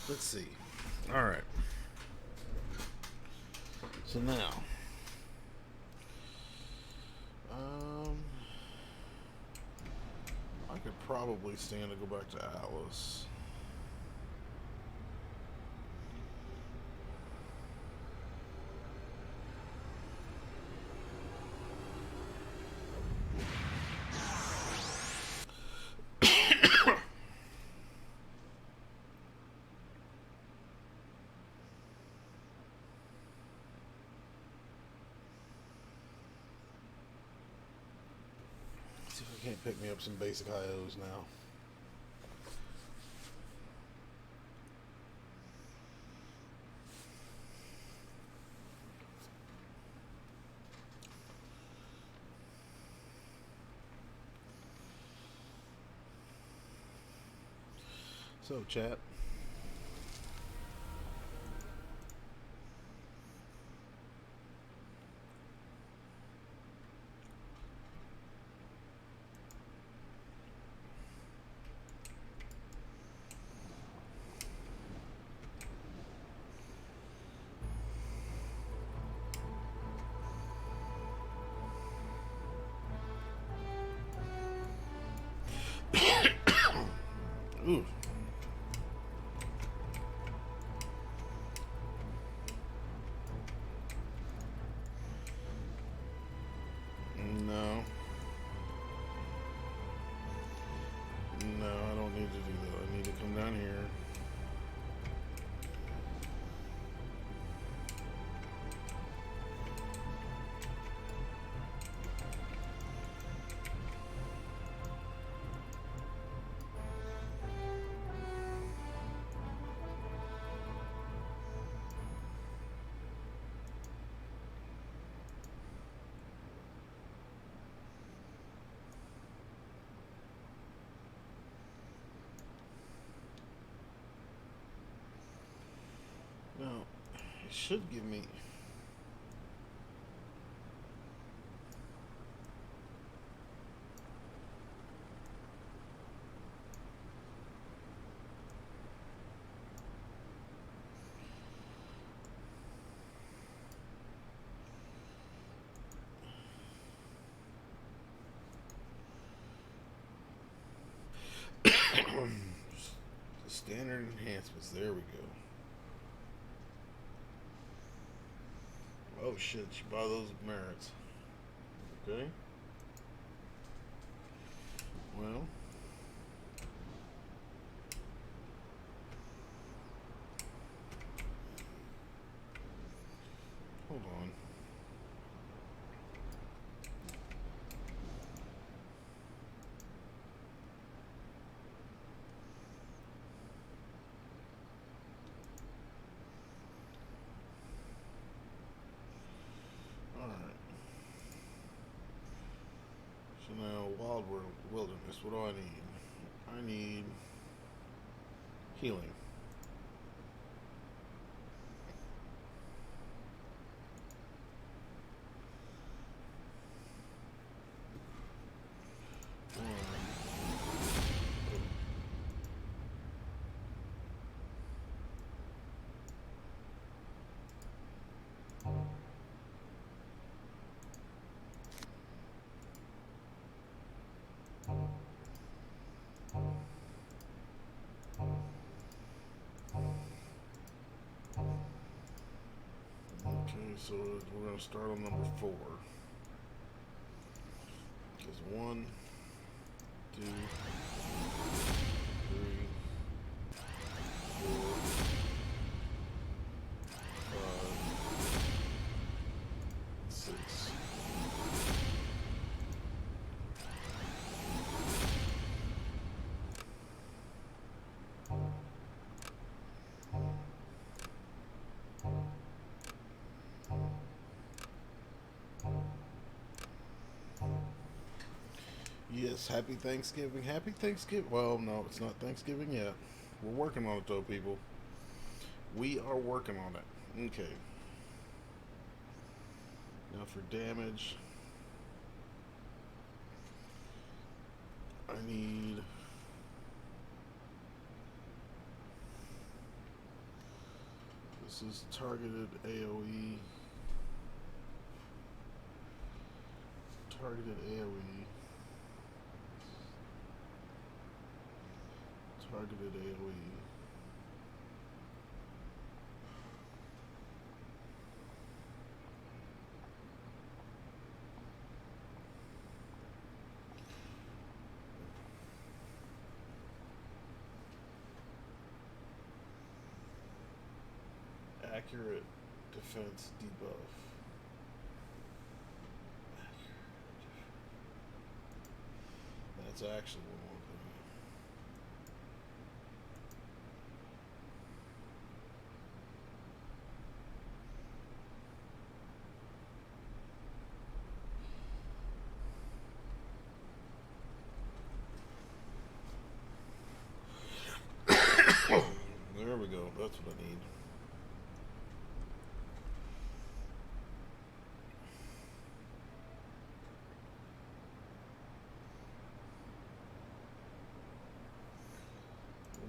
Let's see. All right. So now, I could probably stand to go back to Atlas. See if I can't pick me up some basic IOs now. So, chat. Ooh. No. No, I don't need to do that. I need to come down here. No, it should give me. Standard enhancements. There we go. Oh shit, you buy those merits. Okay. Well. Hold on. So now, wilderness, what do I need? I need healing. Okay, so we're going to start on number 4. Because 1, 2, 3, 4, 5, 6. Yes, happy Thanksgiving. Happy Thanksgiving. Well, no, it's not Thanksgiving yet. We're working on it, though, people. We are working on it. Okay. Now for damage, I need This is targeted AoE. Targeted AoE. Targeted AoE. Accurate defense debuff. That's actually one more thing. There we go. That's what I need.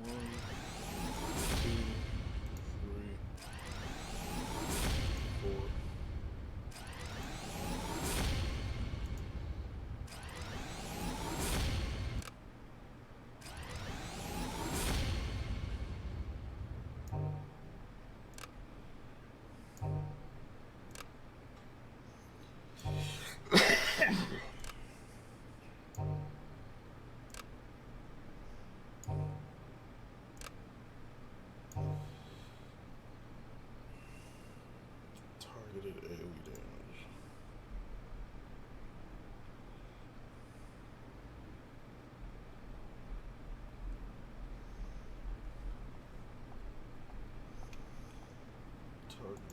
One, two, three, four. Targeted AoE damage. Targeted.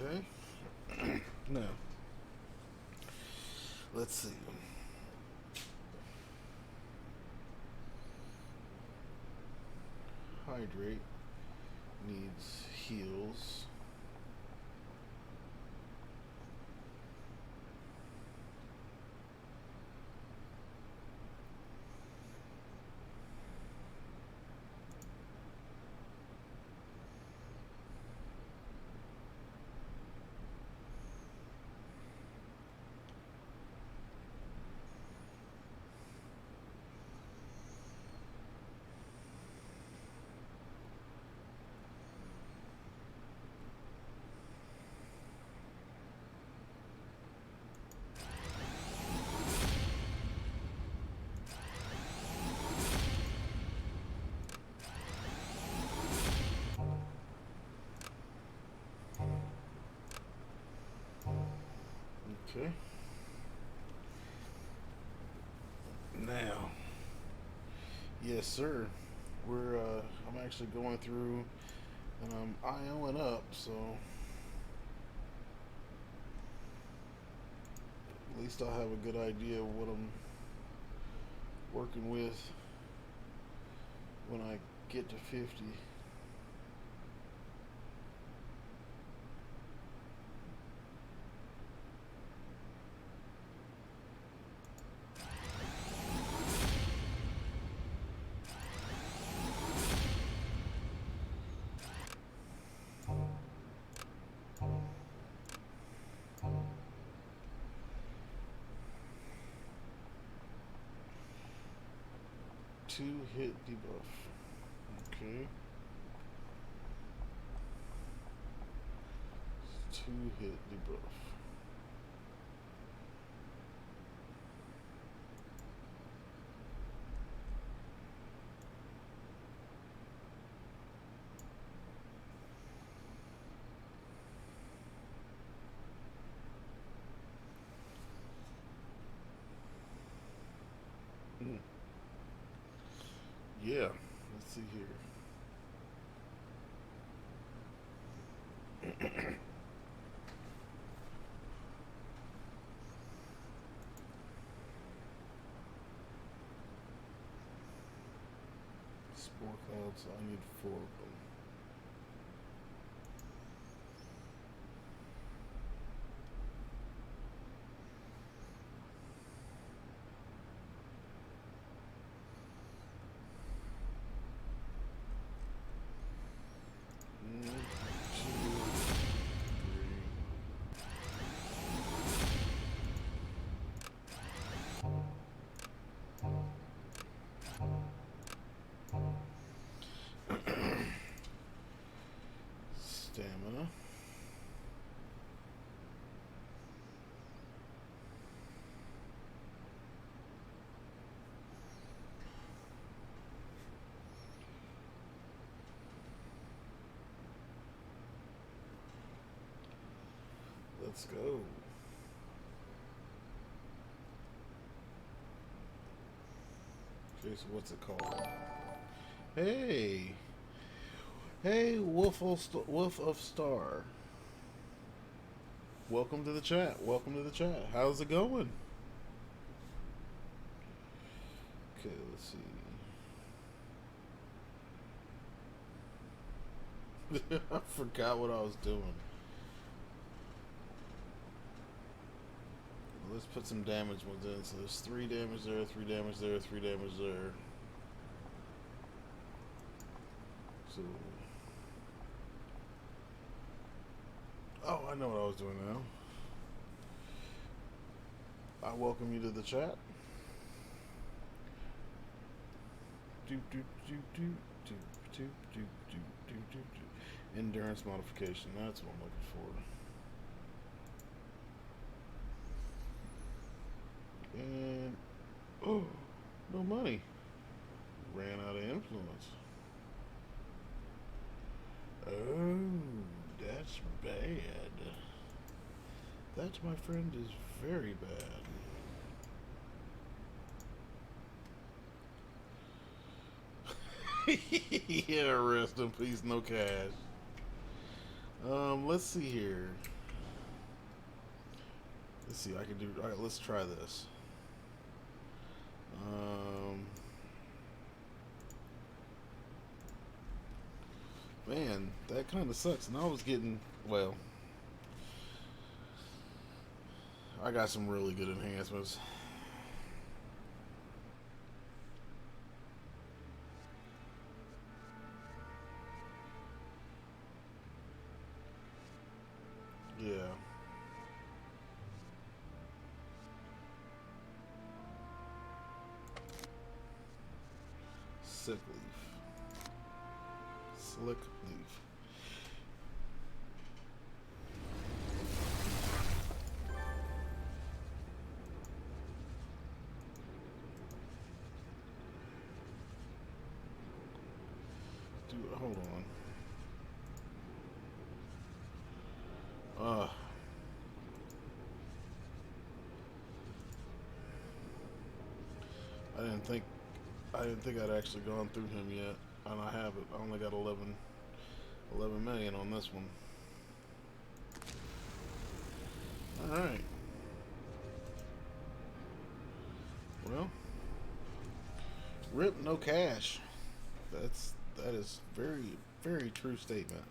Okay. Now, let's see. Hydrate needs heals. Okay. Now, yes, sir. I'm actually going through and I'm IOing up, so at least I'll have a good idea of what I'm working with when I get to 50. 2-hit debuff. Okay. 2-hit debuff. Yeah, let's see here. Spore clouds, I need 4 of them. One, 2, 3. Stamina. Let's go. Okay, so what's it called? Hey! Hey, Wolf of Star. Welcome to the chat. Welcome to the chat. How's it going? Okay, let's see. I forgot what I was doing. Let's put some damage ones in. So there's 3 damage there, 3 damage there, 3 damage there. So, oh, I know what I was doing now. I welcome you to the chat. Endurance modification. That's what I'm looking for. And oh, no money. Ran out of influence. Oh, that's bad. That, my friend, is very bad. Yeah, rest in peace, no cash. Let's see here. Let's see, I can do. Alright, let's try this. Man, that kind of sucks. And I was getting, well, I got some really good enhancements. Yeah. Sick leaf. Slick leaf. Dude, hold on. I didn't think I'd actually gone through him yet, and I haven't. I only got 11 million on this one. All right. Well, rip no cash. That is very true statement.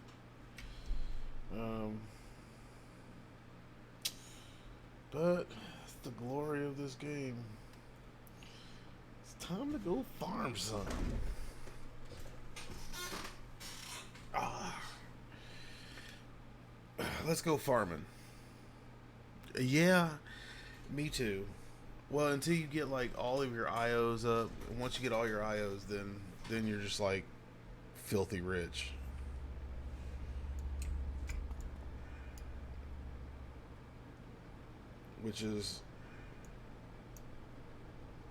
But it's the glory of this game. It's time to go farm some. Let's go farming. Yeah, me too. Well, until you get like all of your IOs up, and once you get all your IOs, then you're just like filthy rich. Which is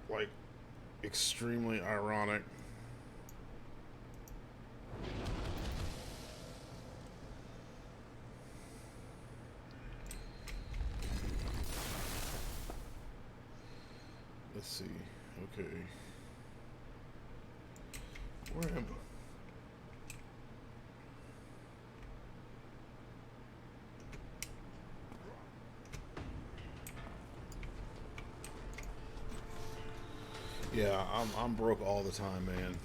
like extremely ironic. Let's see. Okay. Where am I? Yeah, I'm broke all the time, man.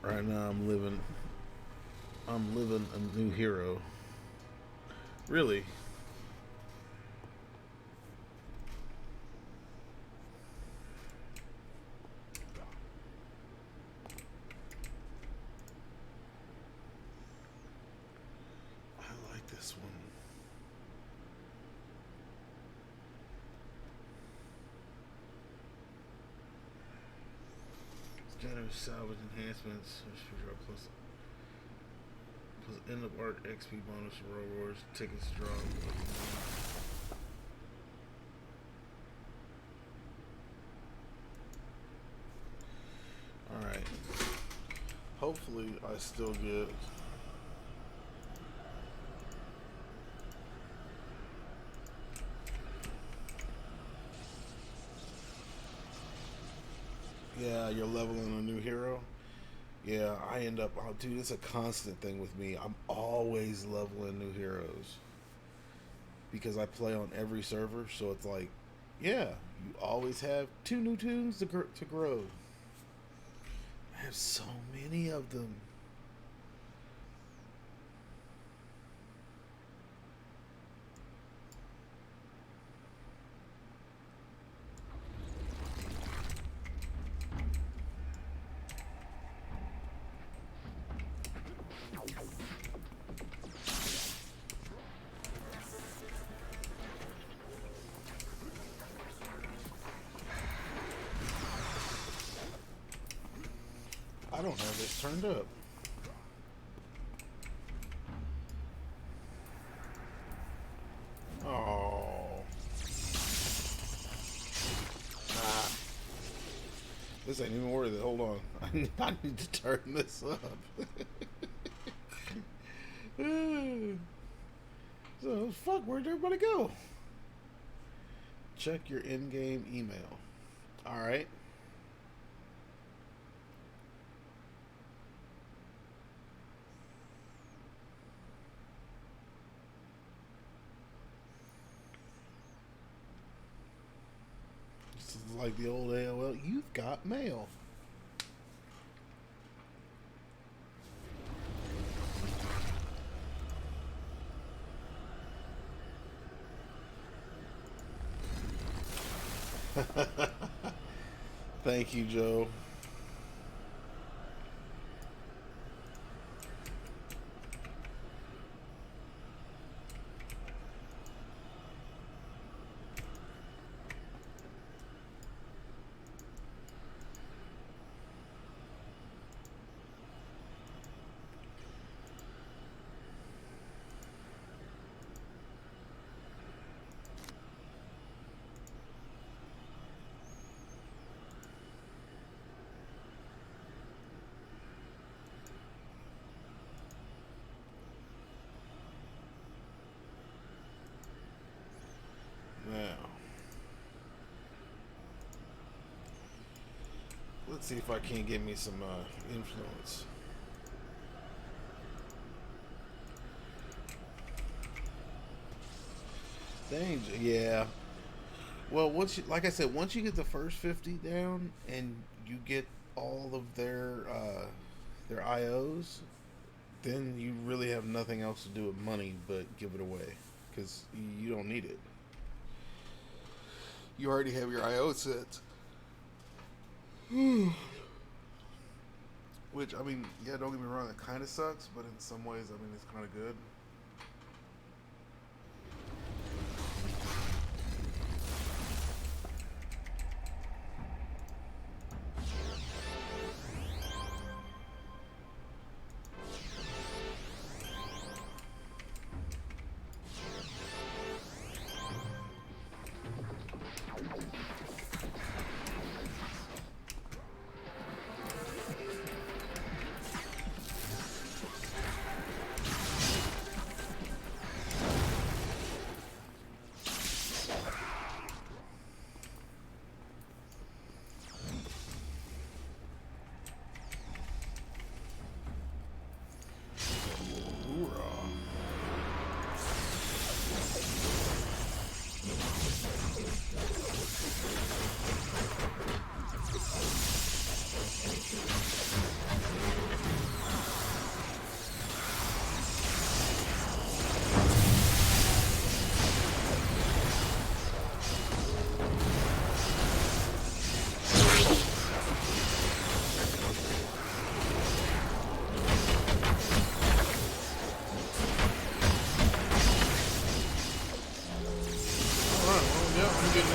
Right now I'm living a new hero. Really? I like this one. Generous salvage enhancements. Plus end of arc XP bonus for rewards. Tickets draw. Alright. Hopefully I still get yeah, you're leveling a new hero. Yeah, I end up, oh, dude, it's a constant thing with me. I'm always leveling new heroes because I play on every server. So it's like, yeah, you always have 2 new tunes to grow. I have so many of them. I don't have this turned up. Oh. Ah. This ain't even worth it. Hold on. I need to turn this up. So, fuck, where'd everybody go? Check your in-game email. Alright. This is like the old AOL. You've got mail. Thank you, Joe. Now, let's see if I can't get me some influence. Danger, yeah. Well, like I said, once you get the first 50 down and you get all of their IOs, then you really have nothing else to do with money but give it away because you don't need it. You already have your IO sets. Which, I mean, yeah, don't get me wrong, it kind of sucks, but in some ways, I mean, it's kind of good.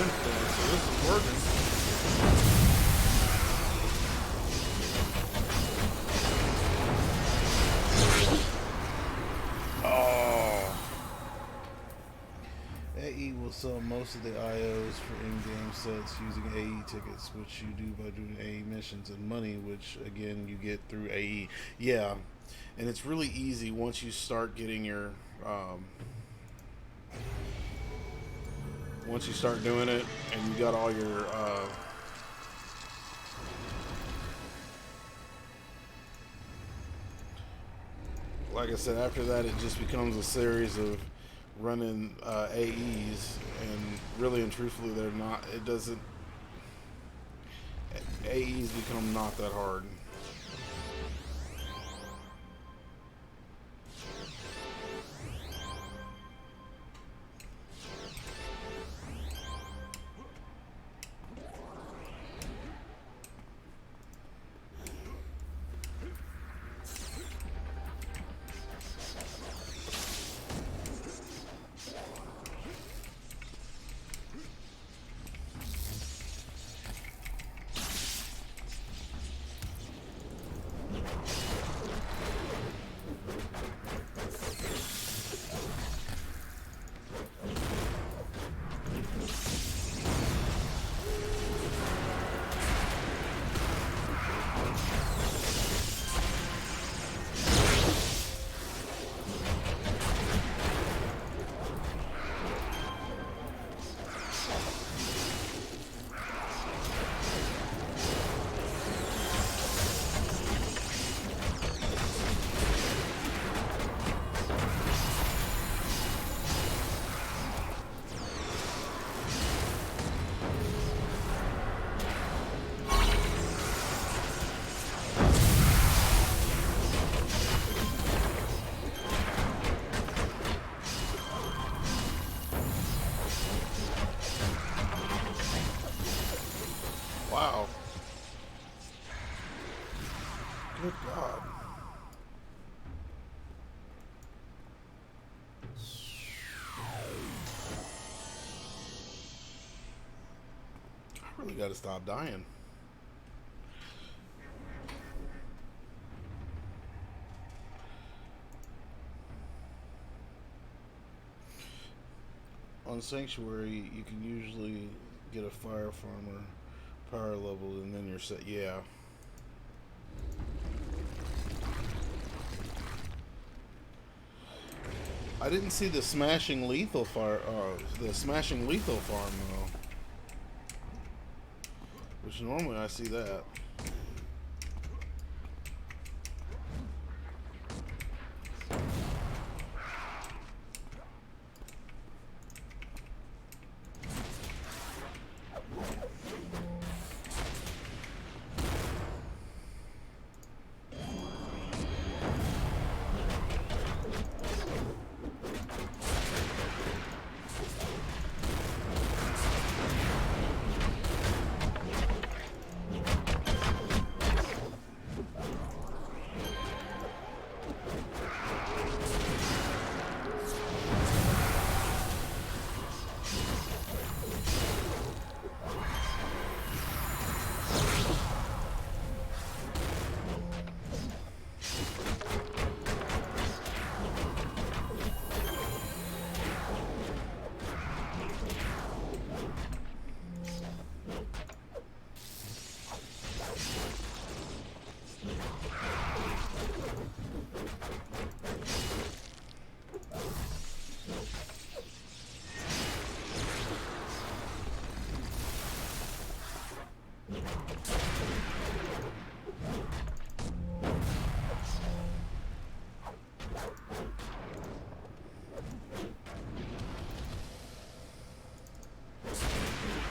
influence, so this is working. Oh. AE will sell most of the IOs for in-game sets using AE tickets, which you do by doing AE missions, and money, which again you get through AE. Yeah, and it's really easy once you start getting your once you start doing it and you got all your like I said, after that it just becomes a series of running AEs, and really and truthfully they're not, it doesn't, AEs become not that hard. Wow. Good God. I really got to stop dying. On Sanctuary, you can usually get a fire farmer power level and then you're set. Yeah. I didn't see the smashing lethal fire, the smashing lethal farm though. Which normally I see that.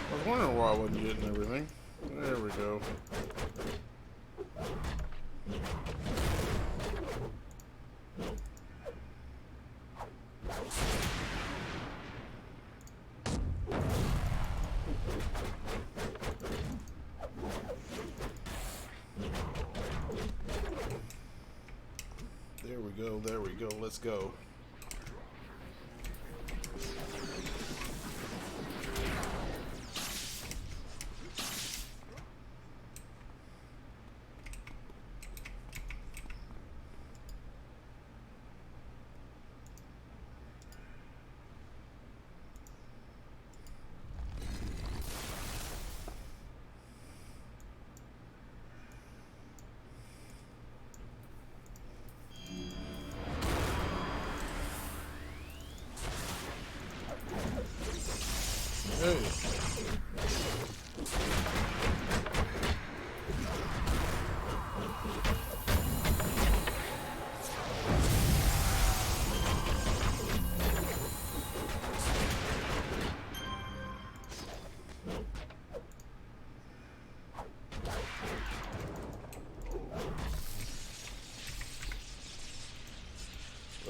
I was wondering why I wasn't getting everything. There we go. There we go, there we go, let's go.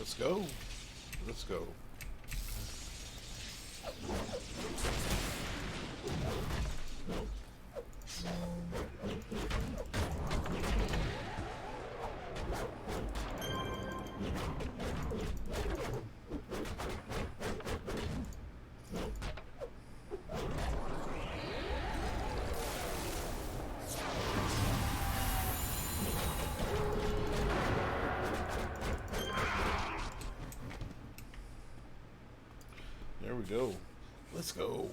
Let's go. Let's go. There we go. Let's go.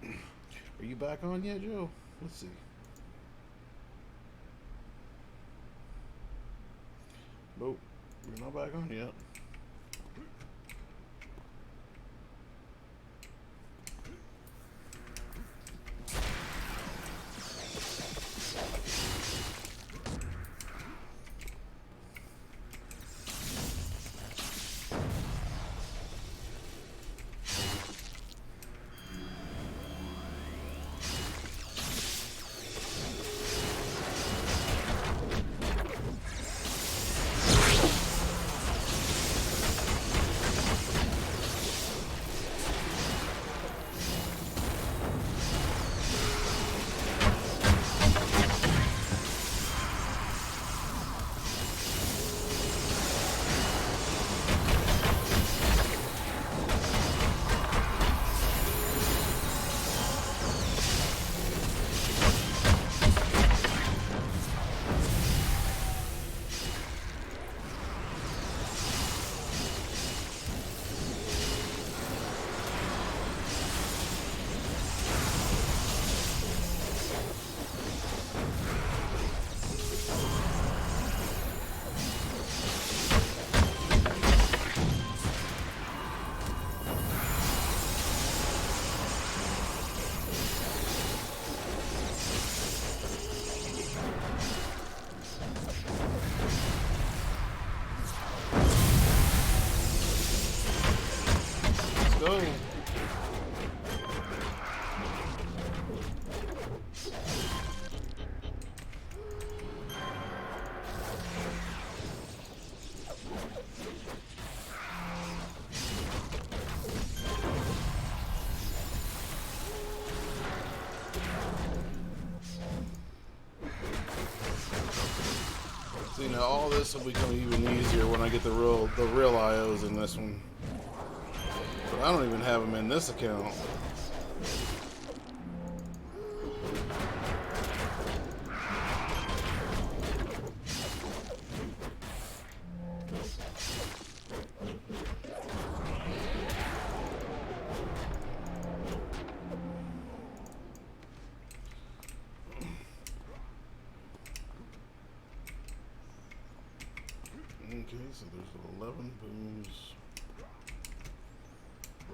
Are you back on yet, Joe? Let's see. Nope. You're not back on yet. Go. See, now all this will become even easier when I get the real IOs in this one. But I don't even have them in this account. Okay, so there's 11 booms.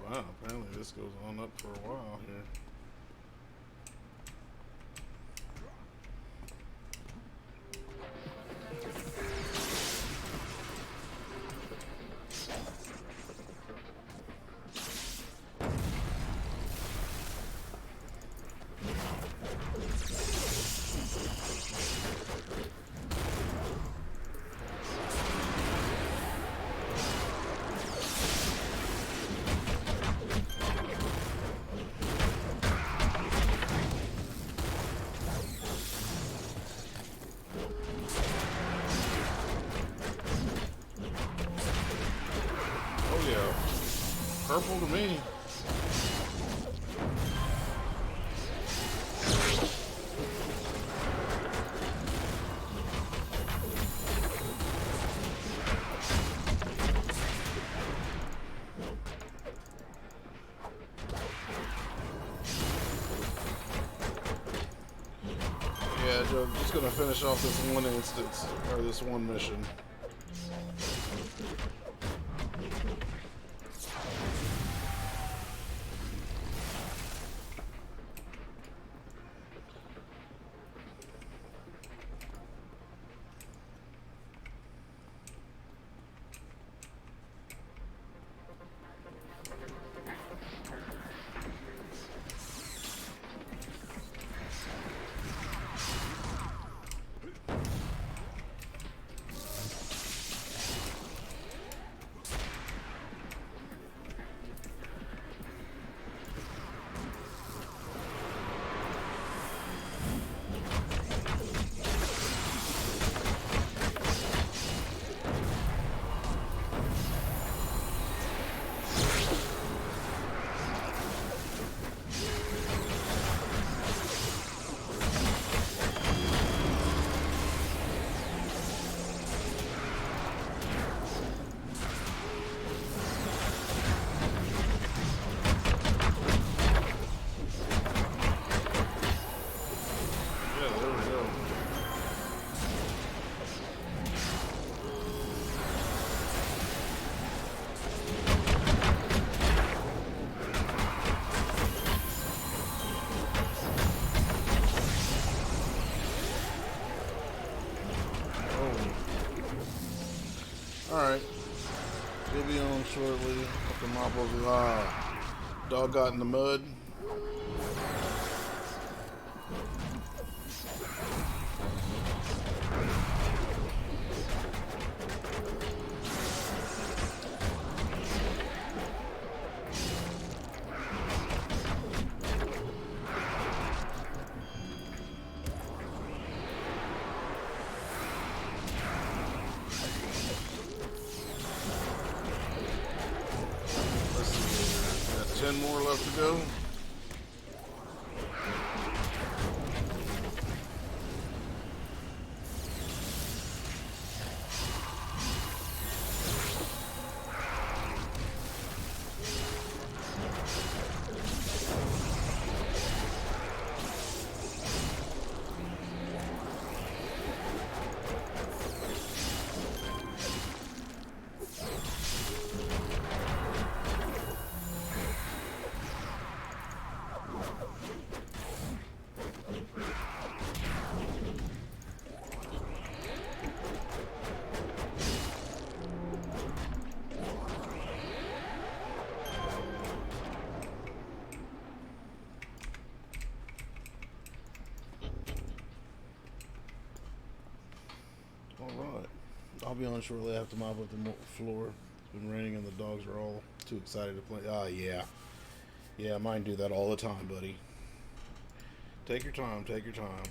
Wow, apparently this goes on up for a while here. Purple to me. Yeah, Joe, I'm just gonna finish off this one instance, or this one mission. Alright. She'll be on shortly. Have to mop over. Dog got in the mud. Let's see. Got 10 more left to go. Alright. I'll be on shortly. I have to mop up the floor. It's been raining and the dogs are all too excited to play. Yeah. Yeah, mine do that all the time, buddy. Take your time, take your time.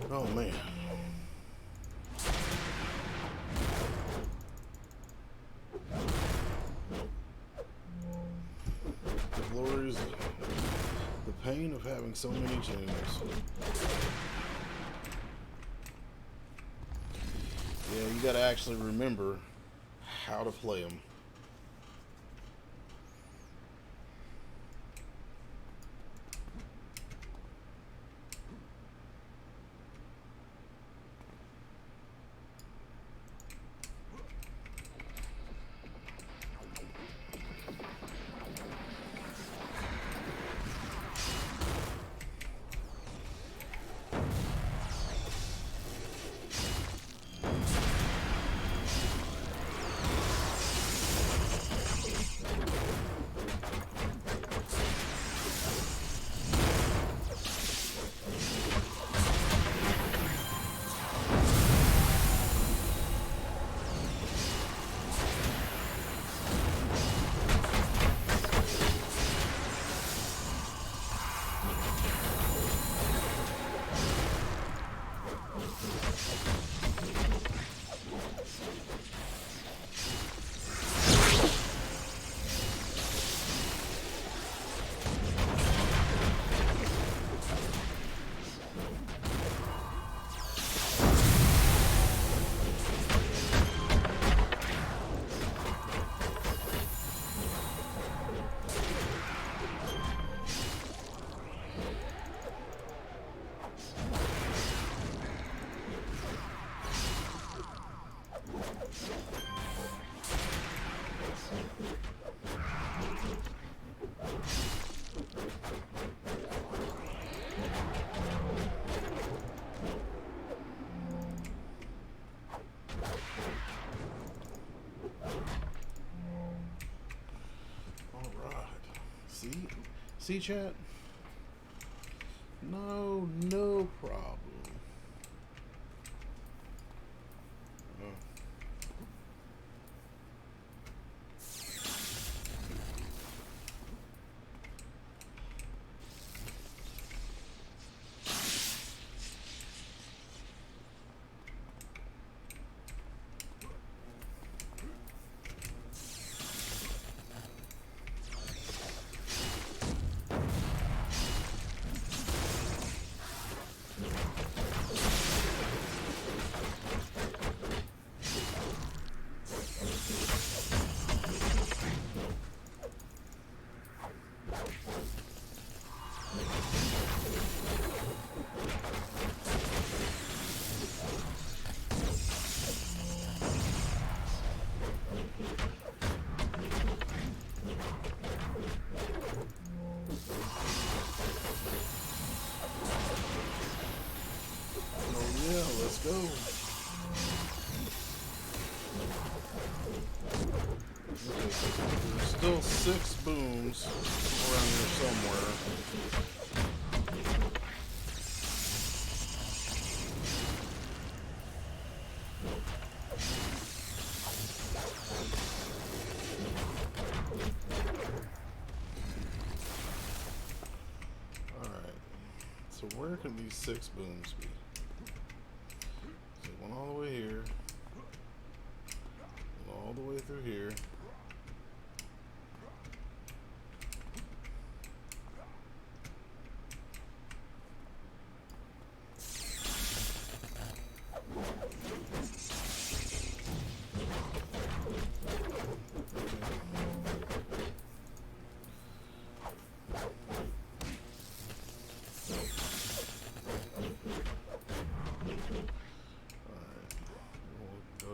Oh man. The glories, the pain of having so many channels. Yeah, you gotta actually remember how to play them. See, chat? No problem. Oh. Yeah, let's go. Okay, there's still 6 booms around here somewhere. Alright, so where can these 6 booms be? One all the way here, all the way through here.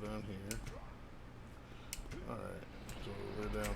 Down here. Alright, so they're down here.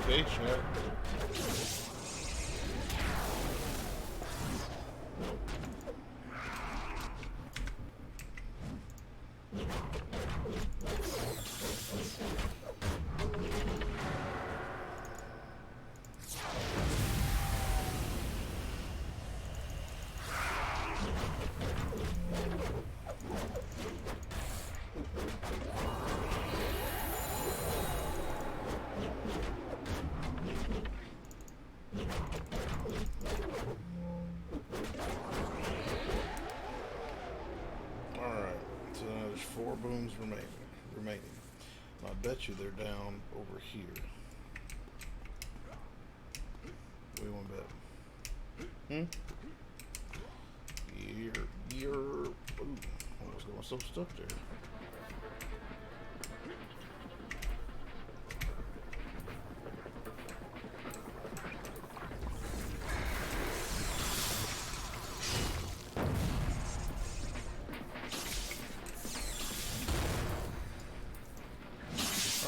Okay, chat. There's 4 booms remaining. I bet you they're down over here. What do you want to bet? Ooh, almost got myself stuck there.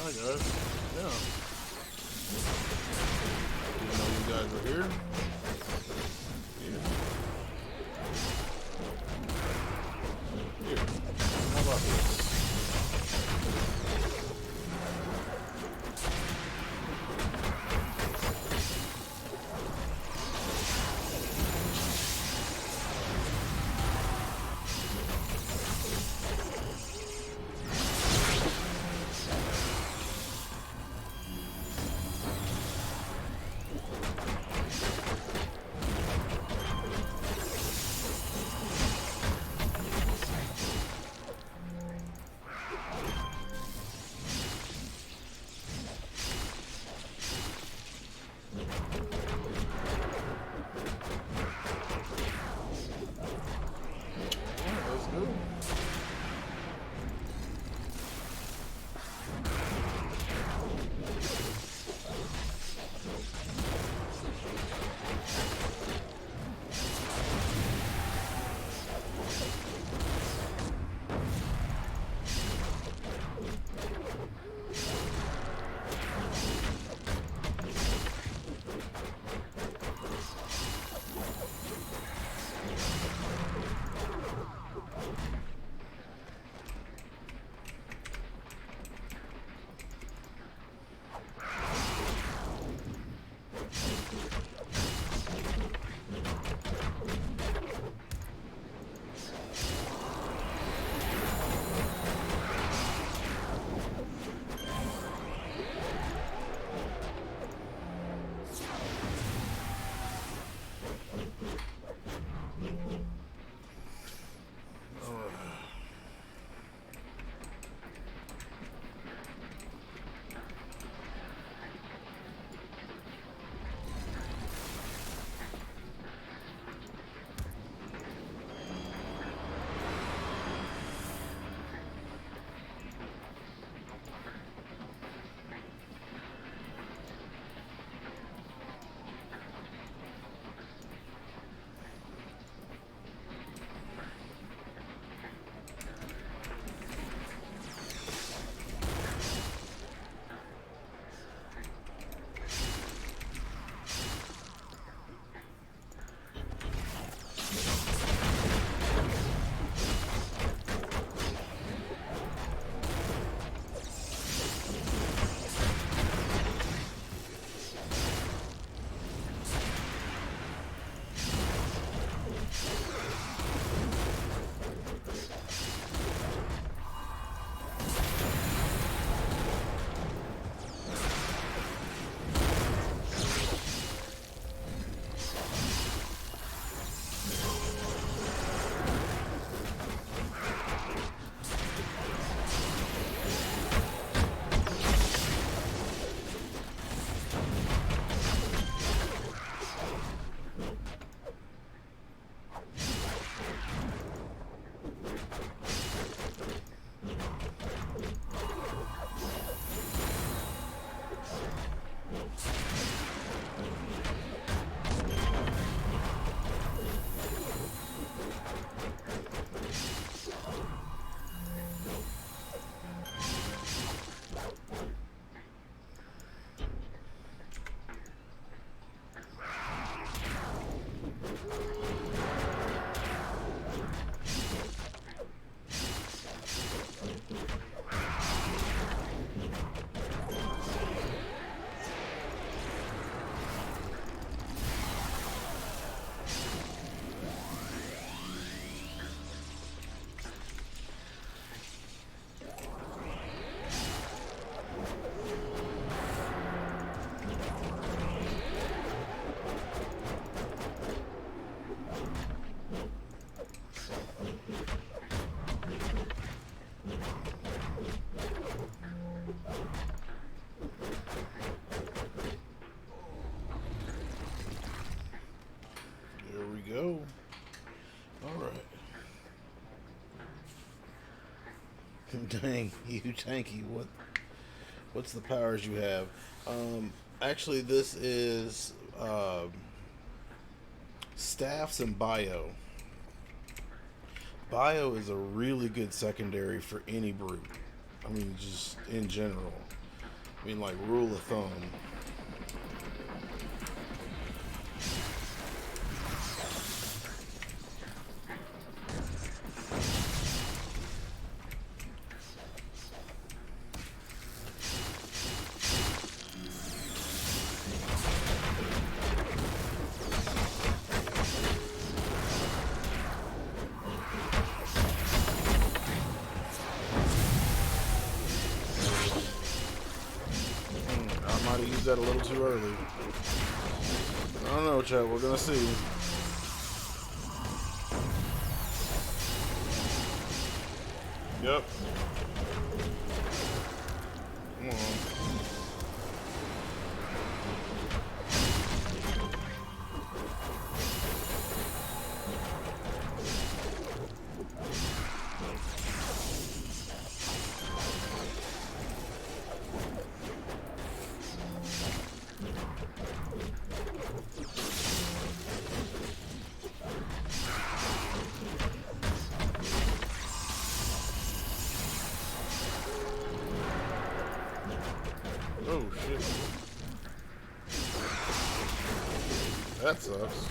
Hi guys. Yeah. Didn't know you guys were here. Yeah. Here. How about this? There we go. All right. Dang, you tanky. What's the powers you have? Actually, this is staffs and bio. Bio is a really good secondary for any brute. I mean, just in general. I mean, like rule of thumb. I might have used that a little too early. I don't know, chat. We're gonna see. Yep. Come on. Oh shit. That sucks.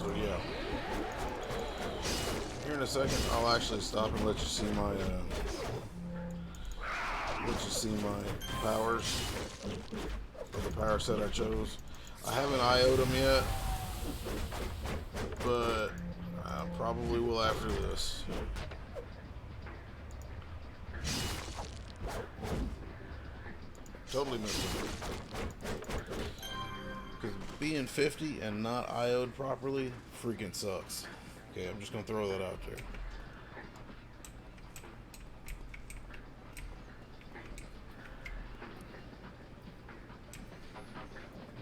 So yeah, here in a second I'll actually stop and let you see my powers, or the power set I chose. I haven't IO'd them yet, but I probably will after this. Totally missed it. Because being 50 and not IO'd properly freaking sucks. Okay, I'm just going to throw that out there.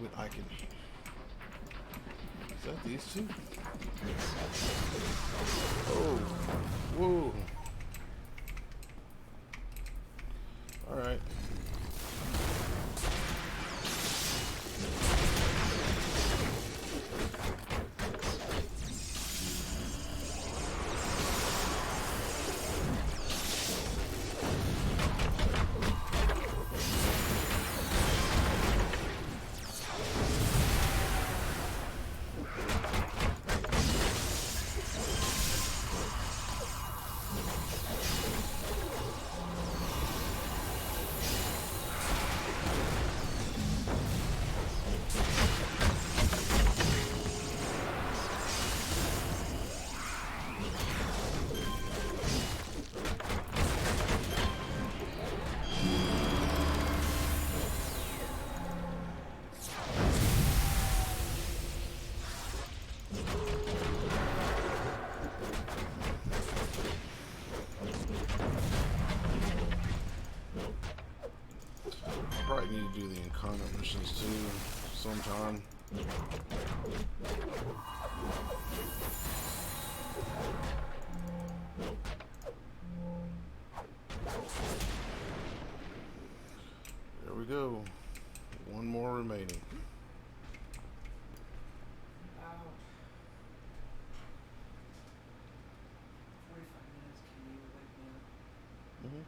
But I can... Is that these two? Oh. Whoa. Alright. do the incarnate missions too sometime. There we go. One more remaining. About 45 minutes. Can you wake me up? Mm-hmm.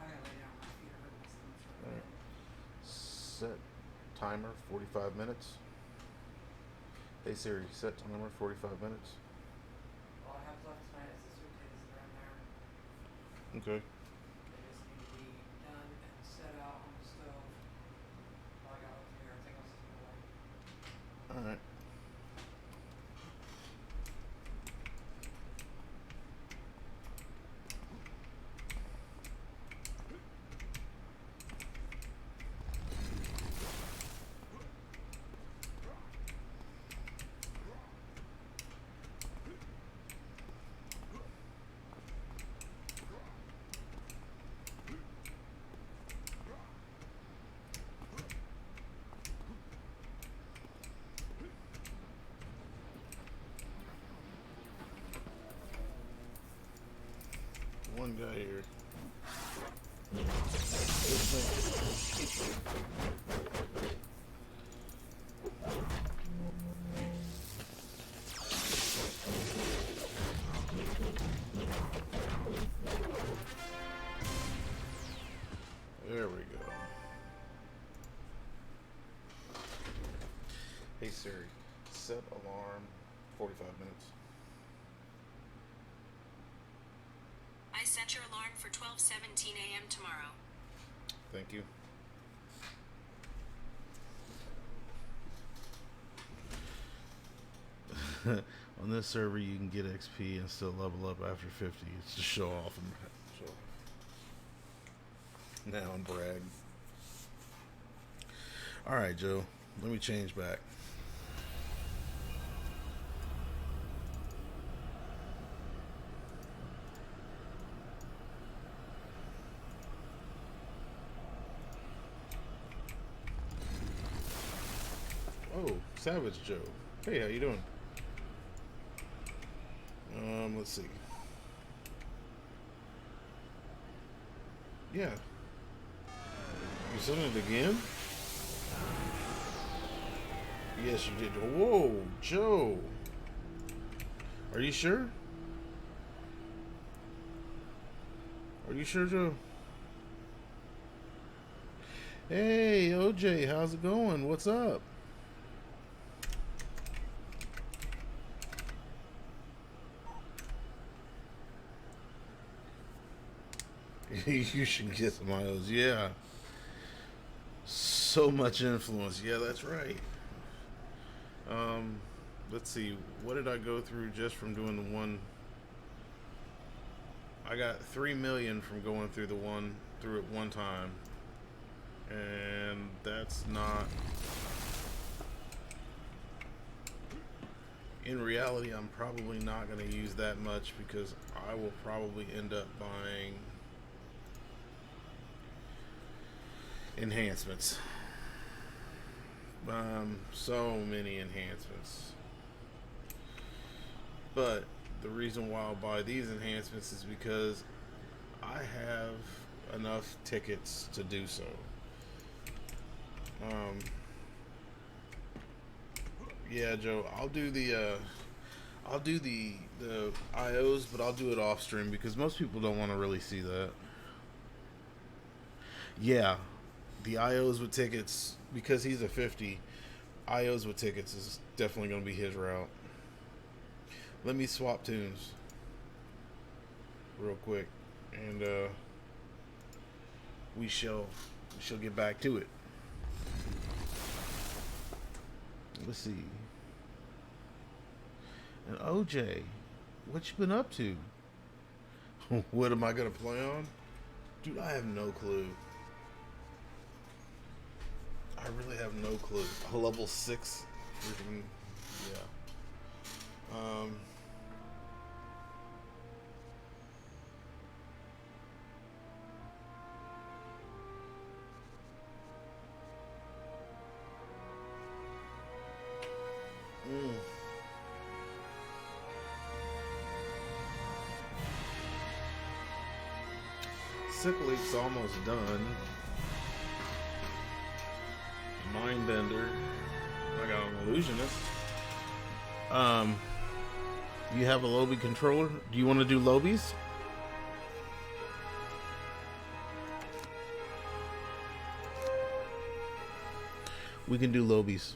I gotta lay down. My feet are hurting. My stomach's All hurting. right. Set timer 45 minutes. Hey Siri, set timer 45 minutes. All I have left tonight is the suitcases that are in there. Okay. They just need to be done and set out on the stove. All I got left here. Everything else is in the way. All right. One guy here. There we go. Hey Siri, set alarm 45 minutes. I set your alarm for 12:17 a.m. tomorrow. Thank you. On this server, you can get XP and still level up after 50. It's to show off and show off. Now and brag. All right, Joe. Let me change back. Oh, Savage Joe. Hey, how you doing? Let's see. Yeah. You sent it again? Yes, you did. Whoa, Joe. Are you sure? Are you sure, Joe? Hey, OJ, how's it going? What's up? You should get some IOs. Yeah. So much influence. Yeah, that's right. Let's see. What did I go through just from doing the one? I got 3 million from going through the one through it one time. And that's not. In reality, I'm probably not going to use that much because I will probably end up buying enhancements. So many enhancements. But the reason why I'll buy these enhancements is because I have enough tickets to do so. Yeah, Joe, I'll do the IOs, but I'll do it off stream because most people don't want to really see that. Yeah, the IOs with tickets, because he's a 50, IOs with tickets is definitely going to be his route. Let me swap tunes real quick, and we shall get back to it. Let's see. And OJ, what you been up to? What am I gonna play on? Dude, I have no clue. I really have no clue. A level 6 freaking, yeah. Sickle Leak's almost done. Mindbender. I got an Illusionist. You have a Lobby controller? Do you want to do Lobies? We can do Lobies.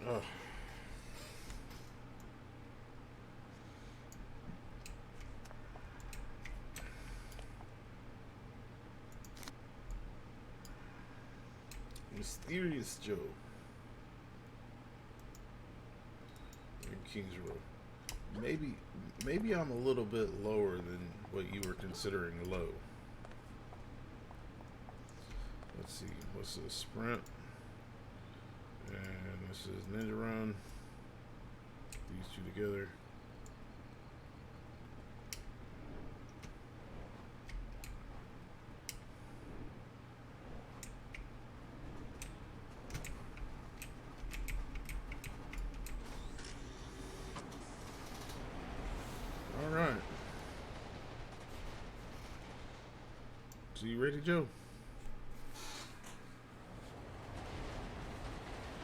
Oh. Mysterious Joe. In Kings Row. Maybe I'm a little bit lower than what you were considering low. Let's see. What's this? Sprint. And this is Ninja Run. These two together. All right. So you ready, Joe?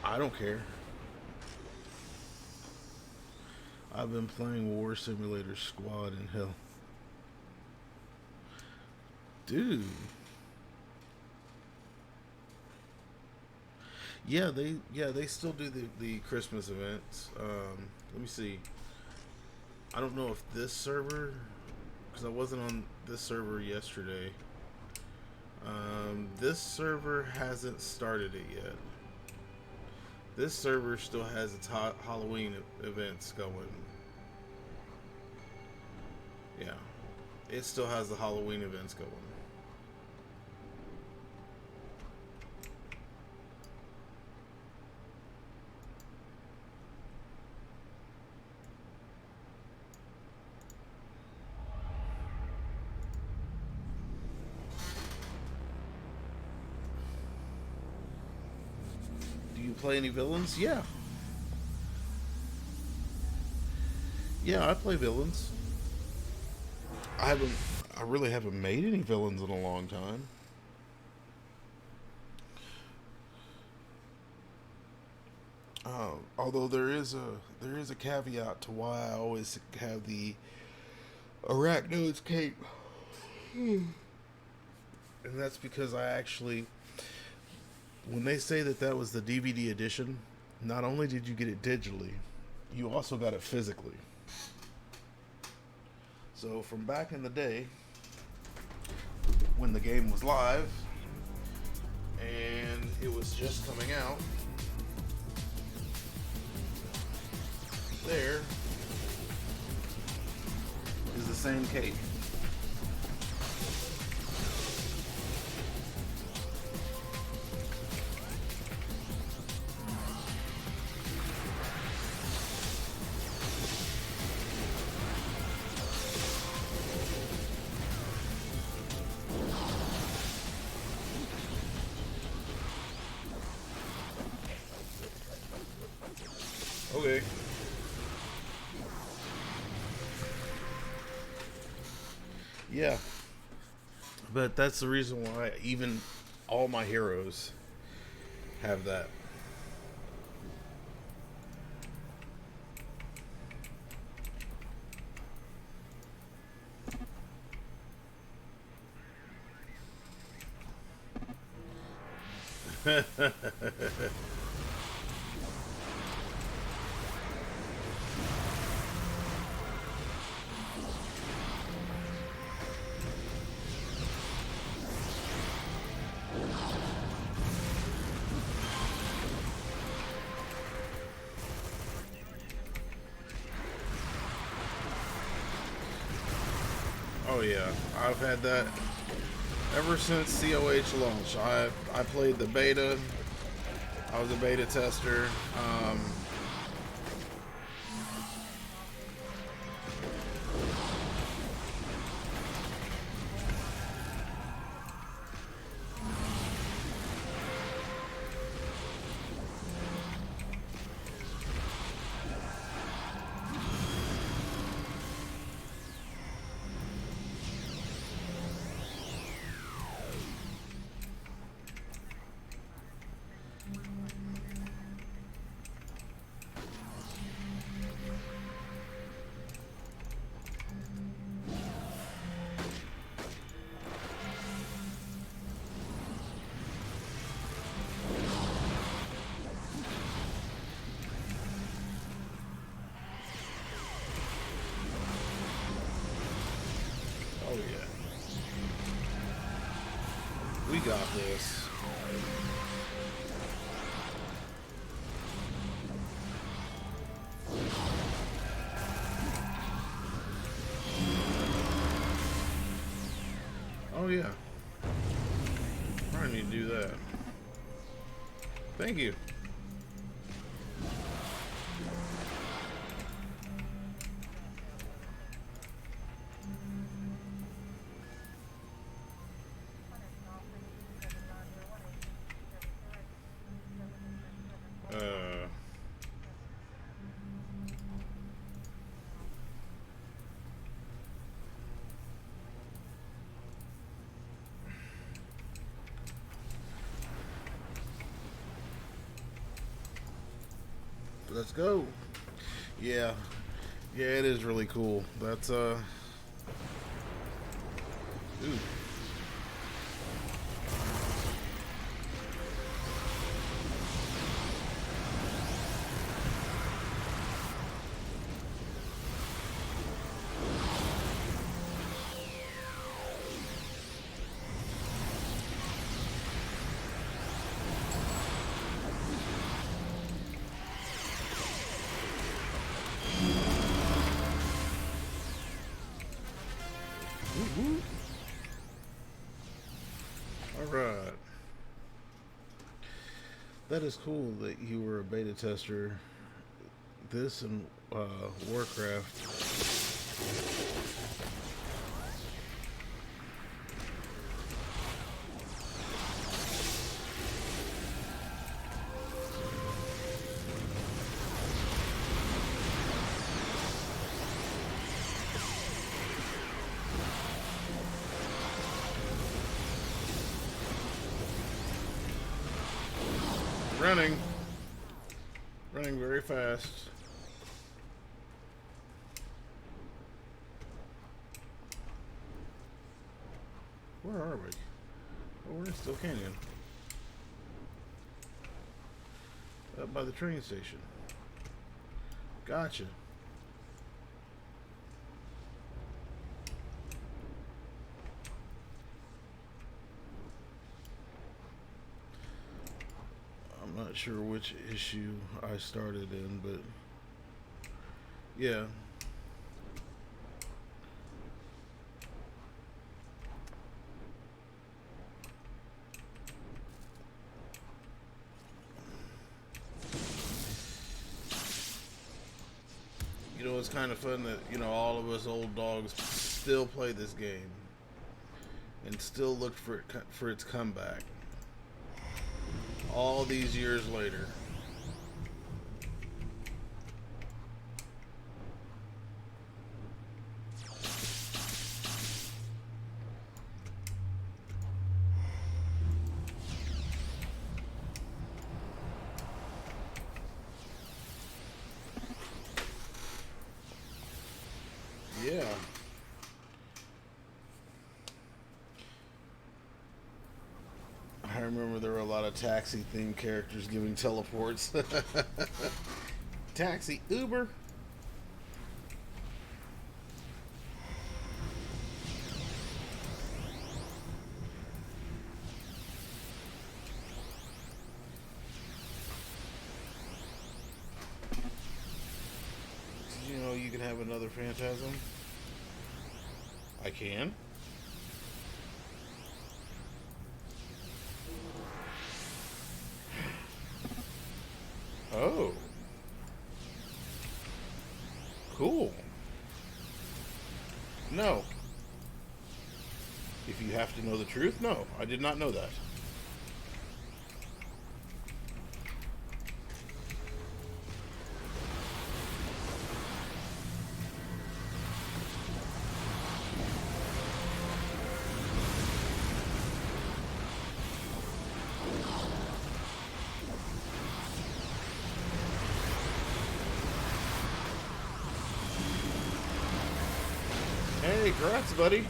I don't care. I've been playing War Simulator Squad in hell. Dude. Yeah, they still do the Christmas events. Let me see. I don't know if this server, because I wasn't on this server yesterday. This server hasn't started it yet. This server still has its Halloween events going. Yeah, it still has the Halloween events going. Play any villains? Yeah, I play villains. I really haven't made any villains in a long time. Although there is a caveat to why I always have the Arachnoid's cape, and that's because I actually, when they say that was the DVD edition, not only did you get it digitally, you also got it physically. So from back in the day, when the game was live, and it was just coming out, there is the same cape. Okay. Yeah. But that's the reason why even all my heroes have that. Oh yeah, I've had that ever since COH launched. I played the beta. I was a beta tester. Oh yeah. We got this. Oh yeah. Probably need to do that. Thank you. Uh, let's go. Yeah. Yeah, it is really cool. That's ooh. All right. That is cool that you were a beta tester. This and Warcraft. Running. Running very fast. Where are we? Oh, we're in Still Canyon. Up by the train station. Gotcha. I'm not sure which issue I started in, but yeah. You know, it's kind of fun that, you know, all of us old dogs still play this game and still look for its comeback all these years later. Yeah. I remember there were a lot of taxi themed characters giving teleports. Taxi, Uber. Did you know you can have another phantasm? I can. Oh. Cool. No. If you have to know the truth, no. I did not know that. Hey, congrats, buddy.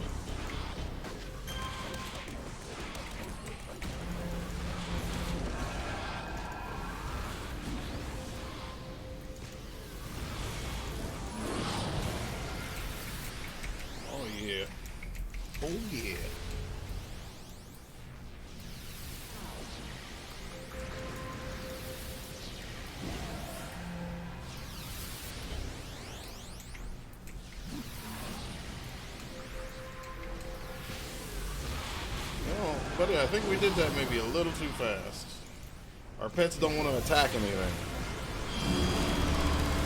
Oh, yeah. Oh, yeah. Oh, buddy, I think we did that maybe a little too fast. Our pets don't want to attack anything.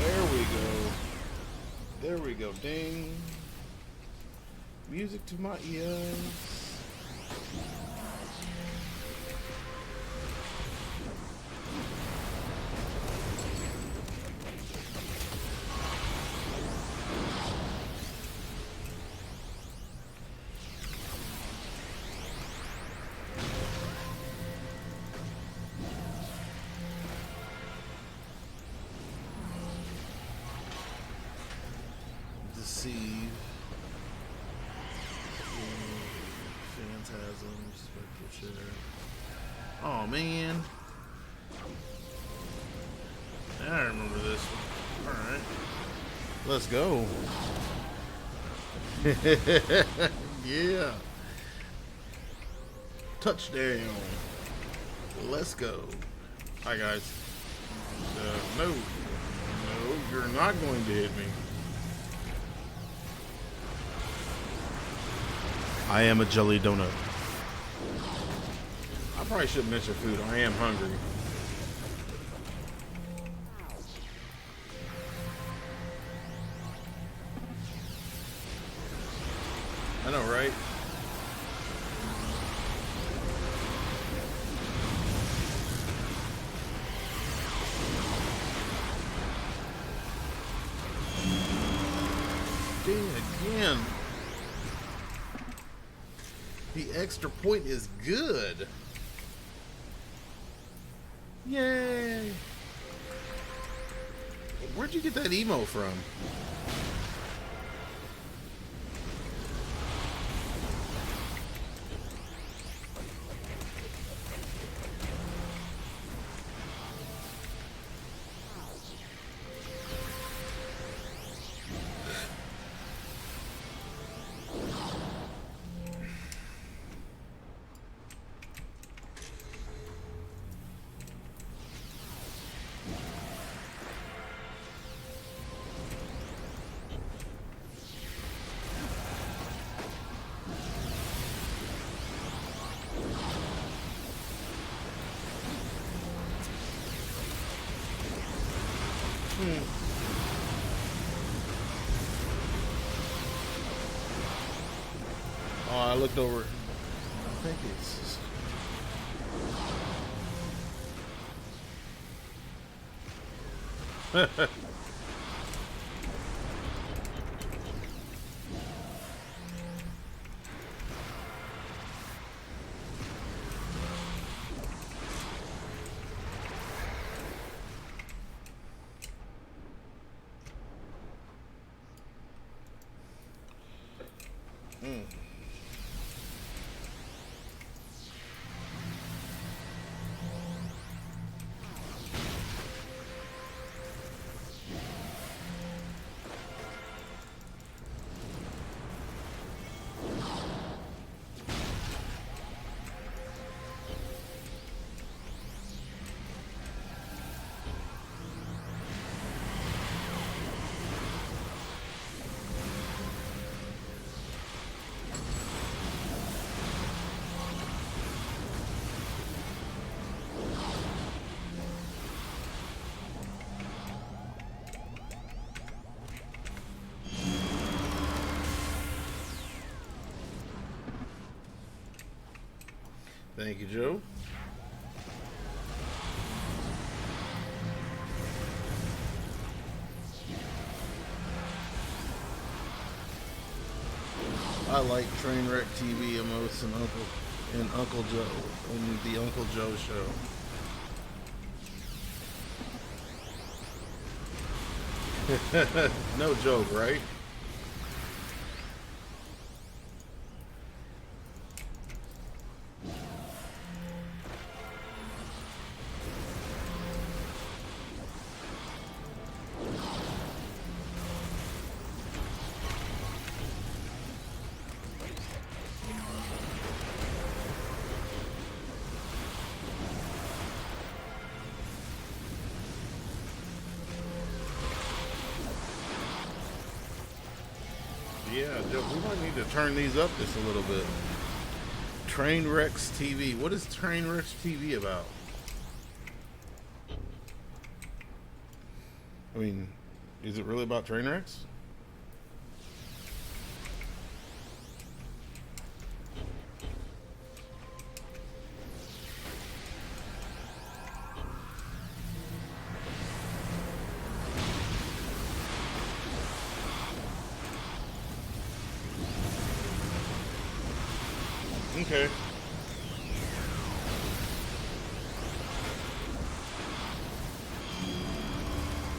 There we go. There we go. Ding. Music to my ears. Deceive. Phantasms. Spectral share. Oh man. I remember this one. Alright. Let's go. Yeah. Touchdown. Let's go. Hi guys. No. No, you're not going to hit me. I am a jelly donut. I probably shouldn't mention food. I am hungry. I know, right? Dang again. The extra point is good. Yay. Where'd you get that emo from? Oh, I looked over. I think it's... Thank you, Joe. I like Trainwreck TV emotes and Uncle Joe and the Uncle Joe show. No joke, right? Yeah, Joe, we might need to turn these up just a little bit. Trainwrecks TV. What is Trainwrecks TV about? I mean, is it really about train wrecks? Okay.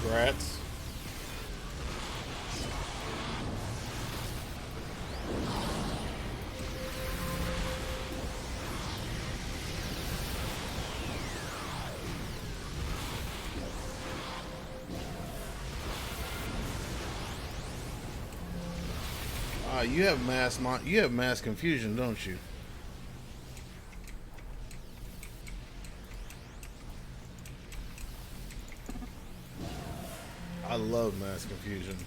Rats. You have mass confusion, don't you? I love mass confusion.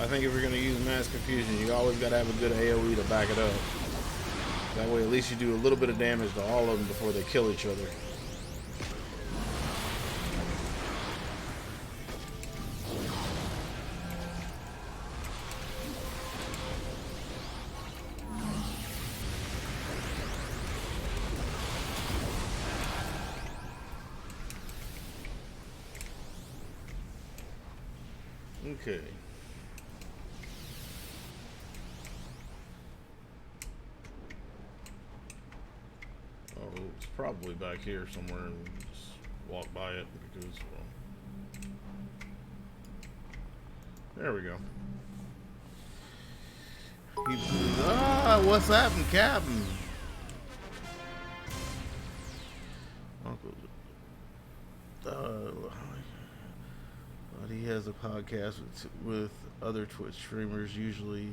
I think if you're going to use mass confusion, you always got to have a good AoE to back it up. That way at least you do a little bit of damage to all of them before they kill each other. Okay. Oh, it's probably back here somewhere, and just walk by it because, well, there we go. What's happening, Captain? Uncle. He has a podcast with other Twitch streamers. Usually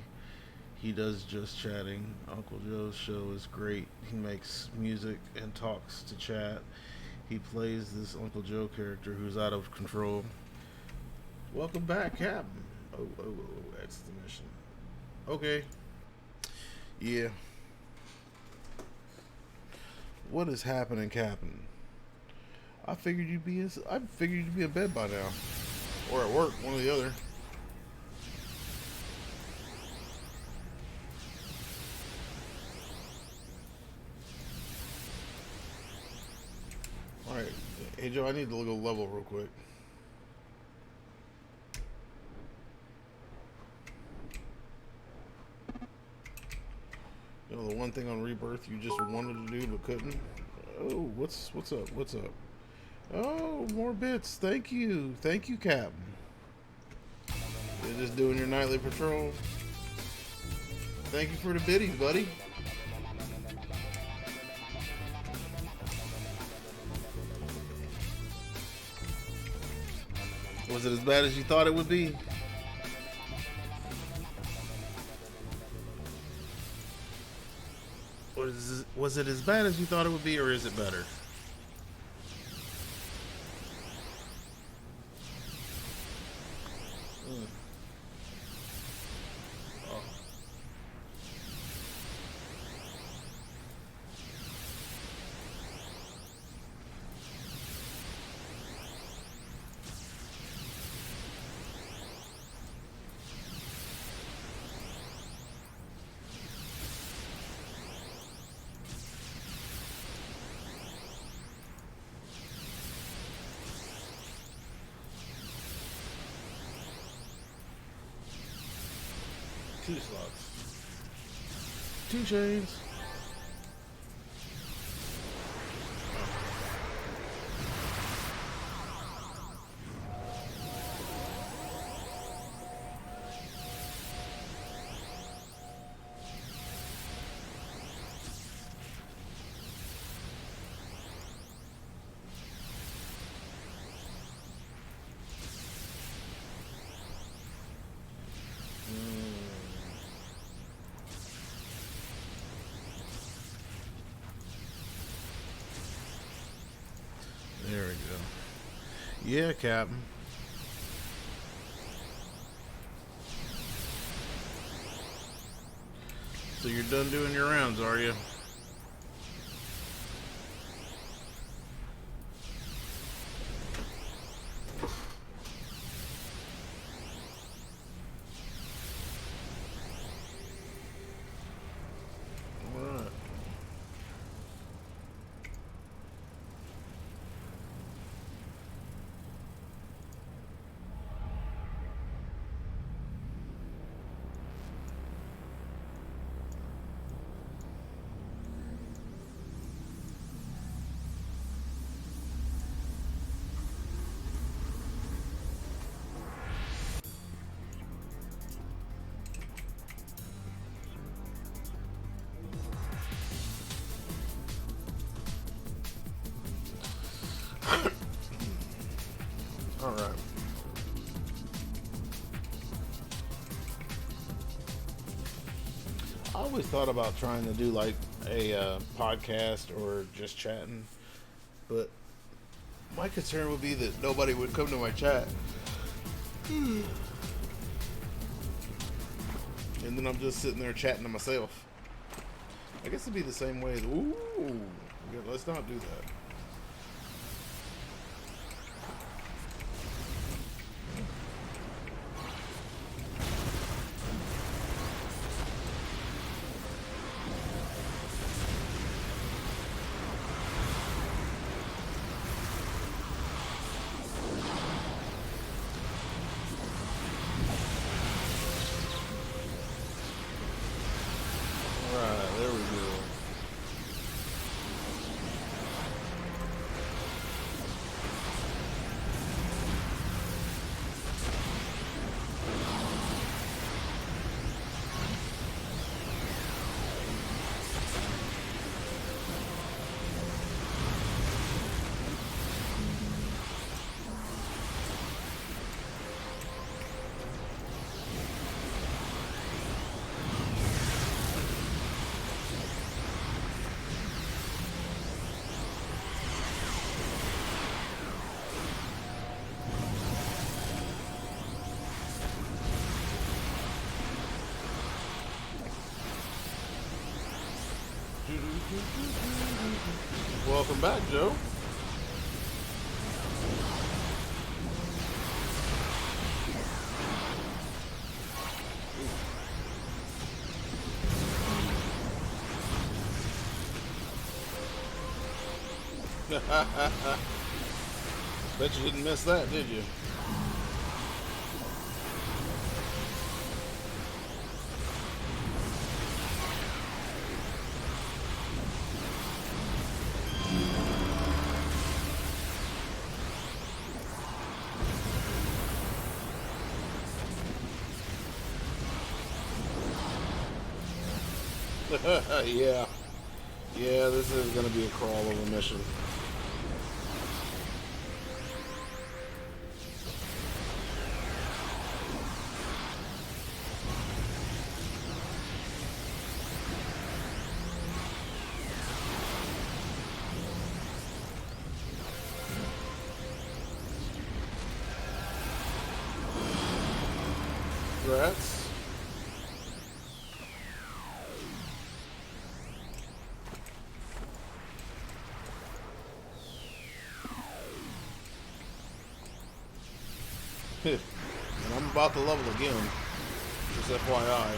he does just chatting. Uncle Joe's show is great. He makes music and talks to chat. He plays this Uncle Joe character who's out of control. Welcome back, Captain. Oh, exclamation. Okay. Yeah. What is happening, Captain? I figured you'd be in bed by now. Or at work, one or the other. Alright. Hey Joe, I need to go level real quick. You know, the one thing on Rebirth you just wanted to do but couldn't? Oh, what's up? What's up? Oh, more bits. Thank you. Thank you, Captain. You're just doing your nightly patrol. Thank you for the biddies, buddy. Was it as bad as you thought it would be? Was it as bad as you thought it would be, or is it better? 2 slots. 2 chains. There we go. Yeah, Captain. So you're done doing your rounds, are you? Alright. All right. I always thought about trying to do like a podcast or just chatting, but my concern would be that nobody would come to my chat. And then I'm just sitting there chatting to myself. I guess it'd be the same way. Ooh, yeah, let's not do that. Right, there we go. Welcome back, Joe. Bet you didn't miss that, did you? Yeah. Yeah, this is going to be a crawl of a mission. Rats. And I'm about to level again. Just FYI.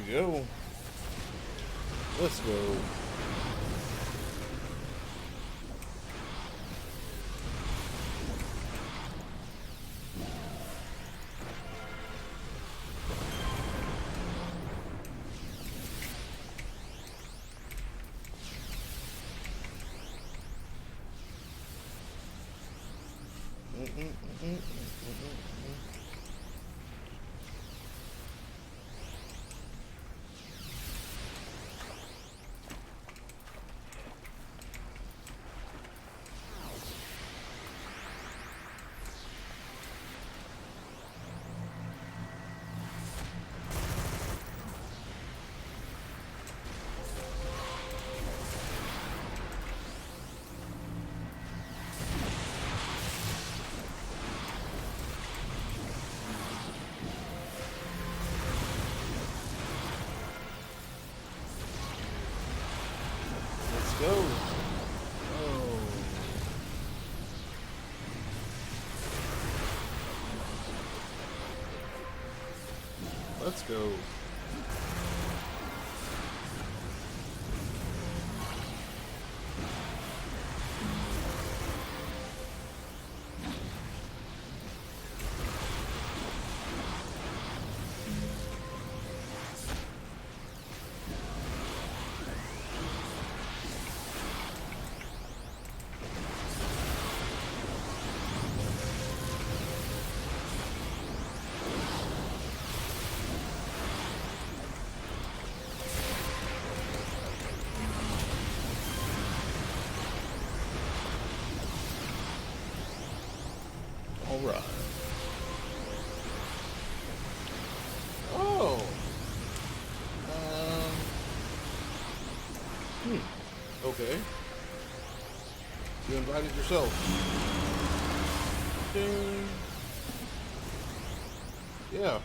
we go. Let's go. Let's go. Oh. Let's go. All right. Oh. Okay. You invited yourself. Ding. Yeah.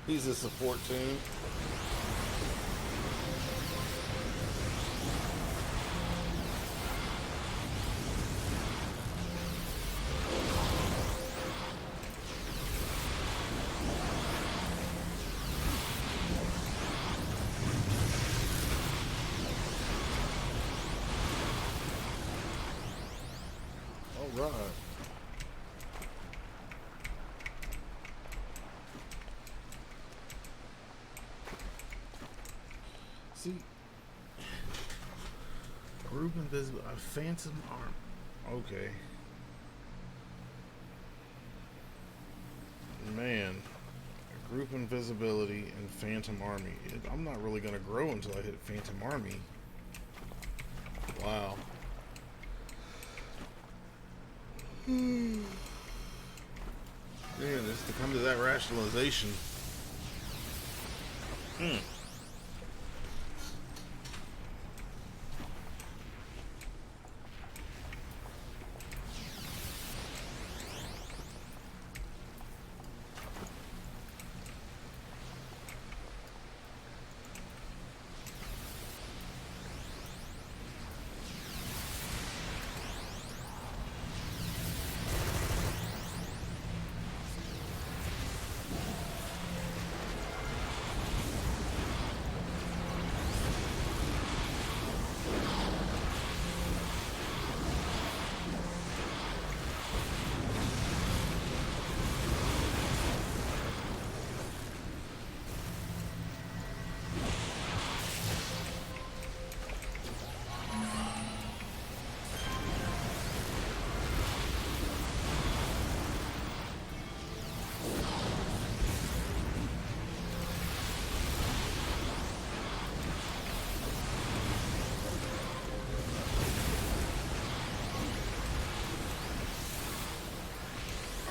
He's a support team. All right. See, group invisible, a phantom arm. Okay. Man, group invisibility and phantom army. I'm not really gonna grow until I hit phantom army. Wow. Man, just to come to that rationalization.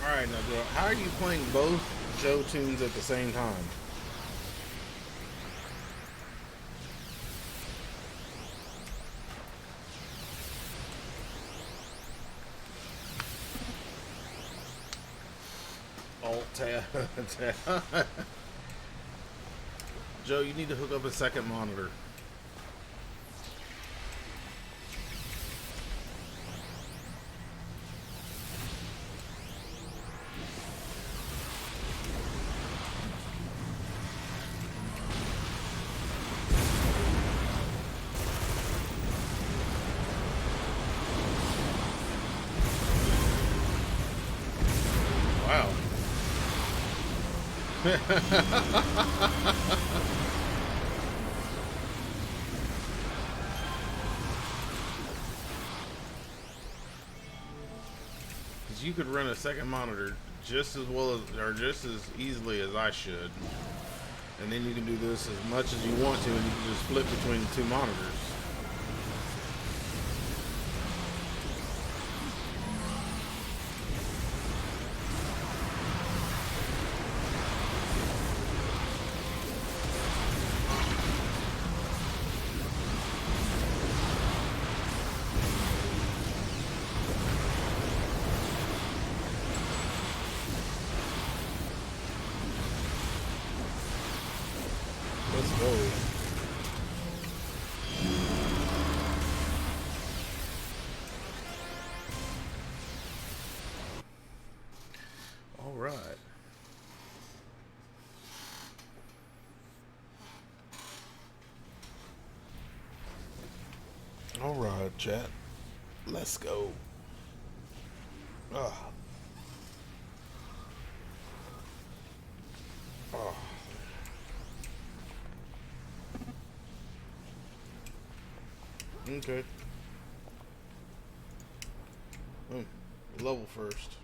Alright, now Joe, how are you playing both Joe tunes at the same time? Alt tab. Joe, you need to hook up a second monitor. Because you could run a second monitor just as well as, or just as easily as I should. And then you can do this as much as you want to, and you can just flip between the two monitors. Let's go. All right. All right, chat. Let's go. Ah. Ah. Okay. Level first.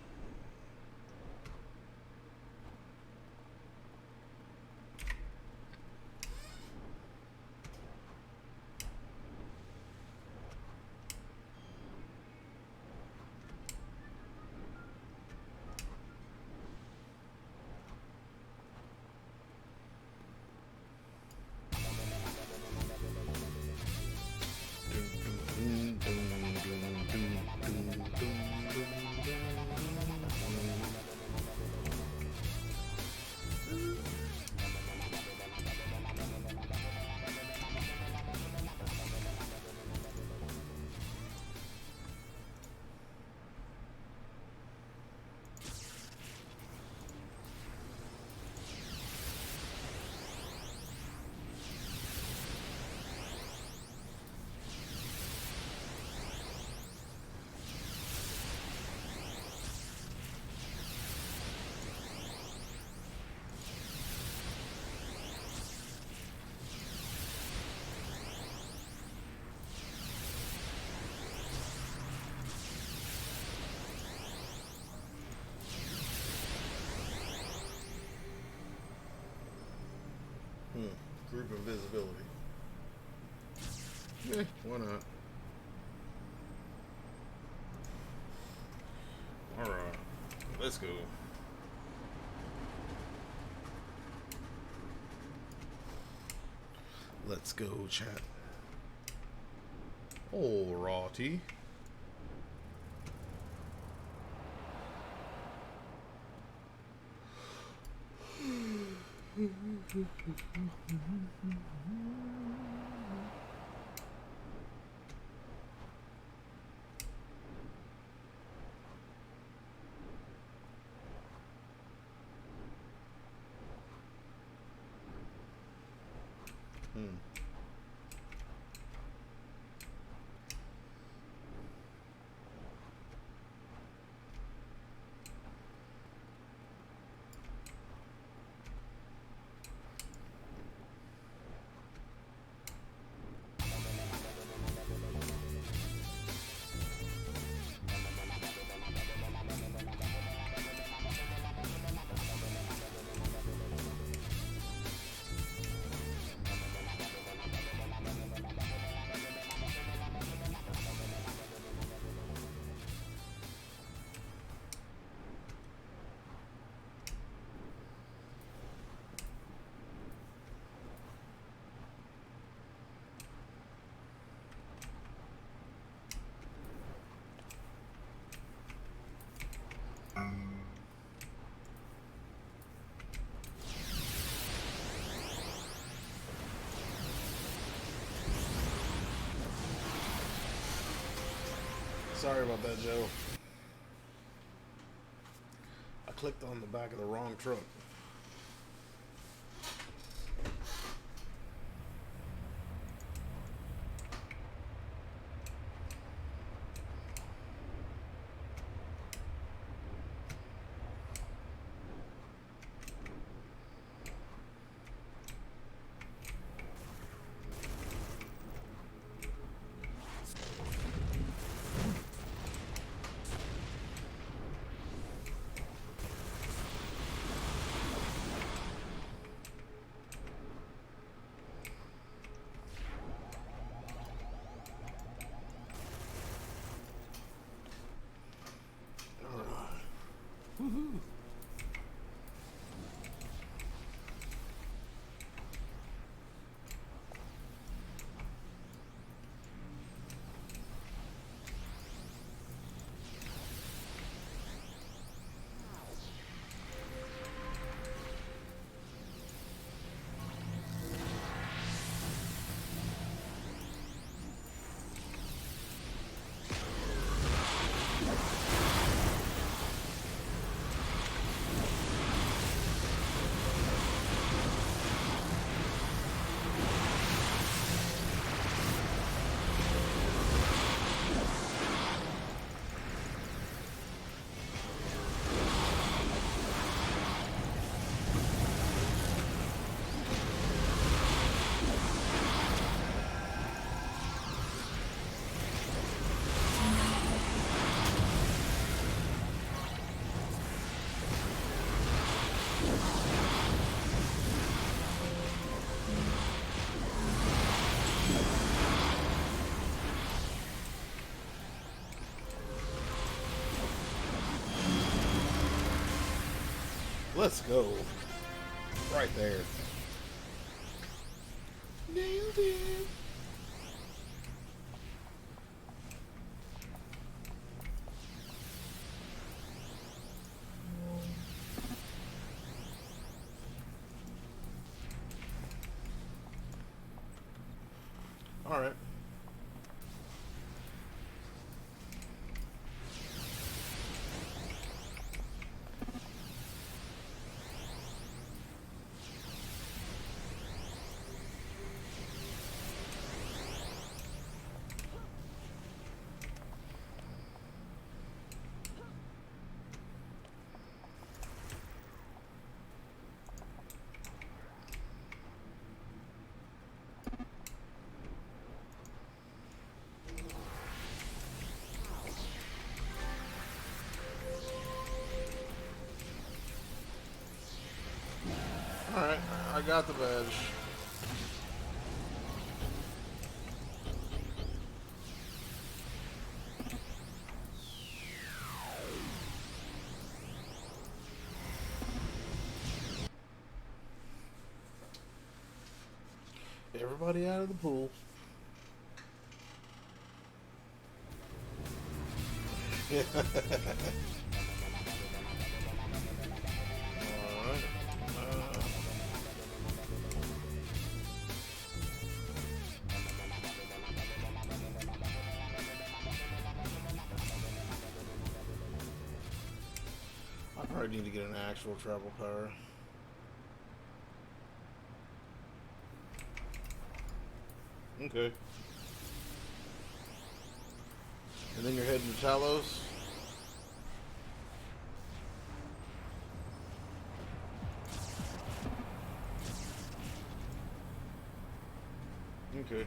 Group invisibility. Why not? Alright, let's go. Let's go, chat. Alrighty. Sorry about that, Joe. I clicked on the back of the wrong truck. Let's go. Right there. Nailed it. All right. Alright, I got the badge. Everybody out of the pool. Alright. I probably need to get an actual travel power. Okay. And then you're heading to Talos? Okay.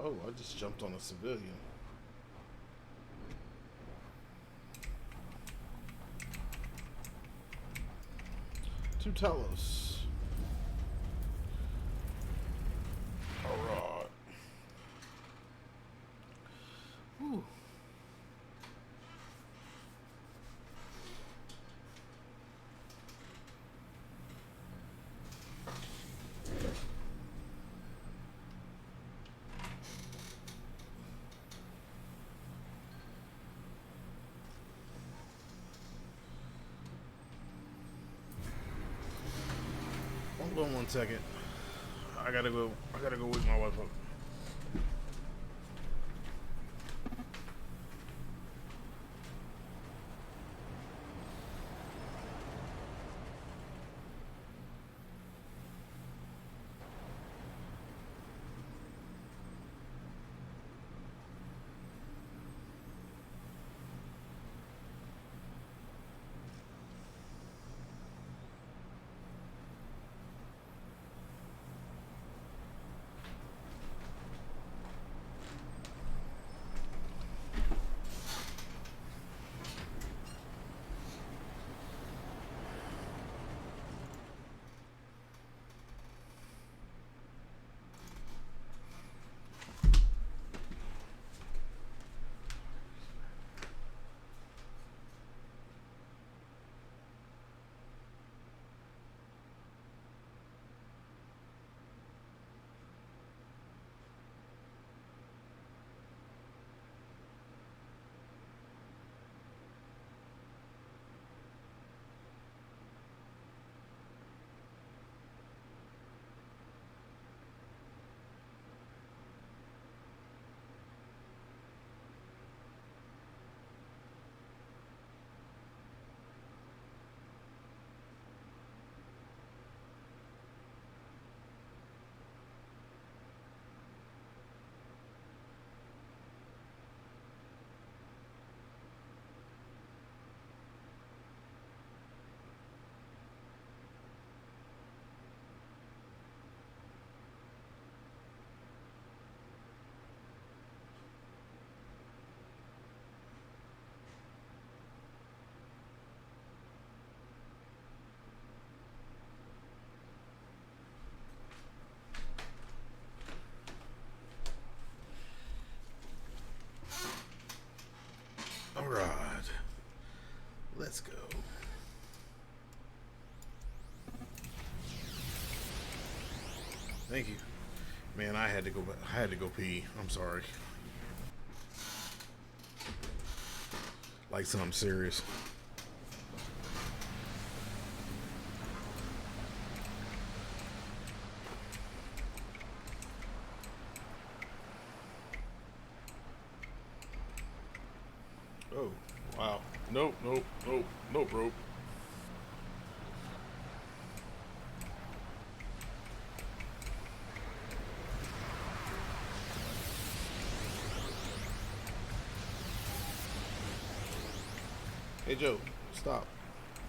Oh, I just jumped on a civilian. To Talos. Alright. Whew. Hold on 1 second. I gotta go wake my wife up. Let's go. Thank you. Man, I had to go. I had to go pee. I'm sorry. Like something serious. Oh, wow. Nope, nope, nope, nope, rope. Hey Joe, stop.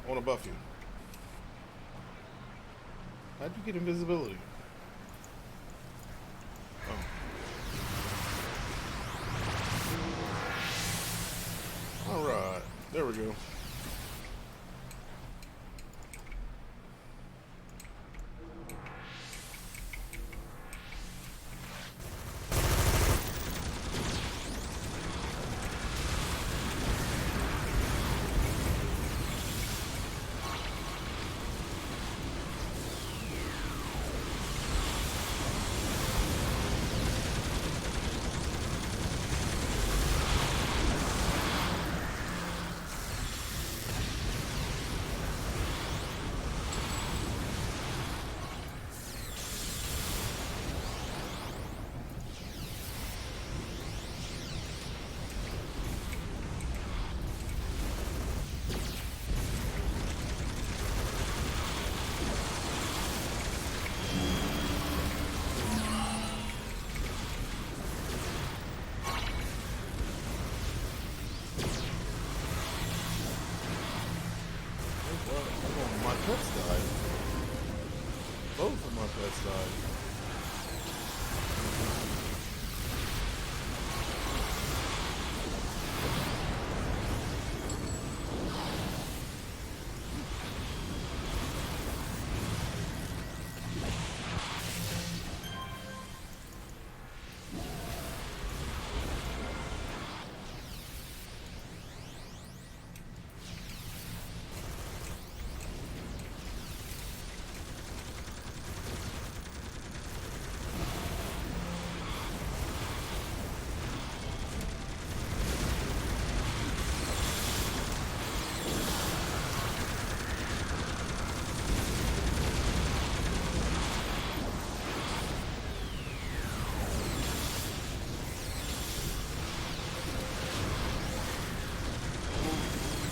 I want to buff you. How'd you get invisibility? Oh. Alright, there we go. My pets died. Both of my pets died.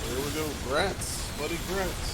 There we go, Grats, buddy Grats.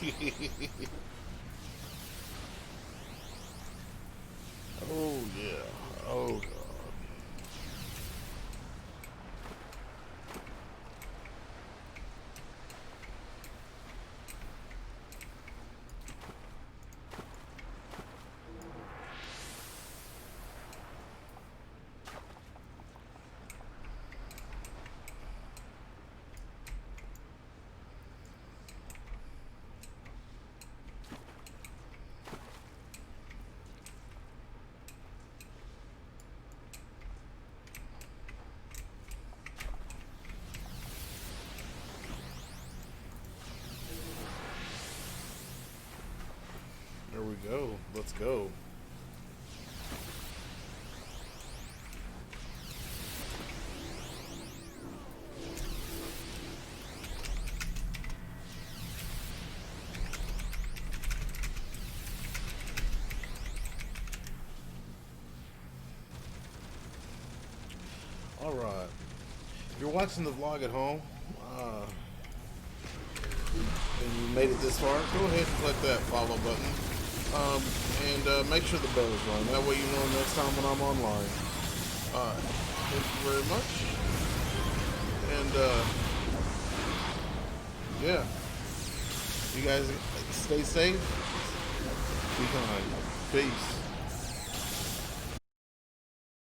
Oh yeah. Oh god. There we go. Let's go. All right. If you're watching the vlog at home, and you made it this far, go ahead and click that follow button. And make sure the bell is on. That way you know next time when I'm online. Thank you very much. And, yeah. You guys stay safe. Be kind. Peace.